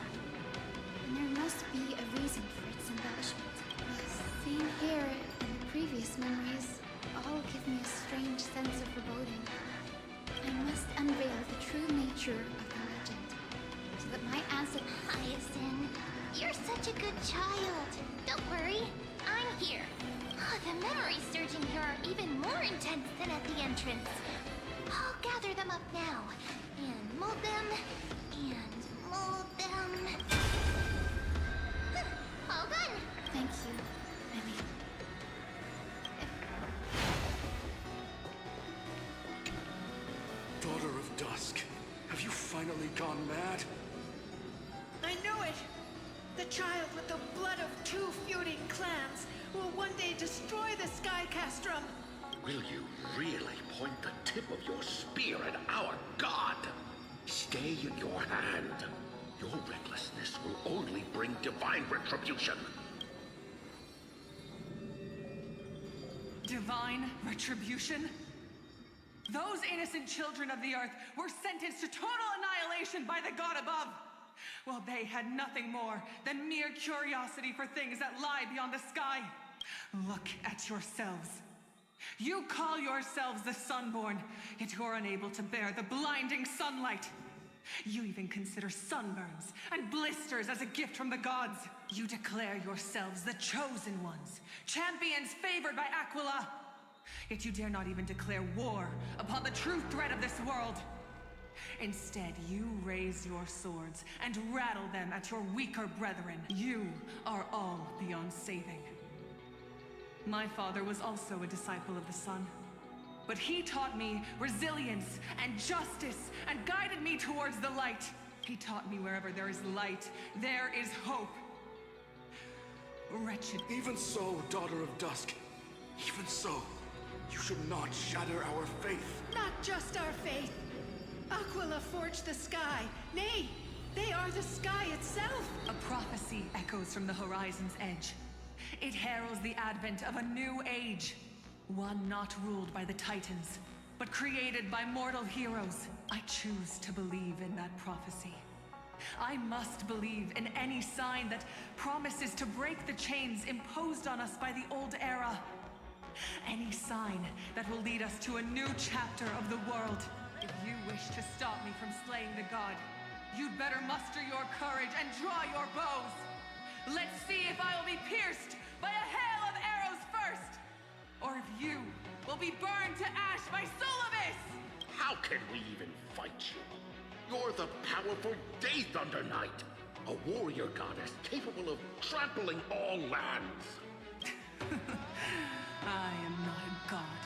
And there must be a reason for its embellishment. Seeing here and the previous memories all give me a strange sense of foreboding. I must unveil the true nature of the legend, so that my ancestors... Hyacinth, you're such a good child. Don't worry, I'm here. The memories surging here are even more intense than at the entrance. I'll gather them up now, and mold them, All done! Thank you, Lily. Daughter of Dusk, have you finally gone mad? I knew it! The child with the blood of two feuding clans will one day destroy the Sky Castrum! Will you really point the tip of your spear at our god? Stay in your hand. Your recklessness will only bring divine retribution. Divine retribution? Those innocent children of the earth were sentenced to total annihilation by the god above. Well, they had nothing more than mere curiosity for things that lie beyond the sky. Look at yourselves. You call yourselves the Sunborn, yet you're unable to bear the blinding sunlight. You even consider sunburns and blisters as a gift from the gods. You declare yourselves the chosen ones, champions favored by Aquila. Yet you dare not even declare war upon the true threat of this world. Instead, you raise your swords and rattle them at your weaker brethren. You are all beyond saving. My father was also a disciple of the sun, but he taught me resilience and justice and guided me towards the light. He taught me wherever there is light, there is hope. Wretched. Even so, Daughter of Dusk, even so, you should not shatter our faith. Not just our faith. Aquila forged the sky. Nay, they are the sky itself. A prophecy echoes from the horizon's edge. It heralds the advent of a new age. One not ruled by the Titans, but created by mortal heroes. I choose to believe in that prophecy. I must believe in any sign that promises to break the chains imposed on us by the old era. Any sign that will lead us to a new chapter of the world. If you wish to stop me from slaying the god, you'd better muster your courage and draw your bows. Let's see if I will be pierced by a hail of arrows first, or if you will be burned to ash by Solovus! How can we even fight you? You're the powerful Day Thunder Knight, a warrior goddess capable of trampling all lands. I am not a god,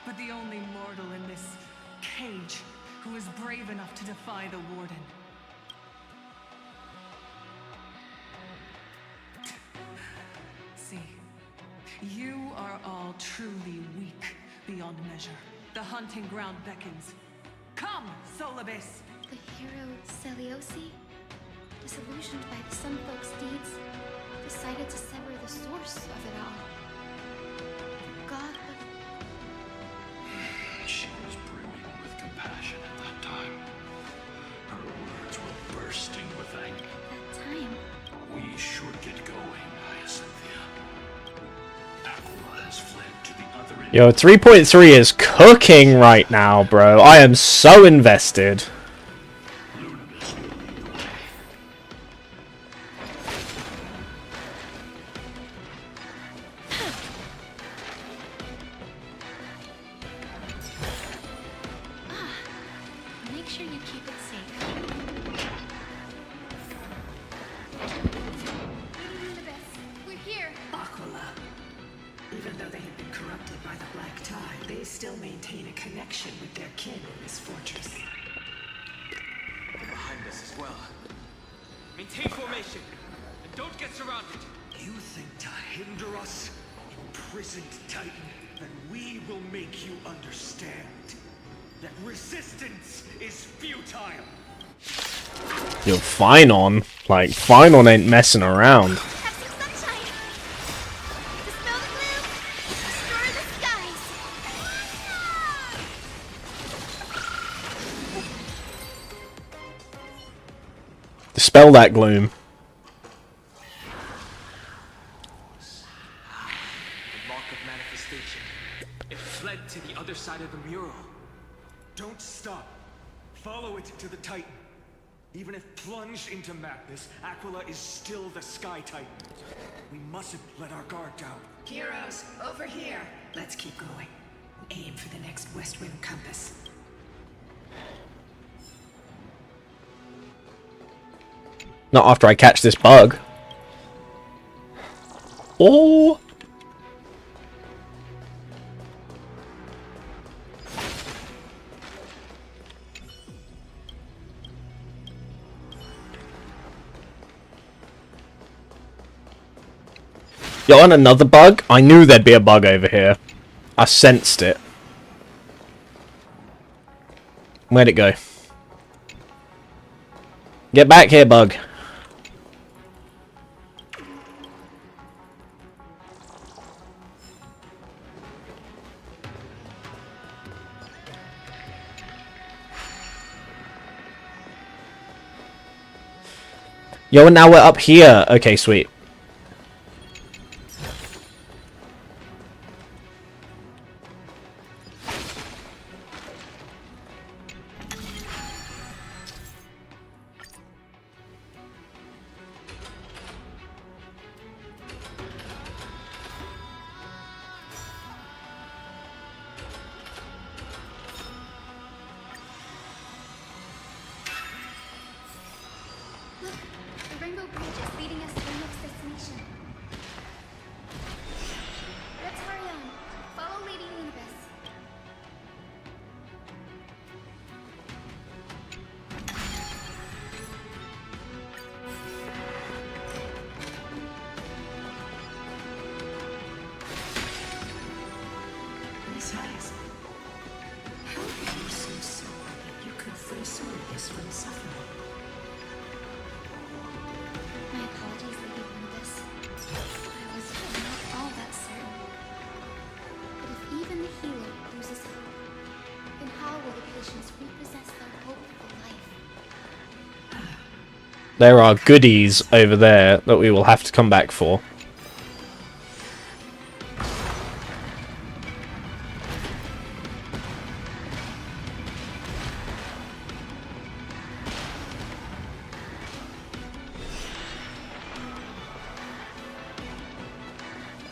but the only mortal in this cage who is brave enough to defy the Warden. See, you are all truly weak beyond measure. The hunting ground beckons. Come, Solovus! The hero Seliosi, disillusioned by the Sunfolk's deeds, decided to sever the source of it all. The god of... She was brimming with compassion at that time. Her words were bursting with anger. At that time? We should get going, Hyacinthia. Aquila has fled to the other end. Yo, 3.3 is cooking right now, bro. I am so invested. Make sure you keep it safe. We're here. Aquila. Even though they have been corrupted by the Black Tide, they still maintain a connection with their kin in this fortress. They're behind us as well. Maintain formation, and don't get surrounded. You think to hinder us, imprisoned Titan, then we will make you understand that resistance is futile. Yo, Finon. Like, Finon ain't messing around. Dispel that gloom. The mark of manifestation. It fled to the other side of the mural. Don't stop. Follow it to the Titan. Even if plunged into madness, Aquila is still the Sky Titan. We mustn't let our guard down. Heroes, over here. Let's keep going. Aim for the next West Wind compass. Not after I catch this bug. Oh! You want another bug? I knew there'd be a bug over here. I sensed it. Where'd it go? Get back here, bug. Yo, and now we're up here. Okay, sweet. The Rainbow Bridge is leading us to the next destination. Let's hurry on. Follow Lady Lunibus. Miss Hayes, how are you so sorry that you could free Sirius from suffering? My apologies, Lady Lunibus. I was not all that certain. But if even the healer loses hope, then how will the patients repossess their hope for life? There are goodies over there that we will have to come back for.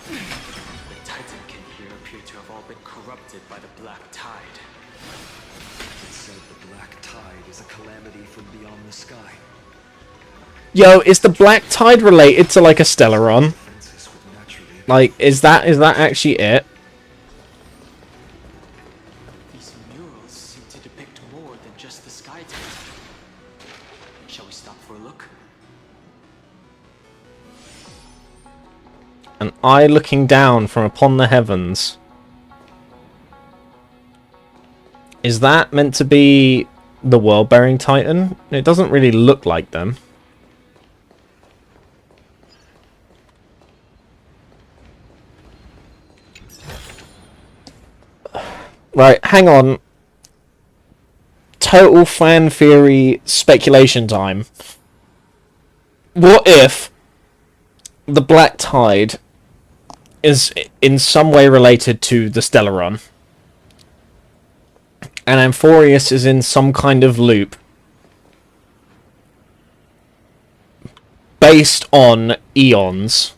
The Titankin here appear to have all been corrupted by the Black Tide. It said the Black Tide is a calamity from beyond the sky. Yo, is the Black Tide related to like a Stellaron? Like, is that actually it? These murals seem to depict more than just the Sky Titan. Shall we stop for a look? An eye looking down from upon the heavens. Is that meant to be the World-Bearing Titan? It doesn't really look like them. Right, hang on. Total fan theory speculation time. What if the Black Tide is in some way related to the Stellaron, and Amphorius is in some kind of loop based on eons,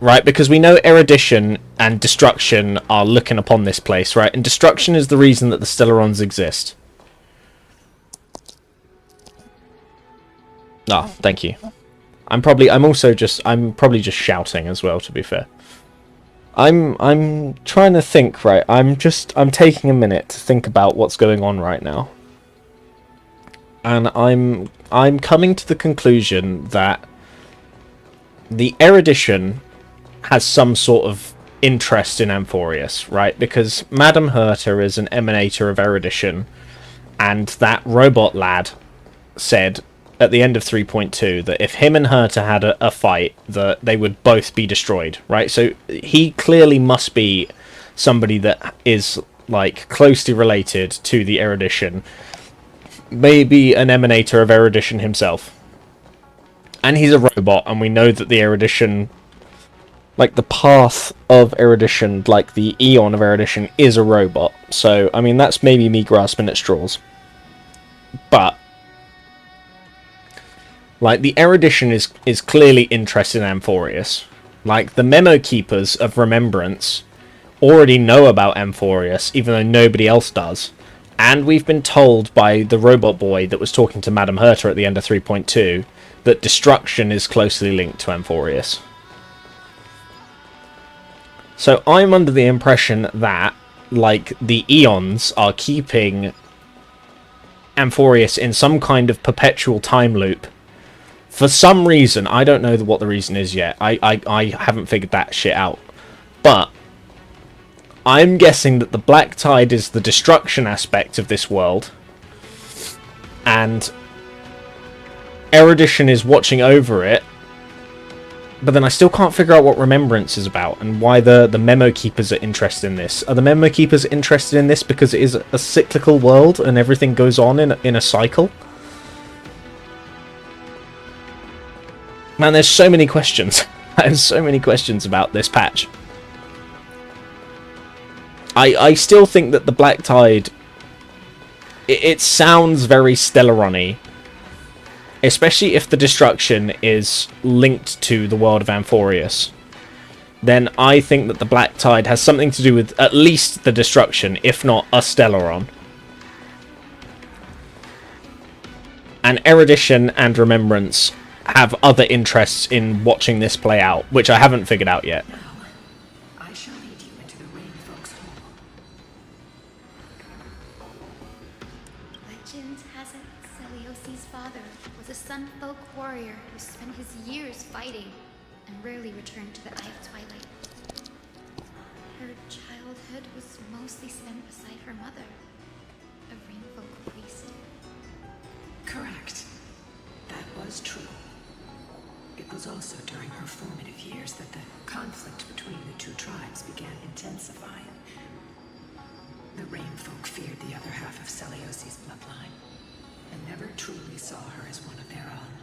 right? Because we know Erudition and Destruction are looking upon this place, right? And Destruction is the reason that the Stellarons exist. Ah, thank you. I'm probably just shouting as well, to be fair. I'm trying to think, right? I'm taking a minute to think about what's going on right now. And I'm coming to the conclusion that the Erudition has some sort of interest in Amphorius, right? Because Madame Herta is an emanator of Erudition, and that robot lad said at the end of 3.2 that if him and Herta had a fight, that they would both be destroyed, right? So he clearly must be somebody that is like closely related to the Erudition, maybe an emanator of Erudition himself. And he's a robot, and we know that the erudition, like the path of erudition, like the eon of erudition, is a robot. So, I mean, that's maybe me grasping at straws. But, like, the erudition is clearly interested in Amphorius. Like, the Memo Keepers of Remembrance already know about Amphorius, even though nobody else does. And we've been told by the robot boy that was talking to Madame Herta at the end of 3.2 that destruction is closely linked to Amphorius. So I'm under the impression that, like, the Eons are keeping Amphorius in some kind of perpetual time loop. For some reason, I don't know what the reason is yet. I haven't figured that shit out. But I'm guessing that the Black Tide is the destruction aspect of this world. And Erudition is watching over it. But then I still can't figure out what Remembrance is about and why the Memo Keepers are interested in this. Are the Memo Keepers interested in this because it is a cyclical world and everything goes on in a cycle? Man, there's so many questions. There's so many questions about this patch. I still think that the Black Tide... It sounds very Stellaron-y. Especially if the destruction is linked to the world of Amphorius. Then I think that the Black Tide has something to do with at least the destruction, if not a Stellaron. And Erudition and Remembrance have other interests in watching this play out, which I haven't figured out yet. I shall lead you into the Rain Folk's hall. Legend has it Celiosi's father was a Sun Folk warrior who spent his years fighting and rarely returned to the Eye of Twilight. Her childhood was mostly spent beside her mother, a Rain Folk priest. Correct. That was true. It was also during her formative years that the conflict between the two tribes began intensifying. The Rain Folk feared the other half of Celiosi's bloodline, and never truly saw her as one of their own.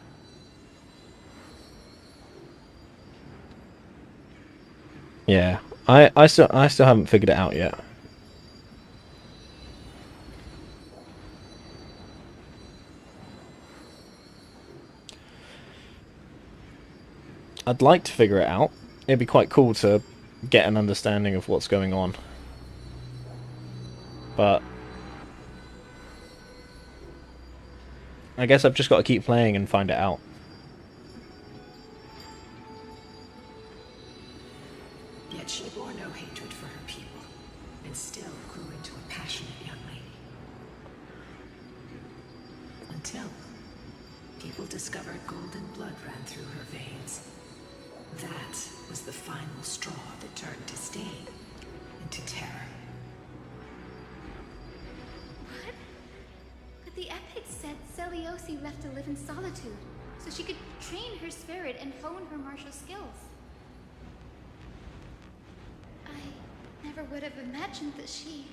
Yeah, I still haven't figured it out yet. I'd like to figure it out. It'd be quite cool to get an understanding of what's going on. But I guess I've just got to keep playing and find it out. Yet she bore no hatred for her people, and still grew into a passionate young lady. Until people discovered golden blood ran through her veins. That was the final straw that turned disdain into terror. What? But the epic said Celiosi left to live in solitude, so she could train her spirit and hone her martial skills. I never would have imagined that she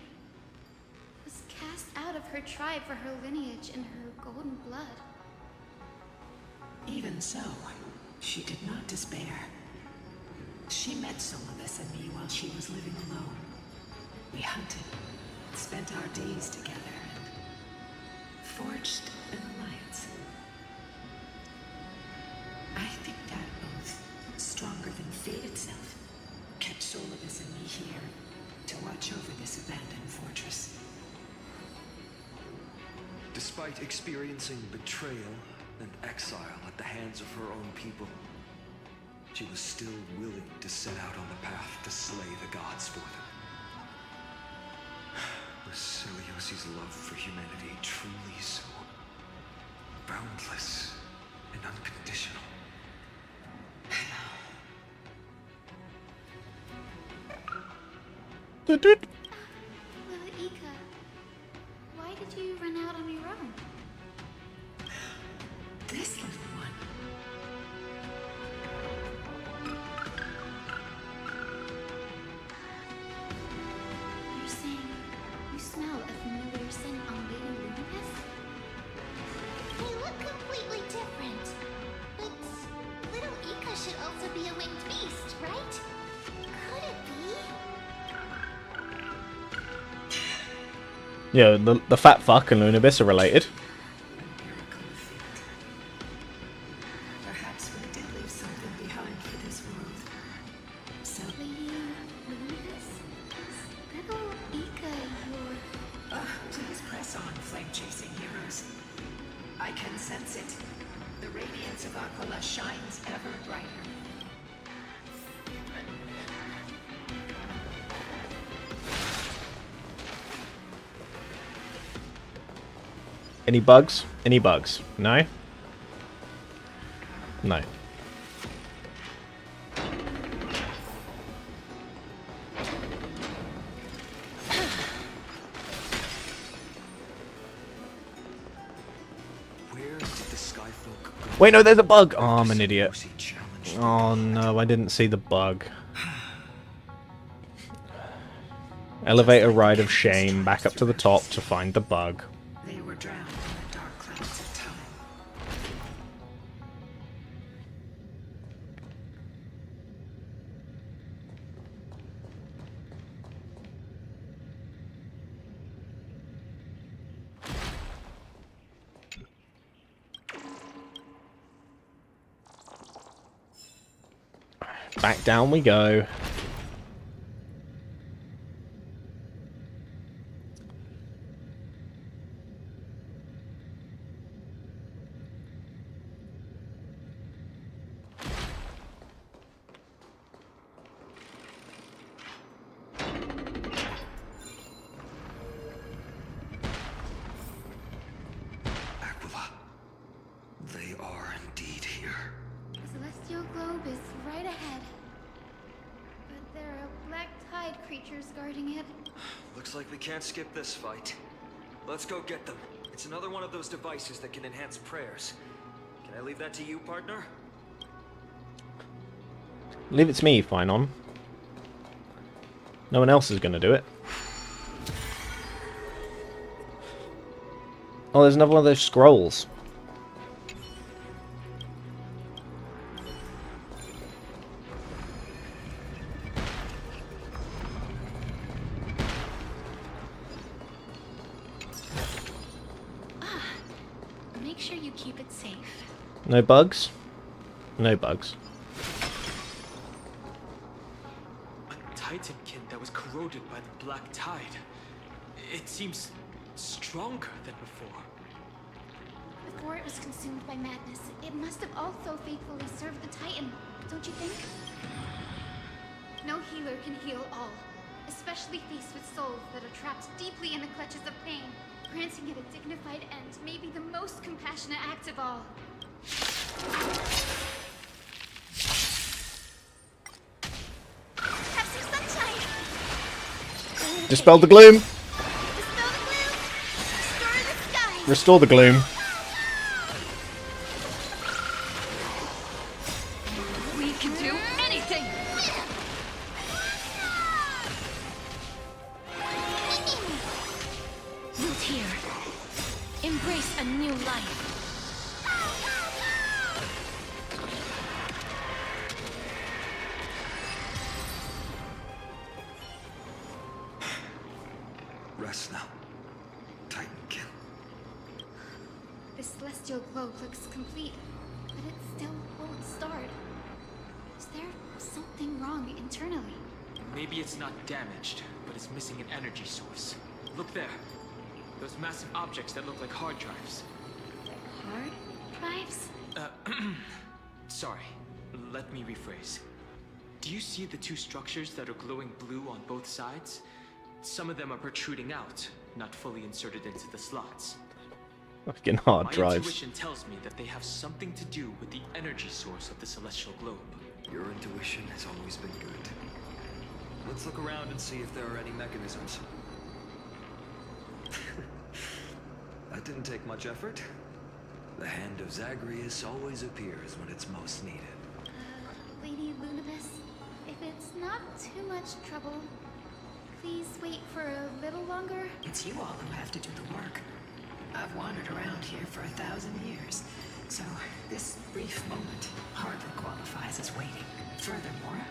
was cast out of her tribe for her lineage and her golden blood. Even so, she did not despair. She met Solibus and me while she was living alone. We hunted, spent our days together, and forged an alliance. I think that oath, stronger than fate itself, kept Solibus and me here to watch over this abandoned fortress. Despite experiencing betrayal and exile at the hands of her own people, she was still willing to set out on the path to slay the gods for them. Was Celiosi's love for humanity truly so boundless and unconditional? Lil Ika, why did you run out on your own? This little one. You're saying you smell a familiar scent on Lady Luminous? They look completely different, but Yeah, the fat fuck and Lunabis are related. Perhaps we did leave something behind for this world. So, Lady Lunabis? Little Ika, you're... please press on, flame-chasing heroes. I can sense it. The radiance of Aquila shines ever brighter. Any bugs? Any bugs? No? No. Where did the Skyfolk go? Wait, no, there's a bug! Oh, I'm an idiot. Oh no, I didn't see the bug. Elevator ride of shame back up to the top to find the bug. They were drowned in the dark clouds of time. Back down we go. Aquila. They are indeed here. The celestial globe is right ahead. But there are black tide creatures guarding it. Looks like we can't skip this fight. Let's go get them. It's another one of those devices that can enhance prayers. Can I leave that to you, partner? Leave it to me, Phynon. No one else is going to do it. Oh, there's another one of those scrolls. Make sure you keep it safe. No bugs? No bugs. A titankin that was corroded by the black tide. It seems stronger than before. Before it was consumed by madness, it must have also faithfully served the Titan, don't you think? No healer can heal all, especially faced with souls that are trapped deeply in the clutches of pain. Granting it a dignified end may be the most compassionate act of all. Have some sunshine! Dispel the gloom! Dispel the gloom! Restore the sky! Restore the gloom. We can do anything! Root here. Embrace a new life. Rest now. Titankin. The celestial globe looks complete, but it still won't start. Is there something wrong internally? Maybe it's not damaged, but it's missing an energy source. Look there. Those massive objects that look like hard drives. Hard drives? Sorry. Let me rephrase. Do you see the two structures that are glowing blue on both sides? Some of them are protruding out, not fully inserted into the slots. Fucking hard My drives. intuition tells me that they have something to do with the energy source of the celestial globe. Your intuition has always been good. Let's look around and see if there are any mechanisms. That didn't take much effort. The hand of Zagreus always appears when it's most needed. Lady Lunabis, if it's not too much trouble, please wait for a little longer. It's you all who have to do the work. I've wandered around here for 1,000 years, so this brief moment hardly qualifies as waiting. Furthermore,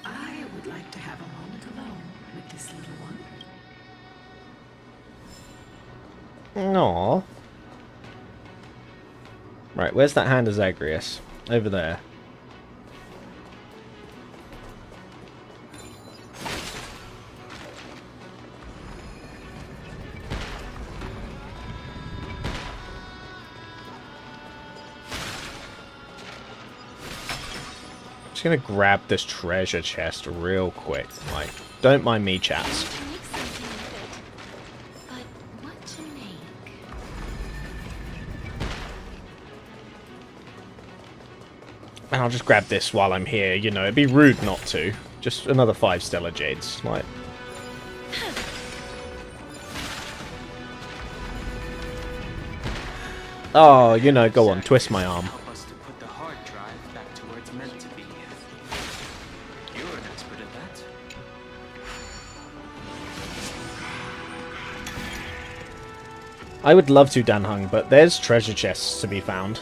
I would like to have a moment alone with this little one. Aww. Right, where's that hand of Zagreus? Over there. Just gonna grab this treasure chest real quick. Like, don't mind me, chats. And I'll just grab this while I'm here, you know, it'd be rude not to. Just another 5 Stellar Jades, like... Oh, you know, go on, twist my arm. Help us to put the hard drive back to where it's meant to be. You're an expert at that. I would love to, Dan Hung, but there's treasure chests to be found.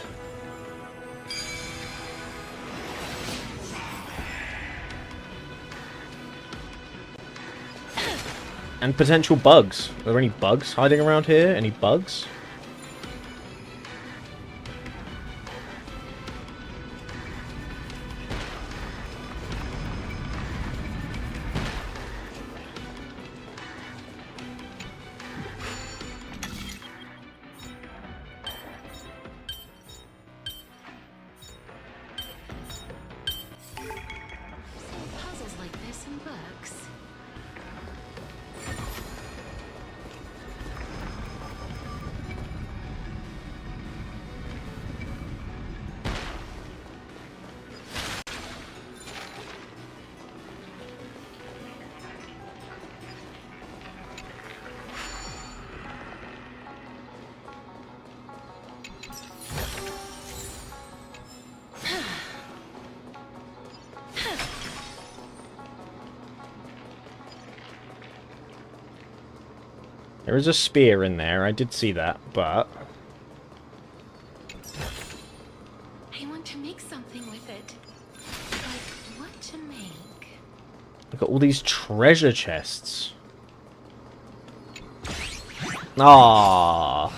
And potential bugs. Are there any bugs hiding around here? Any bugs? Puzzles like this in books. There is a spear in there, I did see that, but... I want to make something with it. But what to make? Look at all these treasure chests. Ah.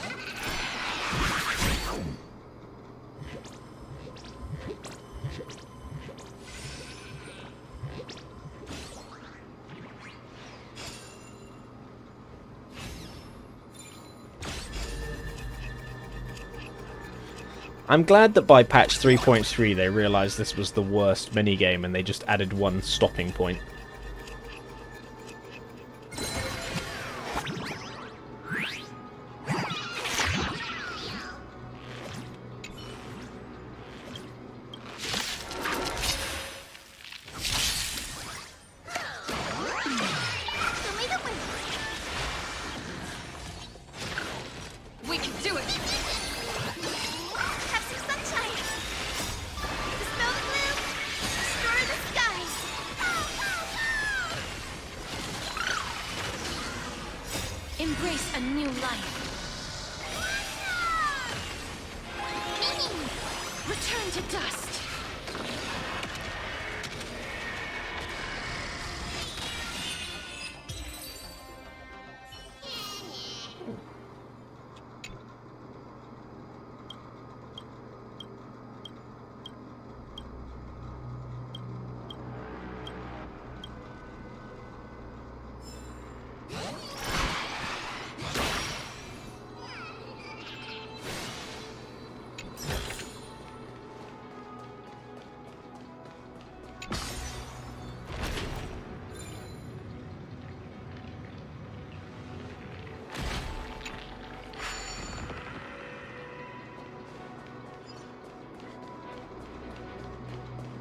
I'm glad that by patch 3.3 they realized this was the worst minigame and they just added one stopping point. We can do it! Have some sunshine! Dispel the gloom! Destroy the skies! Embrace a new life. Return to dust.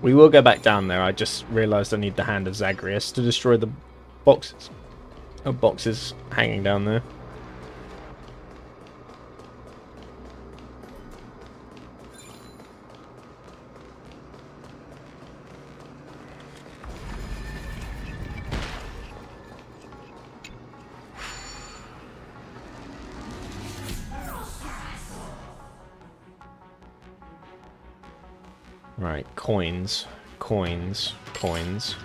We will go back down there, I just realised I need the Hand of Zagreus to destroy the boxes. Oh, boxes hanging down there. Right, coins, coins, coins.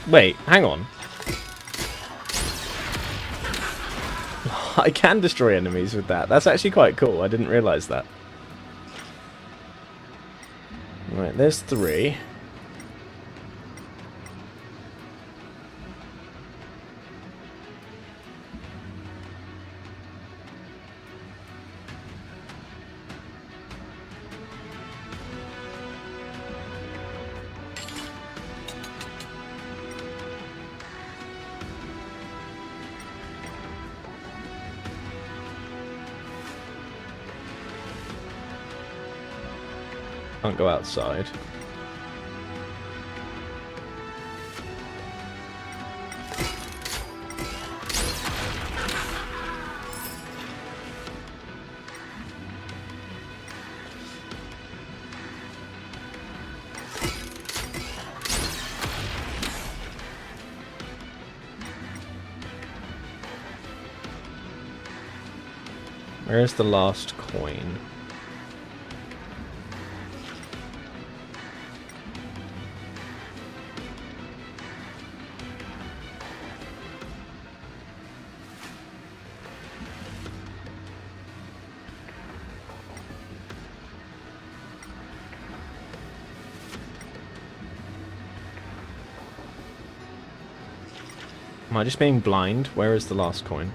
Wait, hang on. I can destroy enemies with that. That's actually quite cool. I didn't realise that. Right, there's 3. Can't go outside. Where's the last coin? Am I just being blind? Where is the last coin?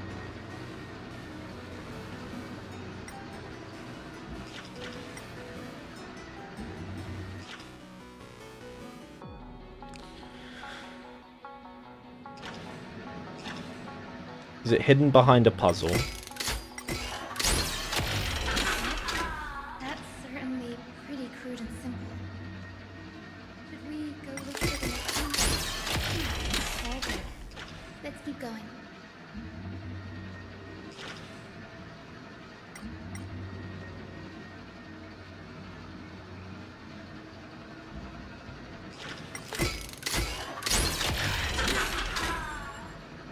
Is it hidden behind a puzzle? That's certainly pretty crude and simple. Should we go look for the next one? All good. Let's keep going.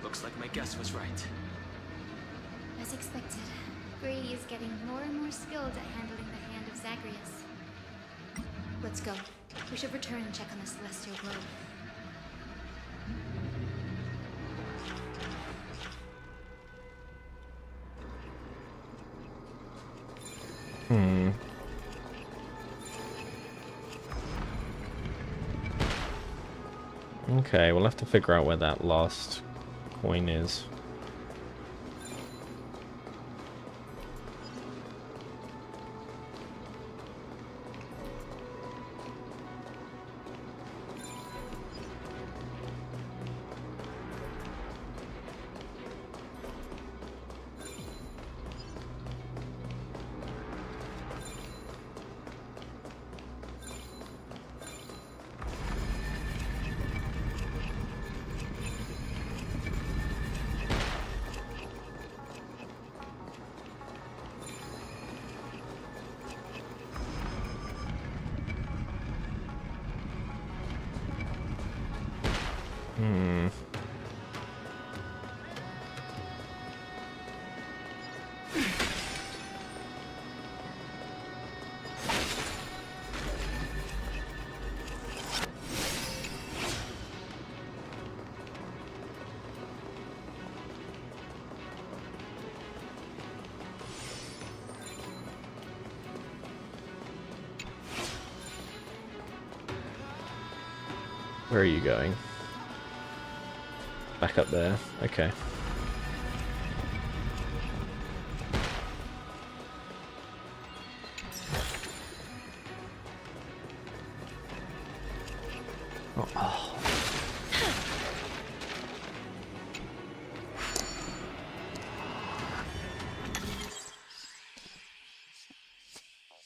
Looks like my guess was right. As expected, Brady is getting more and more skilled at handling the hand of Zagreus. Let's go. We should return and check on the celestial globe. Okay, we'll have to figure out where that last coin is. Where are you going? Back up there. Okay. Oh.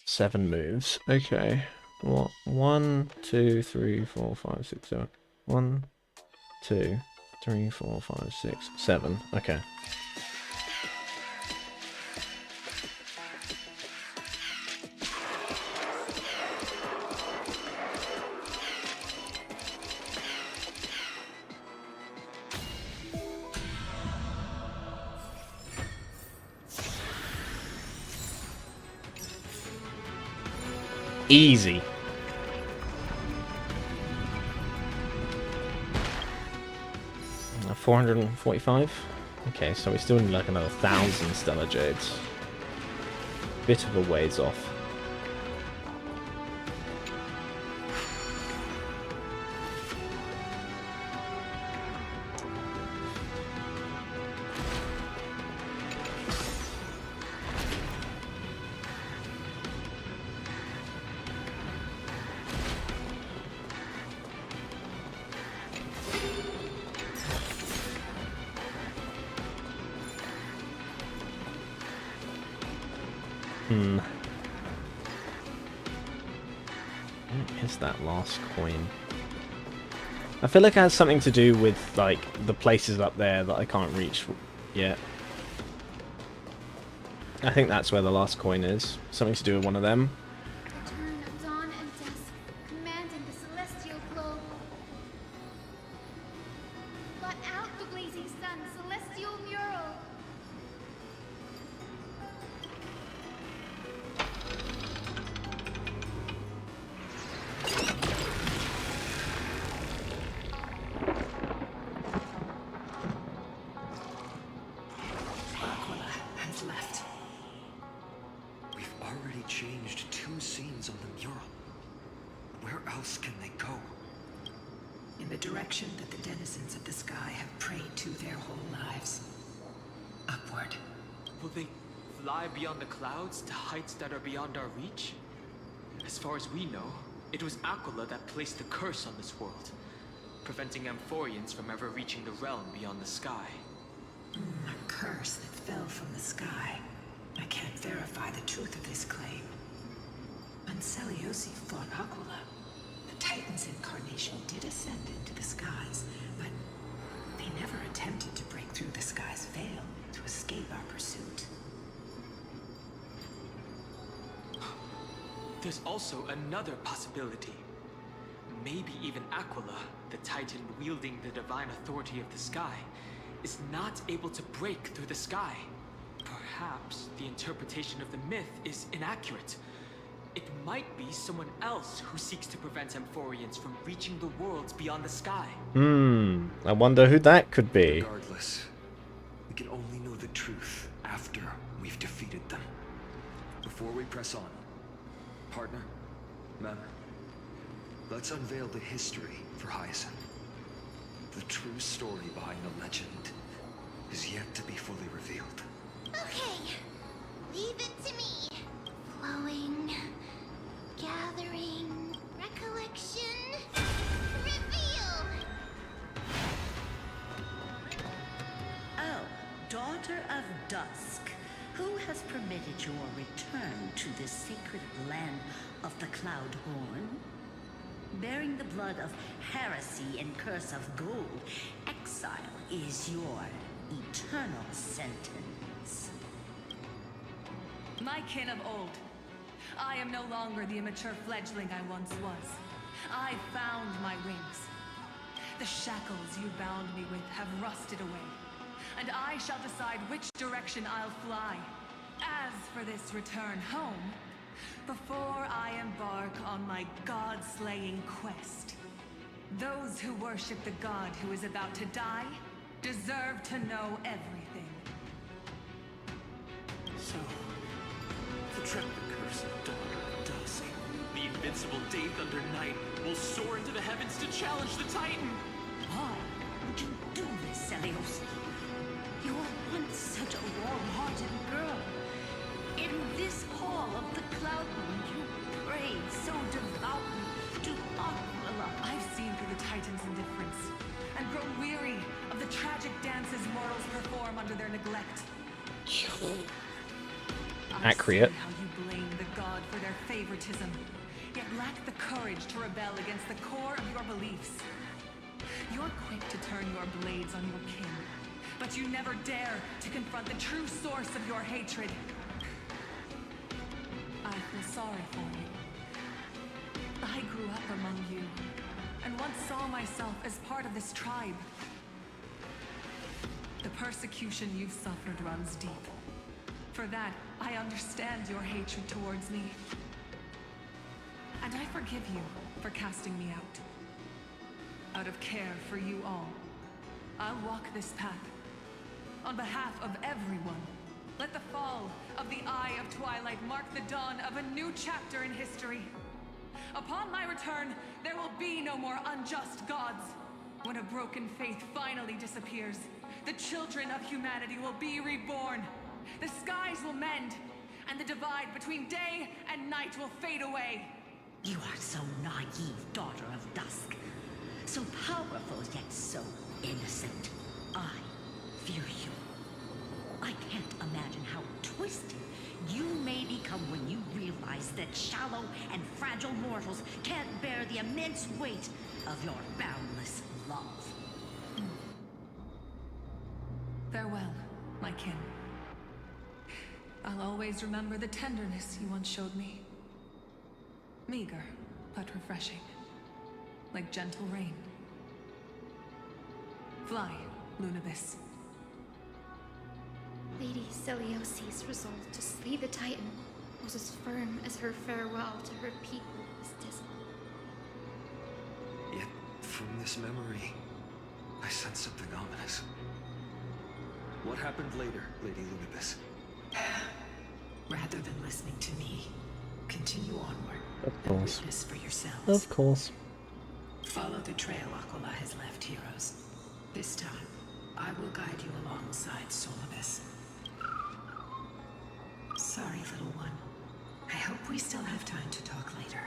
7 moves. Okay. What? 1, 2, 3, 4, 5, 6, 7. 1, 2, 3, 4, 5, 6, 7. Okay. Easy. 445? Okay, so we still need like another 1,000 Stellar Jades. Bit of a ways off. What is that last coin? I feel like it has something to do with like the places up there that I can't reach yet. I think that's where the last coin is. Something to do with one of them. The turn of dawn and dusk, commanding the celestial globe. Blot out the blazing sun, celestial mural. Aquila has left. We've already changed 2 scenes on the mural. Where else can they go? In the direction that the denizens of the sky have prayed to their whole lives. Upward. Will they fly beyond the clouds to heights that are beyond our reach? As far as we know, it was Aquila that placed the curse on this world, preventing Amphorians from ever reaching the realm beyond the sky. A curse that fell from the sky. I can't verify the truth of this claim. When Seleucus fought Aquila, the Titan's incarnation did ascend into the skies, but they never attempted to break through the sky's veil to escape our pursuit. There's also another possibility. Maybe even Aquila, the Titan wielding the divine authority of the sky, is not able to break through the sky. Perhaps the interpretation of the myth is inaccurate. It might be someone else who seeks to prevent Amphorians from reaching the worlds beyond the sky. I wonder who that could be. Regardless, we can only know the truth after we've defeated them. Before we press on, partner, ma'am, let's unveil the history for Hyacinth. The true story behind the legend is yet to be fully revealed. Okay, leave it to me. Flowing, gathering, recollection, reveal! Oh, daughter of dusk, who has permitted your return to this sacred land of the Cloudhorn? Bearing the blood of heresy and curse of gold, exile is your eternal sentence. My kin of old. I am no longer the immature fledgling I once was. I found my wings. The shackles you bound me with have rusted away, and I shall decide which direction I'll fly. As for this return home, before I embark on my god-slaying quest, those who worship the god who is about to die deserve to know everything. So, the trap the curse of daughter of dusk. The invincible day thunder knight will soar into the heavens to challenge the Titan. Why would you do this, Seleucus? You were once such a warm-hearted girl. In this hall of the Cloudhorn, you prayed so devoutly to Aquila. I've seen through the Titan's indifference, and grown weary of the tragic dances mortals perform under their neglect. Accurate. I've seen how you blame the god for their favoritism, yet lack the courage to rebel against the core of your beliefs. You're quick to turn your blades on your kin, but you never dare to confront the true source of your hatred. I feel sorry for you. I grew up among you, and once saw myself as part of this tribe. The persecution you've suffered runs deep. For that, I understand your hatred towards me. And I forgive you for casting me out. Out of care for you all. I'll walk this path. On behalf of everyone, let the fall of the Eye of Twilight mark the dawn of a new chapter in history. Upon my return, there will be no more unjust gods. When a broken faith finally disappears, the children of humanity will be reborn. The skies will mend, and the divide between day and night will fade away. You are so naive, daughter of dusk. So powerful, yet so innocent. I fear you. I can't imagine how twisted you may become when you realize that shallow and fragile mortals can't bear the immense weight of your boundless love. Farewell, my kin. I'll always remember the tenderness you once showed me. Meager, but refreshing. Like gentle rain. Fly, Lunibis. Lady Celiosi's resolve to slay the Titan was as firm as her farewell to her people was dismal. Yet, from this memory, I sense something ominous. What happened later, Lady Lunibis? Rather than listening to me, continue onward. Of course. Witness for yourselves. Of course. Follow the trail Aquila has left, heroes. This time, I will guide you alongside Solibus. Sorry, little one. I hope we still have time to talk later.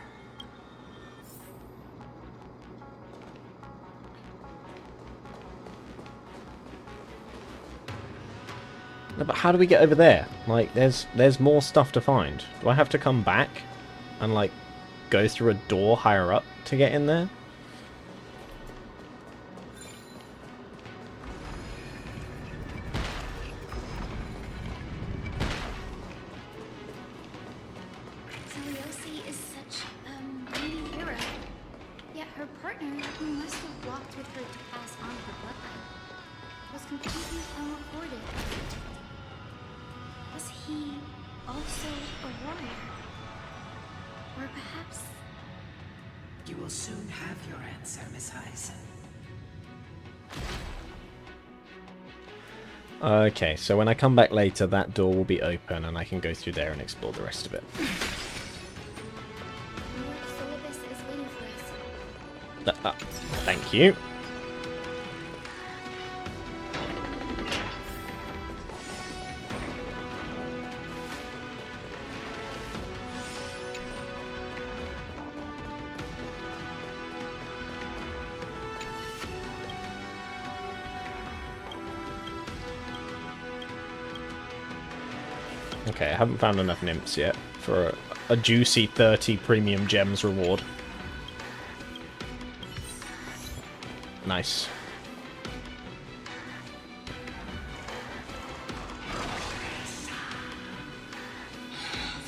No, but how do we get over there? Like, there's more stuff to find. Do I have to come back and, like, go through a door higher up to get in there? Celiosi is such a mighty hero. Yet her partner, who must have walked with her to pass on her bloodline, was completely unrecorded. Was he also a warrior? Or perhaps... You will soon have your answer, Miss Hyson. Okay, so when I come back later, that door will be open and I can go through there and explore the rest of it. Lord Solibus is waiting for us. Thank you. Okay, I haven't found enough nymphs yet for a juicy 30 premium gems reward. Nice.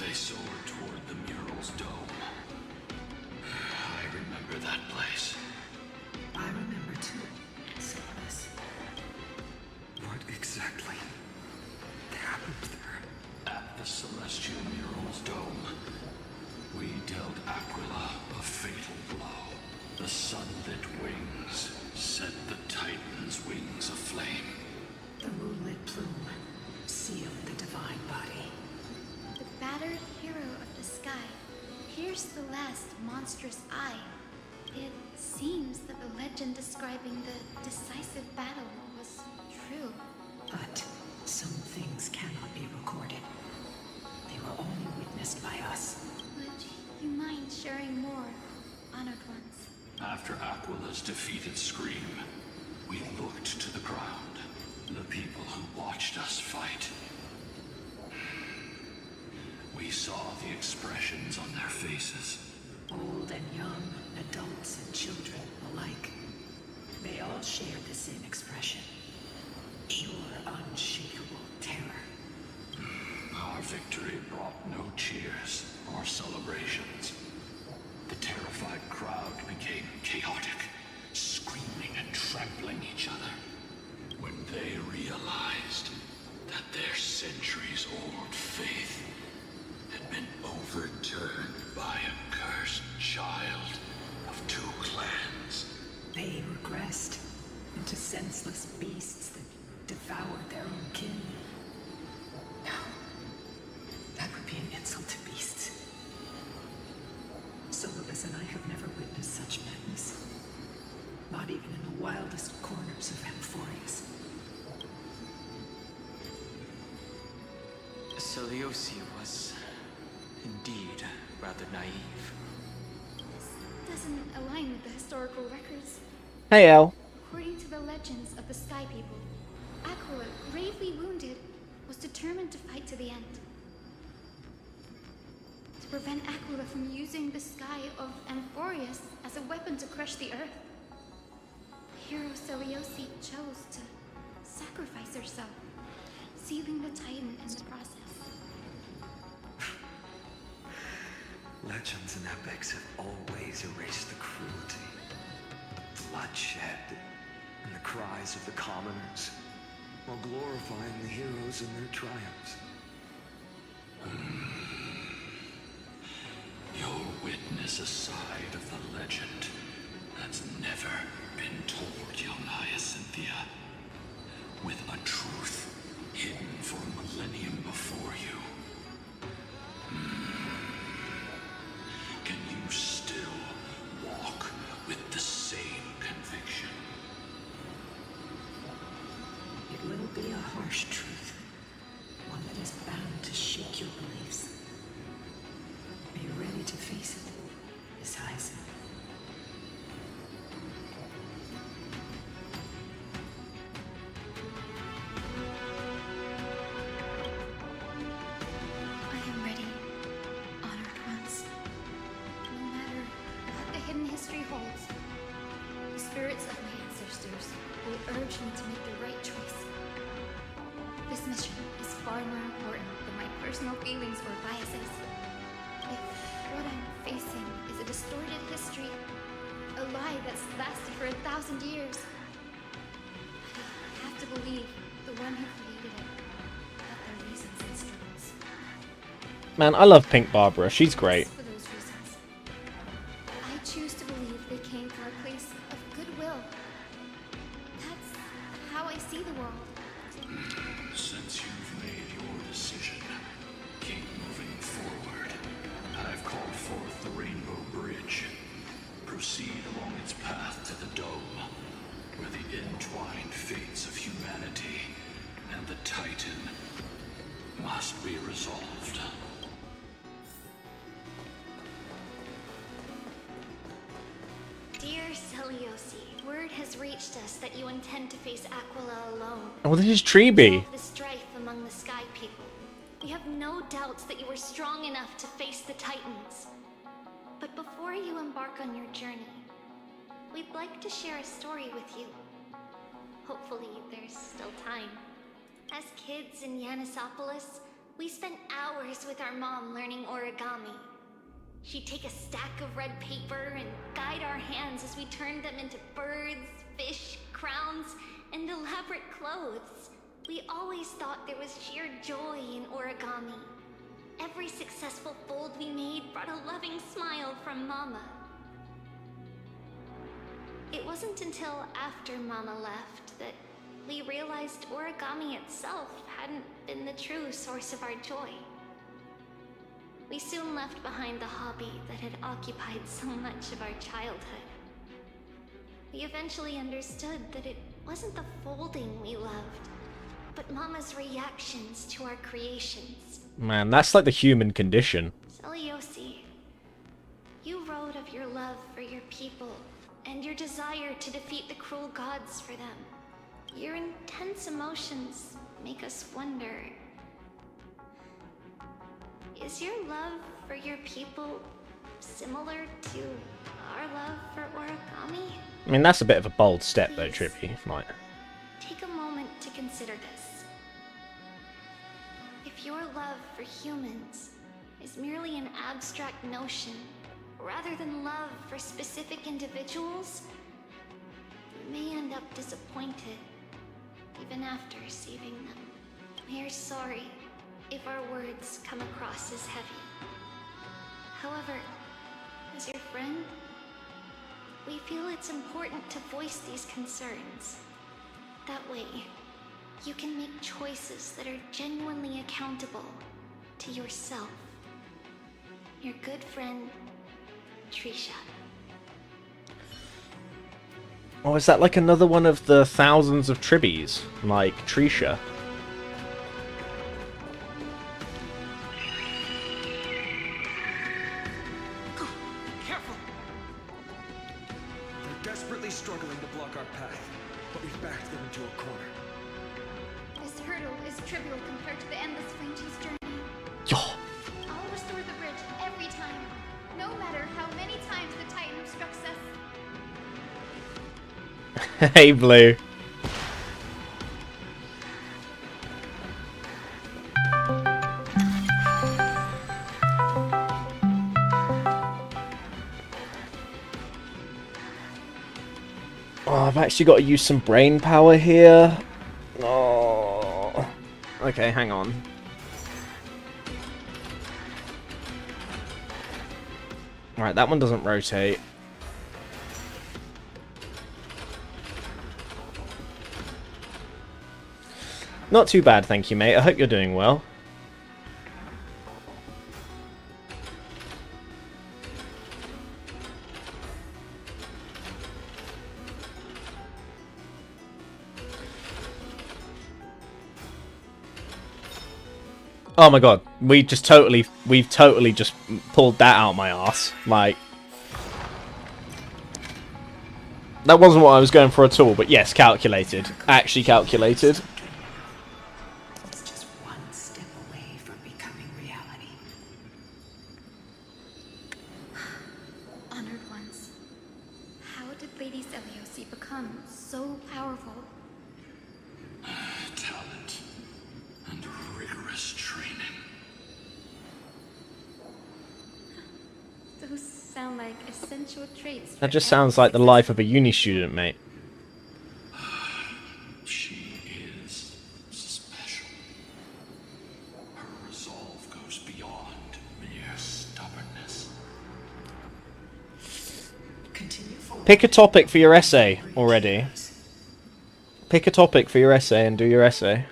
They soared toward the mural's dome. I remember that place. I remember too, Solibus. What exactly happened there? At the celestial mural's dome, we dealt Aquila a fatal blow. The sunlit wings set the Titan's wings aflame. The moonlit plume sealed the divine body. The battered hero of the sky pierced the last monstrous eye. It seems that the legend describing the decisive battle was true. But some things cannot be recorded. They were only witnessed by us. Would you mind sharing more, honored ones? After Aquila's defeated scream, we looked to the ground. The people who watched us fight. We saw the expressions on their faces. Old and young, adults and children alike. They all shared the same expression. Pure, unshakable terror. Our victory brought no cheers or celebrations. The terrified crowd became chaotic, screaming and trampling each other. When they realized that their centuries-old faith had been overturned by a cursed child of two clans. They regressed into senseless Seliosi was indeed rather naive. This doesn't align with the historical records. Hey, El. According to the legends of the Sky People, Aquila, gravely wounded, was determined to fight to the end. To prevent Aquila from using the sky of Amphorius as a weapon to crush the earth, hero Seliosi chose to sacrifice herself, sealing the Titan in the process. Legends and epics have always erased the cruelty, bloodshed, and the cries of the commoners, while glorifying the heroes and their triumphs. You'll witness a side of the legend that's never been told, young Hyacinthia, with a truth hidden for a millennium before you. Can you still walk with the same conviction? It will be a harsh truth, one that is bound to shake your beliefs. Are you ready to face it, Miss Hyacinth? I am ready, honored ones. No matter what the hidden history holds, the spirits of my ancestors will urge me to make the right choice. This mission is far more important than my personal feelings or biases. If what I'm facing is a distorted history, a lie that's lasted for 1,000 years, I have to believe the one who created it had their reasons and struggles. Man, I love Pink Barbara. She's great. For those reasons, I choose to believe they came from a place of goodwill. That's how I see the world. Since you've made your decision, keep moving forward. I've called forth the Rainbow Bridge. Proceed along its path to the Dome, where the entwined fates of humanity and the Titan must be resolved. Dear Seliosi, word has reached us that you intend to face Aquila alone. Oh, this is Treeby. Resolve the strife among the Sky People. We have no doubts that you are strong enough to face the Titans. But before you embark on your journey, we'd like to share a story with you. Hopefully, there's still time. As kids in Yanisopolis, we spent hours with our mom learning origami. She'd take a stack of red paper and guide our hands as we turned them into birds, fish, crowns, and elaborate clothes. We always thought there was sheer joy in origami. Every successful fold we made brought a loving smile from Mama. It wasn't until after Mama left that we realized origami itself hadn't been the true source of our joy. We soon left behind the hobby that had occupied so much of our childhood. We eventually understood that it wasn't the folding we loved, but Mama's reactions to our creations. Man, that's like the human condition. Seliosi, you wrote of your love for your people and your desire to defeat the cruel gods for them. Your intense emotions make us wonder, is your love for your people similar to our love for origami? I mean, that's a bit of a bold step though, Trippy. Like, Take a moment to consider this. If your love for humans is merely an abstract notion, rather than love for specific individuals, you may end up disappointed, even after saving them. We are sorry if our words come across as heavy. However, as your friend, we feel it's important to voice these concerns. That way, you can make choices that are genuinely accountable to yourself. Your good friend, Trisha. oh, is that like another one of the thousands of Tribbies? Like, Trisha? we've backed them into a corner. This hurdle is trivial compared to the endless flame chase journey. Yo. I'll restore the bridge every time, no matter how many times the Titan obstructs us. Hey, Blue. Oh, I've actually got to use some brain power here. Oh. Okay, hang on. Right, that one doesn't rotate. Not too bad, thank you, mate. I hope you're doing well. Oh my god, we've totally just pulled that out my arse. Like, that wasn't what I was going for at all, but yes, calculated. Actually calculated. It's just one step away from becoming reality. Honored ones, how did Lady Seliosi become so powerful? Talent and rigorous training. Those sound like essential traits. That just sounds like the life of a uni student, mate. She is special. Her resolve goes beyond mere stubbornness. Continue forward. Pick a topic for your essay already. Pick a topic for your essay and do your essay.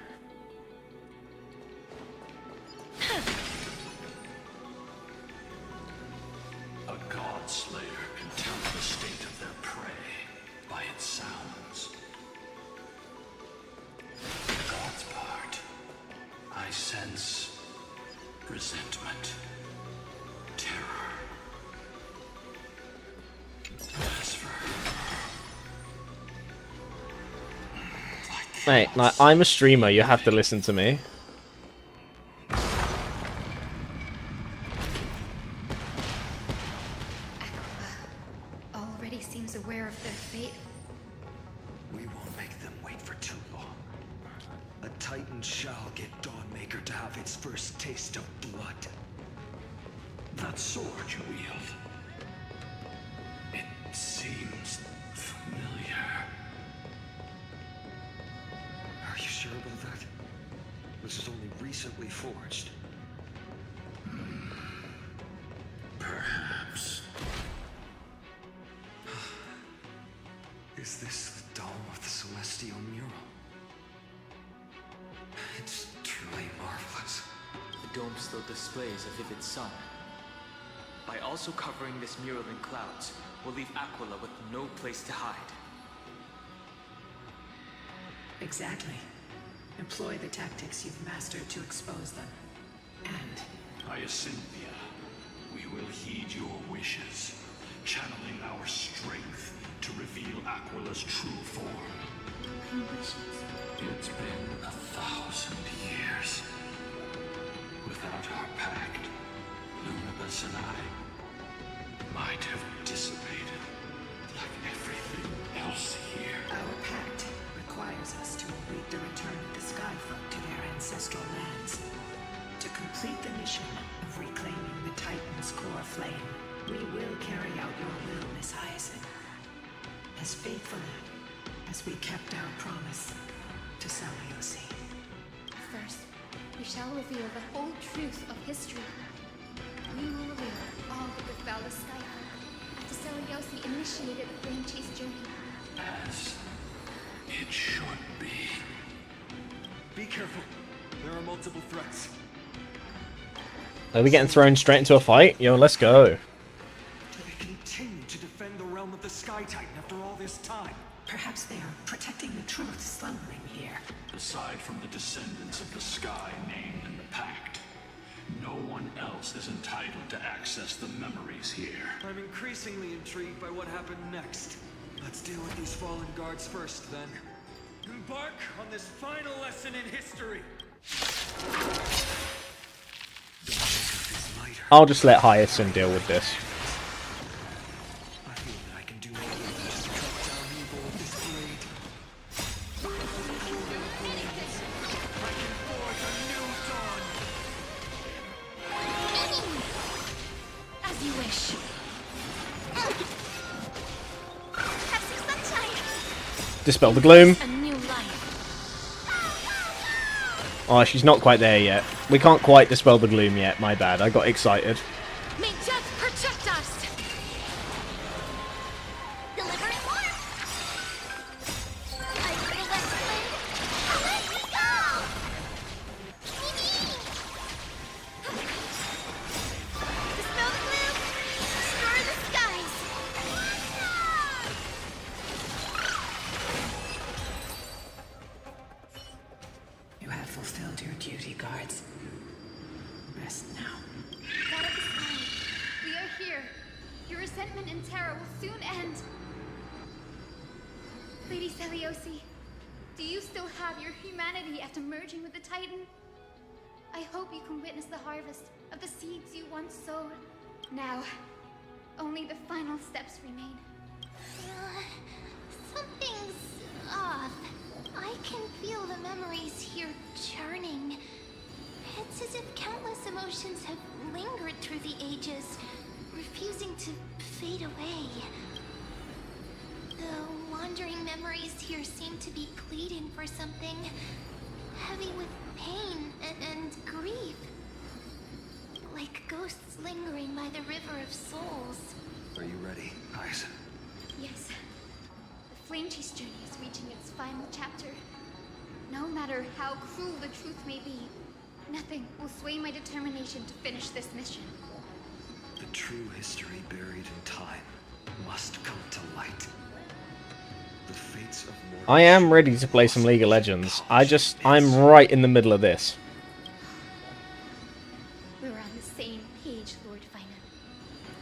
A god slayer can tell the state of their prey by its sounds. For the god's part, I sense resentment, terror. As for Mate, like, I'm a streamer, you have to listen to me. Already seems aware of their fate. We won't make them wait for too long. A Titan shall get Dawnmaker to have its first taste of blood. that sword you wield. It seems familiar. Are you sure about that? This is only recently forged. Perhaps. Is this the dome of the Celestial mural? It's truly marvelous. The dome still displays a vivid sun. By also covering this mural in clouds, we'll leave Aquila with no place to hide. Exactly. Employ the tactics you've mastered to expose them. And Hyacinthia, we will heed your wishes, channeling our strength to reveal Aquila's true form. It's been 1,000 years. Without our pact, Lunabus and I might have dissipated like everything else here. our pact requires us to await the return of the Skyfolk to their ancestral lands. To complete the mission of reclaiming the Titan's core flame, we will carry out your will, Miss Hyacinth. As faithfully as we kept our promise to Seliosi. First, we shall reveal the whole truth of history. We will reveal all that befell the Skyfolk after Seliosi initiated the Flame Chase journey. As it should be. Be careful. There are multiple threats. Are we getting thrown straight into a fight? Yo, let's go. Do they continue to defend the realm of the Sky Titan after all this time? Perhaps they are protecting the truth slumbering here. Aside from the descendants of the sky named in the pact, no one else is entitled to access the memories here. I'm increasingly intrigued by what happened next. Let's deal with these fallen guards first, then. Embark on this final lesson in history. I'll just let Hyacinth deal with this. I feel that I can do more than just cut down evil with this blade. I can forge a new dawn. As you wish. Have some sunshine. Dispel the gloom. A new life. Oh, she's not quite there yet. We can't quite dispel the gloom yet. My bad. I got excited. May death protect us. Deliver it more. I will let me go. Dispel the gloom. Destroy the skies. You have fulfilled your duty, guards. Rest now. God of the sky, we are here. Your resentment and terror will soon end. Lady Celiosi, do you still have your humanity after merging with the Titan? I hope you can witness the harvest of the seeds you once sowed. Now, only the final steps remain. Something's off. I can feel the memories here churning. It's as if countless emotions have lingered through the ages, refusing to fade away. The wandering memories here seem to be pleading for something, heavy with pain and grief. Like ghosts lingering by the River of Souls. Are you ready, Hyacinth? Yes. The Flame Chase journey is reaching its final chapter. No matter how cruel the truth may be, nothing will sway my determination to finish this mission. The true history buried in time must come to light. The fates of mortals. I am ready to play some League of Legends. I'm right in the middle of this. We're on the same page, Lord Fina.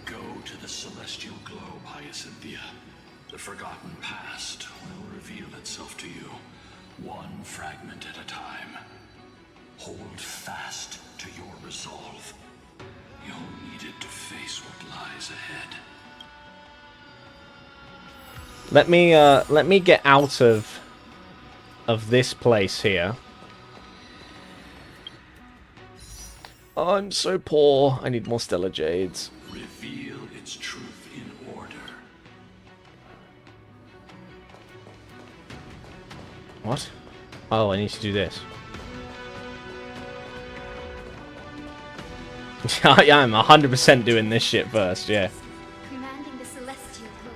Go to the celestial globe, Hyacinthia. The forgotten past will reveal itself to you, one fragment at a time. Hold fast to your resolve. You'll need it to face what lies ahead. Let me get out of this place here. I'm so poor. I need more Stellar Jades. Reveal its truth in order. What? Oh, I need to do this. Yeah, I'm 100% doing this shit first, yeah. Commanding the celestial globe.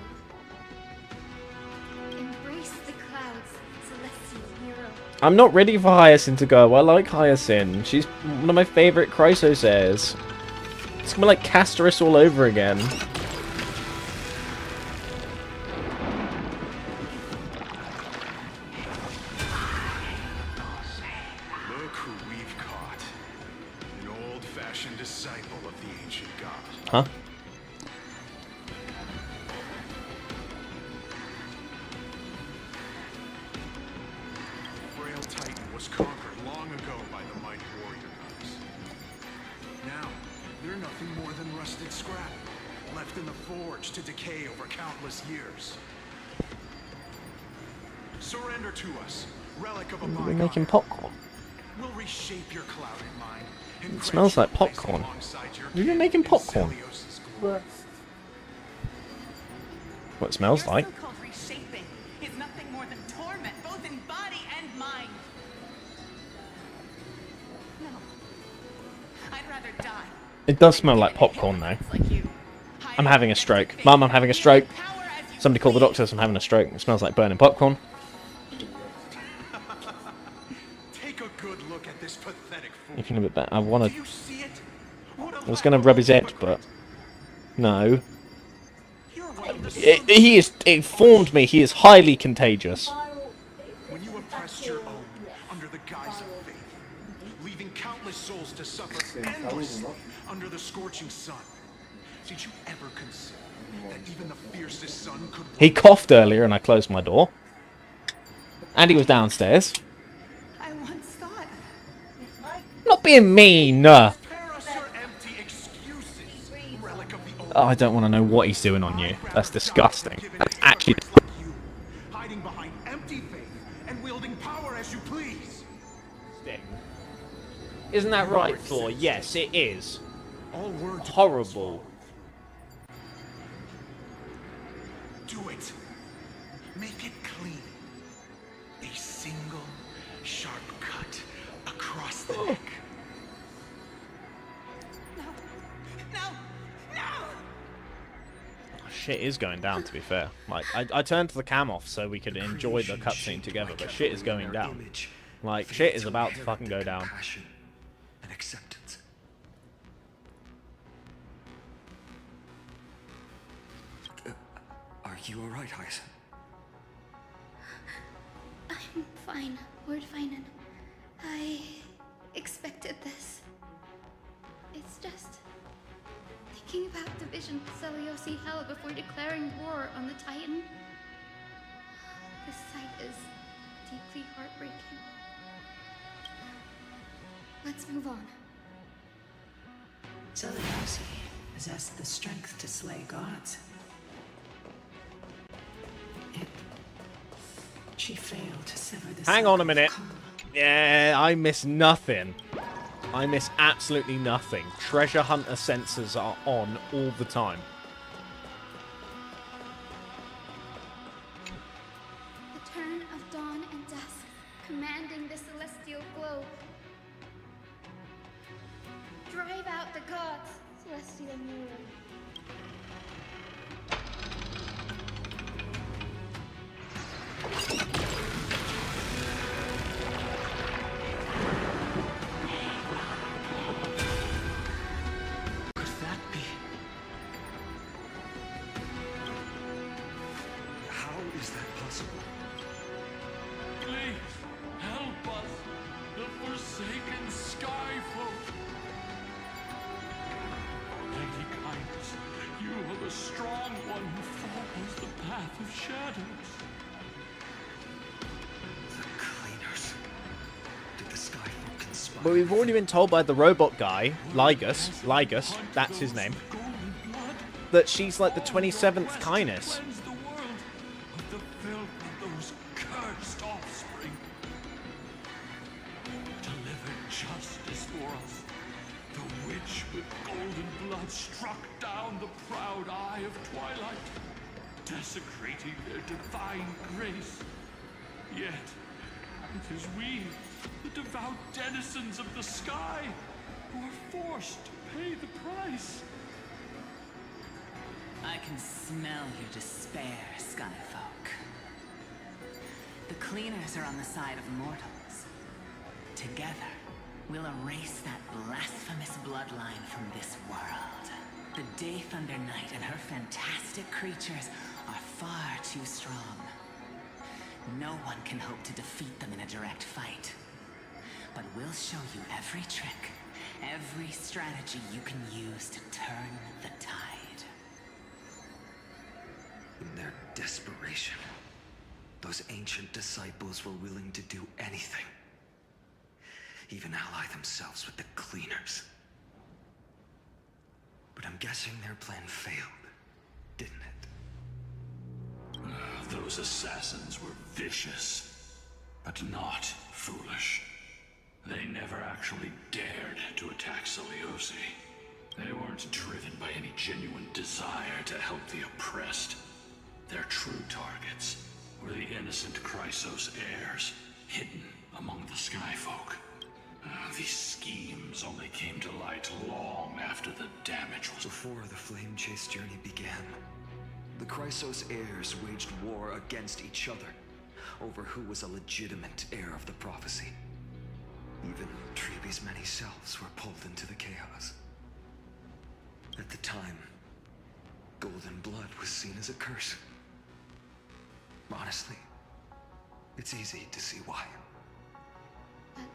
Embrace the clouds, celestial hero. I'm not ready for Hyacinth to go. I like Hyacinth. She's one of my favorite Chrysosairs. It's gonna be like Casterus all over again. Look who we've caught. An old-fashioned disciple of the ancient god. Huh? Frail Titan was conquered long ago by the mighty warrior gods. Now, they're nothing more than rusted scrap, left in the forge to decay over countless years. Surrender to us, relic of a We're bygone. making popcorn. We'll reshape your clouded mind. And It smells like popcorn. You've been making popcorn. What it smells like. So-called reshaping is nothing more than torment, both in body and mind. No. I'd rather die. It does smell like popcorn though. I'm having a stroke. Mum, I'm having a stroke. Somebody call the doctors, I'm having a stroke. It smells like burning popcorn. Take a good look at this pathetic fool. You feel a bit better. I want Do to... you see it? What a I was going to rub his head, but... No. He is... It informed me he is highly contagious. When you oppressed your own under the guise of faith, leaving countless souls to suffer endlessly under the scorching sun, did you ever consider that even the fiercest sun could... He coughed earlier and I closed my door. Andy was downstairs. I once thought. Not being mean. Oh, I don't want to know what he's doing on you. That's disgusting. That's actually. Hiding behind empty faith and wielding power as you please. Isn't that right, Thor? Yes, it is. All words horrible. Do it. Make it clean. A single sharp cut across the neck. Shit is going down, to be fair. Like, I turned the cam off so we could enjoy the cutscene together, but shit is going down. Like, shit is about to fucking go down. And acceptance. Are you alright, Hyacinth? I'm fine, Lord Finan. I expected this. It's just thinking about the vision Seliosi held before declaring war on the Titan. This sight is deeply heartbreaking. Let's move on. Seliosi possessed the strength to slay gods. She failed to sever the Hang on a minute. Yeah, I miss nothing. I miss absolutely nothing. Treasure hunter sensors are on all the time. The turn of dawn and dusk, commanding the celestial globe. Drive out the gods, celestial ruler. Could that be? How is that possible? Please, help us, the forsaken Skyfolk. Lady Kindness, you are the strong one who follows the path of shadows. The cleaners. Did the Skyfolk conspire? But we've already been told by the robot guy, Lygus, that's his name, that she's like the 27th Kindness. Cleanse the world of the filth of those cursed offspring. Deliver justice for us. The witch with golden blood struck down the proud eye of Twilight, desecrating their divine grace. Yet, it is we, the devout denizens of the sky, who are forced to pay the price. I can smell your despair, Skyfolk. The cleaners are on the side of mortals. Together, we'll erase that blasphemous bloodline from this world. The Day Thunder Knight and her fantastic creatures are far too strong. No one can hope to defeat them in a direct fight. But we'll show you every trick, every strategy you can use to turn the tide. In their desperation, those ancient disciples were willing to do anything. Even ally themselves with the cleaners. But I'm guessing their plan failed, didn't it? Those assassins were vicious, but not foolish. They never actually dared to attack Seliosi. They weren't driven by any genuine desire to help the oppressed. Their true targets were the innocent Chrysos heirs, hidden among the Skyfolk. These schemes only came to light long after the damage was... Before the Flame Chase journey began, the Chrysos heirs waged war against each other over who was a legitimate heir of the prophecy. Even Treeby's many selves were pulled into the chaos. At the time, golden blood was seen as a curse. Honestly, it's easy to see why. But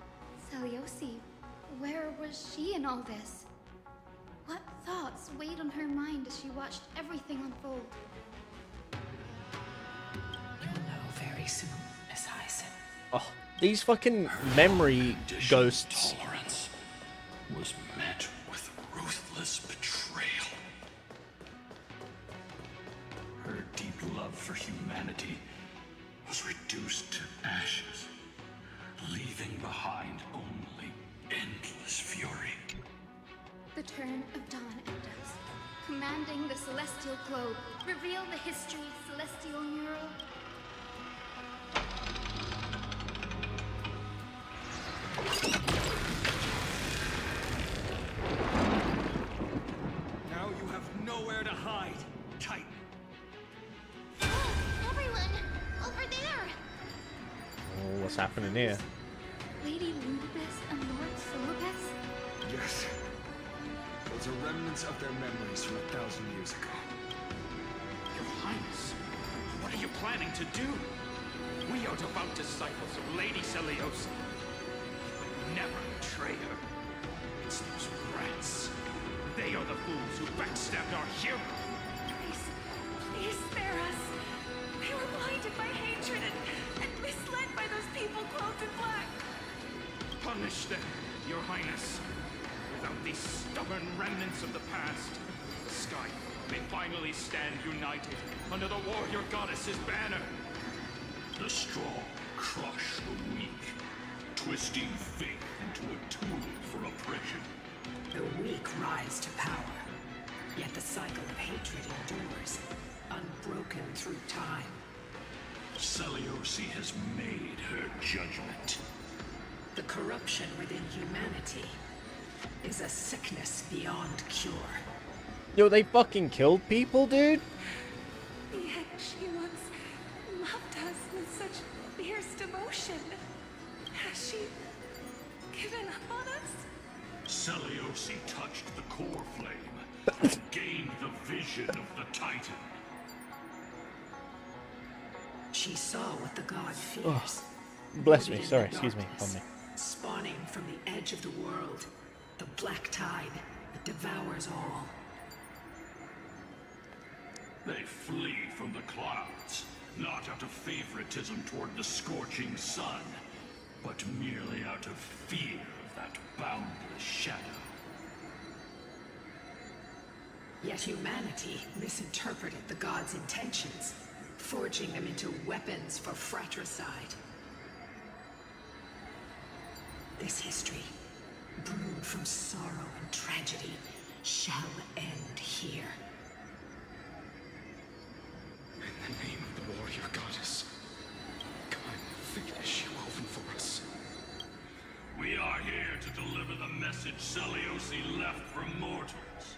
Seliosi, where was she in all this? What thoughts weighed on her mind as she watched everything unfold? You'll know very soon, Miss Hyacinth. Oh, these fucking memory ghosts. Tolerance was met with ruthless betrayal. Her deep love for humanity was reduced to ashes, leaving behind only endless fury. The turn of dawn and dusk, commanding the celestial globe, reveal the history celestial mural. Now you have nowhere to hide, Titan. Everyone, over there! Oh, what's happening here? Lady Ludibus and Lord Solibus? Yes. Those are remnants of their memories from 1,000 years ago. Your Highness, what are you planning to do? We are devout disciples of Lady Seliosi. But never betray her. It's those rats. They are the fools who backstabbed our hero. Please spare us. We were blinded by hatred and misled by those people clothed in black. Punish them, Your Highness. Without these stubborn remnants of the past, the sky may finally stand united under the warrior goddess's banner. The strong crush the weak, twisting faith into a tool for oppression. The weak rise to power, yet the cycle of hatred endures, unbroken through time. Seliosi has made her judgment. The corruption within humanity is a sickness beyond cure. Yo, they fucking killed people, dude? Yet she once loved us with such fierce devotion. Has she given up on us? Seliosi touched the core flame and gained the vision of the Titan. She saw what the god fears. Oh, bless me, Rooted in sorry, the excuse me, darkness, pardon me. Spawning from the edge of the world, the black tide that devours all. They flee from the clouds, not out of favoritism toward the scorching sun, but merely out of fear of that boundless shadow. Yet humanity misinterpreted the god's intentions, forging them into weapons for fratricide. This history, brewed from sorrow and tragedy, shall end here. In the name of the warrior goddess, kind fate is she woven for us. We are here to deliver the message Seliosi left for mortals.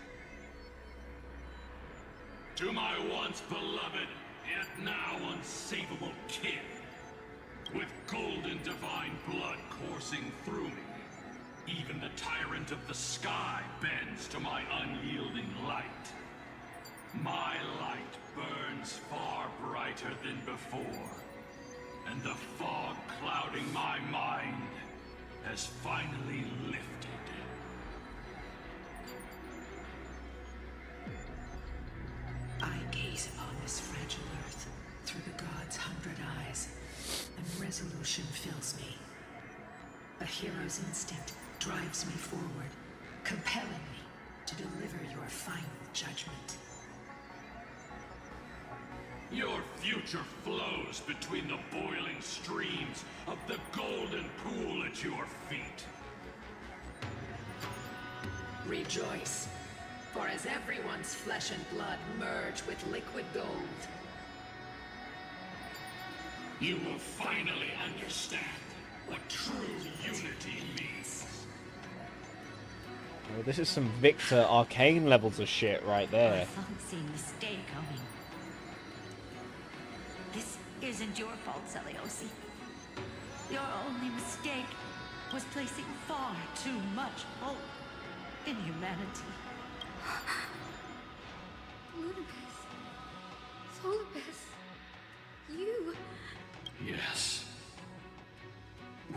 To my once beloved, yet now unsavable kin, with golden divine blood coursing through me, even the tyrant of the sky bends to my unyielding light. My light burns far brighter than before, and the fog clouding my mind has finally lifted. I gaze upon this fragile earth through the god's 100 eyes, and resolution fills me. A hero's instinct drives me forward, compelling me to deliver your final judgment. Your future flows between the boiling streams of the golden pool at your feet. Rejoice, for as everyone's flesh and blood merge with liquid gold, you will finally understand what true unity means. Oh, this is some Victor Arcane levels of shit right there. Unseen mistake, Owen. This isn't your fault, Seliosi. Your only mistake was placing far too much hope in humanity. Ludibus. Solibus. You. Yes.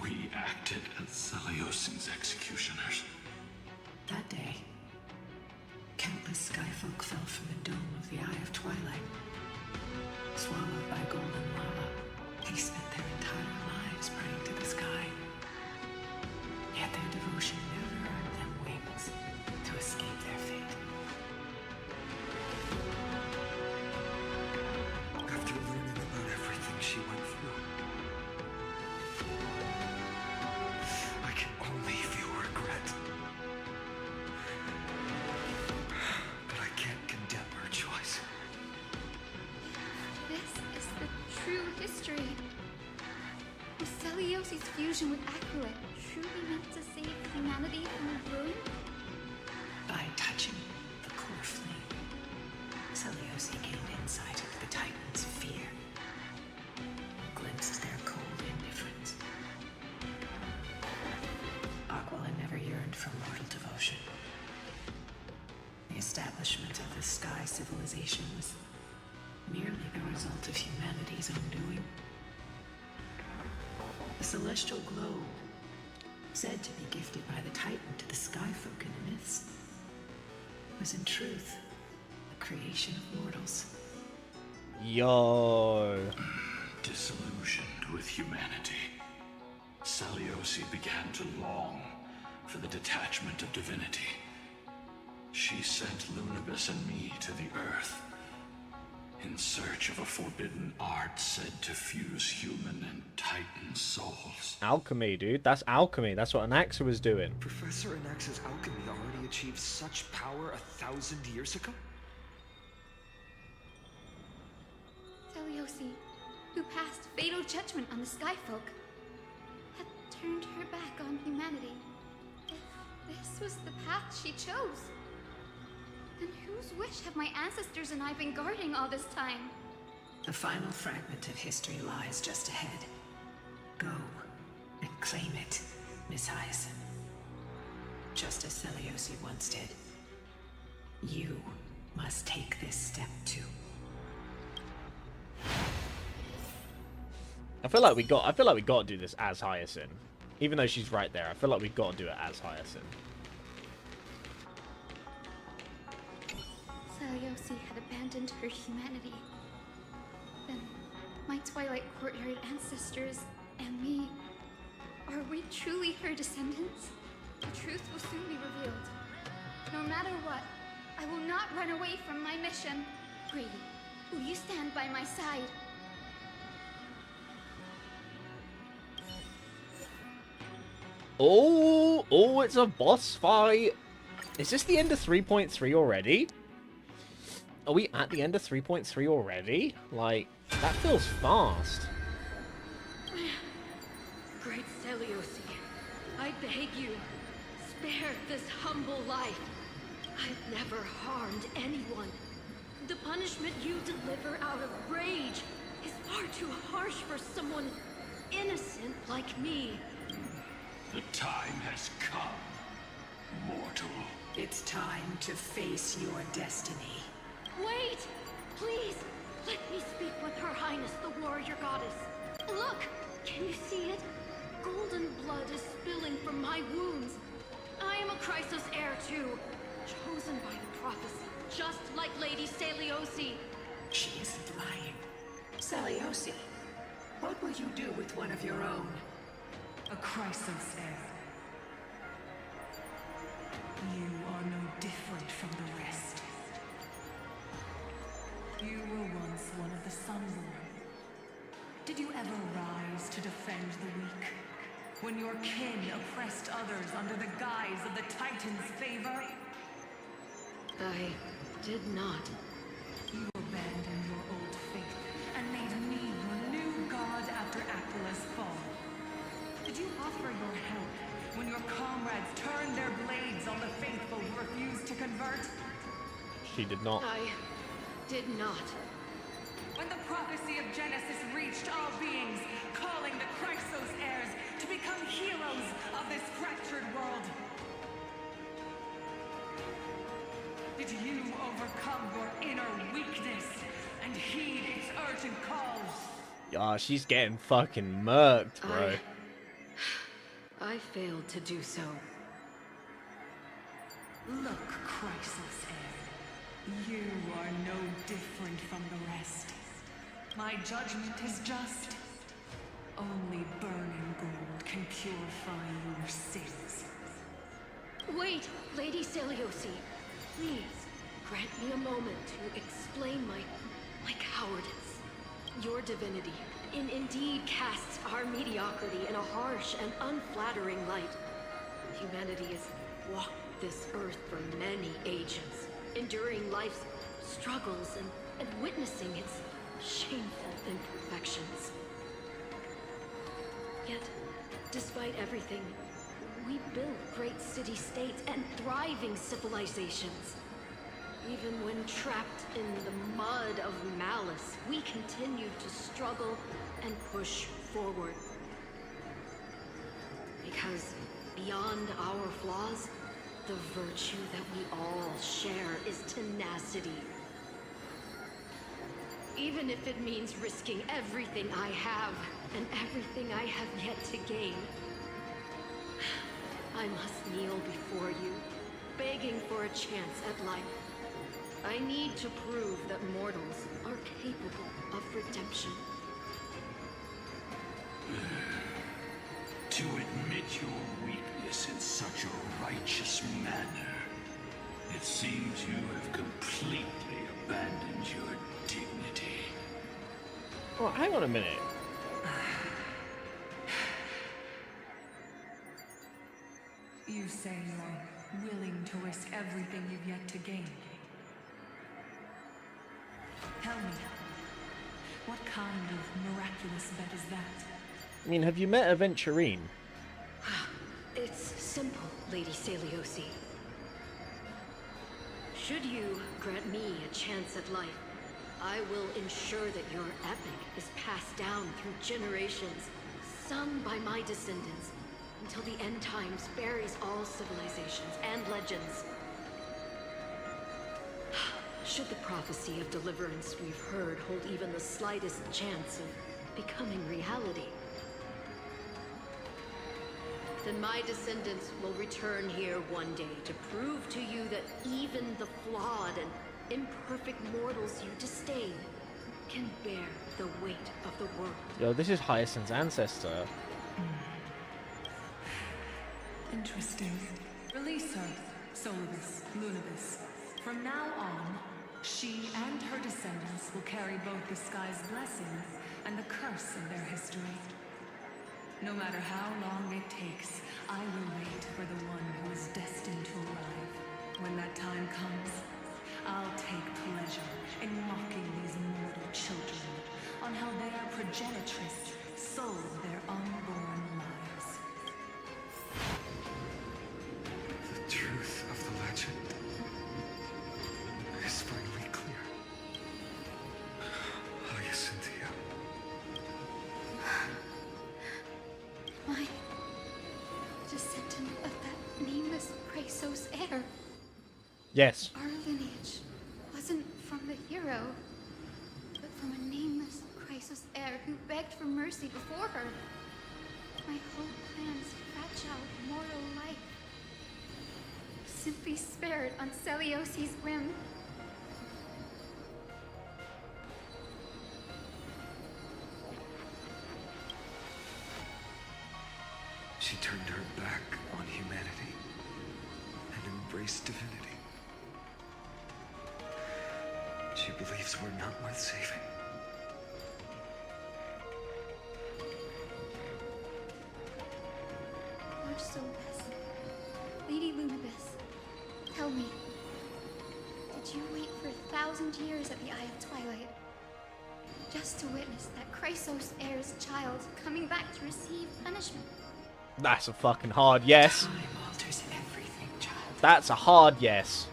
We acted as Seliosi's executioners. that day, countless skyfolk fell from the dome of the Eye of Twilight. Swallowed by golden lava, they spent their entire lives praying Celiosi's fusion with Aquila truly meant to save humanity from ruin? By touching the core flame, Celiosi gained insight into the Titans' fear, glimpsed their cold indifference. Aquila never yearned for mortal devotion. The establishment of the Sky Civilization was merely the result of humanity's undoing. The celestial globe, said to be gifted by the Titan to the Skyfolk in the myths, was in truth the creation of mortals. Yo. Disillusioned with humanity, Celiosi began to long for the detachment of divinity. She sent Lunibus and me to the Earth in search of a forbidden art said to fuse human and Titan souls. Alchemy, dude. That's alchemy. That's what Anaxa was doing. Professor Anaxa's alchemy already achieved such power 1,000 years ago? Celiosi, who passed fatal judgment on the Skyfolk, had turned her back on humanity. If this was the path she chose, then whose wish have my ancestors and I been guarding all this time? The final fragment of history lies just ahead. Go and claim it, Miss Hyacinth. Just as Celiosi once did. You must take this step too. I feel like we got to do this as Hyacinth. Even though she's right there, I feel like we got to do it as Hyacinth. Celiosi had abandoned her humanity. Then, my Twilight Courtyard ancestors and me, are we truly her descendants? The truth will soon be revealed. No matter what, I will not run away from my mission. Brady, will you stand by my side? Oh, it's a boss fight. Is this the end of 3.3 already? Are we at the end of 3.3 already? Like, that feels fast. Great Celiosi, I beg you, spare this humble life. I've never harmed anyone. The punishment you deliver out of rage is far too harsh for someone innocent like me. The time has come, mortal. It's time to face your destiny. Wait! Please! Let me speak with Her Highness, the warrior goddess. Look! Can you see it? Golden blood is spilling from my wounds. I am a Chrysos heir too, chosen by the prophecy, just like Lady Celiosi. She isn't lying. Celiosi, what will you do with one of your own? A Chrysos heir. You are no different from the rest. You were once one of the Sunborn. Did you ever rise to defend the weak? When your kin oppressed others under the guise of the Titan's favor? I did not. You abandoned your old faith and made me your new god after Aquila's fall. Did you offer your help when your comrades turned their blades on the faithful who refused to convert? She did not. I did not. When the prophecy of Genesis reached all beings, calling the Chrysos heirs to become heroes of this fractured world. Did you overcome your inner weakness and heed its urgent calls? Yeah, she's getting fucking murked, bro. I failed to do so. Look, Chrysos heir. You are no different from the rest. My judgment is just. Only burning gold can purify your sins. Wait, Lady Celiosi. Please, grant me a moment to explain my cowardice. Your divinity indeed casts our mediocrity in a harsh and unflattering light. Humanity has walked this earth for many ages, enduring life's struggles and witnessing its shameful imperfections. Yet, despite everything, we built great city-states and thriving civilizations. Even when trapped in the mud of malice, we continued to struggle and push forward. Because beyond our flaws, the virtue that we all share is tenacity. Even if it means risking everything I have and everything I have yet to gain. I must kneel before you, begging for a chance at life. I need to prove that mortals are capable of redemption. To admit your weakness in such a righteous manner, it seems you have completely abandoned your dignity. Well, hang on a minute. You say you're willing to risk everything you've yet to gain. Tell me, what kind of miraculous bet is that? I mean, have you met Aventurine? It's simple, Lady Celiosi. Should you grant me a chance at life, I will ensure that your epic is passed down through generations, sung by my descendants, until the end times buries all civilizations and legends. Should the prophecy of deliverance we've heard hold even the slightest chance of becoming reality, then my descendants will return here one day to prove to you that even the flawed and imperfect mortals you disdain can bear the weight of the world. Yo, this is Hyacinth's ancestor. Interesting. Release her, Solibus, Lunibus. From now on, she and her descendants will carry both the sky's blessings and the curse of their history. No matter how long it takes, I will wait for the one who is destined to arrive. When that time comes, I'll take pleasure in mocking these mortal children on how their progenitress sold their unborn lives. The truth of the legend is finally clear. Hyacinthia. My descendant of that nameless Chrysos heir. Yes. Our lineage wasn't from the hero, but from a nameless Chrysos heir who begged for mercy before her. My whole plan's fragile mortal life simply spared on Celiosi's whim. She turned her back on humanity and embraced divinity. She believes we're not worth saving. Lord Solibus, Lady Lunibus, tell me, did you wait for 1,000 years at the Eye of Twilight just to witness that Chrysos heir's child coming back to receive punishment? That's a fucking hard yes. Time alters everything, child. That's a hard yes.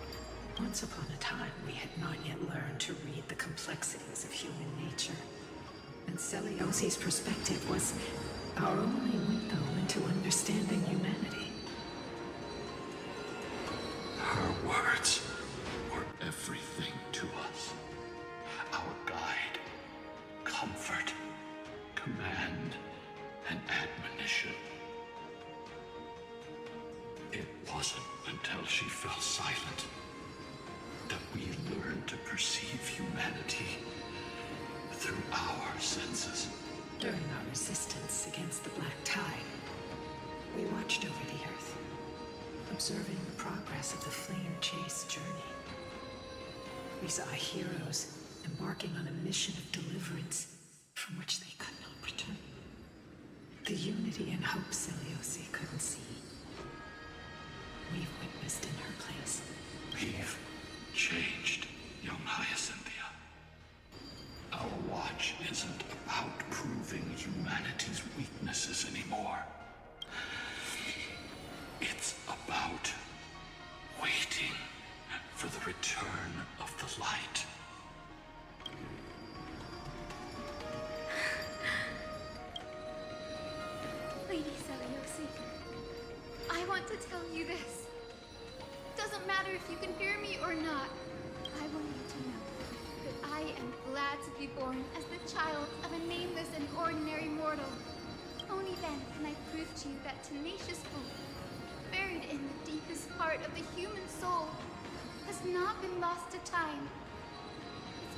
Once upon a time, we had not yet learned to read the complexities of human nature. And Celiosi's perspective was our only window into understanding humanity. Her words were everything to us. Our guide, comfort, command, and admonition. It wasn't until she fell silent that we learned to perceive humanity through our senses. During our resistance against the Black Tide, we watched over the Earth, observing the progress of the Flame Chase journey. We saw heroes embarking on a mission of deliverance from which they could not return. The unity and hope Celiosi couldn't see. We've witnessed in her place. We've changed, young Hyacinthia. Our watch isn't about proving humanity's weaknesses anymore. Seeker, I want to tell you this. Doesn't matter if you can hear me or not. I want you to know that I am glad to be born as the child of a nameless and ordinary mortal. Only then can I prove to you that tenacious hope, buried in the deepest part of the human soul, has not been lost to time.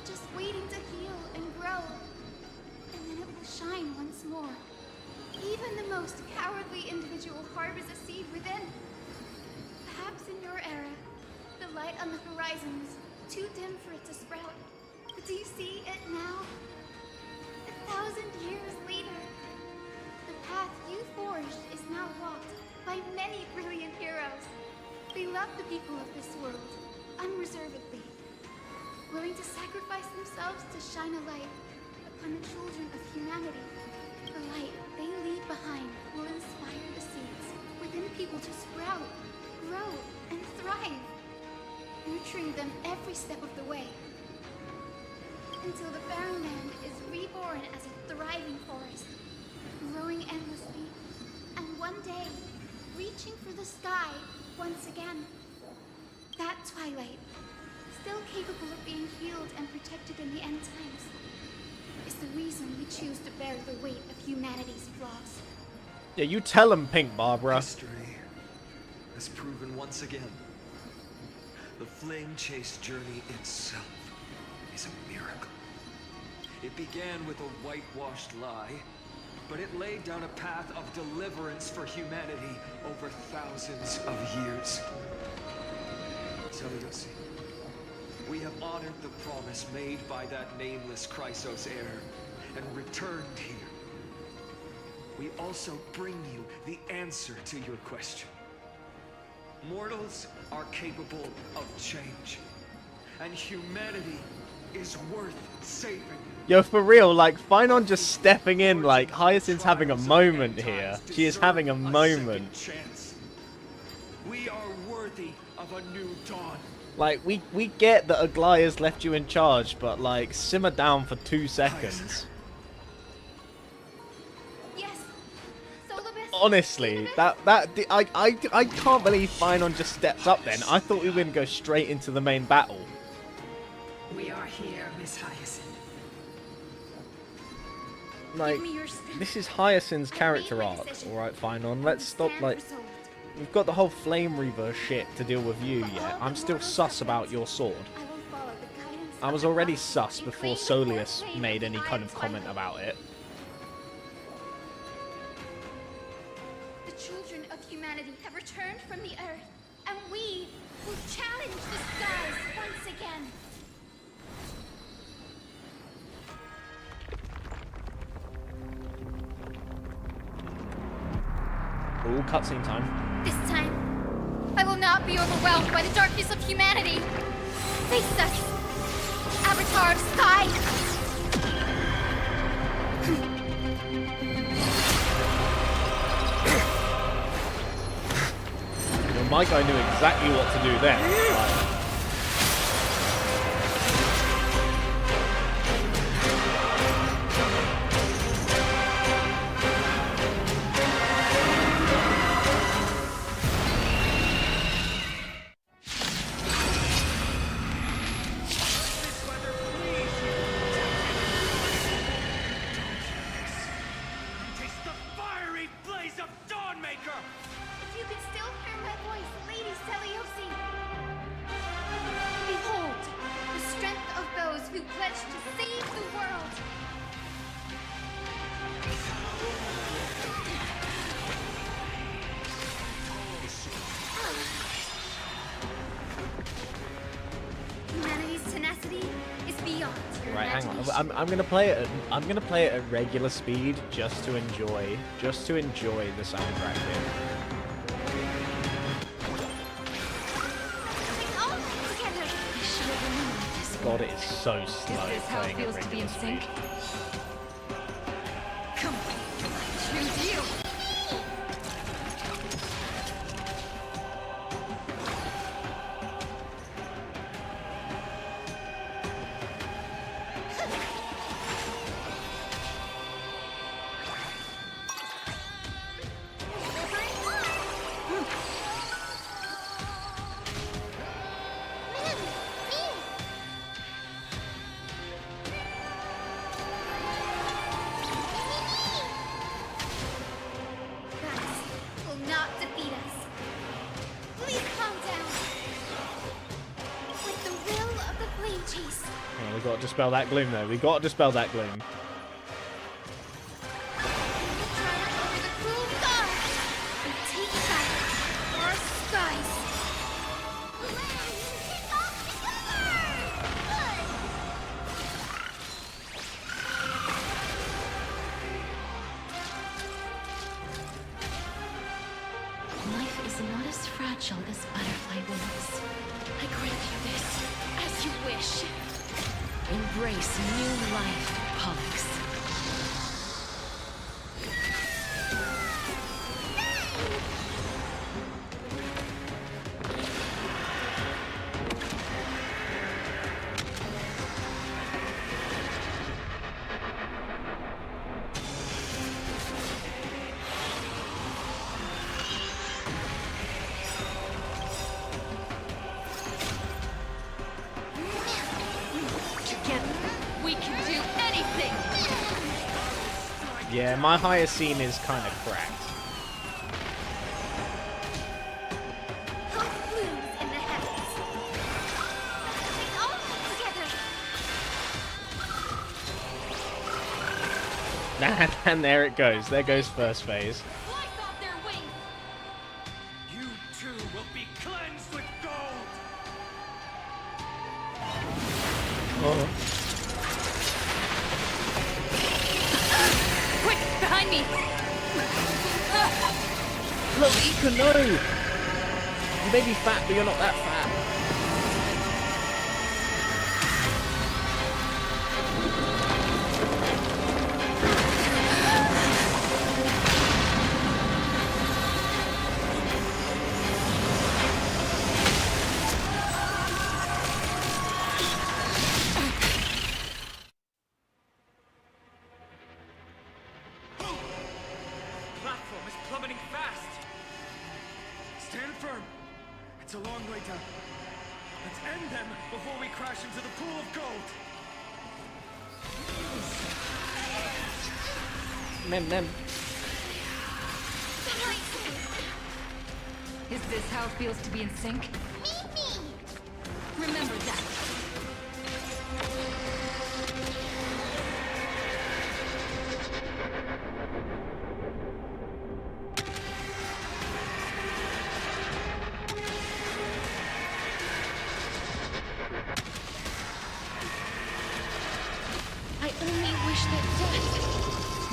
It's just waiting to heal and grow, and then it will shine once more. Even the most cowardly individual harbors a seed within. Perhaps in your era, the light on the horizon was too dim for it to sprout. But do you see it now? 1,000 years later, the path you forged is now walked by many brilliant heroes. They love the people of this world, unreservedly, willing to sacrifice themselves to shine a light upon the children of humanity. The light they leave behind will inspire the seeds within people to sprout, grow, and thrive, nurturing them every step of the way, until the barren land is reborn as a thriving forest, growing endlessly, and one day, reaching for the sky once again. That twilight, still capable of being healed and protected in the end times, is the reason we choose to bear the weight of humanity's flaws. Yeah, you tell him, Pink Barbara. History has proven once again the flame chase journey itself is a miracle. It began with a whitewashed lie, but it laid down a path of deliverance for humanity over thousands of years. Seleucus, we have honored the promise made by that nameless Chrysos heir and returned here. We also bring you the answer to your question. Mortals are capable of change, and humanity is worth saving. Yo, for real, like, Finon just stepping in, like, Hyacinth's having a moment here. She is having a moment. Chance. We are worthy of a new dawn. Like, we get that Aglaya's left you in charge, but, like, simmer down for 2 seconds. Yes, Solobus. Honestly, I can't believe Finon just stepped up then. I thought we were going to go straight into the main battle. We are here, Miss Hyacinth. Like, this is Hyacinth's character arc, alright, Finon. Let's stop, like... We've got the whole Flame Reaver shit to deal with you yet. I'm still sus about your sword. I was already sus before Soleus made any kind of comment about it. The children of humanity have returned from the earth, and we will challenge the skies once again. Ooh, cutscene time. This time, I will not be overwhelmed by the darkness of humanity. Face us, Avatar of Sky. Well, my guy knew exactly what to do then. Like, Taste the fiery blaze of Dawnmaker! If you could still hear my voice, Lady Seleucus. Behold, the strength of those who pledge to save the world. Humanity's tenacity is beyond your right, hang imagination. on. I'm gonna play it. I'm gonna play it at regular speed just to enjoy the soundtrack here. God, it is so slow Is this how it playing at feels to be regular in speed. sync? Come on, I choose you. we got to dispel that gloom, though. We got to dispel that gloom. Life is not as fragile as butterfly wings. I grant you this, as you wish. Embrace new life, Pollux. Yeah, my higher scene is kind of cracked. And there it goes. There goes first phase. You too will be cleansed with gold. Oh. Quick, behind me! Lalika, no! You may be fat, but you're not that fat. Platform is plummeting fast. Stand firm. It's a long way down. Let's end them before we crash into the pool of gold. Mem. Is this how it feels to be in sync? Remember that. I only wish that death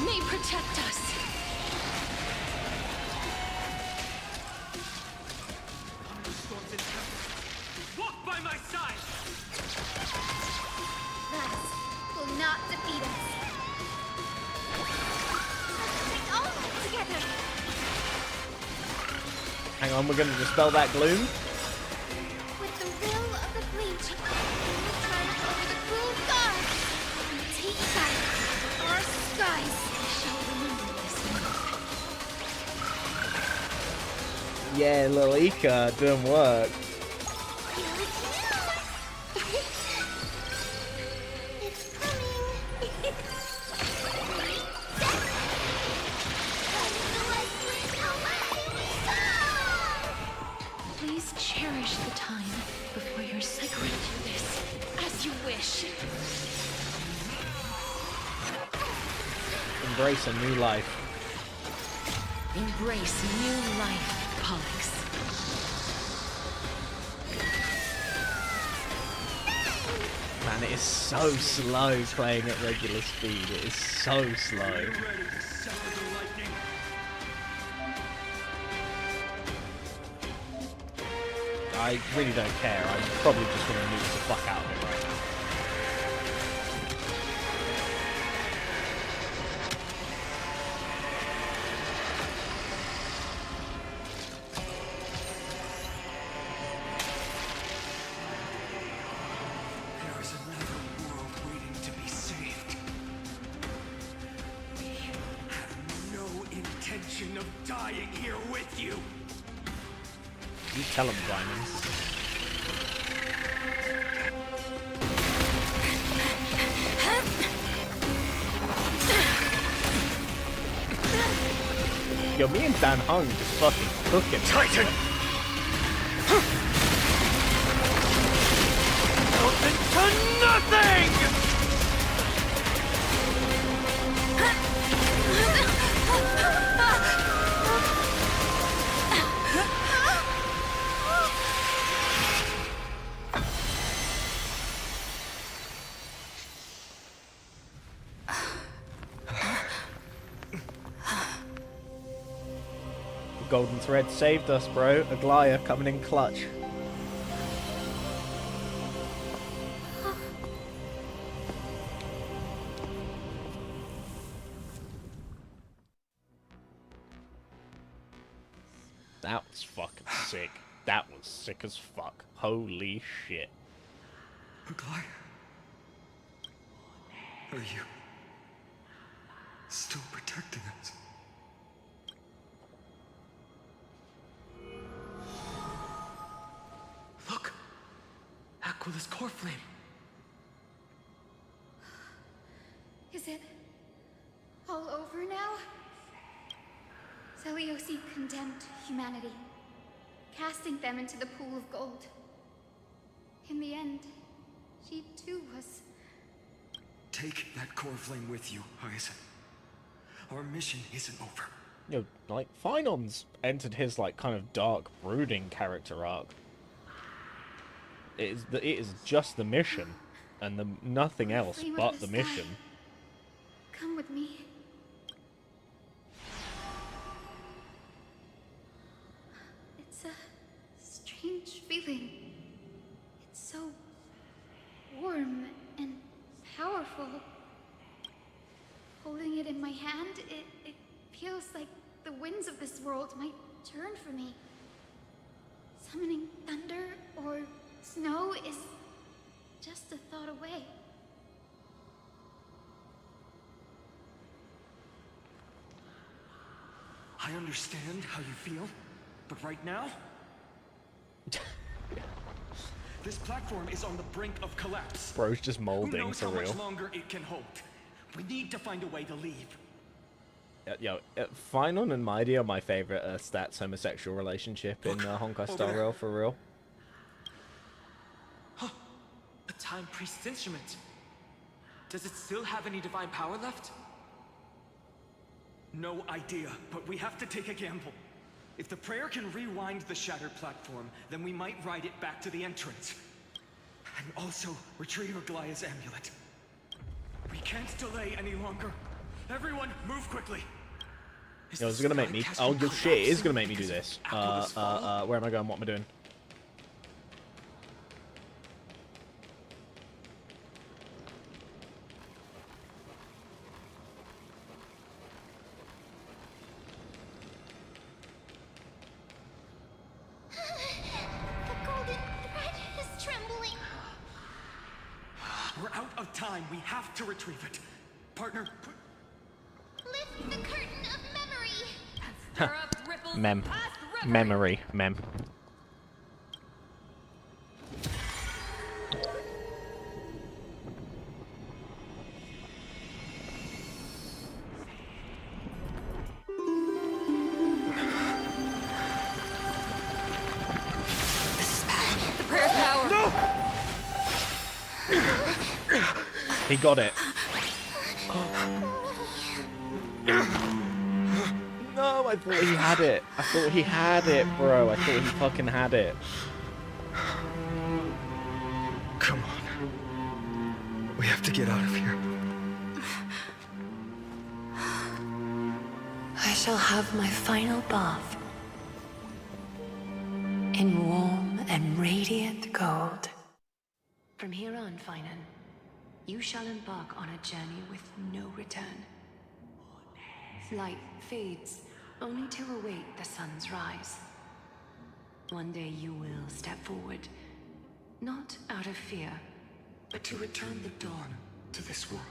may protect us. Thunderstorms and tempests. Walk by my side. That will not defeat us. Let's all work together. Hang on, we're going to dispel that gloom. With the will of the Fleet, we will triumph over the cruel gods and take back our skies. I shall remember this moment. Yeah, Lalika doing work. It's coming. Please cherish the time before your cycle do this, as you wish. Embrace a new life. Embrace new life, Pollux. Man, it is so slow playing at regular speed. It is so slow. I really don't care. I'm probably just going to nuke the fuck out of it right now. There is another world waiting to be saved. We have no intention of dying here with you. You tell them, Diamonds. Yo, me and Dan Hung just fucking cooking. Titan! yourself into nothing! Golden thread saved us, bro. Aglaya coming in clutch. That was fucking sick. That was sick as fuck. Holy shit. Aglaya? Are you still protecting us? Look! Aquila's core flame. Is it all over now? Celiosi condemned humanity, casting them into the pool of gold. In the end, she too was... Take that core flame with you, Hyacinth. Our mission isn't over. You know, like, Phinon's entered his, like, kind of dark, brooding character arc. It is just the mission, and nothing else but the mission. Come with me. It's a strange feeling. It's so warm and powerful. Holding it in my hand, it feels like the winds of this world might turn for me. Summoning thunder or snow is just a thought away. I understand how you feel, but right now... this platform is on the brink of collapse. Bro's just molding, Who knows for how real. much longer it can hold? We need to find a way to leave. Yo, Phynon and Mighty are my favorite stats homosexual relationship in Honkai Star Rail, for real. Huh. A Time Priest's instrument. Does it still have any divine power left? No idea, but we have to take a gamble. If the prayer can rewind the shattered platform, then we might ride it back to the entrance. And also retrieve Aglaya's amulet. We can't delay any longer. Everyone, move quickly. Yo, it's gonna make me. Oh, your shit! It is gonna make me do this. Where am I going? What am I doing? The golden thread is trembling. We're out of time. We have to retrieve it. Partner, Lift the curtain of memory. Mem. Memory. Mem. The prayer's power. No! He got it. No, I thought he had it. I thought he had it, bro. I thought he fucking had it. come on. We have to get out of here. I shall have my final bath in warm and radiant gold. From here on, Phynon, you shall embark on a journey with no return. Light fades, only to await the sun's rise. One day you will step forward, not out of fear, but to return the dawn to this world.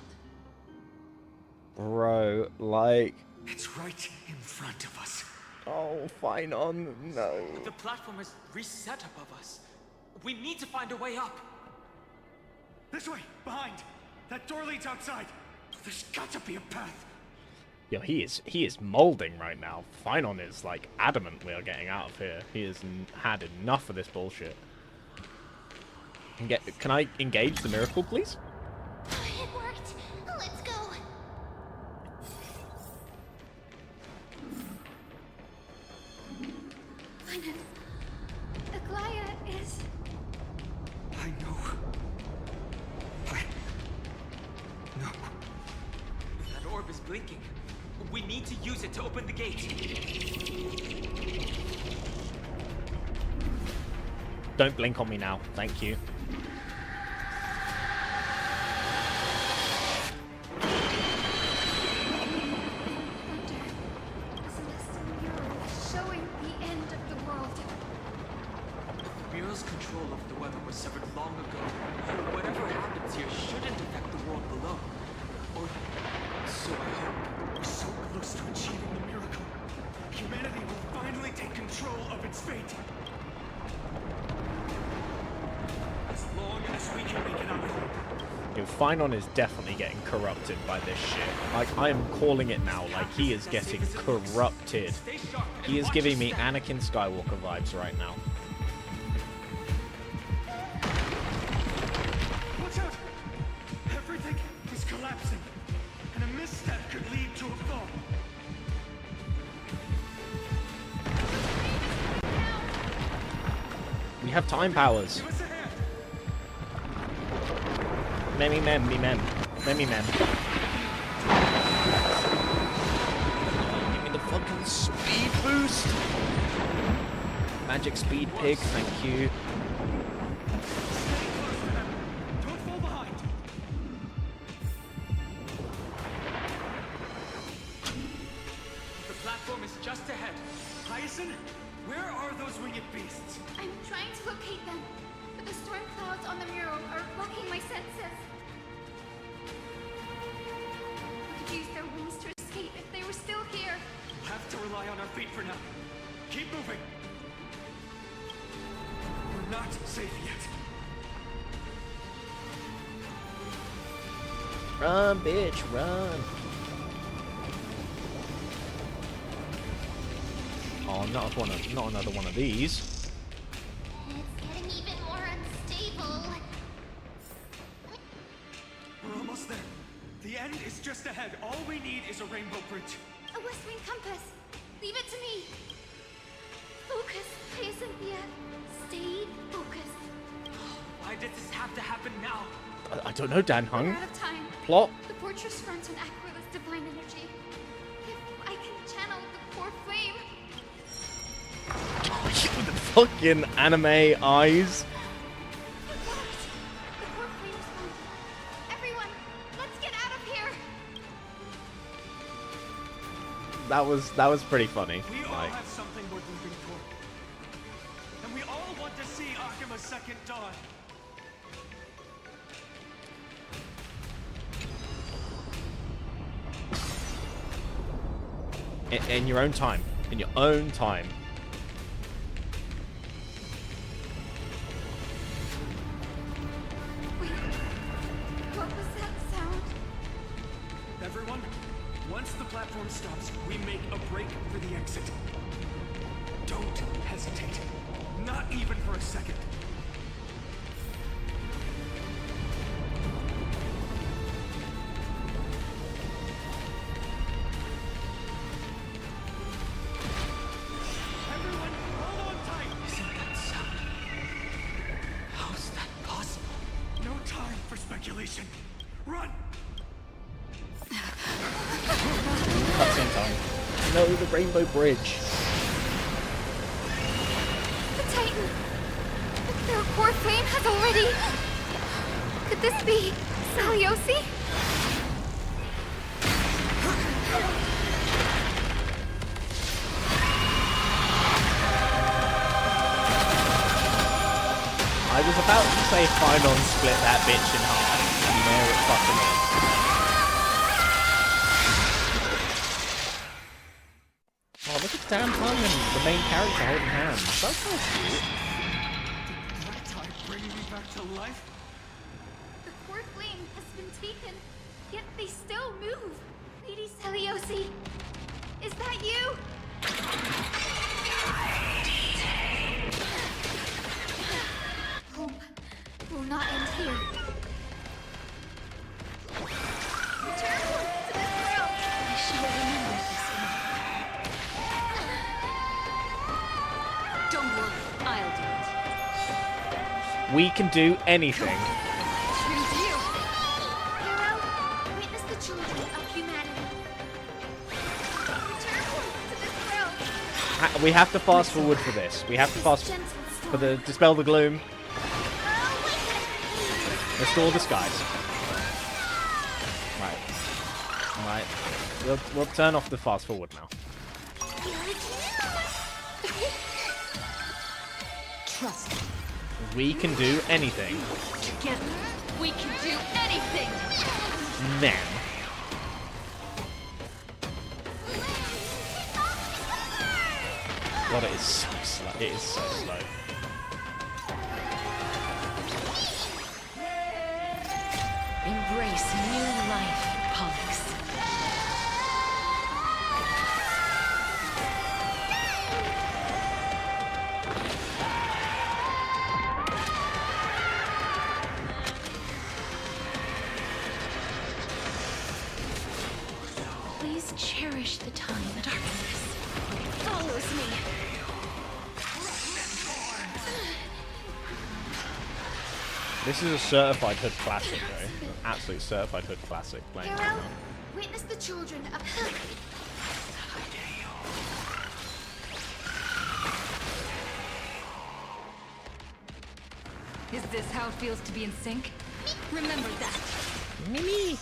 Bro, like... It's right in front of us. Oh, Phynon, no. The platform is reset above us. We need to find a way up. This way, behind. That door leads outside. There's got to be a path. Yo, he is molding right now. Phynon is like adamant we are getting out of here. He has had enough of this bullshit. Can I engage the miracle, please? It worked. Let's go. Linus, Aglaya is... I know. No. That orb is blinking. We need to use it to open the gate. Don't blink on me now. Thank you. showing the end of the world. Mira's control of the weather was severed long ago. Whatever happens here shouldn't affect the world below. Or so I hope. We're so close to achieving the miracle. Humanity will finally take control of its fate. As long as we can make it out of here. Yo, Phynon is definitely getting corrupted by this shit. Like, I am calling it now. Like, he is getting corrupted. He is giving me Anakin Skywalker vibes right now. Watch out! Everything is collapsing, and a misstep could lead to a fall. We have time powers. Memmy mem, me mem. Memmy mem. Give me the fucking speed boost. Magic speed pig, thank you. Don't fall behind. The platform is just ahead. Hyacinth, where are those winged beasts? I'm trying to locate them, but the storm clouds on the mural are blocking my senses. I could use their wings to escape if they were still here. We'll have to rely on our feet for now. Keep moving. We're not safe yet. Run, bitch, run. Oh, not another one of these. It's getting even more unstable. We're almost there. The end is just ahead. All we need is a rainbow bridge. A West Wing compass. Leave it to me. Focus, Hyacinthia. Stay focused. Why did this have to happen now? I don't know, Dan Hung. We're out of time. Plot. The fortress runs on Aquila's divine energy. If I can channel the core flame. The fucking anime eyes. The core flame's on. Everyone, let's get out of here. That was pretty funny. We all Like, have something we're moving toward. And we all want to see Akima's second dawn. in your own time. In your own time. Wait, what was that sound? Everyone, once the platform stops, we make a break for the exit. Don't hesitate. Not even for a second. Everyone, hold on tight! Isn't that sound? How's that possible? No time for speculation. Run! Cutscene time. No, the Rainbow Bridge. The Titan! Their core flame has already... Could this be Saliosi? I was about to say Phynon split that bitch in half. And there it fucking is. Oh, look at Dan Hung and the main character holding hands. That's so cute. Reptile bringing me back to life? The core flame has been taken, yet they still move. Lady Saliosi, is that you? Hope will not Don't worry, I'll do it. We can do anything. Choose you. Hero, witness the children of humanity. Return to this world. We have to fast forward for this. We have to fast for the dispel the gloom. Restore the skies. Right. Right. We'll turn off the fast forward now. Trust me. We can do anything. Together, we can do anything. Men. God, it is so slow. It is so slow. Embrace new life, Pollux. Please cherish the time. The darkness follows me. This is a certified hood classic, though. An absolute certified hood classic. Playing right Hero, now. witness the children of Is this how it feels to be in sync? Remember that. Mimi.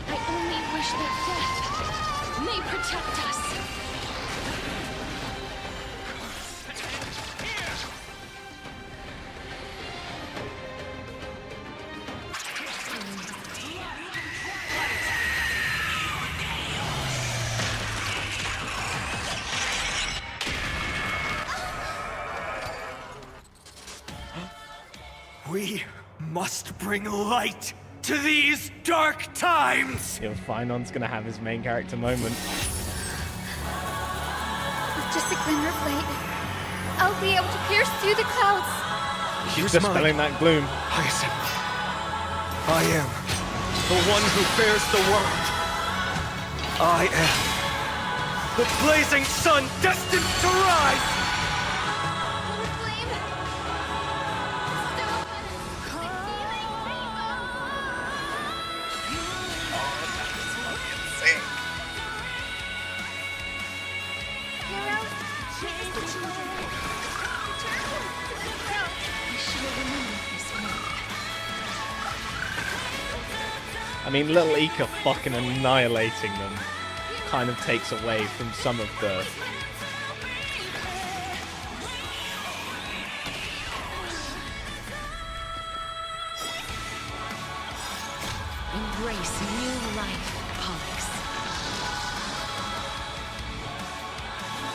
I only wish that death may protect us. We must bring light to these dark times! Yo, Finon's gonna have his main character moment. With just a glimmer of light, I'll be able to pierce through the clouds. She's dispelling that gloom. Hyacinth. I am the one who bears the world. I am the blazing sun destined to rise! Hero, witness the children. Return to this world. I should have remembered this one. I mean, little Ika fucking annihilating them kind of takes away from some of the... Embrace new life, Pollux.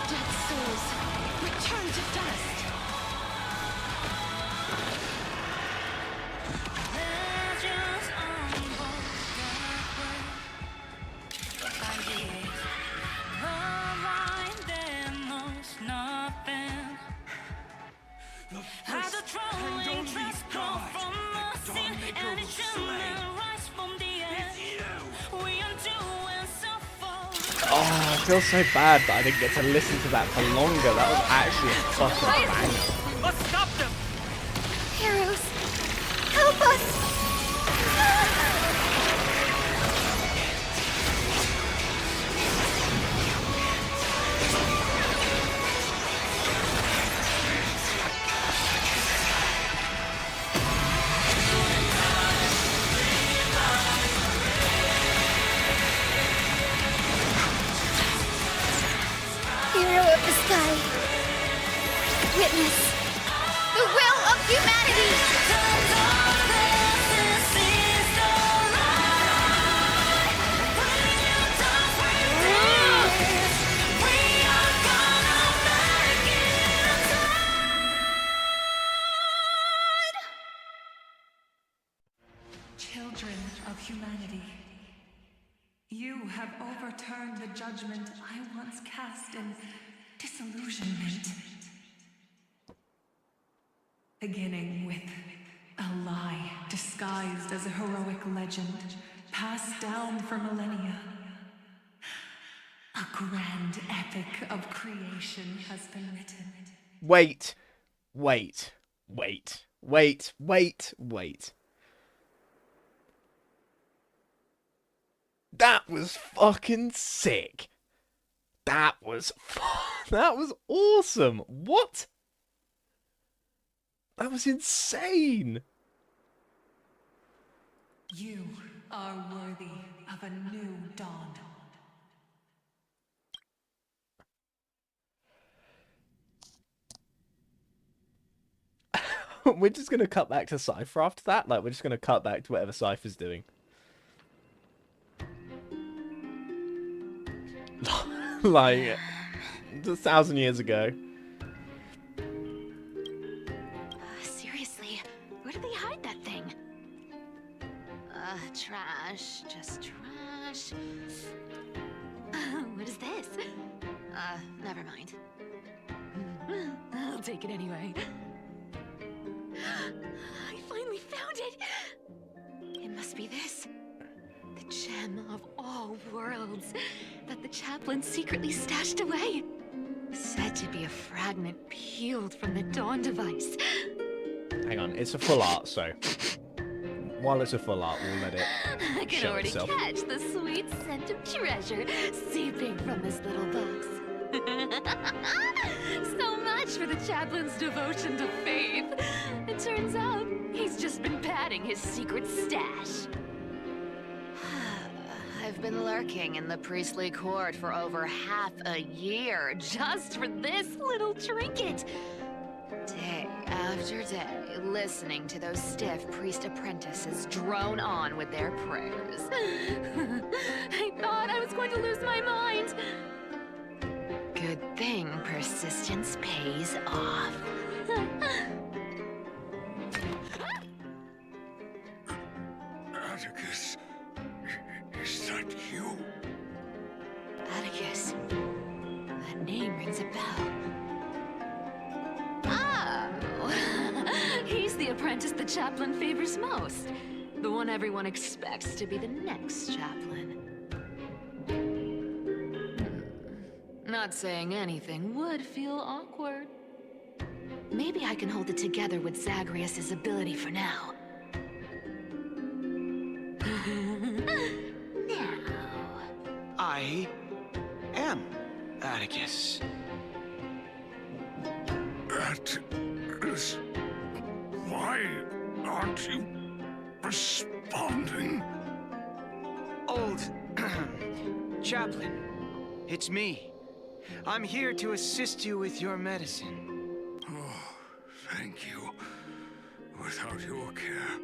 Dead souls, return to dust. Oh, I feel so bad that I didn't get to listen to that for longer. That was actually a fucking banger. Let's stop them! Heroes, help us! Hero of the sky, witness the will of humanity! Children of humanity, you have overturned the judgment I once cast in disillusionment. Beginning with a lie. as a heroic legend, passed down for millennia. A grand epic of creation has been written. Wait. That was fucking sick. That was awesome. What? That was insane. You are worthy of a new dawn. We're just gonna cut back to Cypher after that. Like, we're just gonna cut back to whatever Cypher's doing. Like 1,000 years ago. Seriously, where did they hide that thing? Trash. Just trash. What is this? Never mind. I'll take it anyway. I finally found it! It must be this. The gem of all worlds that the chaplain secretly stashed away. Said to be a fragment peeled from the Dawn device. Hang on, it's a full art, so while it's a full art, we'll let it I can show already itself. catch the sweet scent of treasure seeping from this little box. So much for the chaplain's devotion to faith. It turns out he's just been padding his secret stash. I've been lurking in the priestly court for over half a year just for this little trinket. Day after day, listening to those stiff priest apprentices drone on with their prayers. I thought I was going to lose my mind. Good thing persistence pays off. Atticus, is that you? Atticus. That name rings a bell. Oh! He's the apprentice the chaplain favors most. The one everyone expects to be the next chaplain. Not saying anything would feel awkward. Maybe I can hold it together with Zagreus' ability for now. I am Atticus. Atticus, why aren't you responding? Old chaplain, it's me. I'm here to assist you with your medicine. Oh, thank you. Without your care,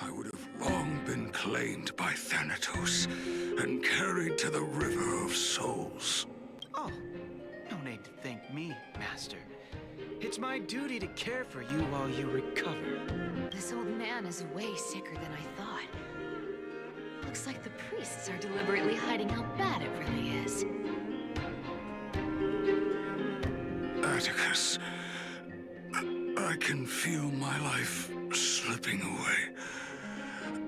I would have long been claimed by Thanatos and carried to the River of Souls. Oh, no need to thank me, Master. It's my duty to care for you while you recover. This old man is way sicker than I thought. Looks like the priests are deliberately hiding how bad it really is. Atticus, I can feel my life slipping away,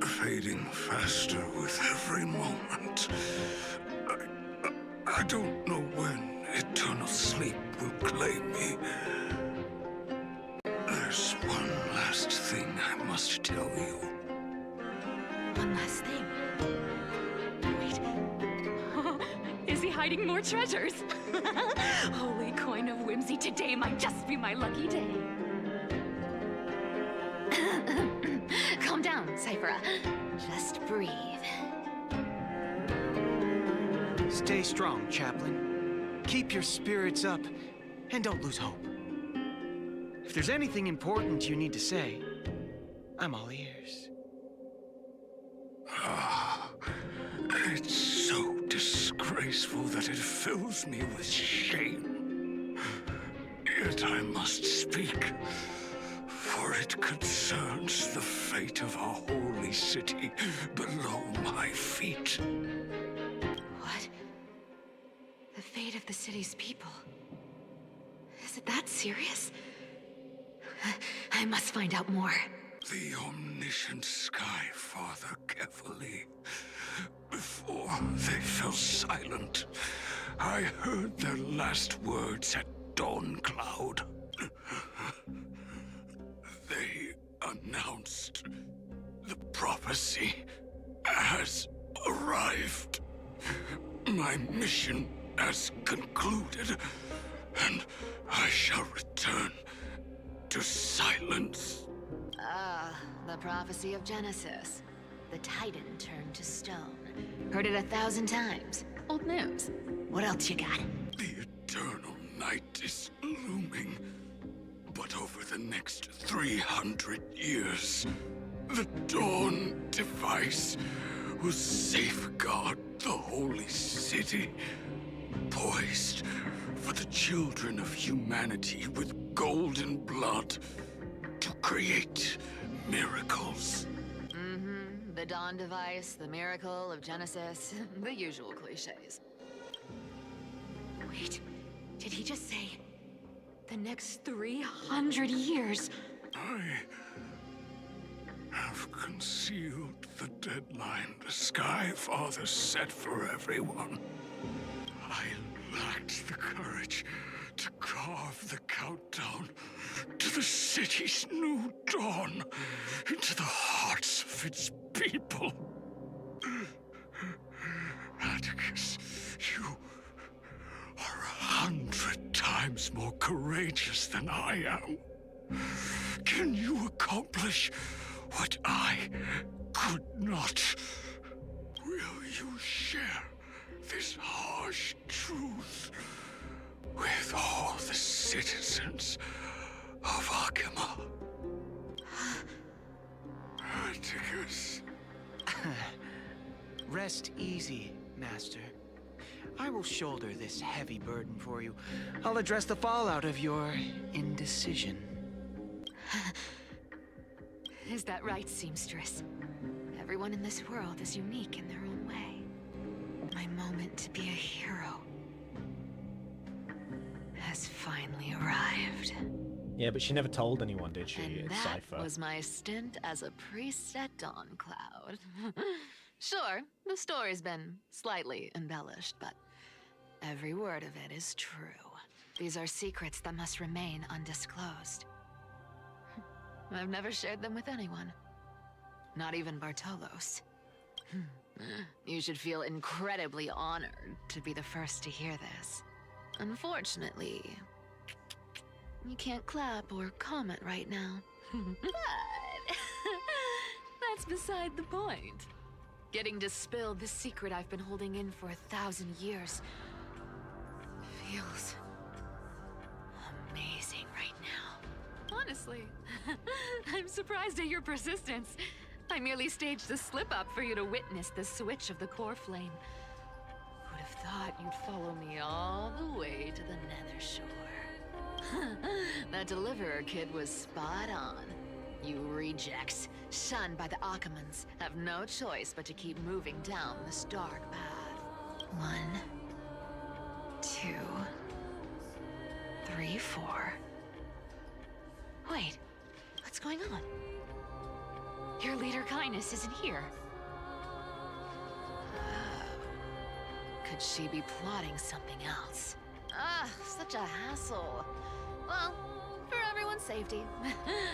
fading faster with every moment. I don't know when eternal sleep will claim me. There's one last thing I must tell you. One last thing. Wait. Is he hiding more treasures? Holy coin of whimsy, today might just be my lucky day. Calm down, Cypher. Just breathe. Stay strong, chaplain. Keep your spirits up, and don't lose hope. If there's anything important you need to say, I'm all ears. It's so disgraceful that it fills me with shame. Yet I must speak, for it concerns the fate of our holy city below my feet. What? The fate of the city's people? Is it that serious? I must find out more. the omniscient Sky Father carefully. Before they fell silent, I heard their last words at Dawn Cloud. They announced the prophecy has arrived. My mission has concluded, and I shall return to silence. Ah, the prophecy of Genesis. The Titan turned to stone. Heard it 1,000 times. Old news. What else you got? The eternal night is looming. But over the next 300 years, the Dawn device will safeguard the holy city, poised for the children of humanity with golden blood to create miracles. Mm-hmm. The Dawn device, the miracle of Genesis, the usual cliches. Wait, did he just say the next 300 years? I have concealed the deadline the Sky Father set for everyone. I lacked the courage to carve the countdown to the city's new dawn into the hearts of its people. Atticus, you are 100 times more courageous than I am. Can you accomplish what I could not? Will you share this harsh truth with all the citizens of Akima? Atticus. Rest easy, Master. I will shoulder this heavy burden for you. I'll address the fallout of your indecision. Is that right, seamstress? Everyone in this world is unique in their own way. My moment to be a hero has finally arrived. Yeah, but she never told anyone, did she? And It's that Cypher. was my stint as a priest at Dawncloud. Sure, the story's been slightly embellished, but every word of it is true. These are secrets that must remain undisclosed. I've never shared them with anyone. Not even Bartolos. You should feel incredibly honored to be the first to hear this. Unfortunately, you can't clap or comment right now. But that's beside the point. Getting to spill the secret I've been holding in for 1,000 years feels amazing right now. Honestly, I'm surprised at your persistence. I merely staged a slip-up for you to witness the switch of the core flame. Would have thought you'd follow me all the way to the Nether Shore. That Deliverer kid was spot on. You rejects, shunned by the Akamans, have no choice but to keep moving down this dark path. 1, 2, 3, 4. Wait, what's going on? Your leader Kindness isn't here. Could she be plotting something else? Ah, such a hassle. Well, for everyone's safety,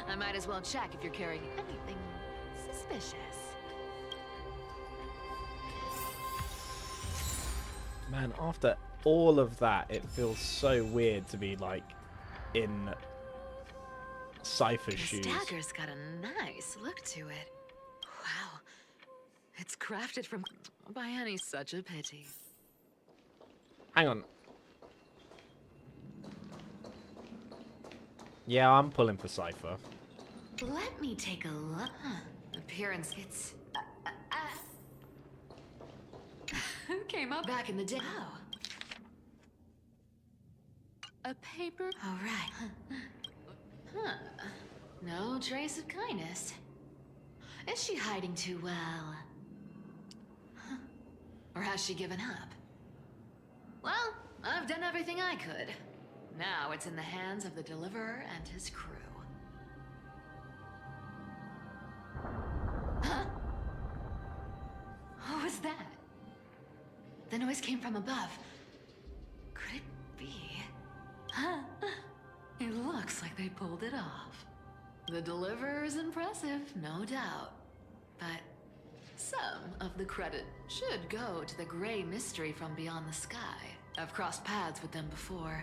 I might as well check if you're carrying anything suspicious. Man, after all of that, it feels so weird to be, like, in Cypher's This shoes. dagger's got a nice look to it. Wow. It's crafted from by any such a pity. Hang on. Yeah, I'm pulling for Cypher. Let me take a look. Appearance, it's... Who came up back in the day? Oh. A paper? All right. Huh. No trace of Kindness. Is she hiding too well? Huh. Or has she given up? Well, I've done everything I could. Now it's in the hands of the Deliverer and his crew. was that? The noise came from above. Could it be? Huh? It looks like they pulled it off. The deliverer is impressive, no doubt. But some of the credit should go to the gray mystery from beyond the sky. I've crossed paths with them before.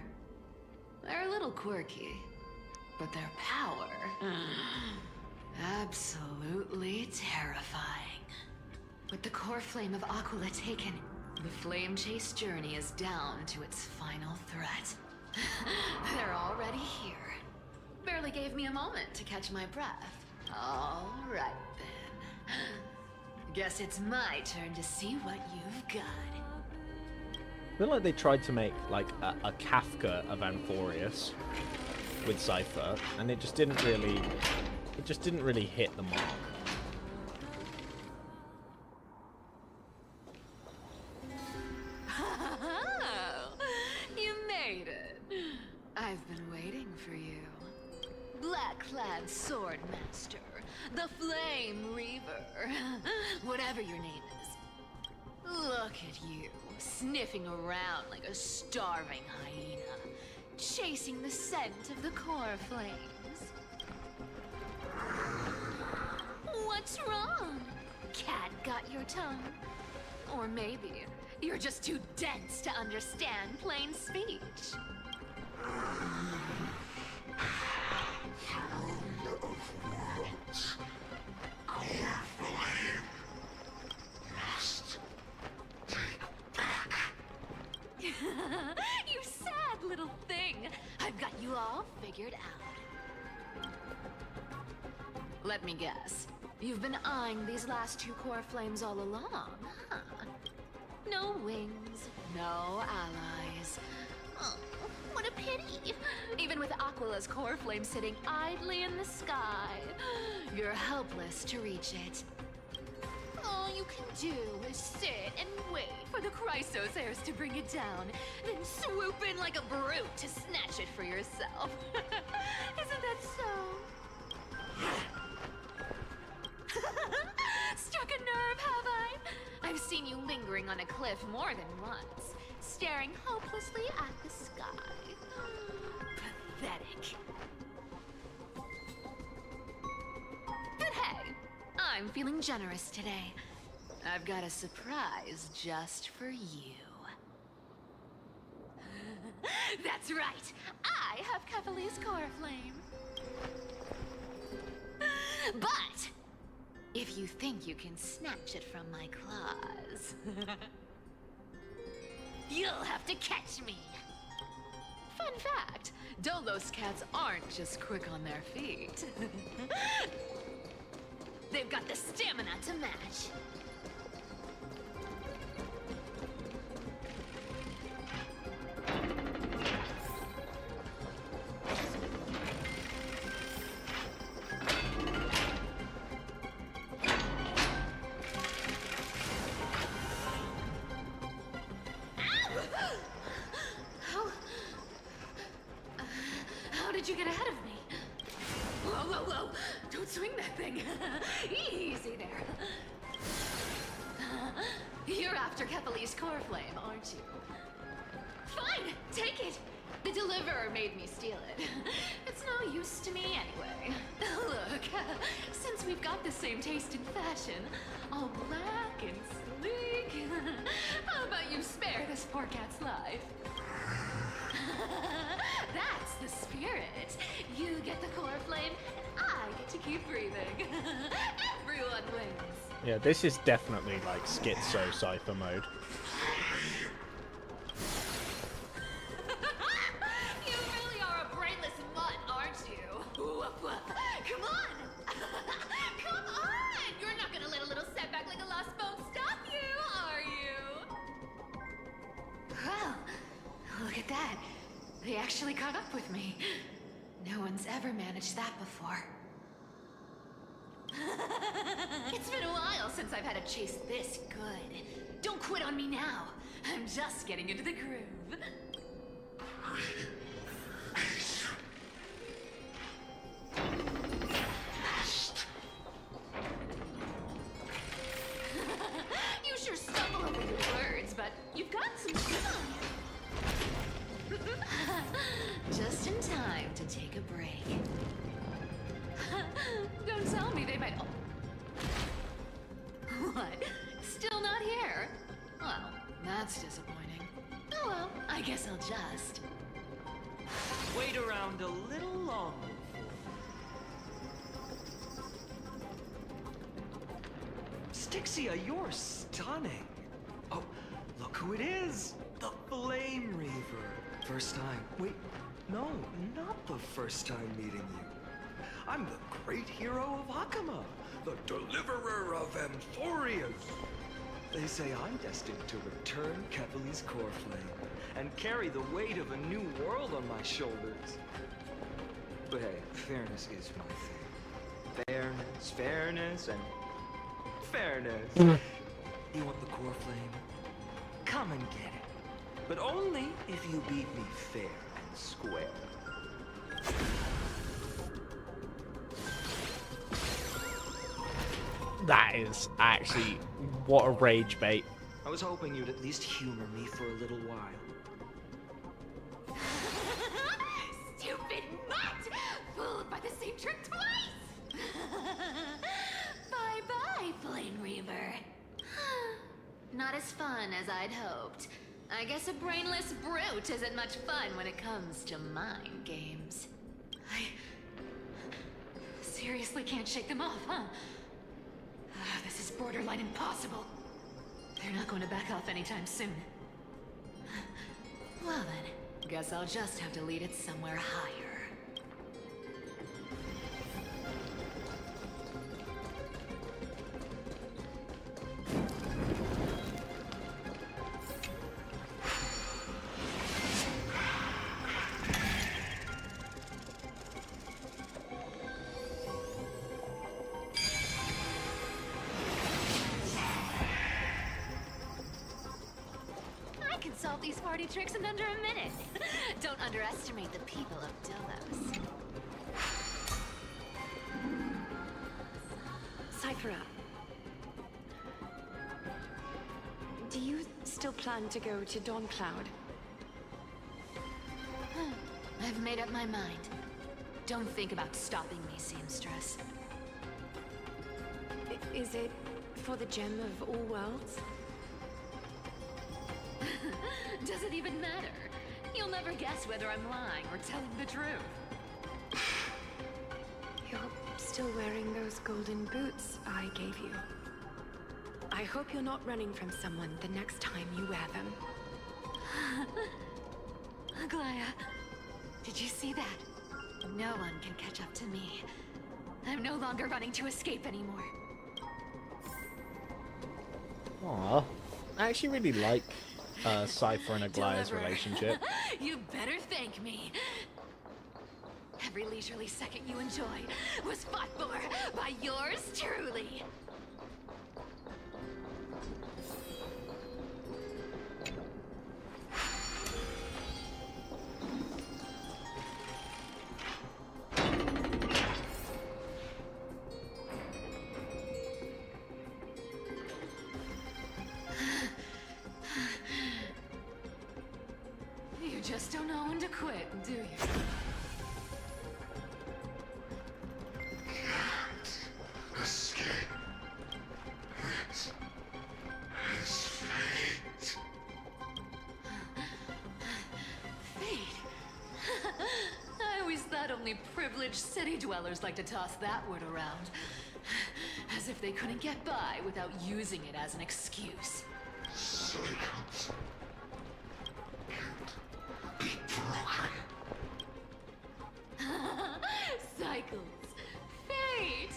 They're a little quirky, but their power... absolutely terrifying. With the core flame of Aquila taken, the flame chase journey is down to its final threat. They're already here. Barely gave me a moment to catch my breath. All right then. Guess it's my turn to see what you've got. I feel like they tried to make like a Kafka of Amphorius with Cypher, and it just didn't really hit the mark. You made it. I've been waiting for you. Black-clad sword master, the Flame Reaver, whatever your name is. Look at you, sniffing around like a starving hyena, chasing the scent of the core flames. What's wrong? Cat got your tongue? Or maybe you're just too dense to understand plain speech. You sad little thing. I've got you all figured out. Let me guess. You've been eyeing these last two core flames all along, huh? No wings, no allies. Oh, what a pity. Even with Aquila's core flame sitting idly in the sky, you're helpless to reach it. All you can do is sit and wait for the Chrysos heirs to bring it down, then swoop in like a brute to snatch it for yourself. Isn't that so? Struck a nerve, have I? I've seen you lingering on a cliff more than once, staring hopelessly at the sky. Pathetic. But hey, I'm feeling generous today. I've got a surprise just for you. That's right! I have Kefali's core flame. But if you think you can snatch it from my claws, you'll have to catch me. Fun fact, Dolos cats aren't just quick on their feet. They've got the stamina to match. How did you get ahead of me? Whoa, whoa, whoa! Don't swing that thing! Easy there. You're after Kefali's core flame, aren't you? Fine! Take it! The deliverer made me steal it. It's no use to me anyway. Look, since we've got the same taste in fashion, all black and sleek, how about you spare this poor cat's life? That's the spirit. You get the core flame, and I get to keep breathing. Everyone wins. Yeah, this is definitely like schizo Cypher mode. You really are a brainless mutt, aren't you? Come on! Come on! You're not gonna let a little setback like a lost bone stop you, are you? Well, look at that. They actually caught up with me. No one's ever managed that before. It's been a while since I've had a chase this good. Don't quit on me now. I'm just getting into the groove. You sure That's disappointing. Oh well, I guess I'll just... Wait around a little longer. Stixia, you're stunning. Oh, look who it is. The Flame Reaver. First time. Wait, no, not the first time meeting you. I'm the great hero of Akama, the deliverer of Amphorius. They say I'm destined to return Kevali's core flame and carry the weight of a new world on my shoulders. But hey, fairness is my thing. Fairness, and fairness. You want the core flame? Come and get it. But only if you beat me fair and square. That is actually what a rage bait. I was hoping you'd at least humor me for a little while. Stupid mutt! Fooled by the same trick twice! Bye-bye, Flame Reaver. Not as fun as I'd hoped. I guess a brainless brute isn't much fun when it comes to mind games. I seriously can't shake them off, huh? This is borderline impossible. They're not going to back off anytime soon. Well then, guess I'll just have to lead it somewhere higher. Solve these party tricks in under a minute. Don't underestimate the people of Delos. Cyphera, do you still plan to go to Dawncloud? I've made up my mind. Don't think about stopping me, seamstress. Is it for the gem of all worlds? Does it even matter? You'll never guess whether I'm lying or telling the truth. You're still wearing those golden boots I gave you. I hope you're not running from someone the next time you wear them. Aglaya, did you see that? No one can catch up to me. I'm no longer running to escape anymore. Aww. I actually really like Cypher and Aglaya's relationship. You better thank me. Every leisurely second you enjoy was fought for by yours truly. You just don't know when to quit, do you? Escape. It's fate. Fate? I always thought only privileged city dwellers like to toss that word around. As if they couldn't get by without using it as an excuse. Cycles can't be broken. Cycles. Fate!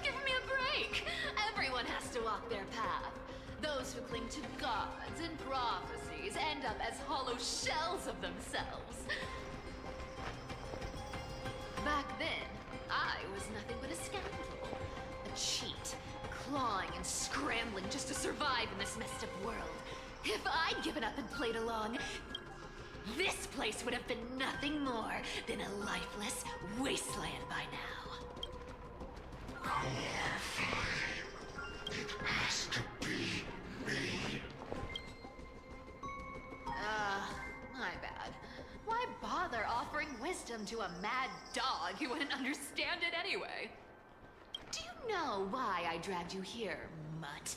Give me a break! Everyone has to walk their path. Those who cling to gods and prophecies end up as hollow shells of themselves. Back then, I was nothing but a scoundrel. A cheat, clawing and scrambling just to survive in this messed up world. If I'd given up and played along, this place would have been nothing more than a lifeless wasteland by now. Core flame. It has to be me. My bad. Why bother offering wisdom to a mad dog who wouldn't understand it anyway? Do you know why I dragged you here, mutt?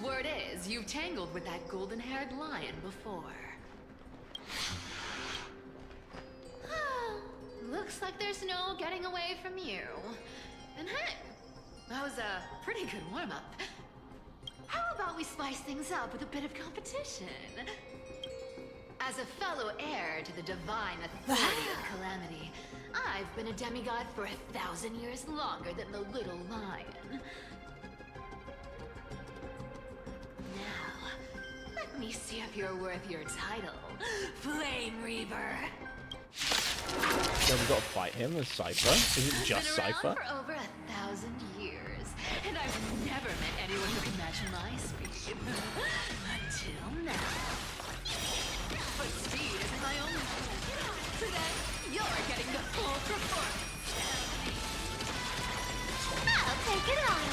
Word is, you've tangled with that golden-haired lion before. Looks like there's no getting away from you. And hey, that was a pretty good warm-up. How about we spice things up with a bit of competition? As a fellow heir to the divine authority of Calamity, I've been a demigod for 1,000 years longer than the little lion. Now, let me see if you're worth your title, Flame Reaver. Then we've got to fight him as Cypher. Is it just Been around Cypher? for over 1,000 years, and I've never met anyone who can match my speed. Until now. But speed isn't my only tool. Today, you're getting the full performance. I'll take it on.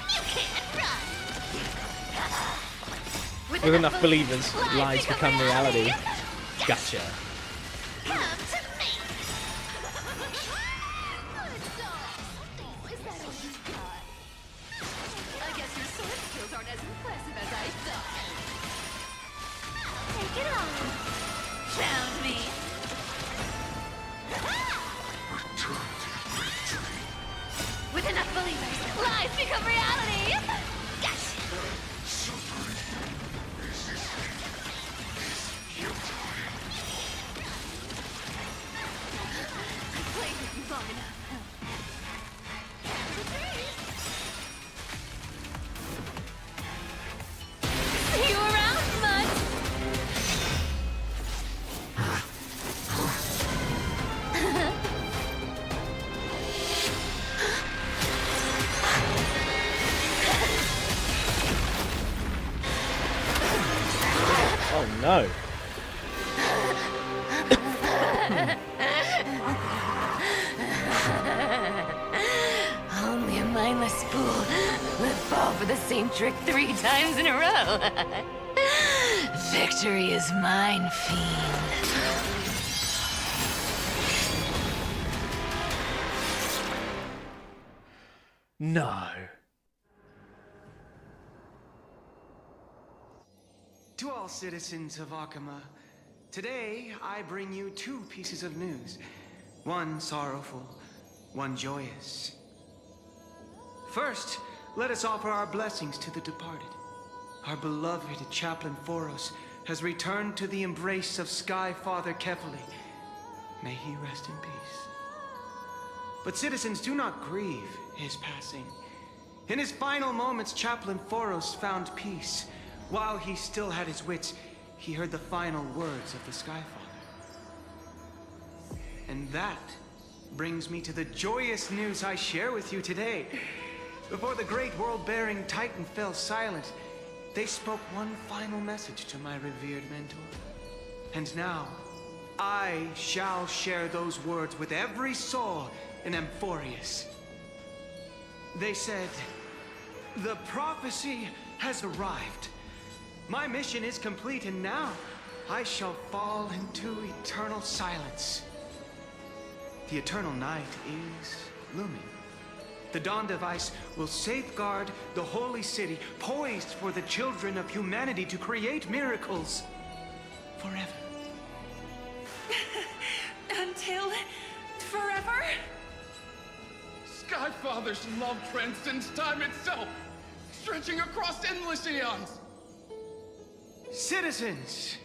You can't run. With enough believers, lies become reality. Gotcha. Come to me. Is that all you've got? I guess your sword skills aren't as impressive as I thought. Take it on. Found me. With enough believers, lies become reality. Gotcha. Played with you long enough. See you around, Mud. Oh no. Only a mindless fool would fall for the same trick 3 times in a row. Victory is mine, fiend. No. To all citizens of Akama, today I bring you 2 pieces of news. One sorrowful, one joyous. First, let us offer our blessings to the departed. Our beloved Chaplain Foros has returned to the embrace of Sky Father Kefali. May he rest in peace. But citizens, do not grieve his passing. In his final moments, Chaplain Foros found peace. While he still had his wits, he heard the final words of the Sky Father. And that brings me to the joyous news I share with you today. Before the great world-bearing Titan fell silent, they spoke one final message to my revered mentor. And now, I shall share those words with every soul in Amphorius. They said, "The prophecy has arrived. My mission is complete, and now I shall fall into eternal silence. The eternal night is looming. The Dawn Device will safeguard the holy city, poised for the children of humanity to create miracles forever." Until forever? Skyfather's love transcends time itself, stretching across endless eons. Citizens,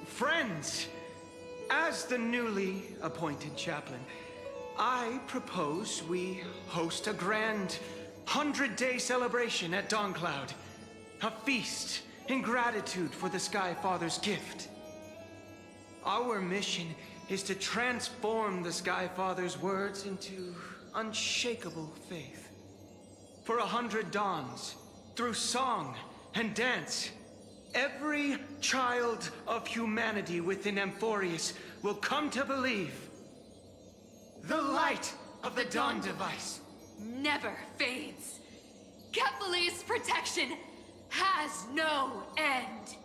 friends, as the newly appointed chaplain, I propose we host a grand 100-day celebration at Dawncloud. A feast in gratitude for the Sky Father's gift. Our mission is to transform the Sky Father's words into unshakable faith. For 100 dawns, through song and dance, every child of humanity within Amphorius will come to believe the light of the Dawn Device Never fades. Kefali's protection has no end.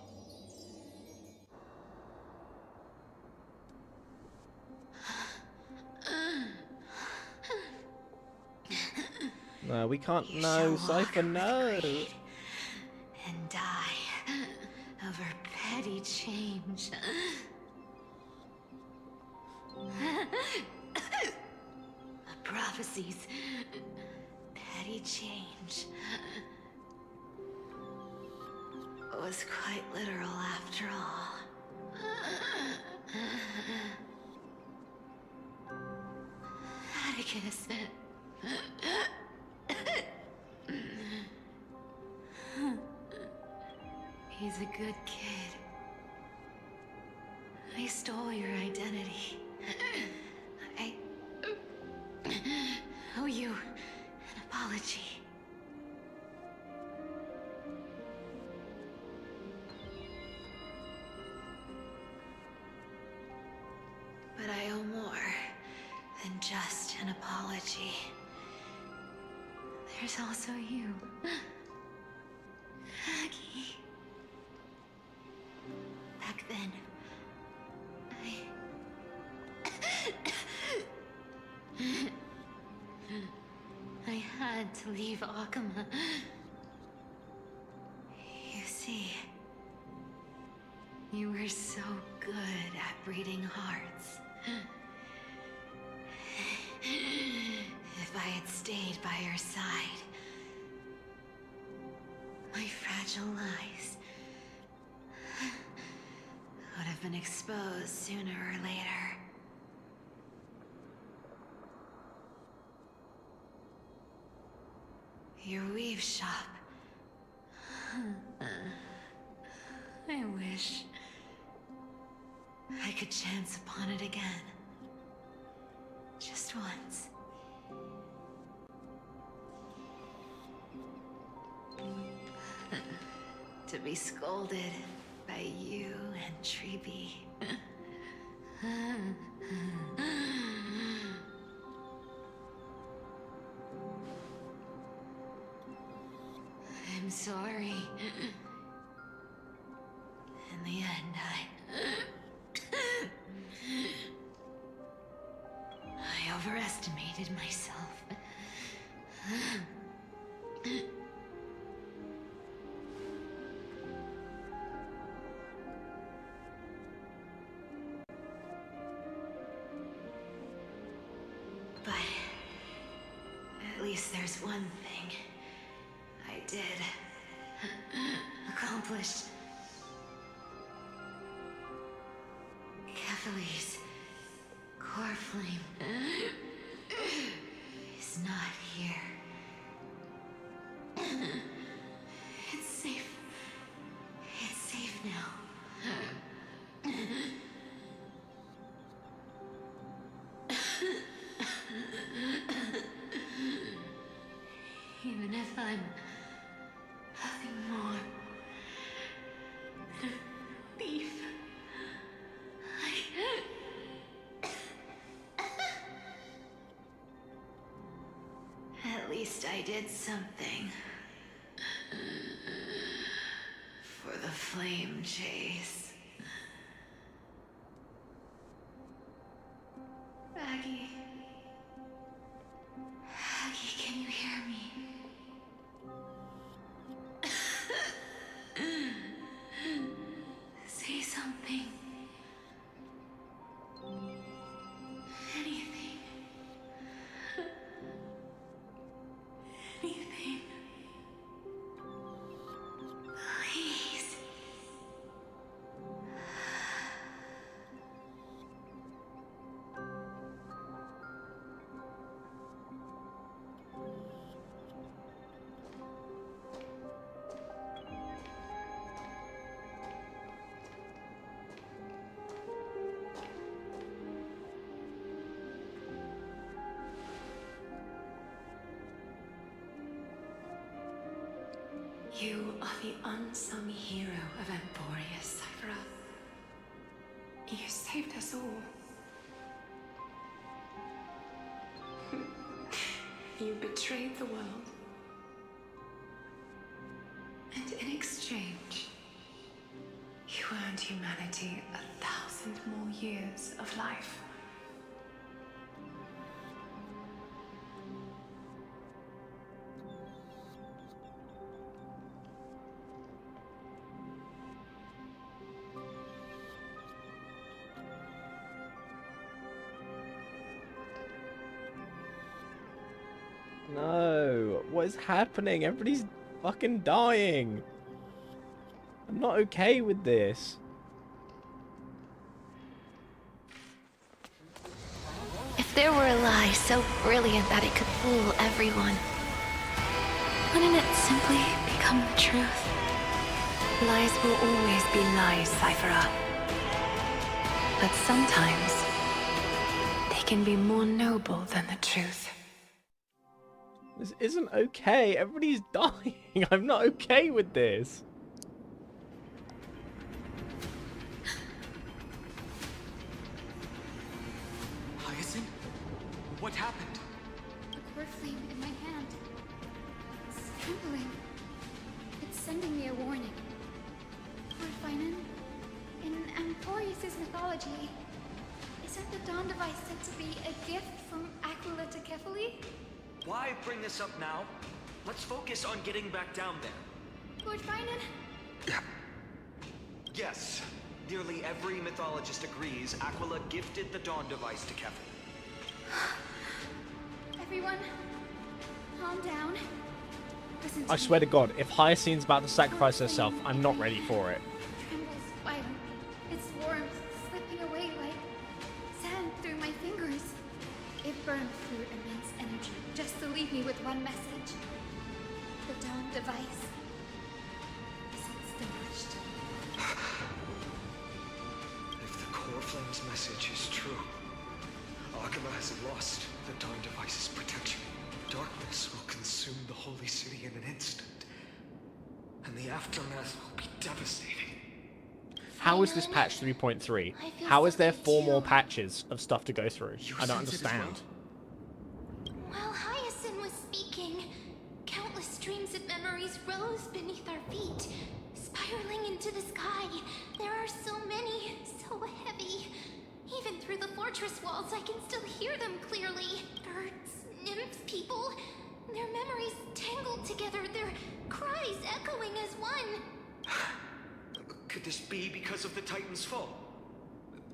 No, we can't. You No, shall walk Cypher, with no. greed and die over petty change. The prophecies. Petty change. Was quite literal after all. Atticus. He's a good kid. I stole your identity. I owe you an apology. But I owe more than just an apology. There's also you, Aggie. Back then, I had to leave Akama. You see, you were so good at breeding hearts. If I had stayed by your side, my fragile lies would have been exposed sooner or later. Your weave shop. I wish I could chance upon it again. Just once. To be scolded by you and Treeby. I'm sorry. In the end, I overestimated myself. But at least there's one thing I did accomplish. Kephalese, core flame, is not here. It's safe. It's safe now. Even if I'm nothing more than a thief, at least I did something for the flame chase. Aggie. Aggie, can you hear me? Say something. Anything. Anything. Please. You are the unsung hero of Emporia, Cypher. You saved us all. You betrayed the world. And in exchange, you earned humanity 1,000 more years of life. No. What is happening? Everybody's fucking dying. I'm not okay with this. If there were a lie so brilliant that it could fool everyone, wouldn't it simply become the truth? Lies will always be lies, Cyphera. But sometimes, they can be more noble than the truth. This isn't okay. Everybody's dying. I'm not okay with this. Hyacinth? What happened? The core flame in my hand. It's trembling. It's sending me a warning. Lord Finan, in Amporius' mythology, isn't the Dawn device said to be a gift from Aquila to Kefali? Why bring this up now? Let's focus on getting back down there. Lord Finan? Yes. Nearly every mythologist agrees Aquila gifted the Dawn device to Kefali. Everyone, calm down. Listen to I swear to God, if Hyacine's about to sacrifice herself, I'm not ready for it. Trembles violently. Its warmth slipping away like sand through my fingers. It burned through immense energy just to leave me with one message. The Dawn device is extinguished. If the Core Flame's message is true, Aquila has lost the Dawn device's protection. Darkness will consume the Holy City in an instant, and the aftermath will be devastating. How is this patch 3.3? How is there 4 more patches of stuff to go through? I don't understand. While Hyacinth was speaking, countless streams of memories rose beneath our feet, spiraling into the sky. There are so many, so heavy. Even through the fortress walls, I can still hear them clearly. Birds, nymphs, people, their memories tangled together, their cries echoing as one. Could this be because of the Titan's fall?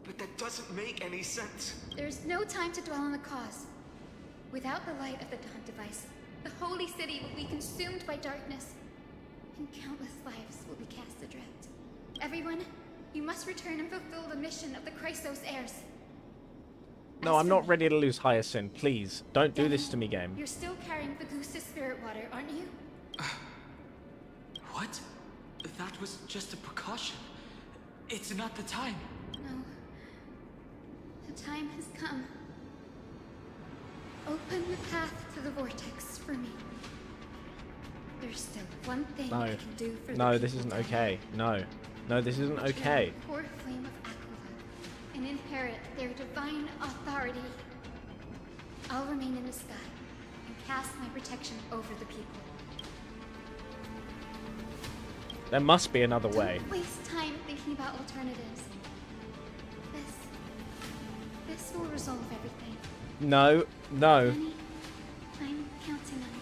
But that doesn't make any sense. There's no time to dwell on the cause. Without the light of the Dawn device, the Holy City will be consumed by darkness, and countless lives will be cast adrift. Everyone, you must return and fulfill the mission of the Chrysos heirs. No, I'm not ready to lose Hyacinth. Please, don't do this to me, game. You're still carrying Fagusta's spirit water, aren't you? What? That was just a precaution. It's not the time. No. The time has come. Open the path to the vortex for me. There's still one thing I can do for No, the this isn't okay. No. No, this isn't okay. The core flame of Aquila and inherit their divine authority. I'll remain in the sky and cast my protection over the people. There must be another way. Don't waste time thinking about alternatives. This will resolve everything. No, no. Danny, I'm counting on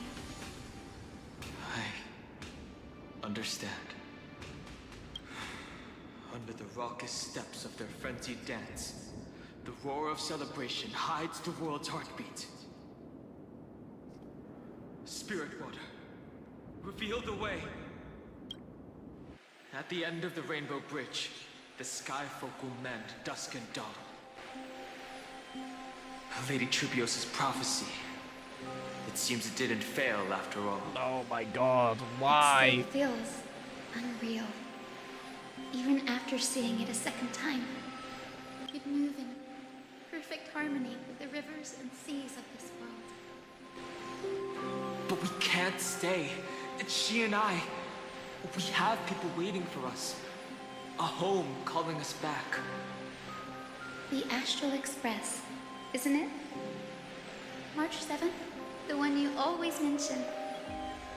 you. I understand. Under the raucous steps of their frenzied dance, the roar of celebration hides the world's heartbeat. Spirit water, reveal the way. At the end of the Rainbow Bridge, the Skyfolk will mend dusk and dawn. Lady Trubios's prophecy. It seems it didn't fail after all. Oh my God, why? It still feels unreal. Even after seeing it a second time, it could move in perfect harmony with the rivers and seas of this world. But we can't stay. It's she and I. We have people waiting for us. A home calling us back. The Astral Express, isn't it? March 7th? The one you always mention.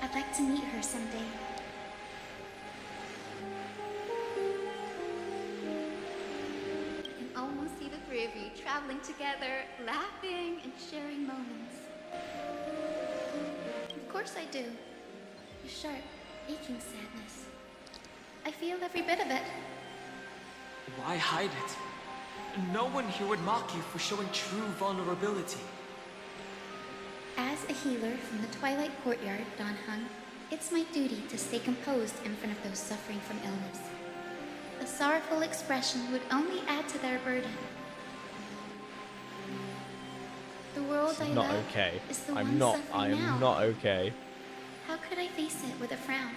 I'd like to meet her someday. I can almost see the three of you traveling together, laughing and sharing moments. Of course I do. A sharp, aching sadness. I feel every bit of it. Why hide it? No one here would mock you for showing true vulnerability. As a healer from the Twilight Courtyard, Dan Heng, it's my duty to stay composed in front of those suffering from illness. A sorrowful expression would only add to their burden. The world I Not love okay. is the I'm one not. suffering I am now. not okay. How could I face it with a frown?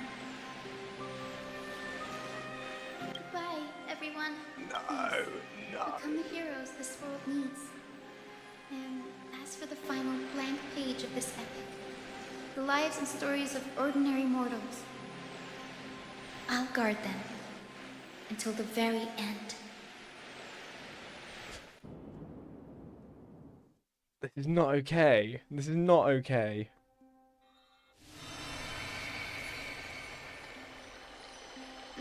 Goodbye, everyone. No. Become the heroes this world needs. And as for the final blank page of this epic, the lives and stories of ordinary mortals, I'll guard them until the very end. This is not okay. This is not okay.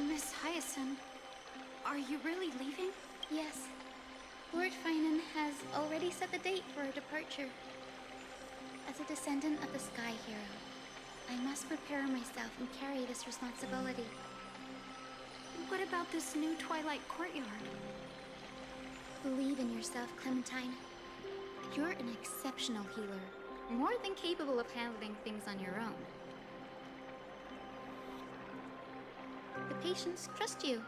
Miss Hyacinth, are you really leaving? Yes. Lord Finan has already set the date for our departure. As a descendant of the Sky Hero, I must prepare myself and carry this responsibility. What about this new Twilight Courtyard? Believe in yourself, Clementine. You're an exceptional healer, more than capable of handling things on your own. The patients trust you,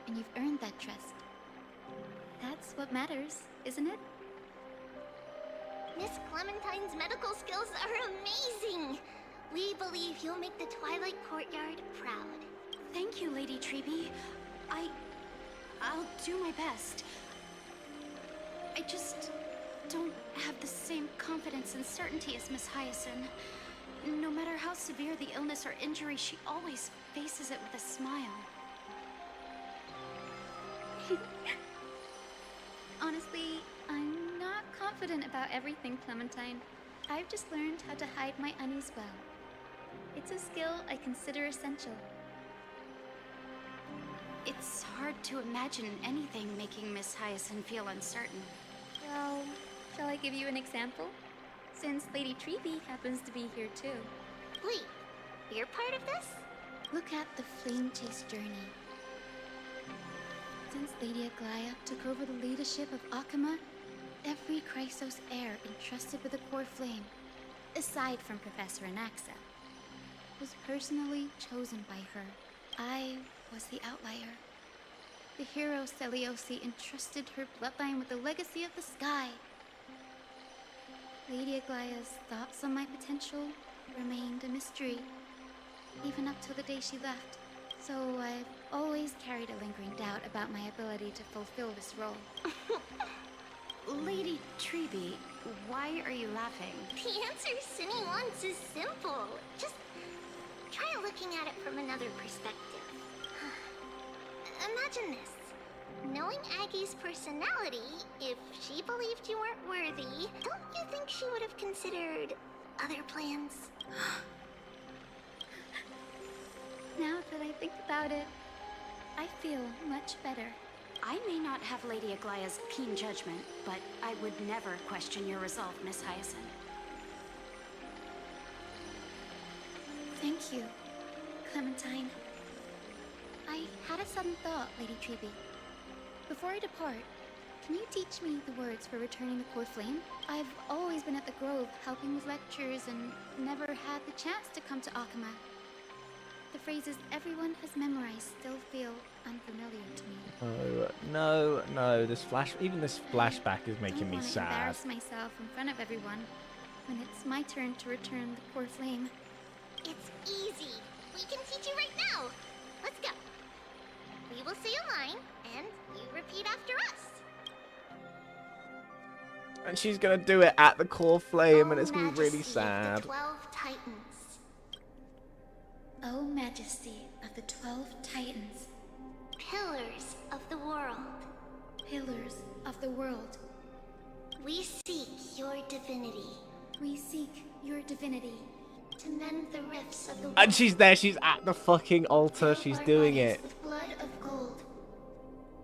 and you've earned that trust. That's what matters, isn't it? Miss Clementine's medical skills are amazing! We believe you'll make the Twilight Courtyard proud. Thank you, Lady Treby. I'll do my best. I just don't have the same confidence and certainty as Miss Hyacinth. No matter how severe the illness or injury, she always faces it with a smile. Honestly, I'm not confident about everything, Clementine. I've just learned how to hide my unease well. It's a skill I consider essential. It's hard to imagine anything making Miss Hyacinth feel uncertain. Well, shall I give you an example? Since Lady Treby happens to be here too. Wait, you're part of this? Look at the Flame Chase journey. Since Lady Aglaya took over the leadership of Akama, every Chrysos heir entrusted with the core flame, aside from Professor Anaxa, was personally chosen by her. I was the outlier. The hero Celiosi entrusted her bloodline with the legacy of the sky. Lady Aglaya's thoughts on my potential remained a mystery, even up till the day she left. So I've always carried a lingering doubt about my ability to fulfill this role. Lady Treby, why are you laughing? The answer Cindy wants is simple. Just try looking at it from another perspective. Imagine this. Knowing Aggie's personality, if she believed you weren't worthy, don't you think she would have considered other plans? Now that I think about it, I feel much better. I may not have Lady Aglaya's keen judgment, but I would never question your resolve, Miss Hyacinth. Thank you, Clementine. I had a sudden thought, Lady Treby. Before I depart, can you teach me the words for returning the core flame? I've always been at the Grove helping with lectures and never had the chance to come to Akama. The phrases everyone has memorized still feel unfamiliar to me. No. This flashback is making me I don't sad. embarrass myself in front of everyone when it's my turn to return the core flame. It's easy. We can teach you right now. Let's go. We will say a line, and you repeat after us. And she's gonna do it at the core flame, and it's gonna be really Majesty of sad. the 12 Titans. O Majesty of the 12 Titans. Pillars of the world. Pillars of the world. We seek your divinity. We seek your divinity. To mend the rifts of the world. And she's there, she's at the fucking altar, she's doing it. With blood of gold.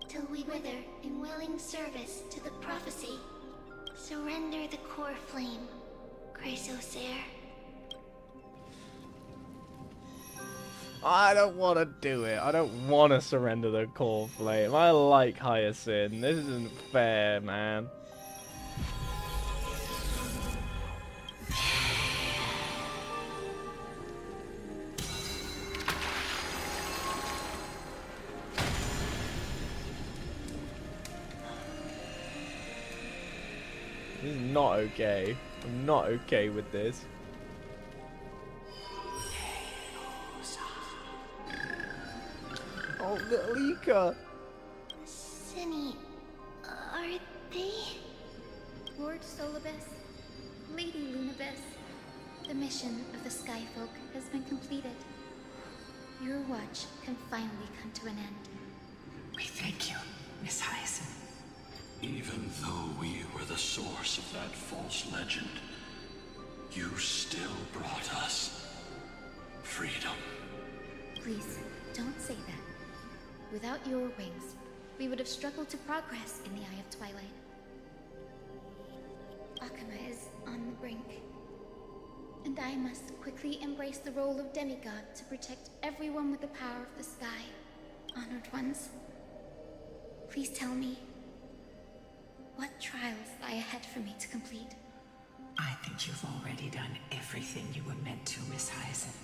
Till we wither in willing service to the prophecy. Surrender the core flame, Chrysos heir. I don't want to do it. I don't want to surrender the core flame. I like Hyacinth. This isn't fair, man. This is not okay. I'm not okay with this. Oh, little Ika! Cinny, are they? Lord Solibus, Lady Lunabis, the mission of the Skyfolk has been completed. Your watch can finally come to an end. We thank you, Miss Hyacinth. Even though we were the source of that false legend, you still brought us freedom. Please, don't say that. Without your wings, we would have struggled to progress in the Eye of Twilight. Akuma is on the brink. And I must quickly embrace the role of demigod to protect everyone with the power of the sky. Honored ones, please tell me, what trials lie ahead for me to complete? I think you've already done everything you were meant to, Miss Hyacinth.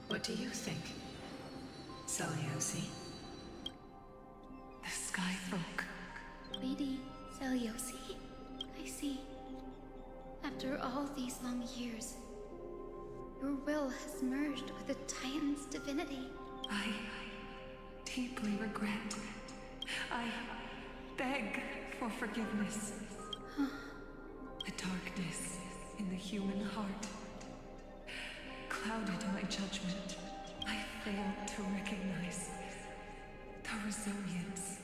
What do you think, Seliosi? The Skyfolk. Lady Seliosi, I see. After all these long years, your will has merged with the Titan's divinity. I deeply regret. I beg for forgiveness. The darkness in the human heart clouded my judgment. I failed to recognize the resilience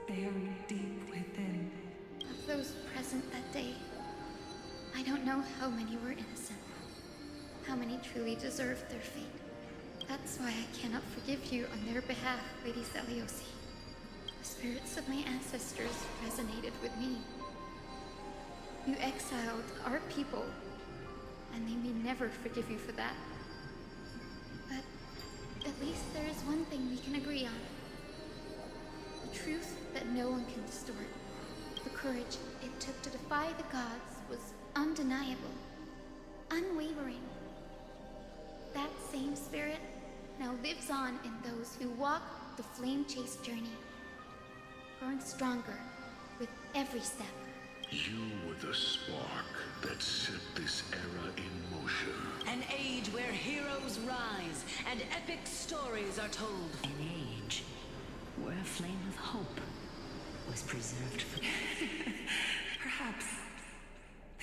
buried deep within. Of those present that day, I don't know how many were innocent. How many truly deserved their fate. That's why I cannot forgive you on their behalf, Lady Seliosi. The spirits of my ancestors resonated with me. You exiled our people, and they may never forgive you for that. But at least there is one thing we can agree on. The truth that no one can distort. The courage it took to defy the gods was undeniable, unwavering. That same spirit now lives on in those who walk the flame-chased journey, growing stronger with every step. You were the spark that set this era in motion. An age where heroes rise and epic stories are told. An age where a flame of hope was preserved for Perhaps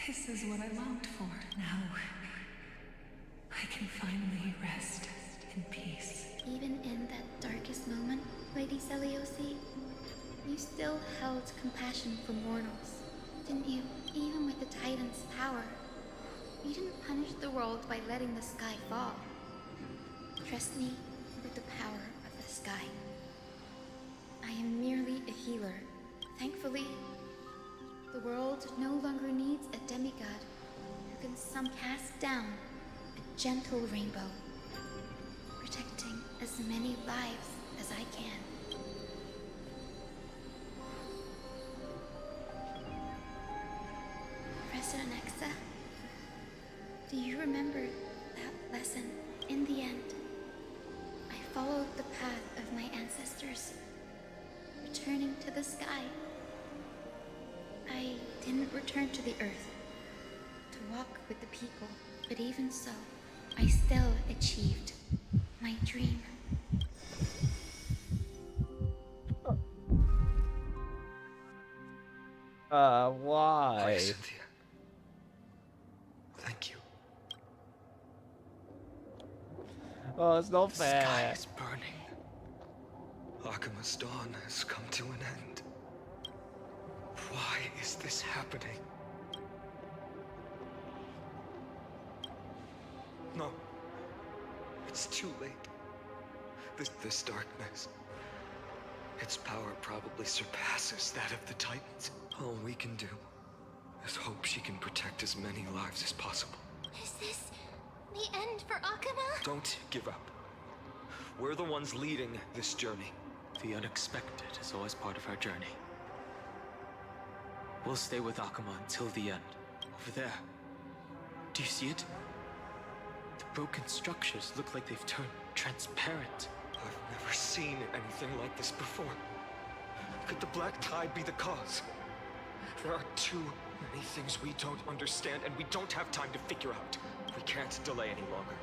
this is what I longed for. Now, I can finally rest in peace. Even in that darkest moment, Lady Seliosi, you still held compassion for mortals, didn't you? Even with the Titan's power, you didn't punish the world by letting the sky fall. Trust me with the power of the sky. I am merely a healer. Thankfully, the world no longer needs a demigod who can cast down a gentle rainbow, protecting as many lives as I can. Professor Nexa, do you remember that lesson? In the end, I followed the path of my ancestors, returning to the sky. I didn't return to the earth to walk with the people, but even so, I still achieved my dream. Why? Cynthia. Thank you. Oh, it's not The fair. sky is burning. Akuma's dawn has come to an end. Why is this happening? No. It's too late. This darkness. Its power probably surpasses that of the Titans. All we can do is hope she can protect as many lives as possible. Is this the end for Akuma? Don't give up. We're the ones leading this journey. The unexpected is always part of our journey. We'll stay with Akuma until the end. Over there. Do you see it? The broken structures look like they've turned transparent. I've never seen anything like this before. Could the Black Tide be the cause? There are too Many things we don't understand, and we don't have time to figure out. We can't delay any longer.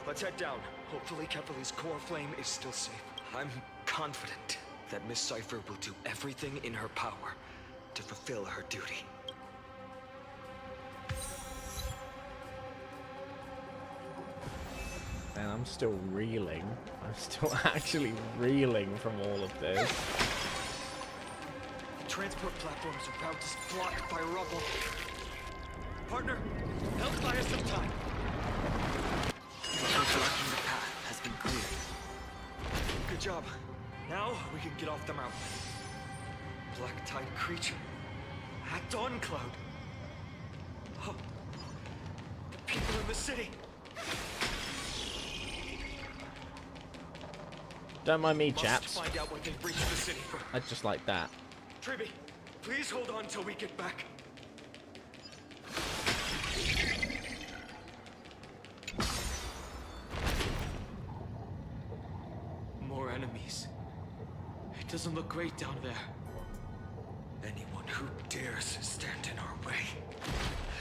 Let's head down. Hopefully Kefali's core flame is still safe. I'm confident that Miss Cipher will do everything in her power to fulfill her duty. And I'm still reeling. I'm still actually reeling from all of this. The transport platform's route is blocked by rubble. Partner, help buy us some time. Blocking the path has been cleared. Good job. Now we can get off the mountain. Black Tide creature. At Dawn Cloud. Oh, the people in the city. Don't mind me, Must chaps. find out when they reach the city. I just like that. Tribby, please hold on till we get back. More enemies. It doesn't look great down there. Anyone who dares stand in our way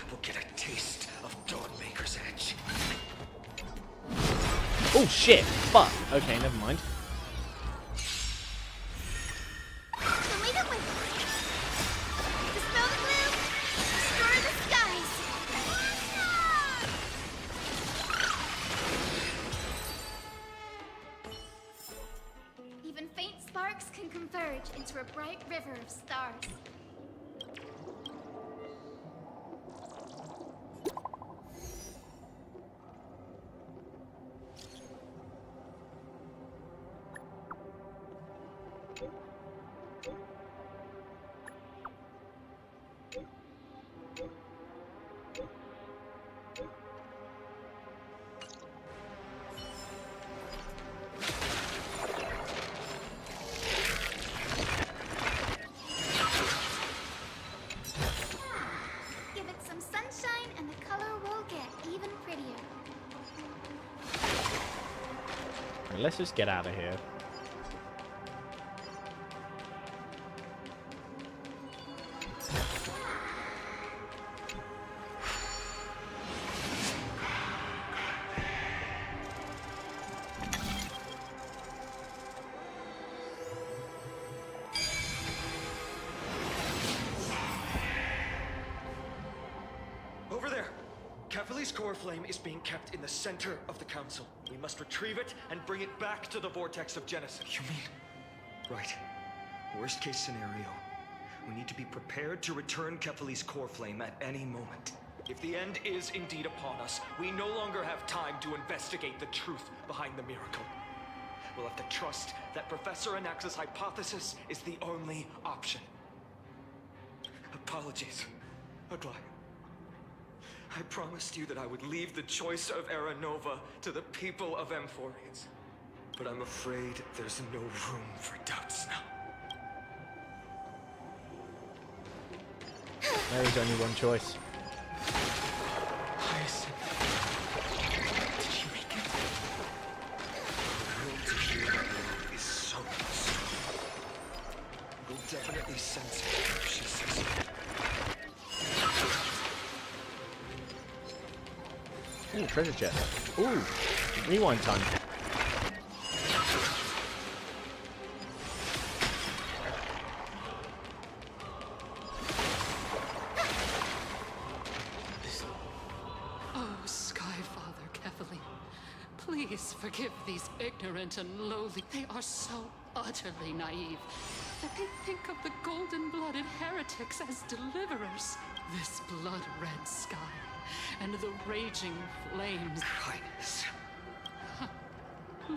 will get a taste of Dawnmaker's edge. Oh shit! Fuck! Okay, never mind. Dispel the gloom! Destroy the skies! Even faint sparks can converge into a bright river of stars. Give it some sunshine and the color will get even prettier. Let's just get out of here. Over there! Kefali's core flame is being kept in the center of the council. We must retrieve it and bring it back to the vortex of Genesis. You mean? Right. Worst case scenario. We need to be prepared to return Kefali's core flame at any moment. If the end is indeed upon us, we no longer have time to investigate the truth behind the miracle. We'll have to trust that Professor Anax's hypothesis is the only option. Apologies, Aglaia. I promised you that I would leave the choice of Era Nova to the people of Amphorians. But I'm afraid there's no room for doubts now. There is only one choice. Did you make it? The will to heal is so strong. We'll definitely sense it if she says it. Ooh, treasure chest. Ooh, rewind time. Oh, Skyfather Kefali, please forgive these ignorant and lowly. They are so utterly naive that they think of the golden-blooded heretics as deliverers. This blood-red sky and the raging flames. Highness.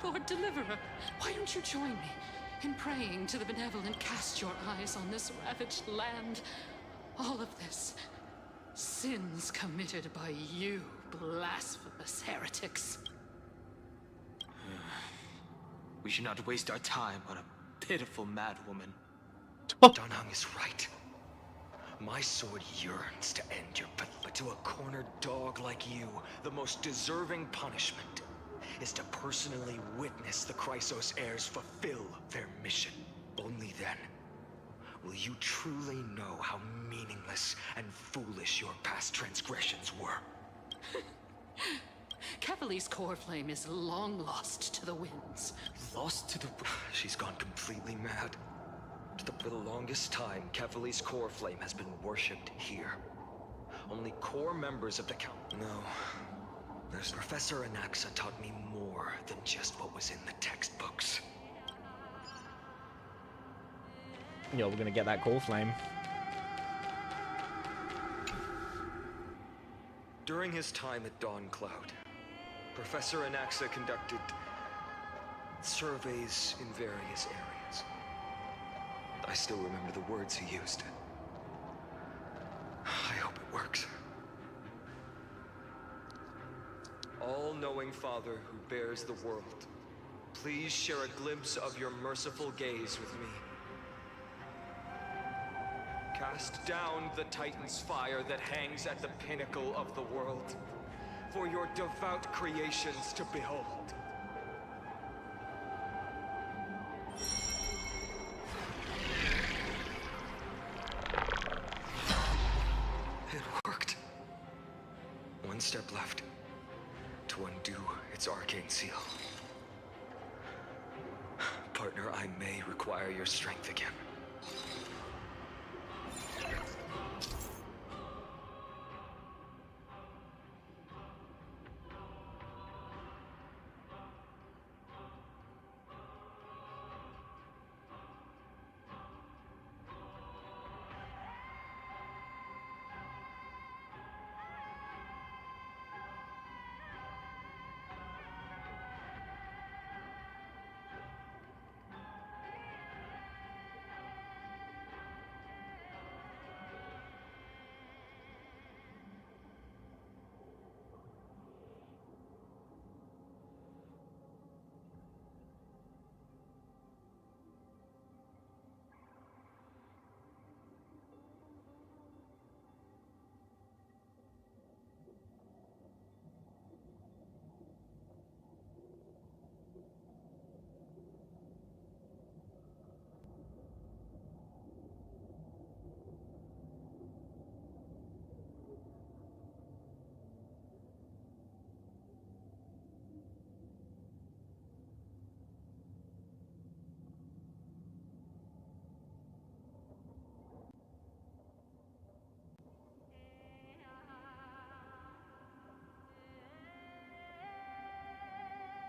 Lord Deliverer, why don't you join me in praying to the benevolent? Cast your eyes on this ravaged land. All of this, sins committed by you, blasphemous heretics. We should not waste our time on a pitiful madwoman. Danheng is right. My sword yearns to end your but to a cornered dog like you, the most deserving punishment is to personally witness the Chrysos heirs fulfill their mission. Only then will you truly know how meaningless and foolish your past transgressions were. Kevali's core flame is long lost to the winds. Lost to the... She's gone completely mad. For the longest time, Kevali's core flame has been worshipped here. Only core members of the count... No. There's Professor Anaxa taught me more than just what was in the textbooks. Yo, we're gonna get that core flame. During his time at Dawn Cloud, Professor Anaxa conducted surveys in various areas. I still remember the words he used. I hope it works. All-knowing Father who bears the world, please share a glimpse of your merciful gaze with me. Cast down the Titan's fire that hangs at the pinnacle of the world, for your devout creations to behold. It worked. One step left to undo its arcane seal. Partner, I may require your strength again.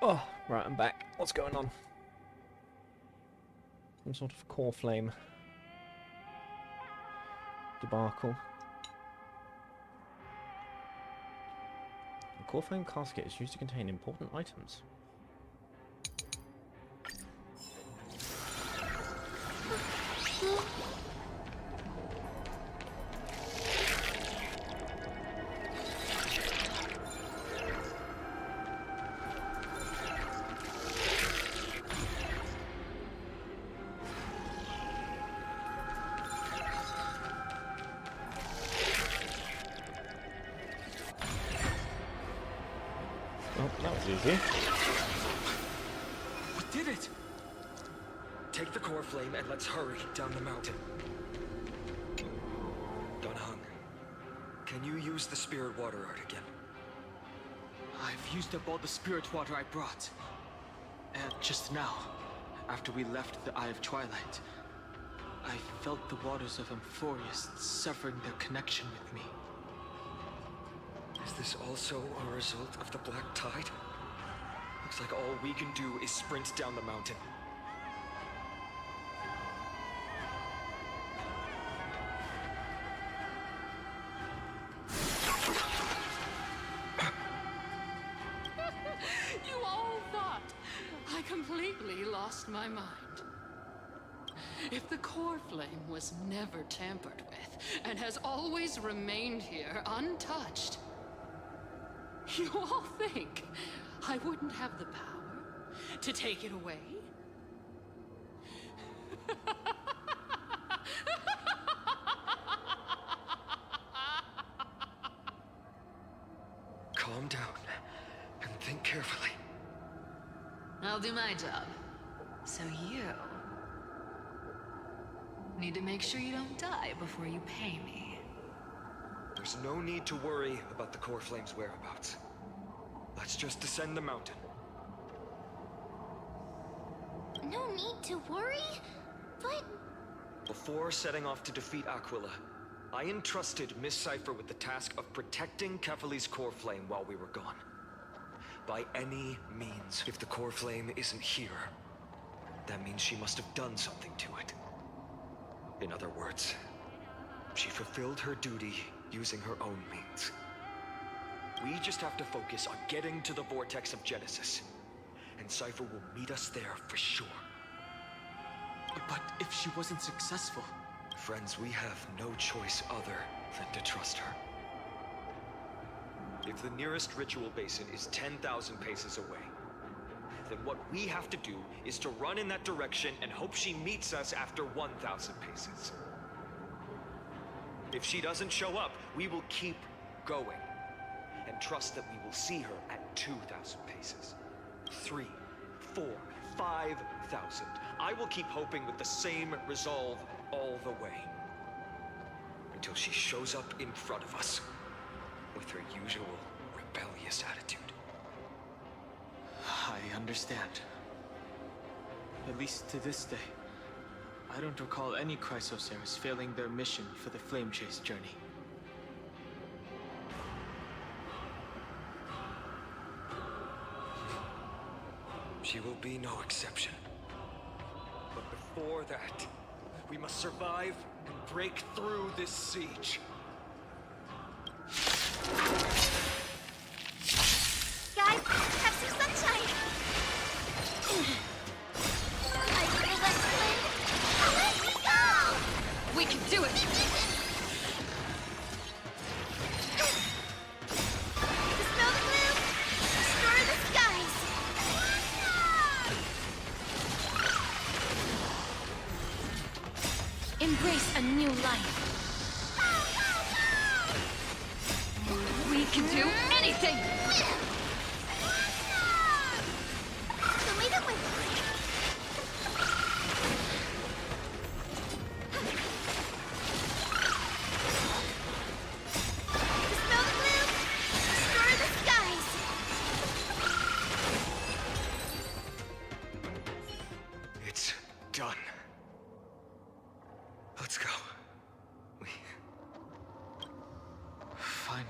Oh, right, I'm back. What's going on? Some sort of core flame debacle. The core flame casket is used to contain important items. Oh, that was easy. We did it! Take the core flame and let's hurry down the mountain. Donhung, can you use the spirit water art again? I've used up all the spirit water I brought. And just now, after we left the Eye of Twilight, I felt the waters of Amphorius severing their connection with me. Is this also a result of the Black Tide? Looks like all we can do is sprint down the mountain. You all thought I completely lost my mind. If the core flame was never tampered with and has always remained here untouched, you all think I wouldn't have the power to take it away? Calm down and think carefully. I'll do my job. So you Need to make sure you don't die before you pay me. There's no need to worry about the Core Flame's whereabouts. Let's just descend the mountain. No need to worry, but... Before setting off to defeat Aquila, I entrusted Miss Cipher with the task of protecting Kefali's Core Flame while we were gone. By any means, if the Core Flame isn't here, that means she must have done something to it. In other words, she fulfilled her duty using her own means. We just have to focus on getting to the Vortex of Genesis, and Cipher will meet us there for sure. But if she wasn't successful... Friends, we have no choice other than to trust her. If the nearest ritual basin is 10,000 paces away, then what we have to do is to run in that direction and hope she meets us after 1,000 paces. If she doesn't show up, we will keep going and trust that we will see her at 2,000 paces. 3, 4, 5,000. I will keep hoping with the same resolve all the way until she shows up in front of us with her usual rebellious attitude. I understand. At least to this day, I don't recall any Chrysoceres failing their mission for the Flame Chase journey. She will be no exception. But before that, we must survive and break through this siege. Guys, have some sunshine! I feel that flame! Let me go! We can do it! Dispel the gloom! Restore the skies! Embrace a new life. We can do anything! Show me the way! Dispel the gloom! Restore the skies! It's done. Let's go. Fine.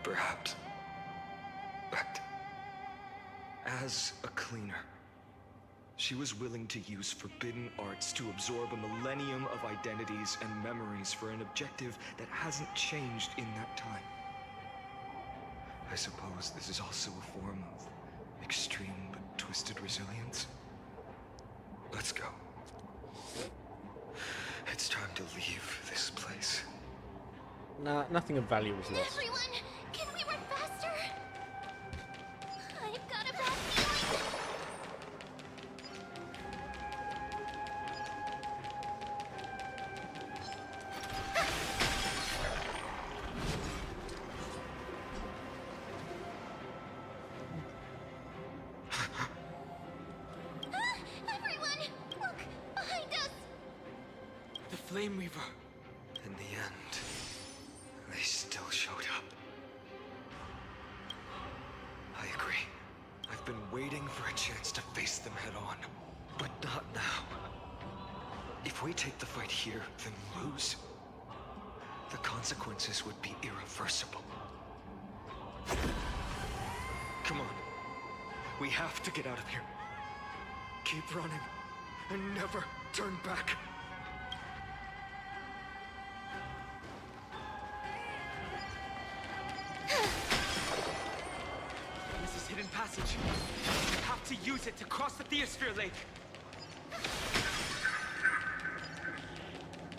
Perhaps. But as a cleaner, she was willing to use forbidden arts to absorb a millennium of identities and memories for an objective that hasn't changed in that time. I suppose this is also a form of extreme but twisted resilience. Let's go. It's time to leave this place. Nah, nothing of value was lost. Everyone, can we run faster? I've got a bad feeling. Everyone, look behind us. The Flame Weaver. In the end, they still showed up. I agree. I've been waiting for a chance to face them head on, but not now. If we take the fight here, then lose, the consequences would be irreversible. Come on. We have to get out of here. Keep running, and never turn back. This is hidden passage. We have to use it to cross the Theosphere Lake.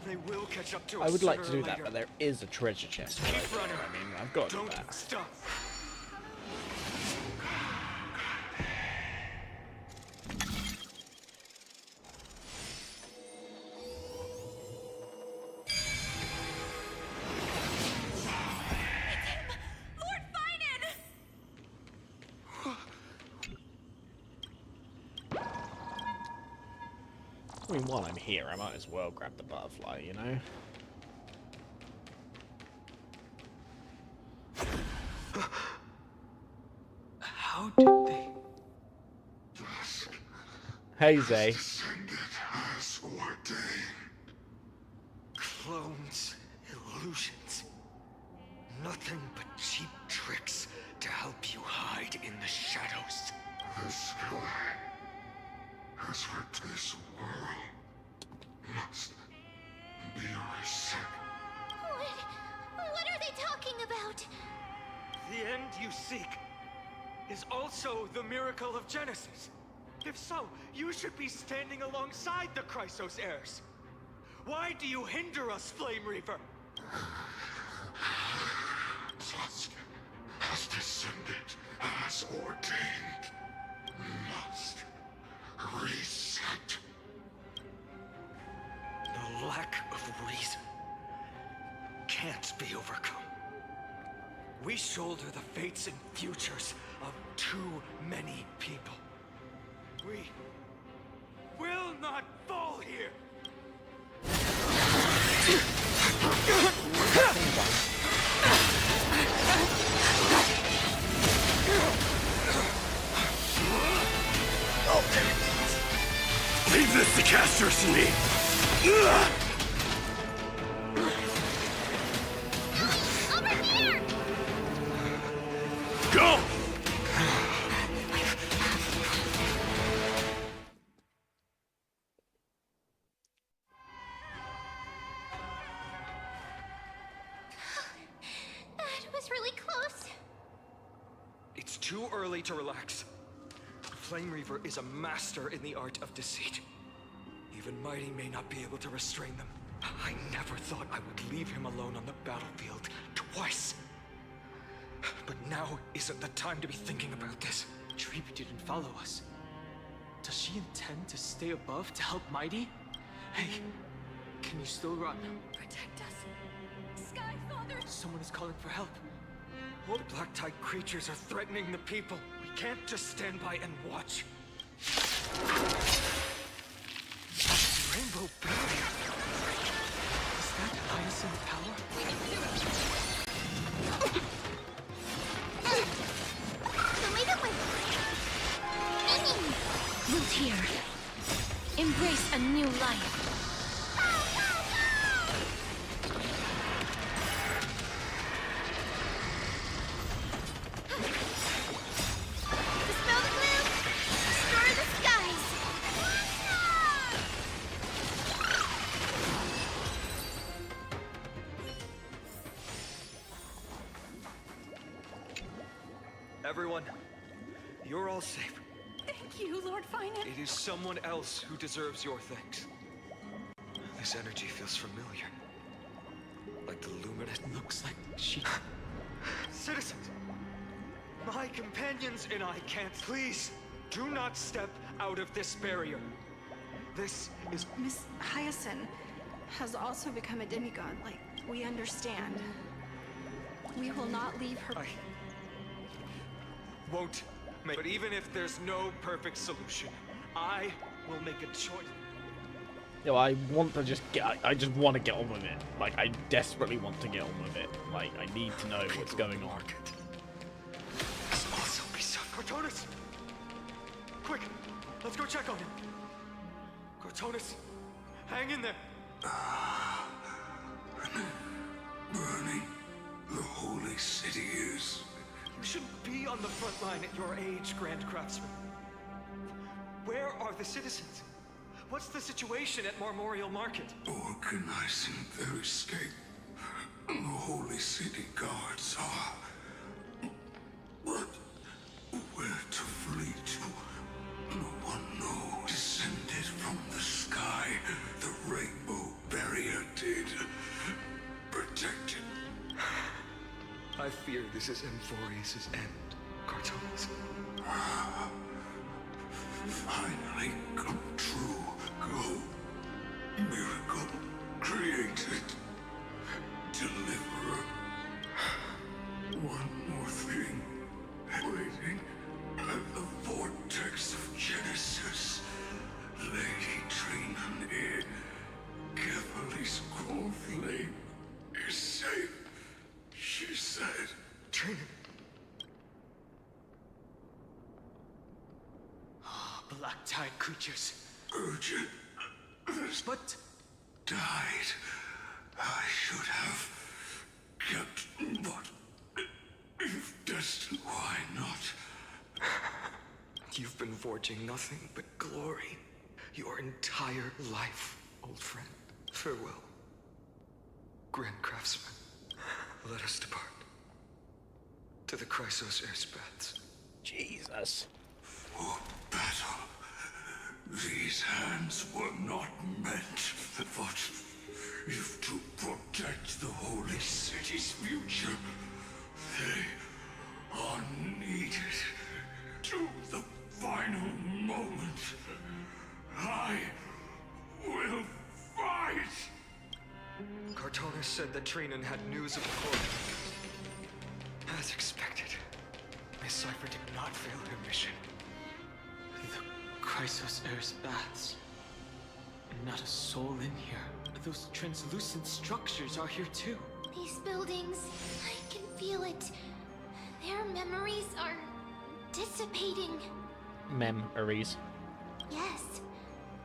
They will catch up to I us. would like to sooner do or that, later. but there is a treasure chest. Right Keep there. running. I mean, I've got to do Don't that. stop. I mean, while I'm here, I might as well grab the butterfly, you know? How did they... Hey, Zay. Clones, illusions. Nothing but cheap tricks to help you hide in the shadows. The sky has what this world must be reset. What are they talking about? The end you seek is also the miracle of Genesis. If so, you should be standing alongside the Chrysos heirs. Why do you hinder us, Flame Reaver? Tusk has descended as ordained. Must reset. The lack of reason can't be overcome. We shoulder the fates and futures of too many people. We will not fall here! Leave this to Casters and me! Over here! Go! That was really close. It's too early to relax. Flame Reaver is a master in the art of deceit. Even Mighty may not be able to restrain them. I never thought I would leave him alone on the battlefield twice. But now isn't the time to be thinking about this. Treebe didn't follow us. Does she intend to stay above to help Mighty? Hey, can you still run? Protect us. Sky Father! Someone is calling for help. All black tide creatures are threatening the people. We can't just stand by and watch. Rainbow barrier. Is that Hyacinth power? We can do it! Root here. Embrace a new life. Dispel the gloom. Destroy the skies. Everyone, you're all safe. Thank you, Lord Finet. It is someone else who deserves your thanks. This energy feels familiar. Like the luminous... Looks like she... Citizens! My companions and I can't... Please, do not step out of this barrier. This is... Miss Hyacinth has also become a demigod, like, we understand. We will not leave her... I won't make... But even if there's no perfect solution, I will make a choice. Yo, I want to just get... I just want to get on with it. Like, I desperately want to get on with it. Like, I need to know what's going on. This also be so... Cortonis! Quick, let's go check on him. Cortonis, hang in there. Burning the holy city is... You shouldn't be on the front line at your age, Grand Craftsman. Where are the citizens? What's the situation at Marmorial Market? Organizing their escape. The holy city guards are... But where to flee to? No one knows. Descended from the sky, the rainbow barrier did. Protected. I fear this is Amphorius' end, Cortonis. Finally come true. Go. Miracle created. Deliverer. One more thing. Waiting at the vortex of Genesis. Lady Trina creatures. Urgent. But... died. I should have kept what... if destined, why not? You've been forging nothing but glory your entire life, old friend. Farewell. Grand Craftsman, let us depart. To the Chrysos Airspaths. Jesus. For battle. These hands were not meant, but if to protect the holy city's future, they are needed. To the final moment, I will fight! Cartonis said that Trinan had news of the court. As expected, Miss Cipher did not fail her mission. The Chrysos Airspaths. Not a soul in here. Those translucent structures are here too. These buildings, I can feel it. Their memories are dissipating. Memories. Yes.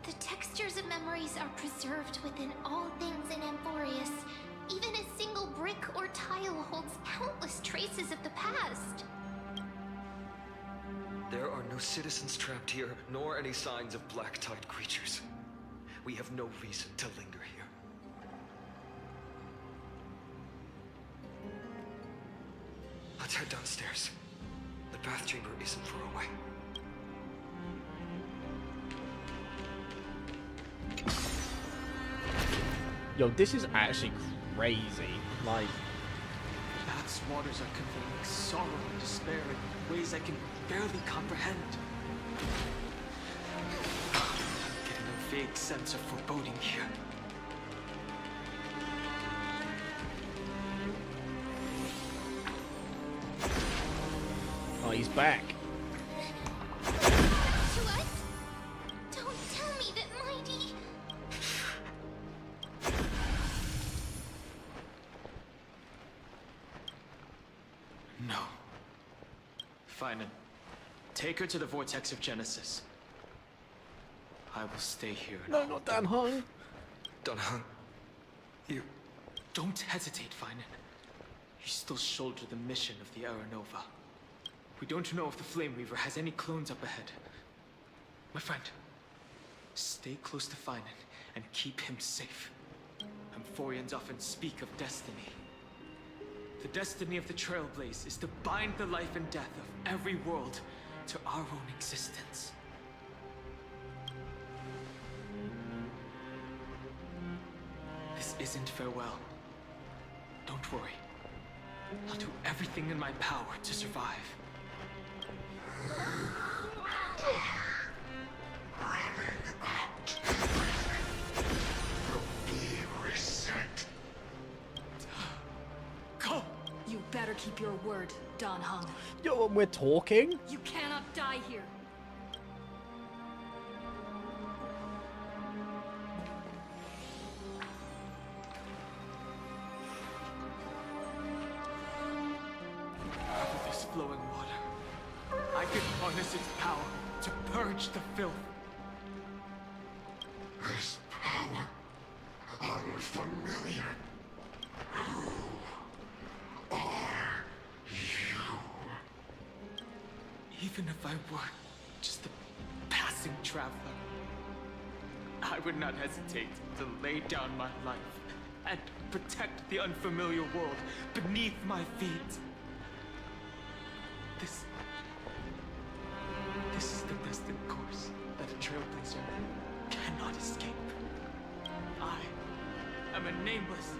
The textures of memories are preserved within all things in Amphorius. Even a single brick or tile holds countless traces of the past. There are no citizens trapped here, nor any signs of black-tide creatures. We have no reason to linger here. Let's head downstairs. The bath chamber isn't far away. Yo, this is actually crazy. Like, Bath's waters are conveying sorrow and despair in ways I can barely comprehend. I'm getting a vague sense of foreboding here. oh, he's back. To us? Don't tell me that Mighty... No. Finan, take her to the Vortex of Genesis. I will stay here. No, not Dan Heng. Dan Heng, you... Don't hesitate, Finan. You still shoulder the mission of the Era Nova. We don't know if the Flame Weaver has any clones up ahead. My friend, stay close to Finan and keep him safe. Amphorians often speak of destiny. The destiny of the Trailblaze is to bind the life and death of every world to our own existence. This isn't farewell. Don't worry. I'll do everything in my power to survive. Go! You better keep your word, Dan Heng. Yo, and we're talking? You cannot die here. With this flowing water, I can harness its power to purge the filth. This power, unfamiliar. Who are you? Even if I were just a passing traveler, I would not hesitate to lay down my life and protect the unfamiliar world beneath my feet. This is the destined course that a trailblazer cannot escape. I am a nameless.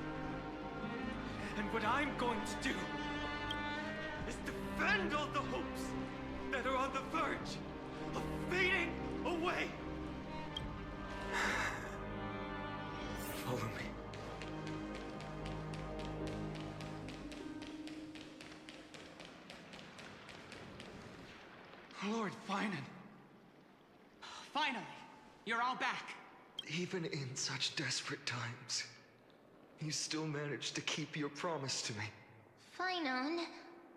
And what I'm going to do is defend all the hopes that are on the verge of fading away. Follow me. Lord Finan. Finally, you're all back. Even in such desperate times, you still managed to keep your promise to me. Finan,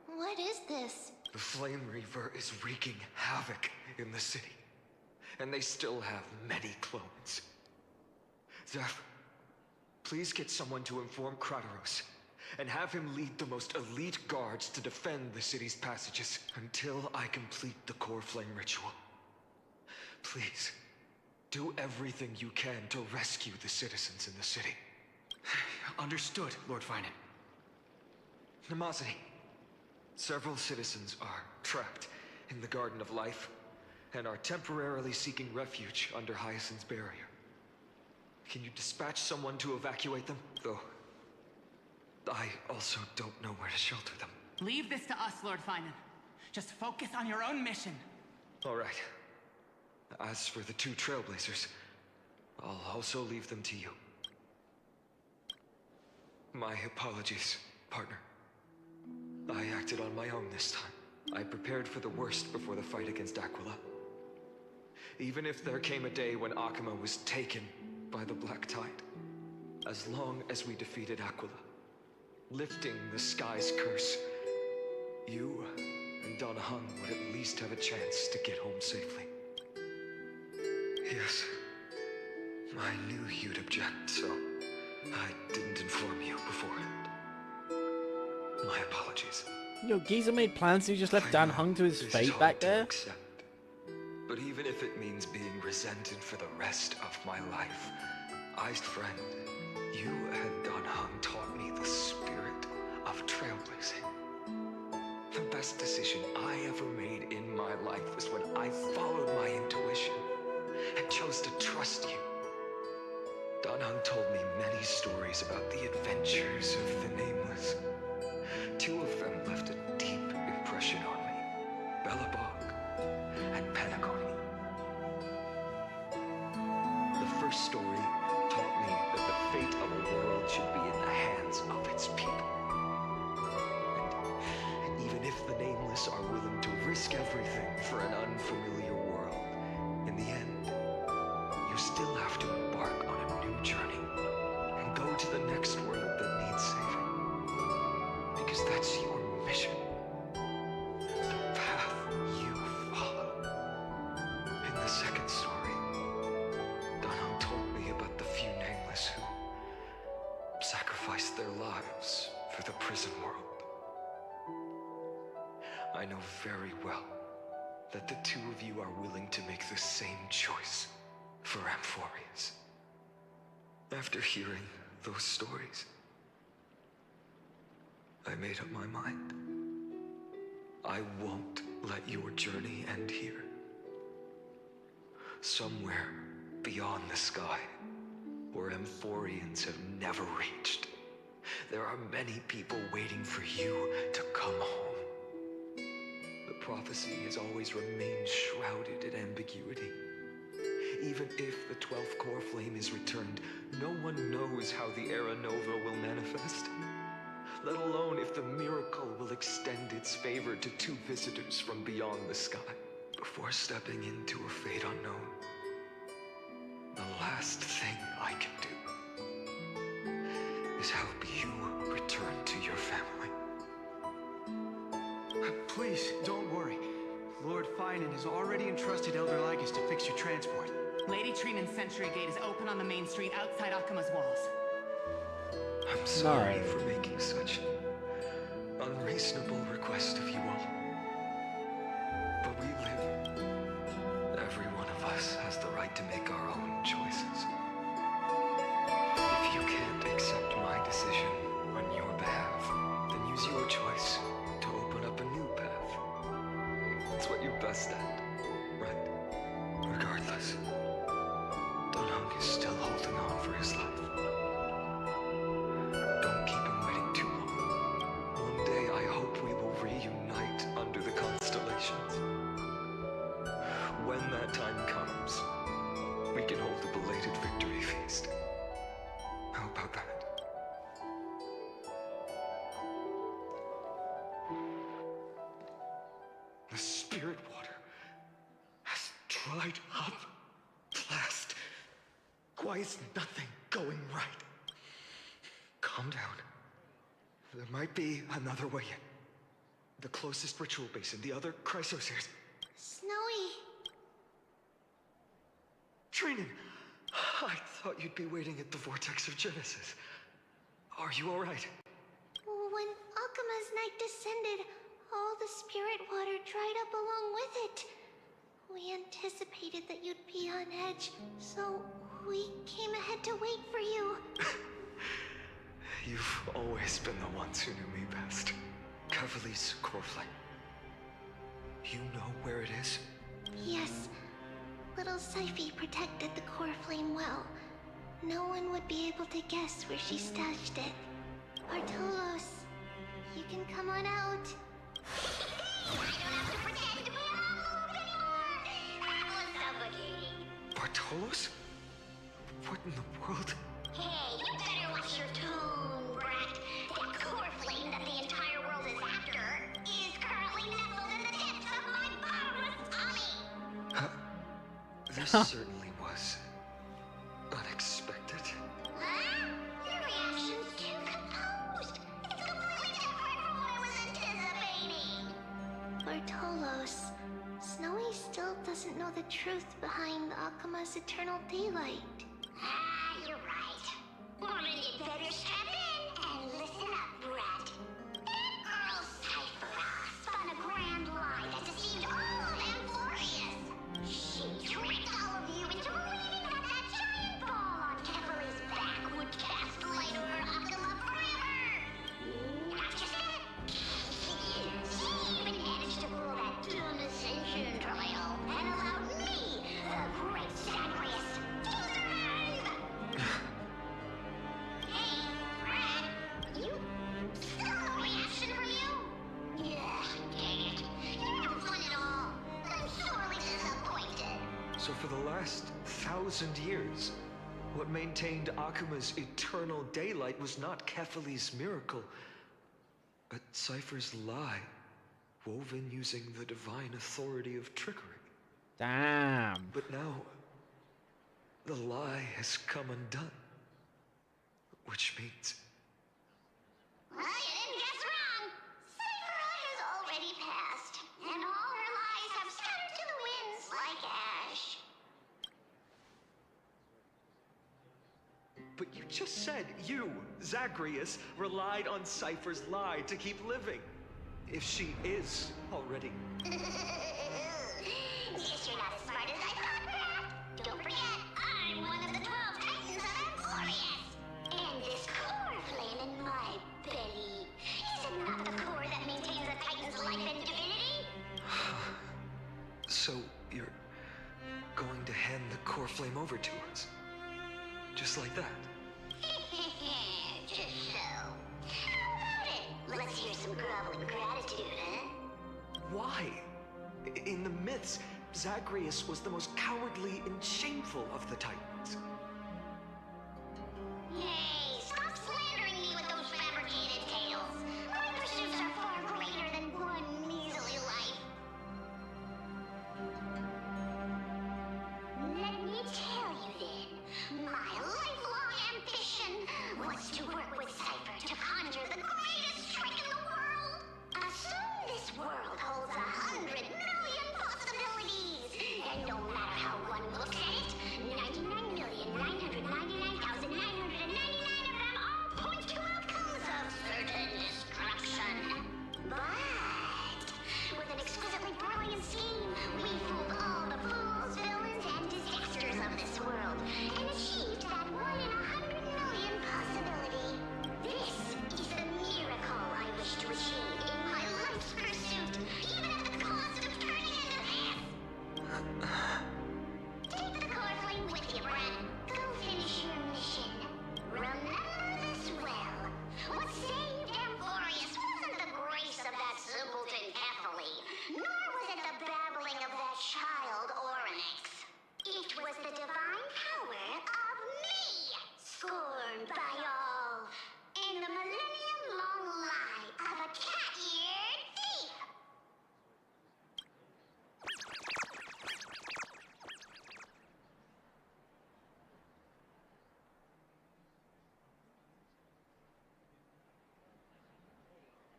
what is this? The Flame Reaver is wreaking havoc in the city. and they still have many clones. Zeph, please get someone to inform Kratos, and have him lead the most elite guards to defend the city's passages until I complete the core flame ritual. Please, do everything you can to rescue the citizens in the city. Understood, Lord Finan. Nemazini, several citizens are trapped in the Garden of Life and are temporarily seeking refuge under Hyacinth's barrier. Can you dispatch someone to evacuate them? Though, I also don't know where to shelter them. Leave this to us, Lord Finan. Just focus on your own mission. All right. As for the two Trailblazers, I'll also leave them to you. My apologies, partner. I acted on my own this time. I prepared for the worst before the fight against Aquila. Even if there came a day when Akuma was taken by the Black Tide, as long as we defeated Aquila, lifting the sky's curse, you and Dan Heng would at least have a chance to get home safely. Yes, I knew you'd object, so I didn't inform you beforehand. My apologies. Yo, Giza made plans and he just left Dan Heng to his fate back there? But even if it means being resented for the rest of my life, friend, you and Dan Heng taught me the spirit of trailblazing. The best decision I ever made in my life was when I followed my intuition and chose to trust you. Dan Heng told me many stories about the adventures of the Nameless. Two of them left a deep impression on me, Belobog and Penacony. The first story taught me that the fate of a world should be in the hands of its people. And even if the Nameless are willing to risk everything for an unfamiliar world, in the end, you still have to embark on a new journey and go to the next world that needs saving. Because that's your mission. The path you follow. In the second story, Dan Heng told me about the few Nameless who sacrificed their lives for the prison world. I know very well that the two of you are willing to make the same choice for Amphorius. After hearing those stories, I made up my mind. I won't let your journey end here. Somewhere beyond the sky, where Amphorians have never reached, there are many people waiting for you to come home. The prophecy has always remained shrouded in ambiguity. Even if the 12th core flame is returned, no one knows how the Era Nova will manifest. Let alone if the miracle will extend its favor to two visitors from beyond the sky. Before stepping into a fate unknown, the last thing I can do is help you return to your family. Please, don't worry. Lord Finan has already entrusted Elder Lygus to fix your transport. Lady Trinan's Century Gate is open on the main street outside Akuma's walls. I'm sorry for making such an unreasonable request of you all. But we live. Every one of us has the right to make our own choices. If you can't accept my decision on your behalf, then use your choice to open up a new path. It's what you're best at, right? Regardless, Dan Heng is still holding on for his life. Don't keep him waiting too long. One day I hope we will reunite under the constellations. When that time comes, we can hold a belated victory feast. How about that? The spirit water has dried up. Blast. Why is nothing going right? Calm down. There might be another way in. The closest ritual basin, the other Chrysospheres. Snowy. Trinan, I thought you'd be waiting at the Vortex of Genesis. Are you alright? When Akuma's night descended, all the spirit water dried up along with it. We anticipated that you'd be on edge, so we came ahead to wait for you. You've always been the ones who knew me best. Cavali's core flame. You know where it is? Yes. Little Syphe protected the core flame well. No one would be able to guess where she stashed it. Bartolos, you can come on out. Bartolos? What in the world? Hey, you better watch your tone, brat. That core flame that the entire world is after is currently nestled in the depths of my barbarous tummy. This certainly was unexpected. Huh? Your reaction's too composed. It's completely different from what I was anticipating. Bartolos, Snowy still doesn't know the truth behind Akuma's eternal daylight. Ah, you're right. Woman, you better step in and listen up, brat. That girl Cyphera spun a grand lie that deceived all of Amphorius. She tricked all of you into believing that that giant ball on Kefali's back would cast light over Akuma forever. Not just that. She even managed to pull that dumb ascension trial and allowed me, the great Zagreus, to survive. Hey, Brad, you still no reaction from you? Yeah, dang it. You're no fun at all. I'm sorely disappointed. So for the last 1,000 years, what maintained Akuma's eternal daylight was not Kefali's miracle, but Cypher's lie, woven using the divine authority of trickery. Damn. But now, the lie has come undone. Which means... Well, you didn't guess wrong. Cyphera has already passed, and all her lies have scattered to the winds like ash. But you just said you, Zagreus, relied on Cypher's lie to keep living. If she is already... Guess you're not as smart as I thought, Brad. Don't forget, I'm one of the 12 Titans of Amphorius. And this core flame in my belly, is it not the core that maintains a Titan's life and divinity? So, you're going to hand the core flame over to us? Just like that? Just so. How about it? Let's hear some groveling gratitude, huh? Why? In the myths, Zagreus was the most cowardly and shameful of the Titans. Hey, stop slandering me with those fabricated tales. My pursuits are far greater than one measly life. Let me tell you then, my lifelong ambition was to work with Cypher to conjure the greatest trick in the world. Assume this world holds 100 million possibilities, and no matter how one looks at it, 99,999,999 of them all point to outcomes of certain destruction. But with an exquisitely brilliant scheme, we fooled all the fools, villains, and disasters of this world, and achieved that 1 in 100 million possibility. This is the miracle I wish to achieve in my life's pursuit, even at the cost of turning into this. Take the core flame with you, Brad. Go finish your mission. Remember this well. What saved Amphorius wasn't the grace of that simpleton Kefali, nor was it the babbling of that child Oryx. It was the divine power of me, scorned by all, and the millennium-long lie of a cat-eared thief.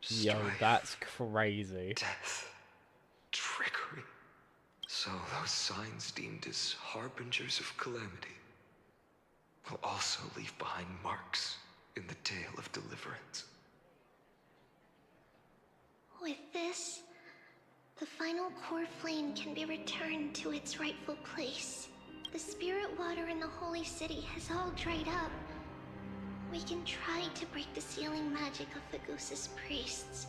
Yo, that's crazy. Death, trickery, So those signs deemed as harbingers of calamity will also leave behind marks in the tale of deliverance. With this, the final core flame can be returned to its rightful place. The spirit water in the holy city has all dried up. We can try to break the sealing magic of the Goose's priests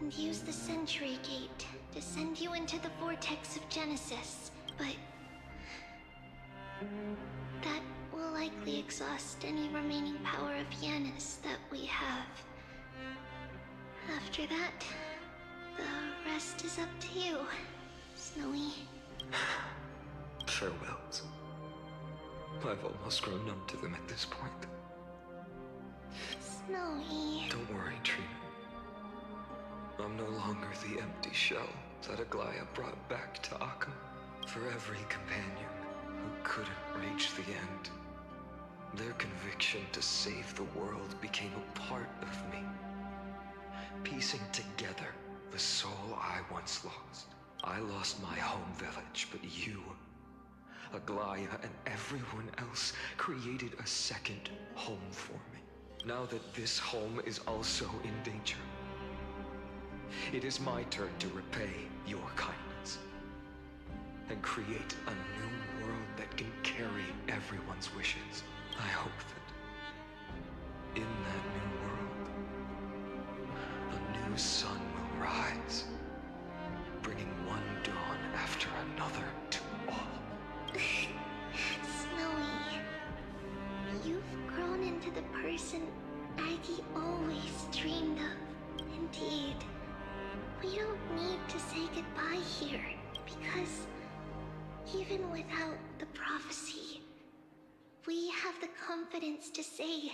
and use the Century Gate to send you into the vortex of Genesis, but that will likely exhaust any remaining power of Yanis that we have. After that, the rest is up to you, Snowy. Farewells. I've almost grown numb to them at this point. Snowy. Don't worry, Trina. I'm no longer the empty shell that Aglaya brought back to Arkham. For every companion who couldn't reach the end, their conviction to save the world became a part of me. Piecing together the soul I once lost. I lost my home village, but you, Aglaya, and everyone else created a second home for me. Now that this home is also in danger, it is my turn to repay your kindness and create a new world that can carry everyone's wishes. I hope that in that new world, a new sun will rise, bringing one dawn after another to all. Snowy, you've grown into the person Aggie always dreamed of. Indeed. We don't need to say goodbye here, because even without the prophecy, we have the confidence to say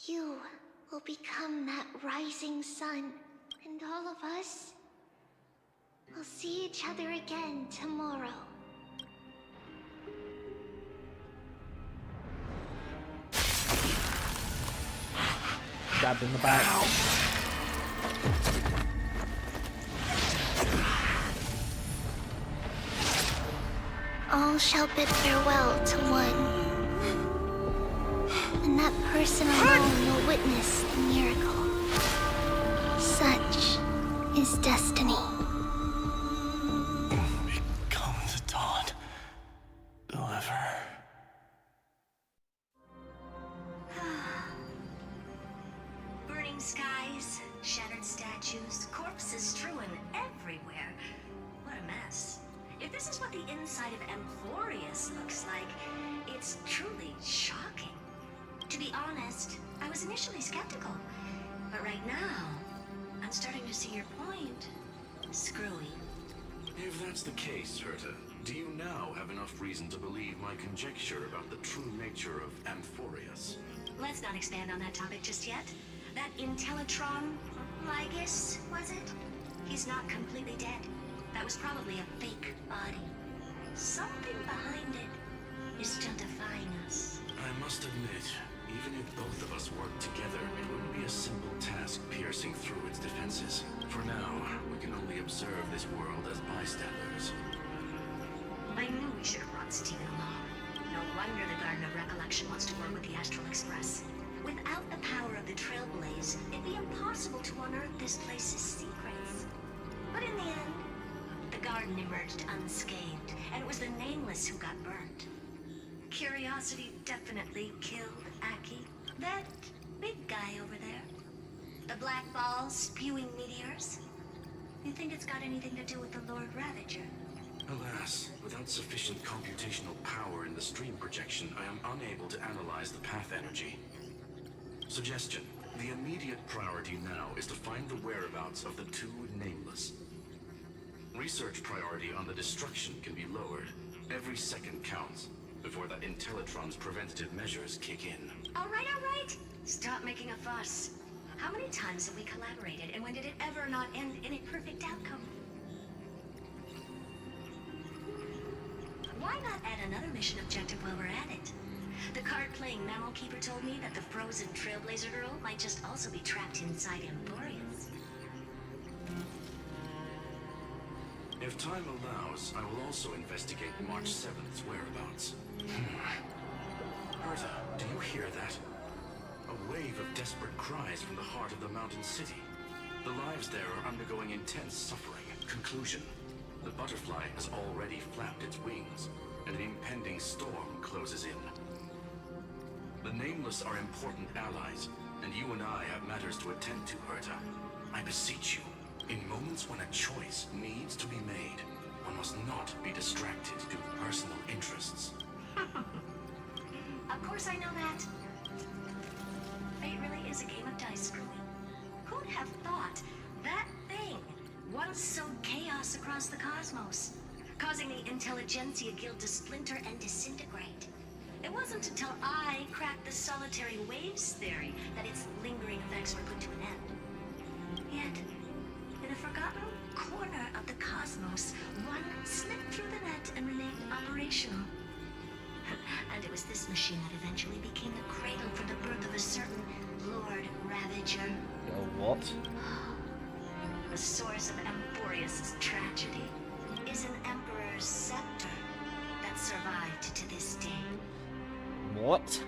you will become that rising sun, and all of us will see each other again tomorrow. Stabbed in the back. All shall bid farewell to one, and that person alone will witness the miracle. Such is destiny. Become the dawn. Deliver. Burning skies, shattered statues, corpses strewn everywhere. What a mess. If this is what the inside of Amphorius looks like, it's truly shocking. To be honest, I was initially skeptical, but right now, I'm starting to see your point. Screwy. If that's the case, Herta, do you now have enough reason to believe my conjecture about the true nature of Amphorius? Let's not expand on that topic just yet. That Intellitron, Lygus, was it? He's not completely dead. That was probably a fake body. Something behind it is still defying us. I must admit, even if both of us worked together, it wouldn't be a simple task piercing through its defenses. For now, we can only observe this world as bystanders. I knew we should have brought Steven along. No wonder the Garden of Recollection wants to work with the Astral Express. Without the power of the Trailblaze, it'd be impossible to unearth this place's secrets. But in the end, the garden emerged unscathed, and it was the Nameless who got burnt. Curiosity definitely killed Aki. That big guy over there. The black ball spewing meteors. You think it's got anything to do with the Lord Ravager? Alas, without sufficient computational power in the stream projection, I am unable to analyze the path energy. Suggestion. The immediate priority now is to find the whereabouts of the two Nameless. Research priority on the destruction can be lowered. Every second counts before that Intellitron's preventative measures kick in. All right. Stop making a fuss. How many times have we collaborated, and when did it ever not end in a perfect outcome? Why not add another mission objective while we're at it? The card-playing Mammal Keeper told me that the frozen Trailblazer girl might just also be trapped inside Amphorius. If time allows, I will also investigate March 7th's whereabouts. Herta, do you hear that? A wave of desperate cries from the heart of the mountain city. The lives there are undergoing intense suffering. Conclusion. The butterfly has already flapped its wings, and an impending storm closes in. The Nameless are important allies, and you and I have matters to attend to, Herta. I beseech you, in moments when a choice needs to be made, one must not be distracted due to personal interests. Of course I know that. Fate really is a game of dice, Screwy. Who'd have thought that thing once sowed chaos across the cosmos, causing the Intelligentsia Guild to splinter and disintegrate? It wasn't until I cracked the solitary waves theory that its lingering effects were put to an end. Yet, in a forgotten corner of the cosmos, one slipped through the net and remained operational. And it was this machine that eventually became the cradle for the birth of a certain Lord Ravager. What? The source of Emporius' tragedy is an Emperor's scepter that survived to this day. What?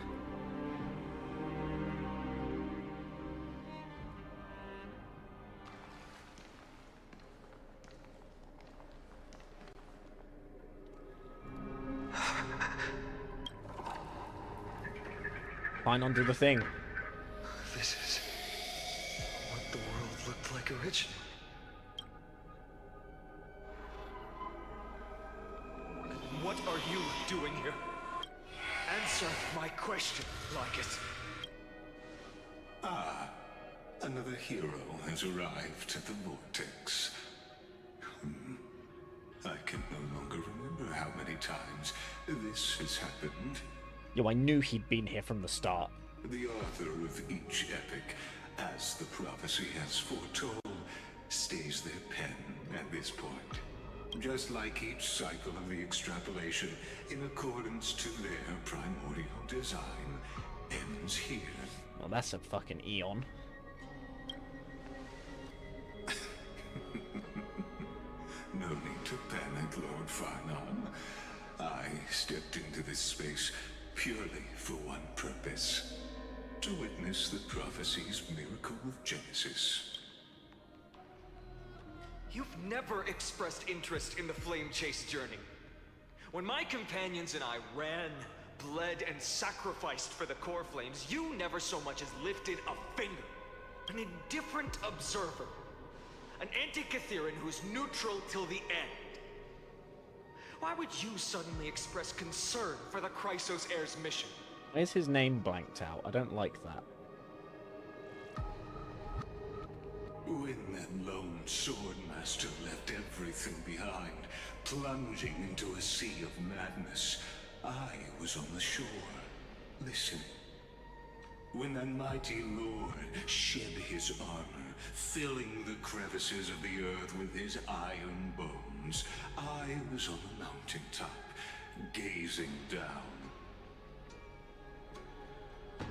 Fine, undo the thing. This is what the world looked like originally. What are you doing here? Answer my question, Lycus. Ah, another hero has arrived at the Vortex. I can no longer remember how many times this has happened. Yo, I knew he'd been here from the start. The author of each epic, as the prophecy has foretold, stays their pen at this point. Just like each cycle of the extrapolation, in accordance to their primordial design, ends here. Well, that's a fucking eon. No need to panic, Lord Farnon. I stepped into this space purely for one purpose. To witness the prophecy's miracle of Genesis. You've never expressed interest in the Flame Chase journey. When my companions and I ran, bled, and sacrificed for the Core Flames, you never so much as lifted a finger. An indifferent observer. An anti-Catheran who's neutral till the end. Why would you suddenly express concern for the Chrysos Heir's mission? Why is his name blanked out? I don't like that. When that lone swordmaster left everything behind, plunging into a sea of madness, I was on the shore, listening. When that mighty lord shed his armor, filling the crevices of the earth with his iron bones, I was on the mountaintop, gazing down.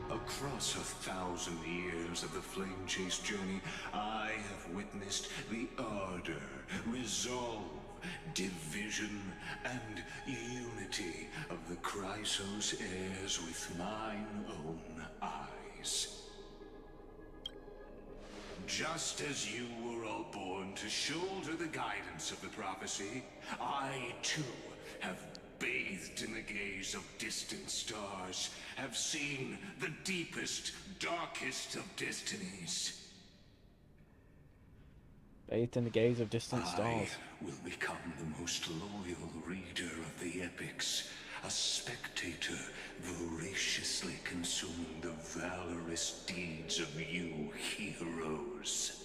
Across 1,000 years of the Flame Chase journey, I have witnessed the ardor, resolve, division, and unity of the Chrysos heirs with mine own eyes. Just as you were all born to shoulder the guidance of the prophecy, I too have bathed in the gaze of distant stars, have seen the deepest, darkest of destinies. Bathed in the gaze of distant stars. I will become the most loyal reader of the epics, a spectator voraciously consuming the valorous deeds of you heroes.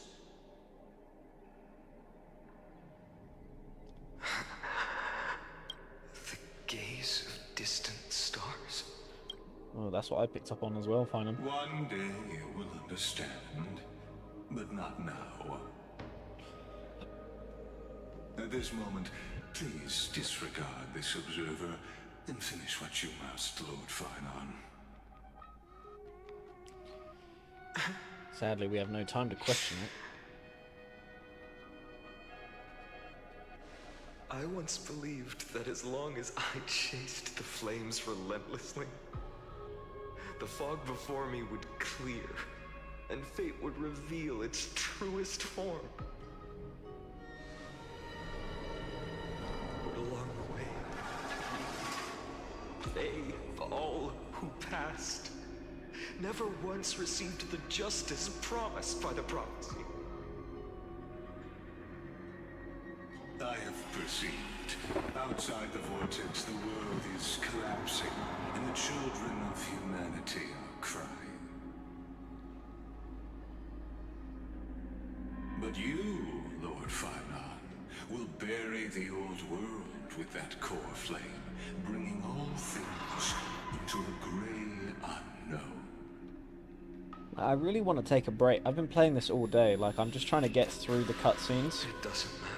Gaze of distant stars. Oh, that's what I picked up on as well, Finan. One day you will understand, but not now. At this moment, please disregard this observer and finish what you must, Lord Farnon. Sadly, we have no time to question it. I once believed that as long as I chased the flames relentlessly, the fog before me would clear, and fate would reveal its truest form. But along the way, they, all who passed, never once received the justice promised by the prophecy. I have perceived. Outside the vortex, the world is collapsing, and the children of humanity are crying. But you, Lord Farnan, will bury the old world with that core flame, bringing all things into a gray unknown. I really want to take a break. I've been playing this all day. Like, I'm just trying to get through the cutscenes. It doesn't matter.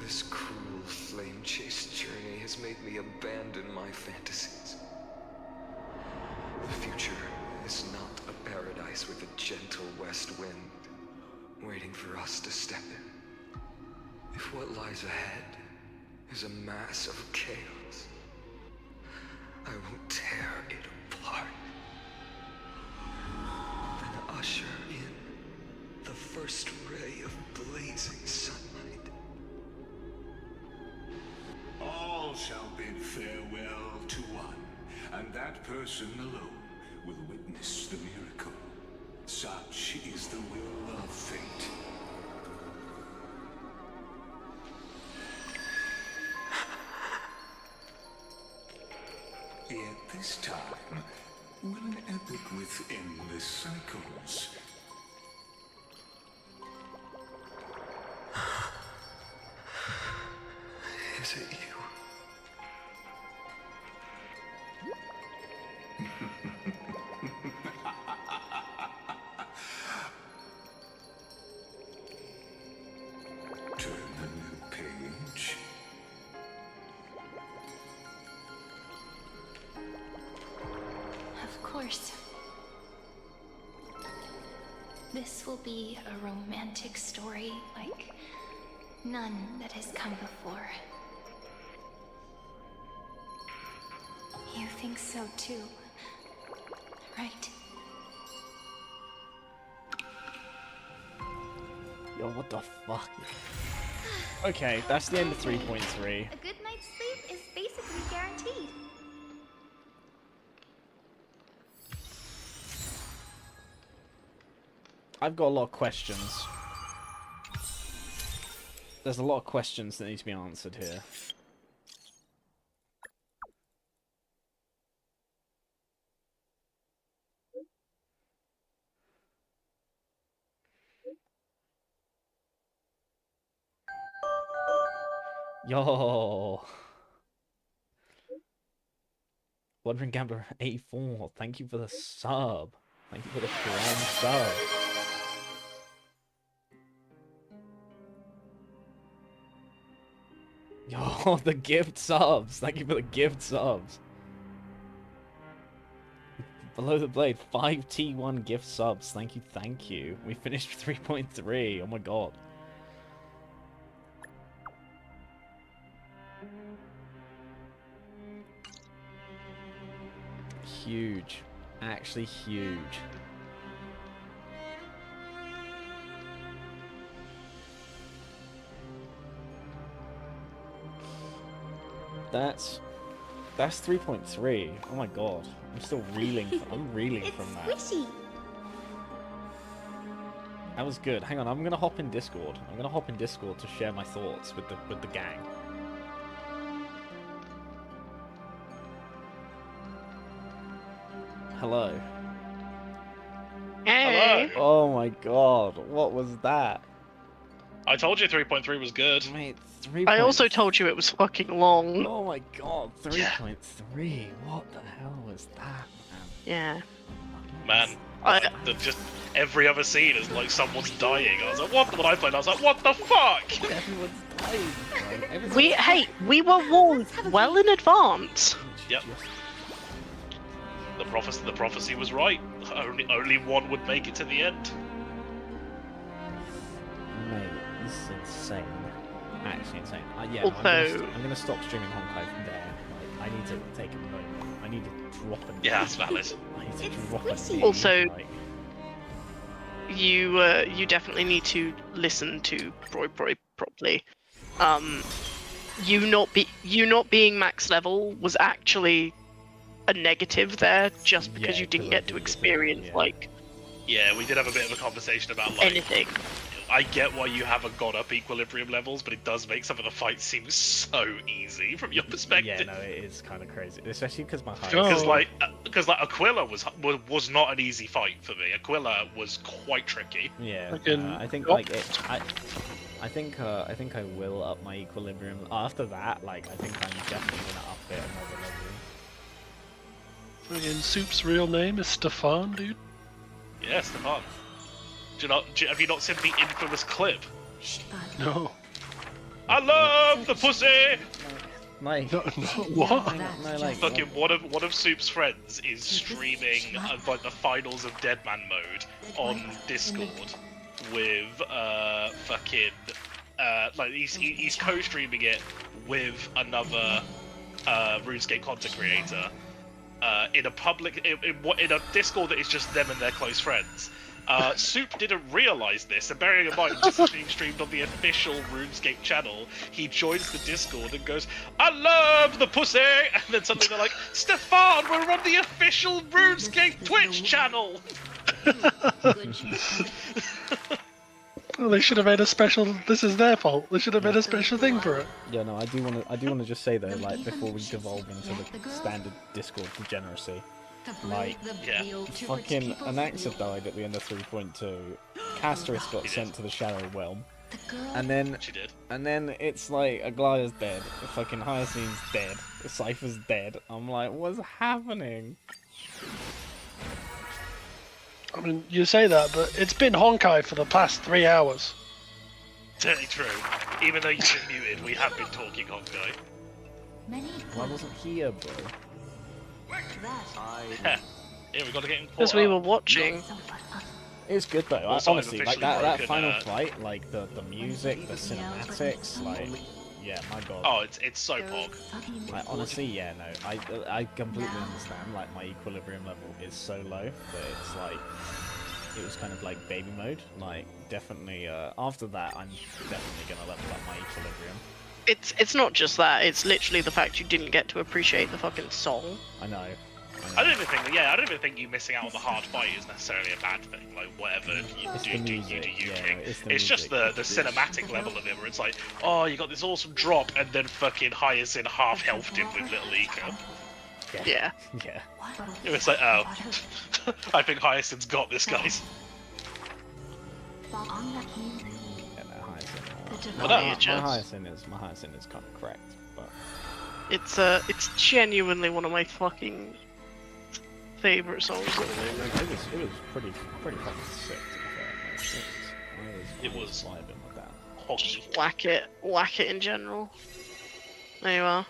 This cruel flame chase journey has made me abandon my fantasies. The future is not a paradise with a gentle west wind waiting for us to step in. If what lies ahead is a mass of chaos, I will tear it apart. Then usher in the first ray of blazing sunlight. All shall bid farewell to one, and that person alone will witness the miracle. Such is the will of fate. Yet this time, will an epic with endless cycles Is it you? turn a new page? Of course. This will be a romantic story like none that has come before. You think so too, right? Yo, what the fuck? Okay, that's the end of 3.3. A good night's sleep is basically guaranteed. I've got a lot of questions. There's a lot of questions that need to be answered here. Yo. Wandering Gambler 84, thank you for the sub. Thank you for the prime sub. Yo, the gift subs. Thank you for the gift subs. Below the Blade, 5 T1 gift subs. Thank you, thank you. We finished 3.3. Oh my god. Huge. Actually huge. That's 3.3. Oh my god. I'm still reeling. I'm reeling from that. Squishy. That was good. Hang on, I'm gonna hop in Discord. I'm gonna hop in Discord to share my thoughts with the gang. Hello. Hey. Oh my god, what was that? I told you 3.3 was good. Mate, I also told you it was fucking long. Oh my god, 3.3. What the hell was that, man? Yeah. Man, just every other scene is like someone's dying. I was like, what? When I played, I was like, what the fuck? Everyone's dying. Hey, we were warned well in advance. Yep. The prophecy was right. Only one would make it to the end. Mate, this is insane. actually insane. Yeah, Also- no, I'm gonna stop streaming Honkai from there. Like, I need to take a moment. I need to drop a. Yeah, that's valid. I need to drop a knee, Also- like, You definitely need to listen to Broy properly. You not being max level was actually a negative there, just because Yeah, you didn't 'cause get to experience like Yeah, we did have a bit of a conversation about like anything. I get why you haven't got up equilibrium levels, but it does make some of the fights seem so easy from your perspective. Yeah, no, it is kind of crazy, especially because my height. Because like Aquila was not an easy fight for me. Aquila was quite tricky. Yeah, Fucking- I think like I think I will up my equilibrium after that. Like, I think I'm definitely gonna up it another level. Friggin' Soup's real name is Stefan, dude. Yeah, Stefan. Have you not seen the infamous clip? No. I love the pussy. Like, what? Fucking one of Soup's friends is streaming like the finals of Deadman mode on Discord with like he's co-streaming it with another RuneScape content creator in a public in a Discord that is just them and their close friends. Soup didn't realise this, and bearing in mind this is being streamed on the official RuneScape channel, he joins the Discord and goes, I love the pussy! And then suddenly they're like, Stefan, we're on the official RuneScape Twitch channel! Well, they should have made a special. This is their fault. They should have made a special thing for it. Yeah, no, I do want to just say though, like, before we devolve into the standard Discord degeneracy, like, fucking Anaxa died at the end of 3.2. Castoris got sent to the Shadow Realm, and then it's like Aglaya's dead, fucking Hyacinth's dead, Cypher's dead. I'm like, what's happening? I mean, you say that, but it's been Honkai for the past 3 hours. Totally true. Even though you've been muted, we have been talking Honkai. I wasn't here, bro. Yeah, we got to get him Because we were watching. It's good though. Also, Honestly, I've like that officially final broken, fight, like the music, the cinematics, like, yeah, my god. Oh, it's so pog. Like, honestly, yeah, no, I completely understand. Like, my equilibrium level is so low that it's like it was kind of like baby mode. Like, definitely. After that, I'm definitely gonna level up my equilibrium. It's not just that. It's literally the fact you didn't get to appreciate the fucking song. I know. I don't even think you missing out on the hard fight is necessarily a bad thing. Like, whatever you do, you King. It's just the cinematic level of it, where it's like, oh, you got this awesome drop, and then fucking Hyacinth half healthed him with Little Ika. Yeah. Yeah. It's like, oh, I think Hyacinth's got this, guys. Yeah, no, Hyacinth. Well, My Hyacinth is kind of correct, but it's genuinely one of my fucking favorite songs at the moment. it was pretty fucking sick, to be fair. It was vibing with that. Hockey. Whack it in general. There you are.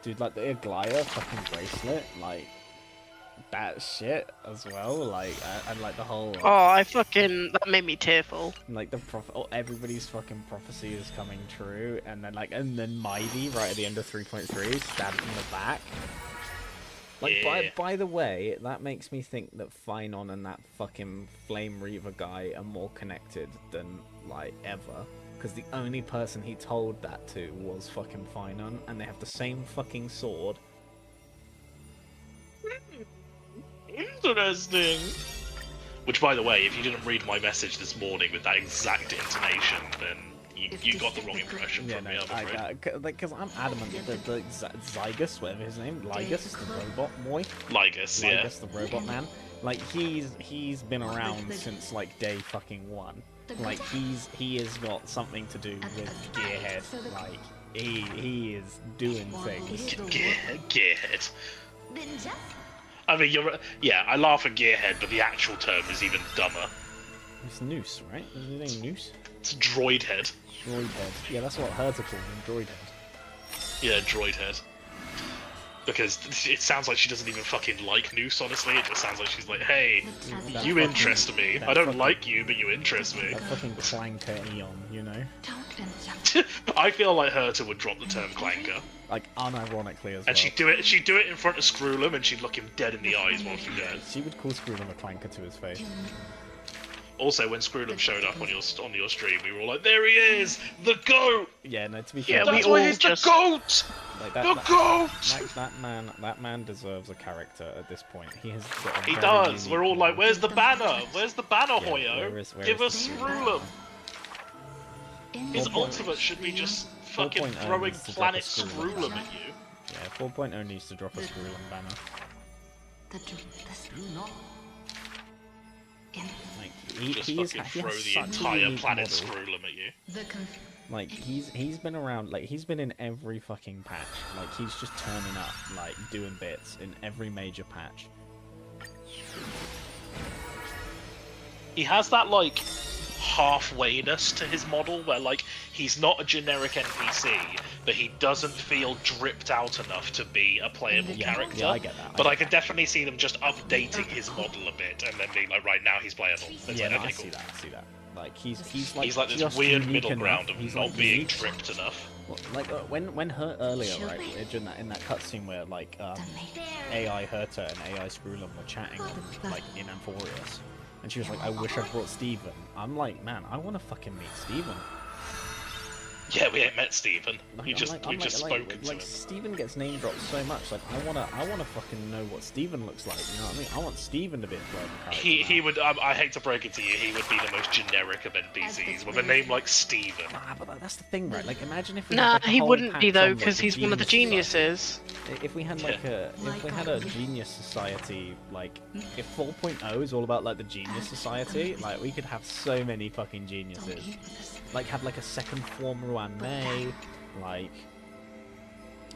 Dude, like the Aglaya fucking bracelet, like that shit as well, like and like the whole. Oh, that made me tearful. Like the everybody's fucking prophecy is coming true, and then Mighty right at the end of 3.3 stabbed in the back. Like, yeah. by the way, that makes me think that Finon and that fucking Flame Reaver guy are more connected than like ever. Because the only person he told that to was fucking Finon, and they have the same fucking sword. Interesting. Which, by the way, if you didn't read my message this morning with that exact intonation, then you got the wrong impression from me, I'm afraid. Because I'm adamant that the Zygus, whatever his name, Lygus, the robot boy. Lygus, yeah. Lygus, the robot man. Like, he's been around since, like, day fucking 1. Like, he has got something to do with Gearhead. Like, he is doing things. Gearhead. I mean, yeah, I laugh at Gearhead, but the actual term is even dumber. It's Noose, right? Is his name Noose? It's Droid Head. Droid Head. Yeah, that's what Herds are called, Droid Head. Yeah, Droid Head. Because it sounds like she doesn't even fucking like Noose, honestly. It just sounds like she's like, hey, you interest me. I don't like you, but you interest me. That fucking clanker Eon, you know? I feel like Herta would drop the term clanker. Like, unironically as well. And she'd do it in front of Screwlum, and she'd look him dead in the eyes while she did. She would call Screwlum a clanker to his face. Also, when Screwlum showed up on your stream, we were all like, "There he is, the goat!" Yeah, no, to be fair, that's why he's the goat. Like the goat. That man deserves a character at this point. He has. Got a He very does. unique We're all like, role. "Where's the banner? Where's the banner, Yeah, Hoyo? where is Give us the Screwlum." His ultimate should be just fucking 4.0 throwing needs to drop a planet Screwlum. Screwlum at you. Yeah, 4.0 needs to drop a Screwlum banner. Like Just he is, fucking he throw has the such a entire unique planet model. Screwlum at you. Like he's been around, like he's been in every fucking patch. Like he's just turning up, like doing bits in every major patch. He has that like halfwayness to his model where like he's not a generic NPC, but he doesn't feel dripped out enough to be a playable character. Yeah, I get that. But I can definitely see them just updating his model a bit and then being like, right now he's playable. It's Yeah, like, no, okay, I cool. see that. Like he's like this just weird unique middle ground enough. of He's not like being unique. dripped enough. Well, like when her earlier, right, in that cutscene where like AI Herta and AI Screwlum were chatting like in Amphorius, and she was like, "I wish I brought Steven." I'm like, man, I want to fucking meet Steven. Yeah, we ain't met Steven. We I'm just spoken to like him. Steven gets name dropped so much. Like I wanna fucking know what Steven looks like. You know what I mean? I want Steven to be a playable character. He would. I hate to break it to you. He would be the most generic of NPCs with a name like Steven. Nah, but that's the thing, right? Like, imagine if we Nah, had, like, a he whole wouldn't be patch though, on, like, because the he's one of the Genius geniuses. Society. If we had like if we had a Genius Society, like if 4.0 is all about like the Genius Society, like we could have so many fucking geniuses. Like have like a second form Ruan Mei, like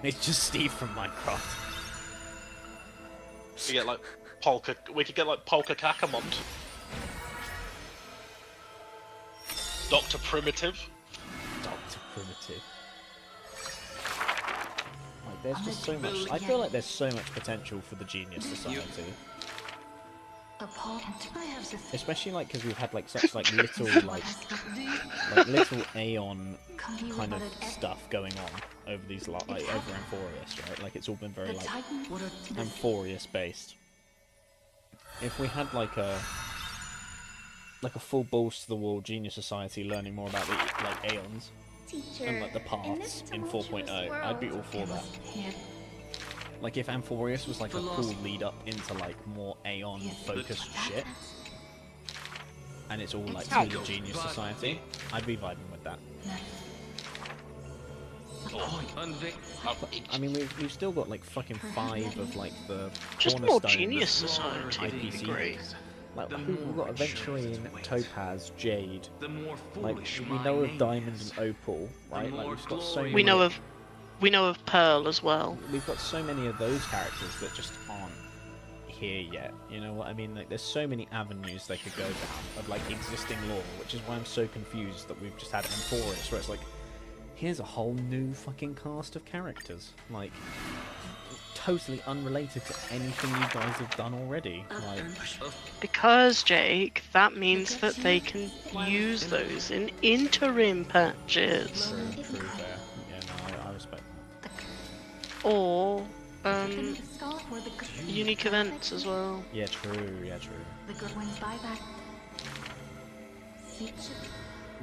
it's just Steve from Minecraft. We get like Polka. We could get like Polka Kakamont. Dr. Primitive. Dr. Primitive. Like there's just so much. I feel like there's so much potential for the Genius Society. Especially like because we've had like such like little like little Aeon kind of stuff going on over these like over Amphorius, right? Like it's all been very like Amphorius based. If we had like a full balls to the wall Genius Society learning more about the like Aeons and like the paths in 4.0, I'd be all for that. Like if Amphorius was like a cool lead up into like more Aeon focused shit, and it's all like through the Genius Society, I'd be vibing with that. I mean, we've still got like fucking 5 of like the Just more cornerstones Genius of Society would be IPC. great. Like we've got Aventurine, Topaz, Jade. Like we know of Diamond and Opal, right? Like we've got so many. We know of Pearl as well. We've got so many of those characters that just aren't here yet. You know what I mean? Like there's so many avenues they could go down of like existing lore, which is why I'm so confused that we've just had Amphorius, where it's like, here's a whole new fucking cast of characters, like totally unrelated to anything you guys have done already. Like, Because, Jake, that means that they can use those in interim patches. true, fair. Yeah, no, I respect that. Or, unique events as well. Yeah, true, yeah, true. The good ones buy back.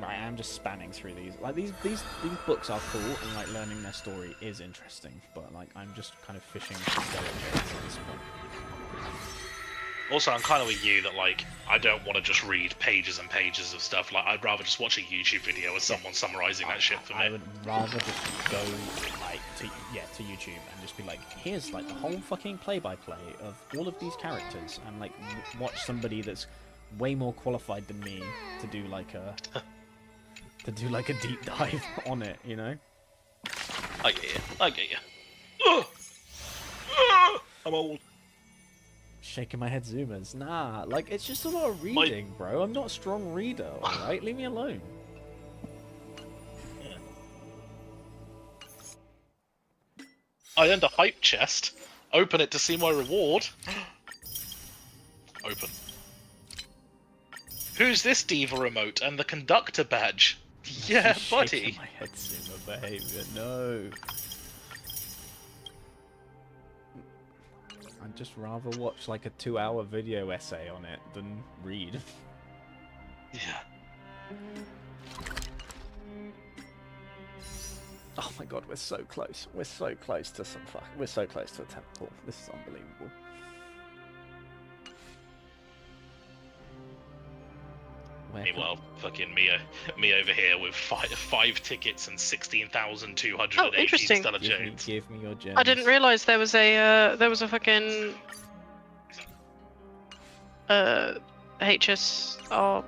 Right, I'm just spanning through these. Like these books are cool, and like learning their story is interesting. But like I'm just kind of fishing for skeletons at this point. Also, I'm kind of with you that like I don't want to just read pages and pages of stuff. Like I'd rather just watch a YouTube video with someone summarizing that shit for me. I would rather just go like to YouTube and just be like, here's like the whole fucking play-by-play of all of these characters, and like watch somebody that's way more qualified than me to do like a deep dive on it, you know? I get you. I'm old. Shaking my head, zoomers. Nah, like it's just a lot of reading, bro. I'm not a strong reader, alright? Leave me alone. I earned a hype chest. Open it to see my reward. Open. Who's this diva remote and the conductor badge? Yeah, buddy. My head Suma behavior. No. I'd just rather watch like a 2-hour video essay on it than read. Yeah. Oh my god, we're so close. We're so close to some we're so close to a temple. This is unbelievable. Meanwhile, fucking me over here with five tickets and 16,218 stellar gems. Give me your gems. I didn't realise there was a fucking HSR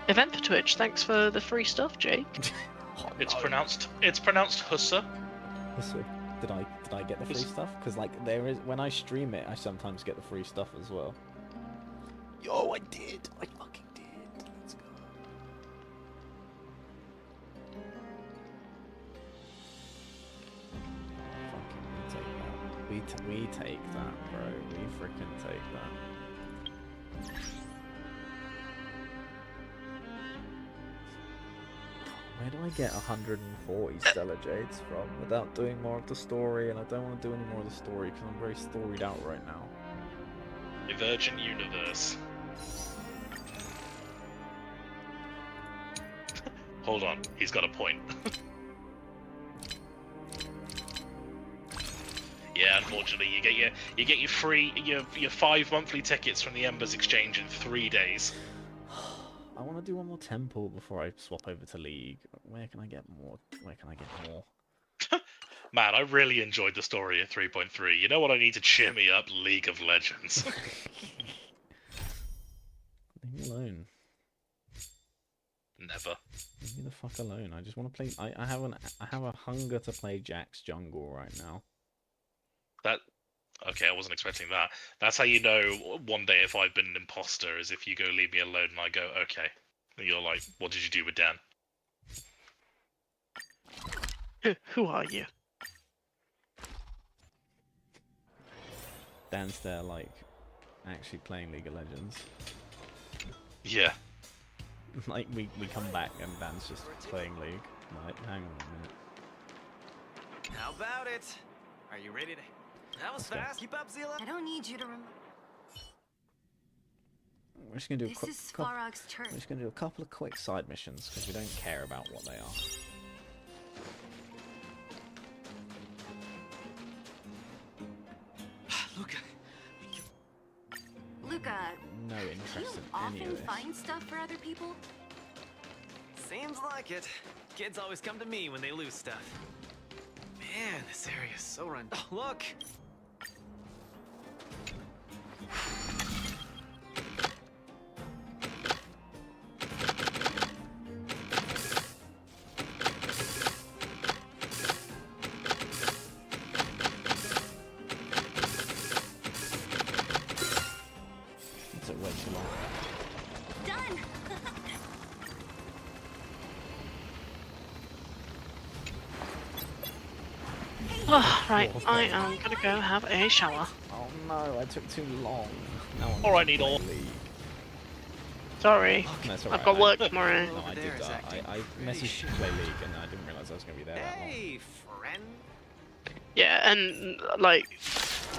event for Twitch. Thanks for the free stuff, Jake. It's pronounced Hussa. Hussa. Did I get the free stuff? Because like there is when I stream it, I sometimes get the free stuff as well. Yo, I did. I fucking did. Let's go. Fucking we take that, bro. We freaking take that. Where do I get 140 Stellar Jades from without doing more of the story? And I don't want to do any more of the story because I'm very storied out right now. Divergent universe. Hold on, he's got a point. Yeah, unfortunately, you get your free your 5 monthly tickets from the Embers Exchange in 3 days. I want to do one more temple before I swap over to League. Where can I get more? Where can I get more? Man, I really enjoyed the story of 3.3. You know what I need to cheer me up? League of Legends. Leave me alone. Never. Leave me the fuck alone. I just want to play. I have a hunger to play Jack's jungle right now. Okay, I wasn't expecting that. That's how you know one day if I've been an imposter, is if you go leave me alone and I go, okay. And you're like, what did you do with Dan? Who are you? Dan's there, like, actually playing League of Legends. Yeah. Like, we come back and Dan's just playing League. Like, hang on a minute. How about it? Are you ready to... That was fast. Keep up, Zila. I don't need you to remember. We're just gonna do This is Svarog's turn. We're just gonna do a couple of quick side missions because we don't care about what they are. Luca, No do you interest in any often of this. find stuff for other people? Seems like it. Kids always come to me when they lose stuff. Man, this area is so run. Oh, look! It's way too long. Done! Oh, right, I am gonna go have a shower. Oh no, I took too long. Or I need all. Sorry, No, it's I've alright. got work tomorrow. No, I did. I messaged to play League and I didn't realise I was going to be there that long. Hey, friend. Yeah, and like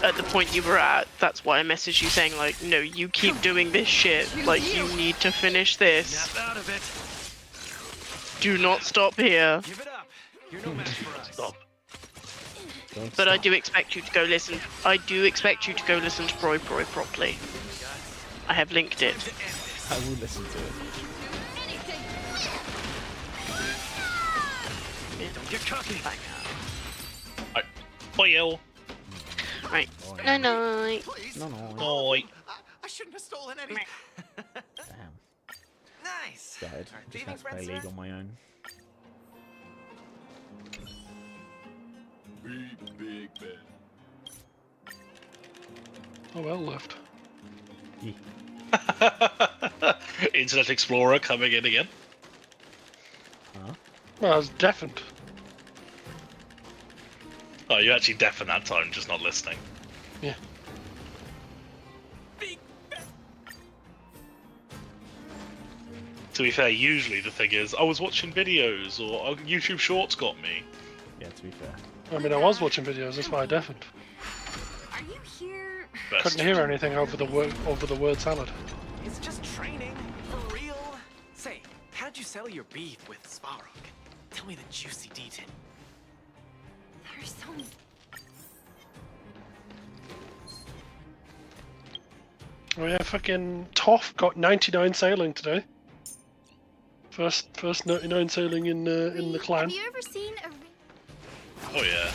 at the point you were at, that's why I messaged you saying like, no, you keep doing this shit. Like you need to finish this. Snap out of it. Do not stop here. Give it up. You're no match for us. Stop. But I do expect you to go listen. I do expect you to go listen to Broy properly. I have linked it. I will listen to it. Don't get cocky. Boil. Right. Night night. No. I shouldn't have stolen any. Damn. Nice. Died. Our Just thieving had to play friends League around? on my own. Big Ben. Oh, well left. Internet Explorer coming in again. Huh? Well, I was deafened. Oh, you're actually deaf in that time, just not listening. Yeah. To be fair, usually the thing is, I was watching videos, or YouTube Shorts got me. Yeah, to be fair. I mean, I was watching videos. That's why I deafened. Are you here? Couldn't hear anything over the word salad. It's just training, for real. Say, how'd you settle your beef with Svarog? Tell me the juicy detail. There's so Oh yeah, fucking Toph got 99 sailing today. First 99 sailing in the clan. Have you ever seen a Oh yeah.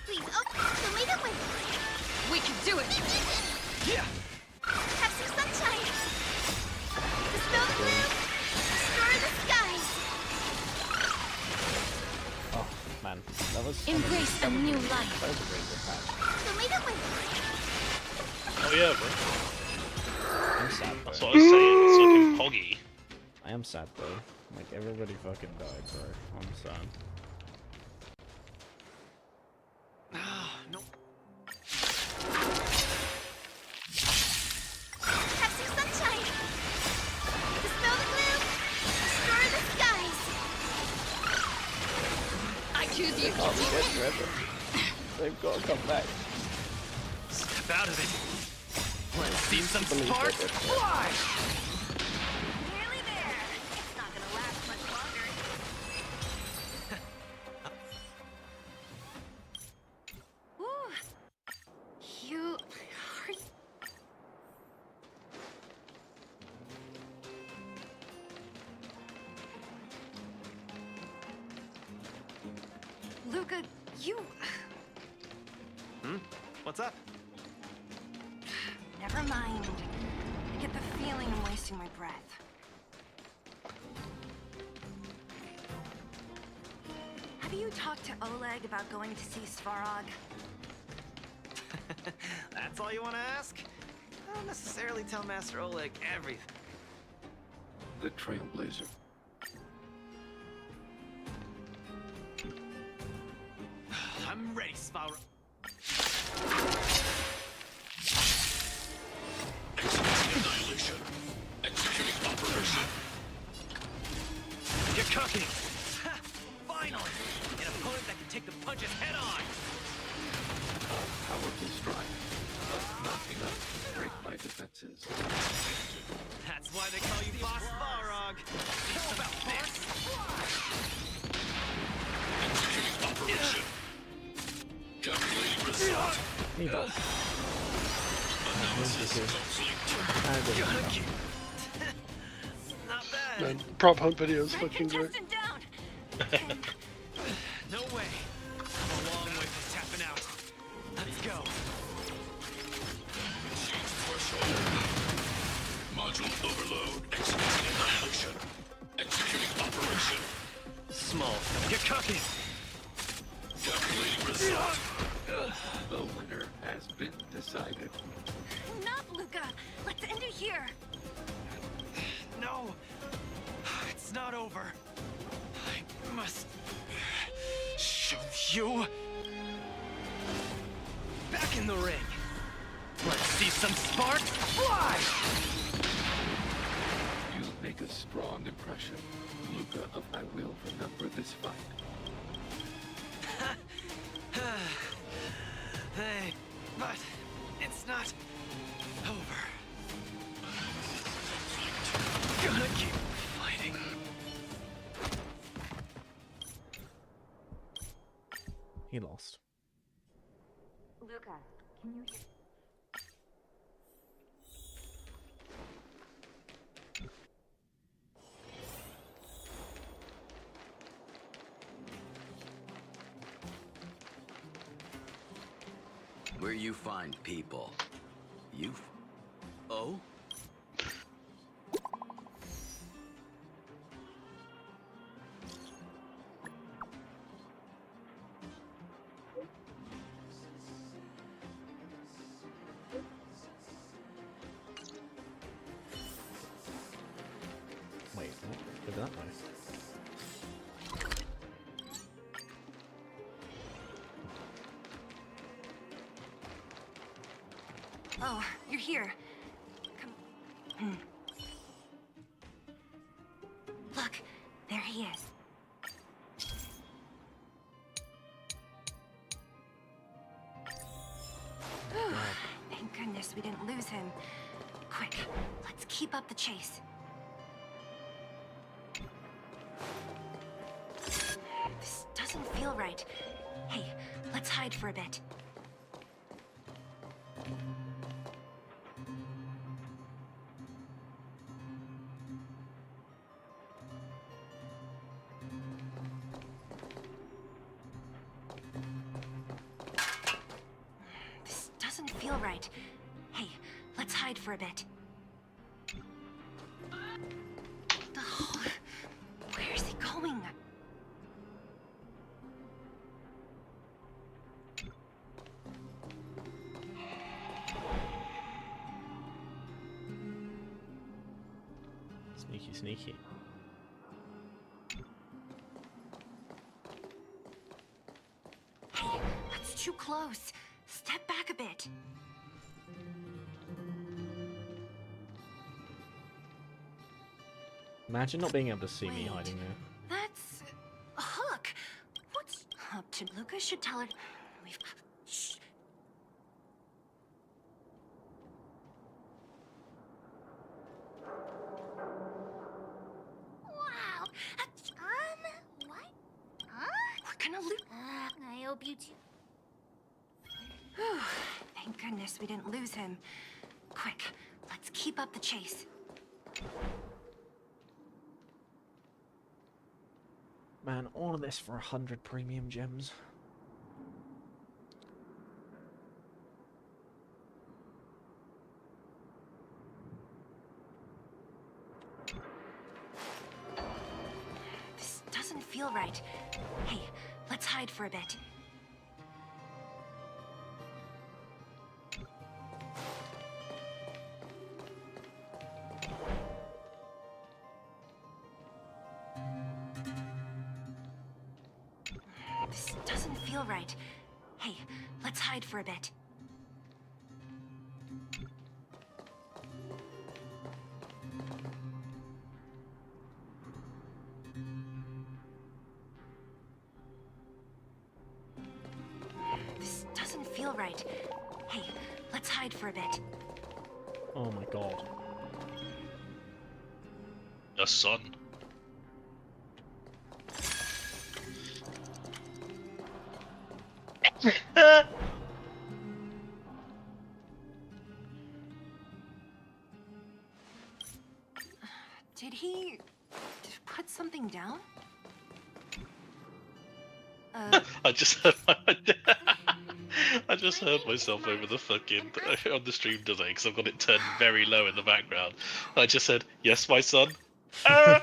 Please, the way that way. We can do it. Yeah. Have some sunshine. Dispel the gloom. Destroy the skies. Oh man, that was. Embrace a new life. That was a really good patch. The way that way. Oh yeah, bro. I'm sad, bro. That's what I was saying, it's fucking Poggy. I am sad, bro. Like, everybody fucking died, bro. I'm sad. No. Have some sunshine. Dispel the gloom. Destroy the skies. I choose you. Oh, we get Trevor. They've got to come back. Step out of it. Let's see some Believe sparks it. fly. nearly there. It's not gonna last much longer. Ooh. You are. Luca, you. What's up? Never mind. I get the feeling I'm wasting my breath. Have you talked to Oleg about going to see Svarog? That's all you want to ask? I don't necessarily tell Master Oleg everything. The Trailblazer. I'm ready, Svarog. Annihilation. Executing operation. You're cooking! Ha! Finally! An opponent that can take the punches head on! Powerful strike, but not enough to break my defenses. That's why they call you Boss Svarog! How about this? Executing operation. Calculating result. He does. Analysis complete. Not bad. Man, prop hunt videos fucking great. No way. I'm a long way from tapping out. Let's go. Machine threshold. Module overload. Executing annihilation. Executing operation. Small. Get cooking. Calculating result. The winner has been decided. Enough, Luca! Let's end it here! No! It's not over. I must show you. Back in the ring. Let's see some sparks fly! You make a strong impression, Luca. I will remember this fight. Hey, but it's not over. Gonna keep fighting. He lost. Luca, can you hear? Where you find people, you... Oh? Wait, what? Go that way. Oh, you're here. Come. Look, there he is. Thank goodness we didn't lose him. Quick, let's keep up the chase. This doesn't feel right. Hey, let's hide for a bit. This doesn't feel right. Hey, let's hide for a bit. Oh, where is he going? Sneaky, sneaky. Hey, that's too close. Step back a bit. Imagine not being able to see me Wait. hiding there. That's a hook. What's up to Lucas? Should tell her. We've. Shh. Wow. What? Huh? We're gonna lose. I hope you two. Thank goodness we didn't lose him. Quick, let's keep up the chase. Man, all of this for 100 premium gems. This doesn't feel right. Hey, let's hide for a bit. This doesn't feel right. Hey, let's hide for a bit. This doesn't feel right. Hey, let's hide for a bit. Oh my god. A son. Did he put something down? I just heard I just heard myself over the fucking on the stream today because I've got it turned very low in the background. I just said, "Yes, my son." All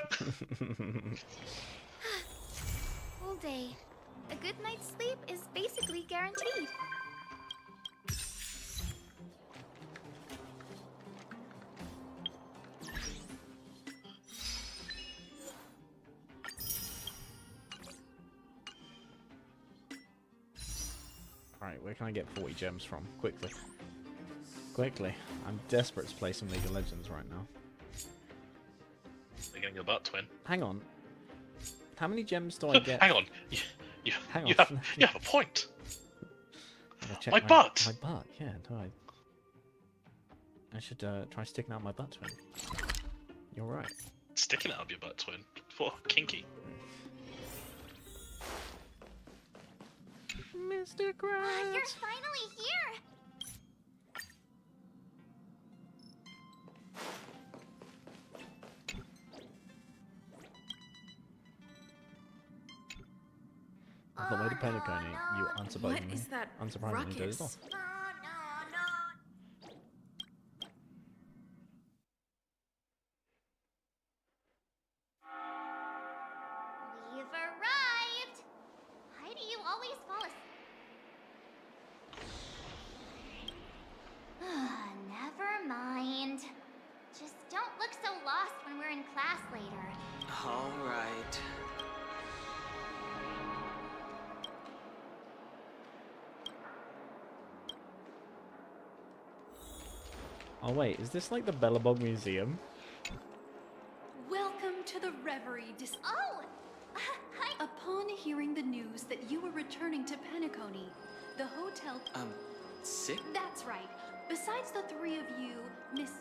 day. A good night's sleep is basically guaranteed. Alright, where can I get 40 gems from? Quickly. Quickly. I'm desperate to play some League of Legends right now. They're getting your butt twin. Hang on. How many gems do I get? Hang on. Hang You on. have a point. I'll check My butt! My butt, yeah. Do I should try sticking out my butt twin. You're right. Sticking out of your butt twin. What? Kinky. Mr. Krabs! You're finally here! I thought the Pentagon, you unsurprisingly, What is that unsurprisingly did as well. ruckus? We've arrived! Why do you always fall asleep? Never mind. Just don't look so lost when we're in class later. All right. Oh wait, is this like the Bellabog Museum? Welcome to the Reverie Oh! Hi! Upon hearing the news that you were returning to Penacony, the hotel... Sick? That's right. Besides the three of you, Miss...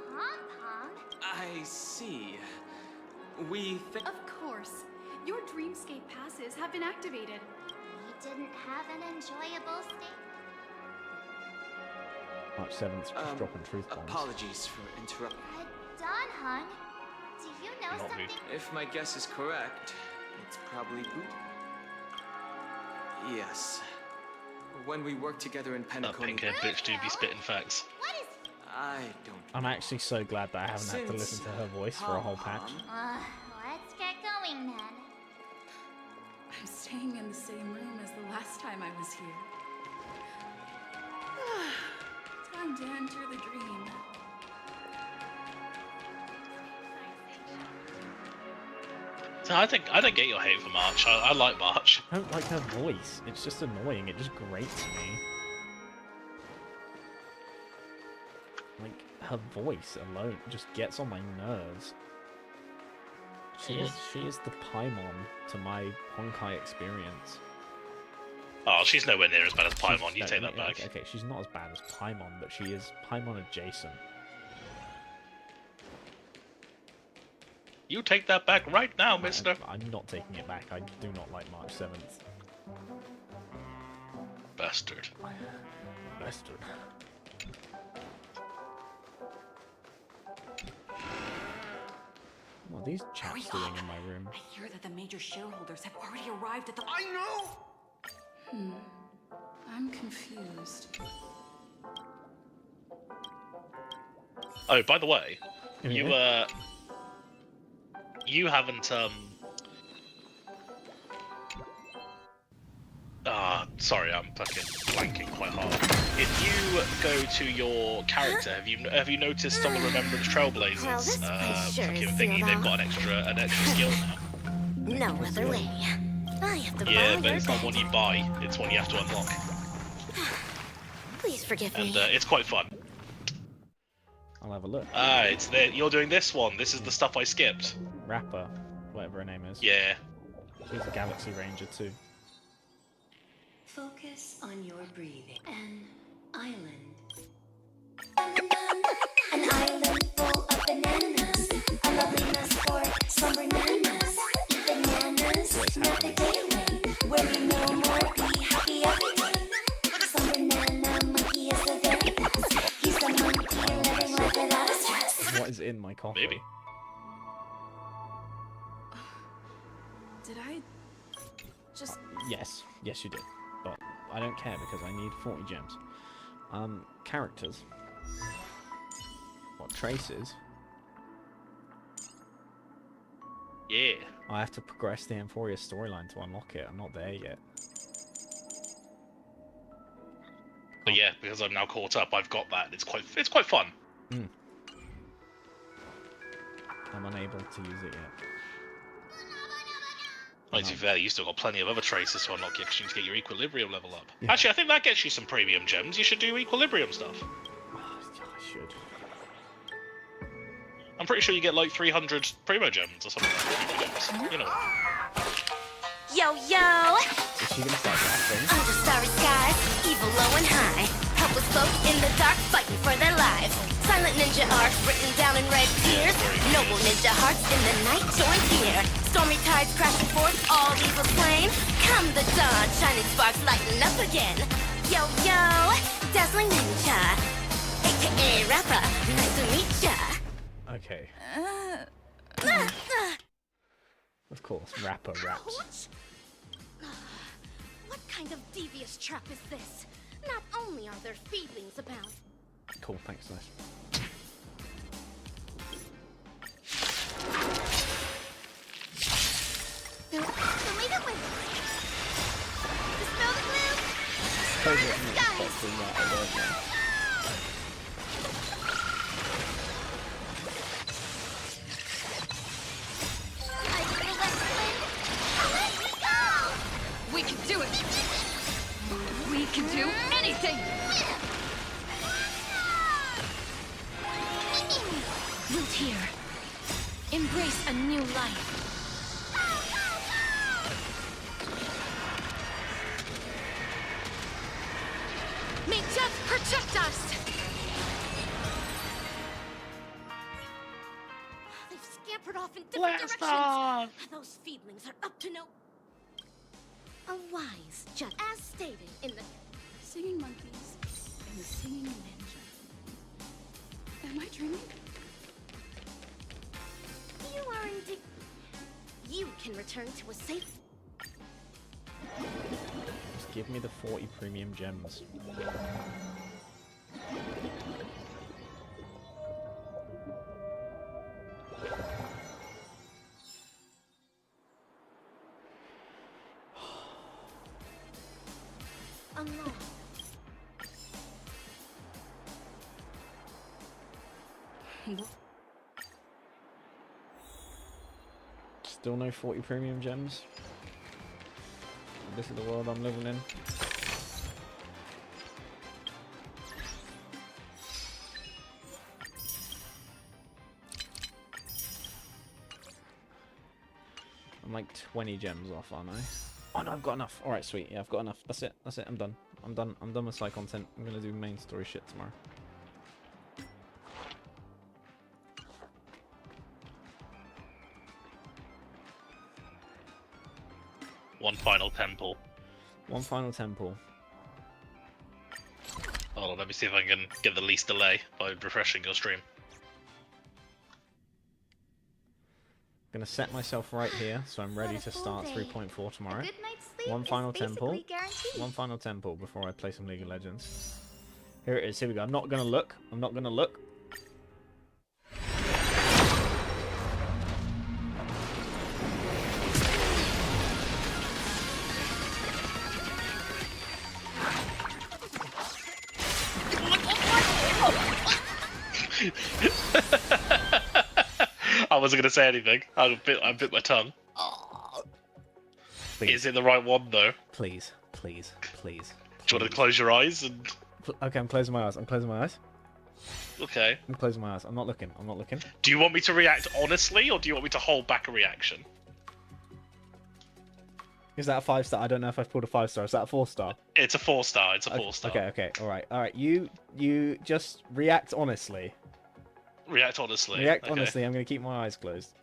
Pom-Pom? I see. We think... Of course. Your Dreamscape passes have been activated. We didn't have an enjoyable stay. March 7th, just dropping truth bombs. Apologies for interrupting. Don Hung, do you know something? If my guess is correct, it's probably Boot. Yes. When we worked together in That Penacony... pink-haired bitch do be spitting facts. I don't... I'm actually so glad that I haven't had to listen to her voice for a whole patch. Let's get going then. I'm staying in the same room as the last time I was here. Time to enter the dream. So I don't get your hate for March. I like March. I don't like her voice. It's just annoying. It just grates me. Like, her voice alone just gets on my nerves. She is the Paimon to my Honkai experience. Oh, she's nowhere near as bad as Paimon. You take that back. Okay, she's not as bad as Paimon, but she is Paimon adjacent. You take that back right now, mister. I'm not taking it back. I do not like March 7th. Bastard. Bastard. What are these chaps doing in my room? I hear that the major shareholders have already arrived at the... I know! I'm confused. Oh, by the way, you haven't sorry, I'm fucking blanking quite hard. If you go to your character, have you noticed on the Remembrance Trailblazers fucking thingy? They've got an extra skill now. No other way. I have to Yeah, follow but your it's not guide. one you buy; it's one you have to unlock, Please forgive and me. it's quite fun. I'll have a look. Ah, it's there. You're doing this one. This is the stuff I skipped. Rapper, whatever her name is. Yeah. She's a Galaxy Ranger too. Focus on your breathing. An island. An island full of bananas. A lovely mess for some bananas. Eat bananas, not the daily. Where we no more be happy every day. Some banana monkey is the very best. He's a monkey living life without a stress. What is in my coffee? Maybe. Did I just... Yes, you did. But I don't care because I need 40 gems. Characters. What, traces? Yeah. I have to progress the Emphoria storyline to unlock it. I'm not there yet. But yeah, because I'm now caught up, I've got that. It's quite fun. I'm unable to use it yet. Well, to be fair, you still got plenty of other traces to unlock yet, because you need to get your Equilibrium level up. Yeah. Actually, I think that gets you some premium gems. You should do Equilibrium stuff. I should. I'm pretty sure you get like 300 Primo gems or something like that. You know. Yo, yo! Is she gonna start rapping? Under starry skies, evil low and high. Helpless folk in the dark fighting for their lives. Silent ninja arcs written down in red tears. Noble ninja hearts in the night join here. Stormy tides crashing forth, all evil slain. Come the dawn, shining sparks lighting up again. Yo, yo! Dazzling ninja. AKA rapper, nice to meet ya. Okay. Of course, rapper raps. What kind of devious trap is this? Not only are there feelings about... Cool, thanks, nice. Leave it with... Dispel the gloom! Totally Burn the skies! expecting that, I don't know. We can do it! We can do anything! here. Embrace a new life. May death protect us! They've scampered off in different directions. Those feeblings are up to no... A wise judge, as stated in the... Singing monkeys and the singing ninja. Am I dreaming? You are indeed... You can return to a safe... Just give me the 40 premium gems. Unlock. Still no 40 premium gems. This is the world I'm living in. I'm like 20 gems off, aren't I? Oh no, I've got enough. Alright, sweet. Yeah, I've got enough. That's it. That's it. I'm done. I'm done. I'm done with side content. I'm gonna do main story shit tomorrow. One final temple. One final temple. Hold on, let me see if I can get the least delay by refreshing your stream. Gonna set myself right here, so I'm ready to start 3.4 tomorrow. One final temple. One final temple before I play some League of Legends. Here it is. Here we go. I'm not gonna look. I'm not gonna look. I wasn't going to say anything. I bit my tongue. Please. Is it the right one, though? Please, please, please. Do you want to close your eyes? And... Okay, I'm closing my eyes. I'm closing my eyes. Okay. I'm closing my eyes. I'm not looking. I'm not looking. Do you want me to react honestly, or do you want me to hold back a reaction? Is that a 5-star? I don't know if I've pulled a 5-star. Is that a 4-star? It's a 4-star. It's a 4-star. Okay, okay. All right, all right. You just react honestly. React honestly. React okay. honestly. I'm gonna keep my eyes closed.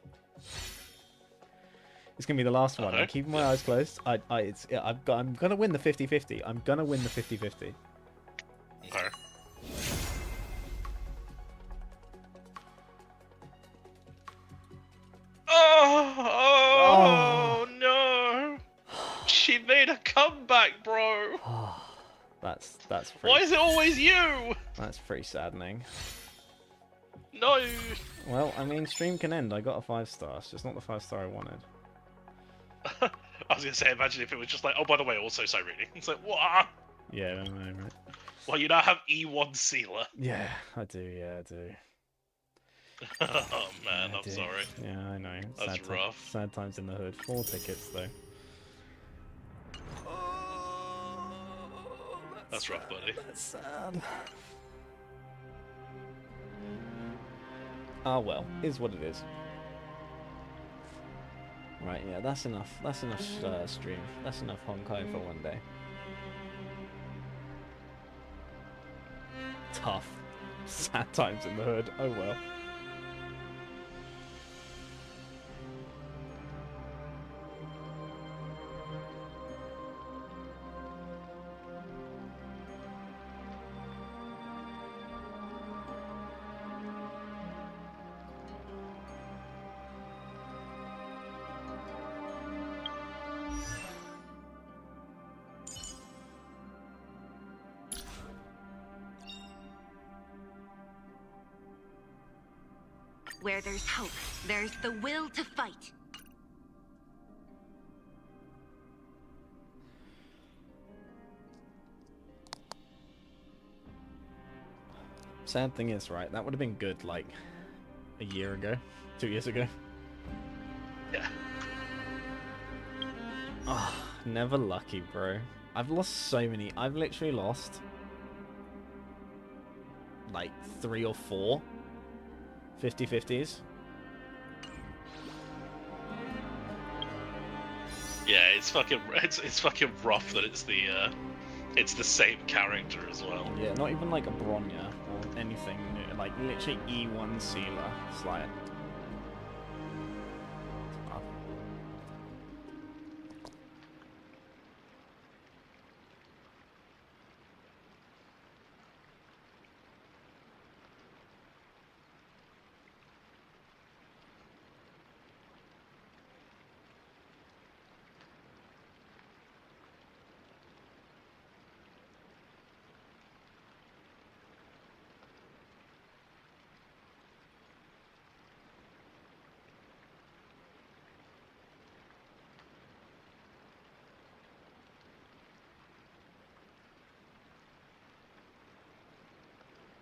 It's gonna be the last one. I'm keeping my eyes closed. I'm gonna win the 50-50. I'm gonna win the 50-50. Okay. Oh no! She made a comeback, bro. That's pretty, Why is it always you? That's pretty saddening. No. Well, I mean, stream can end. I got a 5-star. It's just not the 5-star I wanted. I was gonna say, imagine if it was just like, oh, by the way, also so reading. It's like, what? Yeah, I know, right? Well, you now have E1 Sealer. Yeah, I do. Yeah, I do. Oh man, Yeah, I I'm do. sorry. Yeah, I know. That's rough. Sad times in the hood. 4 tickets though. That's rough, buddy. That's sad. Ah well, is what it is. Right, yeah, that's enough. That's enough stream. That's enough Honkai for one day. Tough. Sad times in the hood. Oh well. Where there's hope, there's the will to fight. Sad thing is, right, that would have been good, like, a year ago. 2 years ago. Yeah. Oh, never lucky, bro. I've lost so many. I've literally lost, like, 3 or 4 50-50s. Yeah, it's fucking rough that it's the same character as well. Yeah, not even like a Bronya or anything. Like literally E1 Sealer. It's like.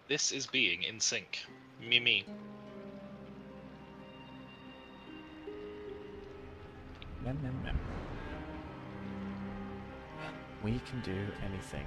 This is being in sync. Mimi. Mem. We can do anything.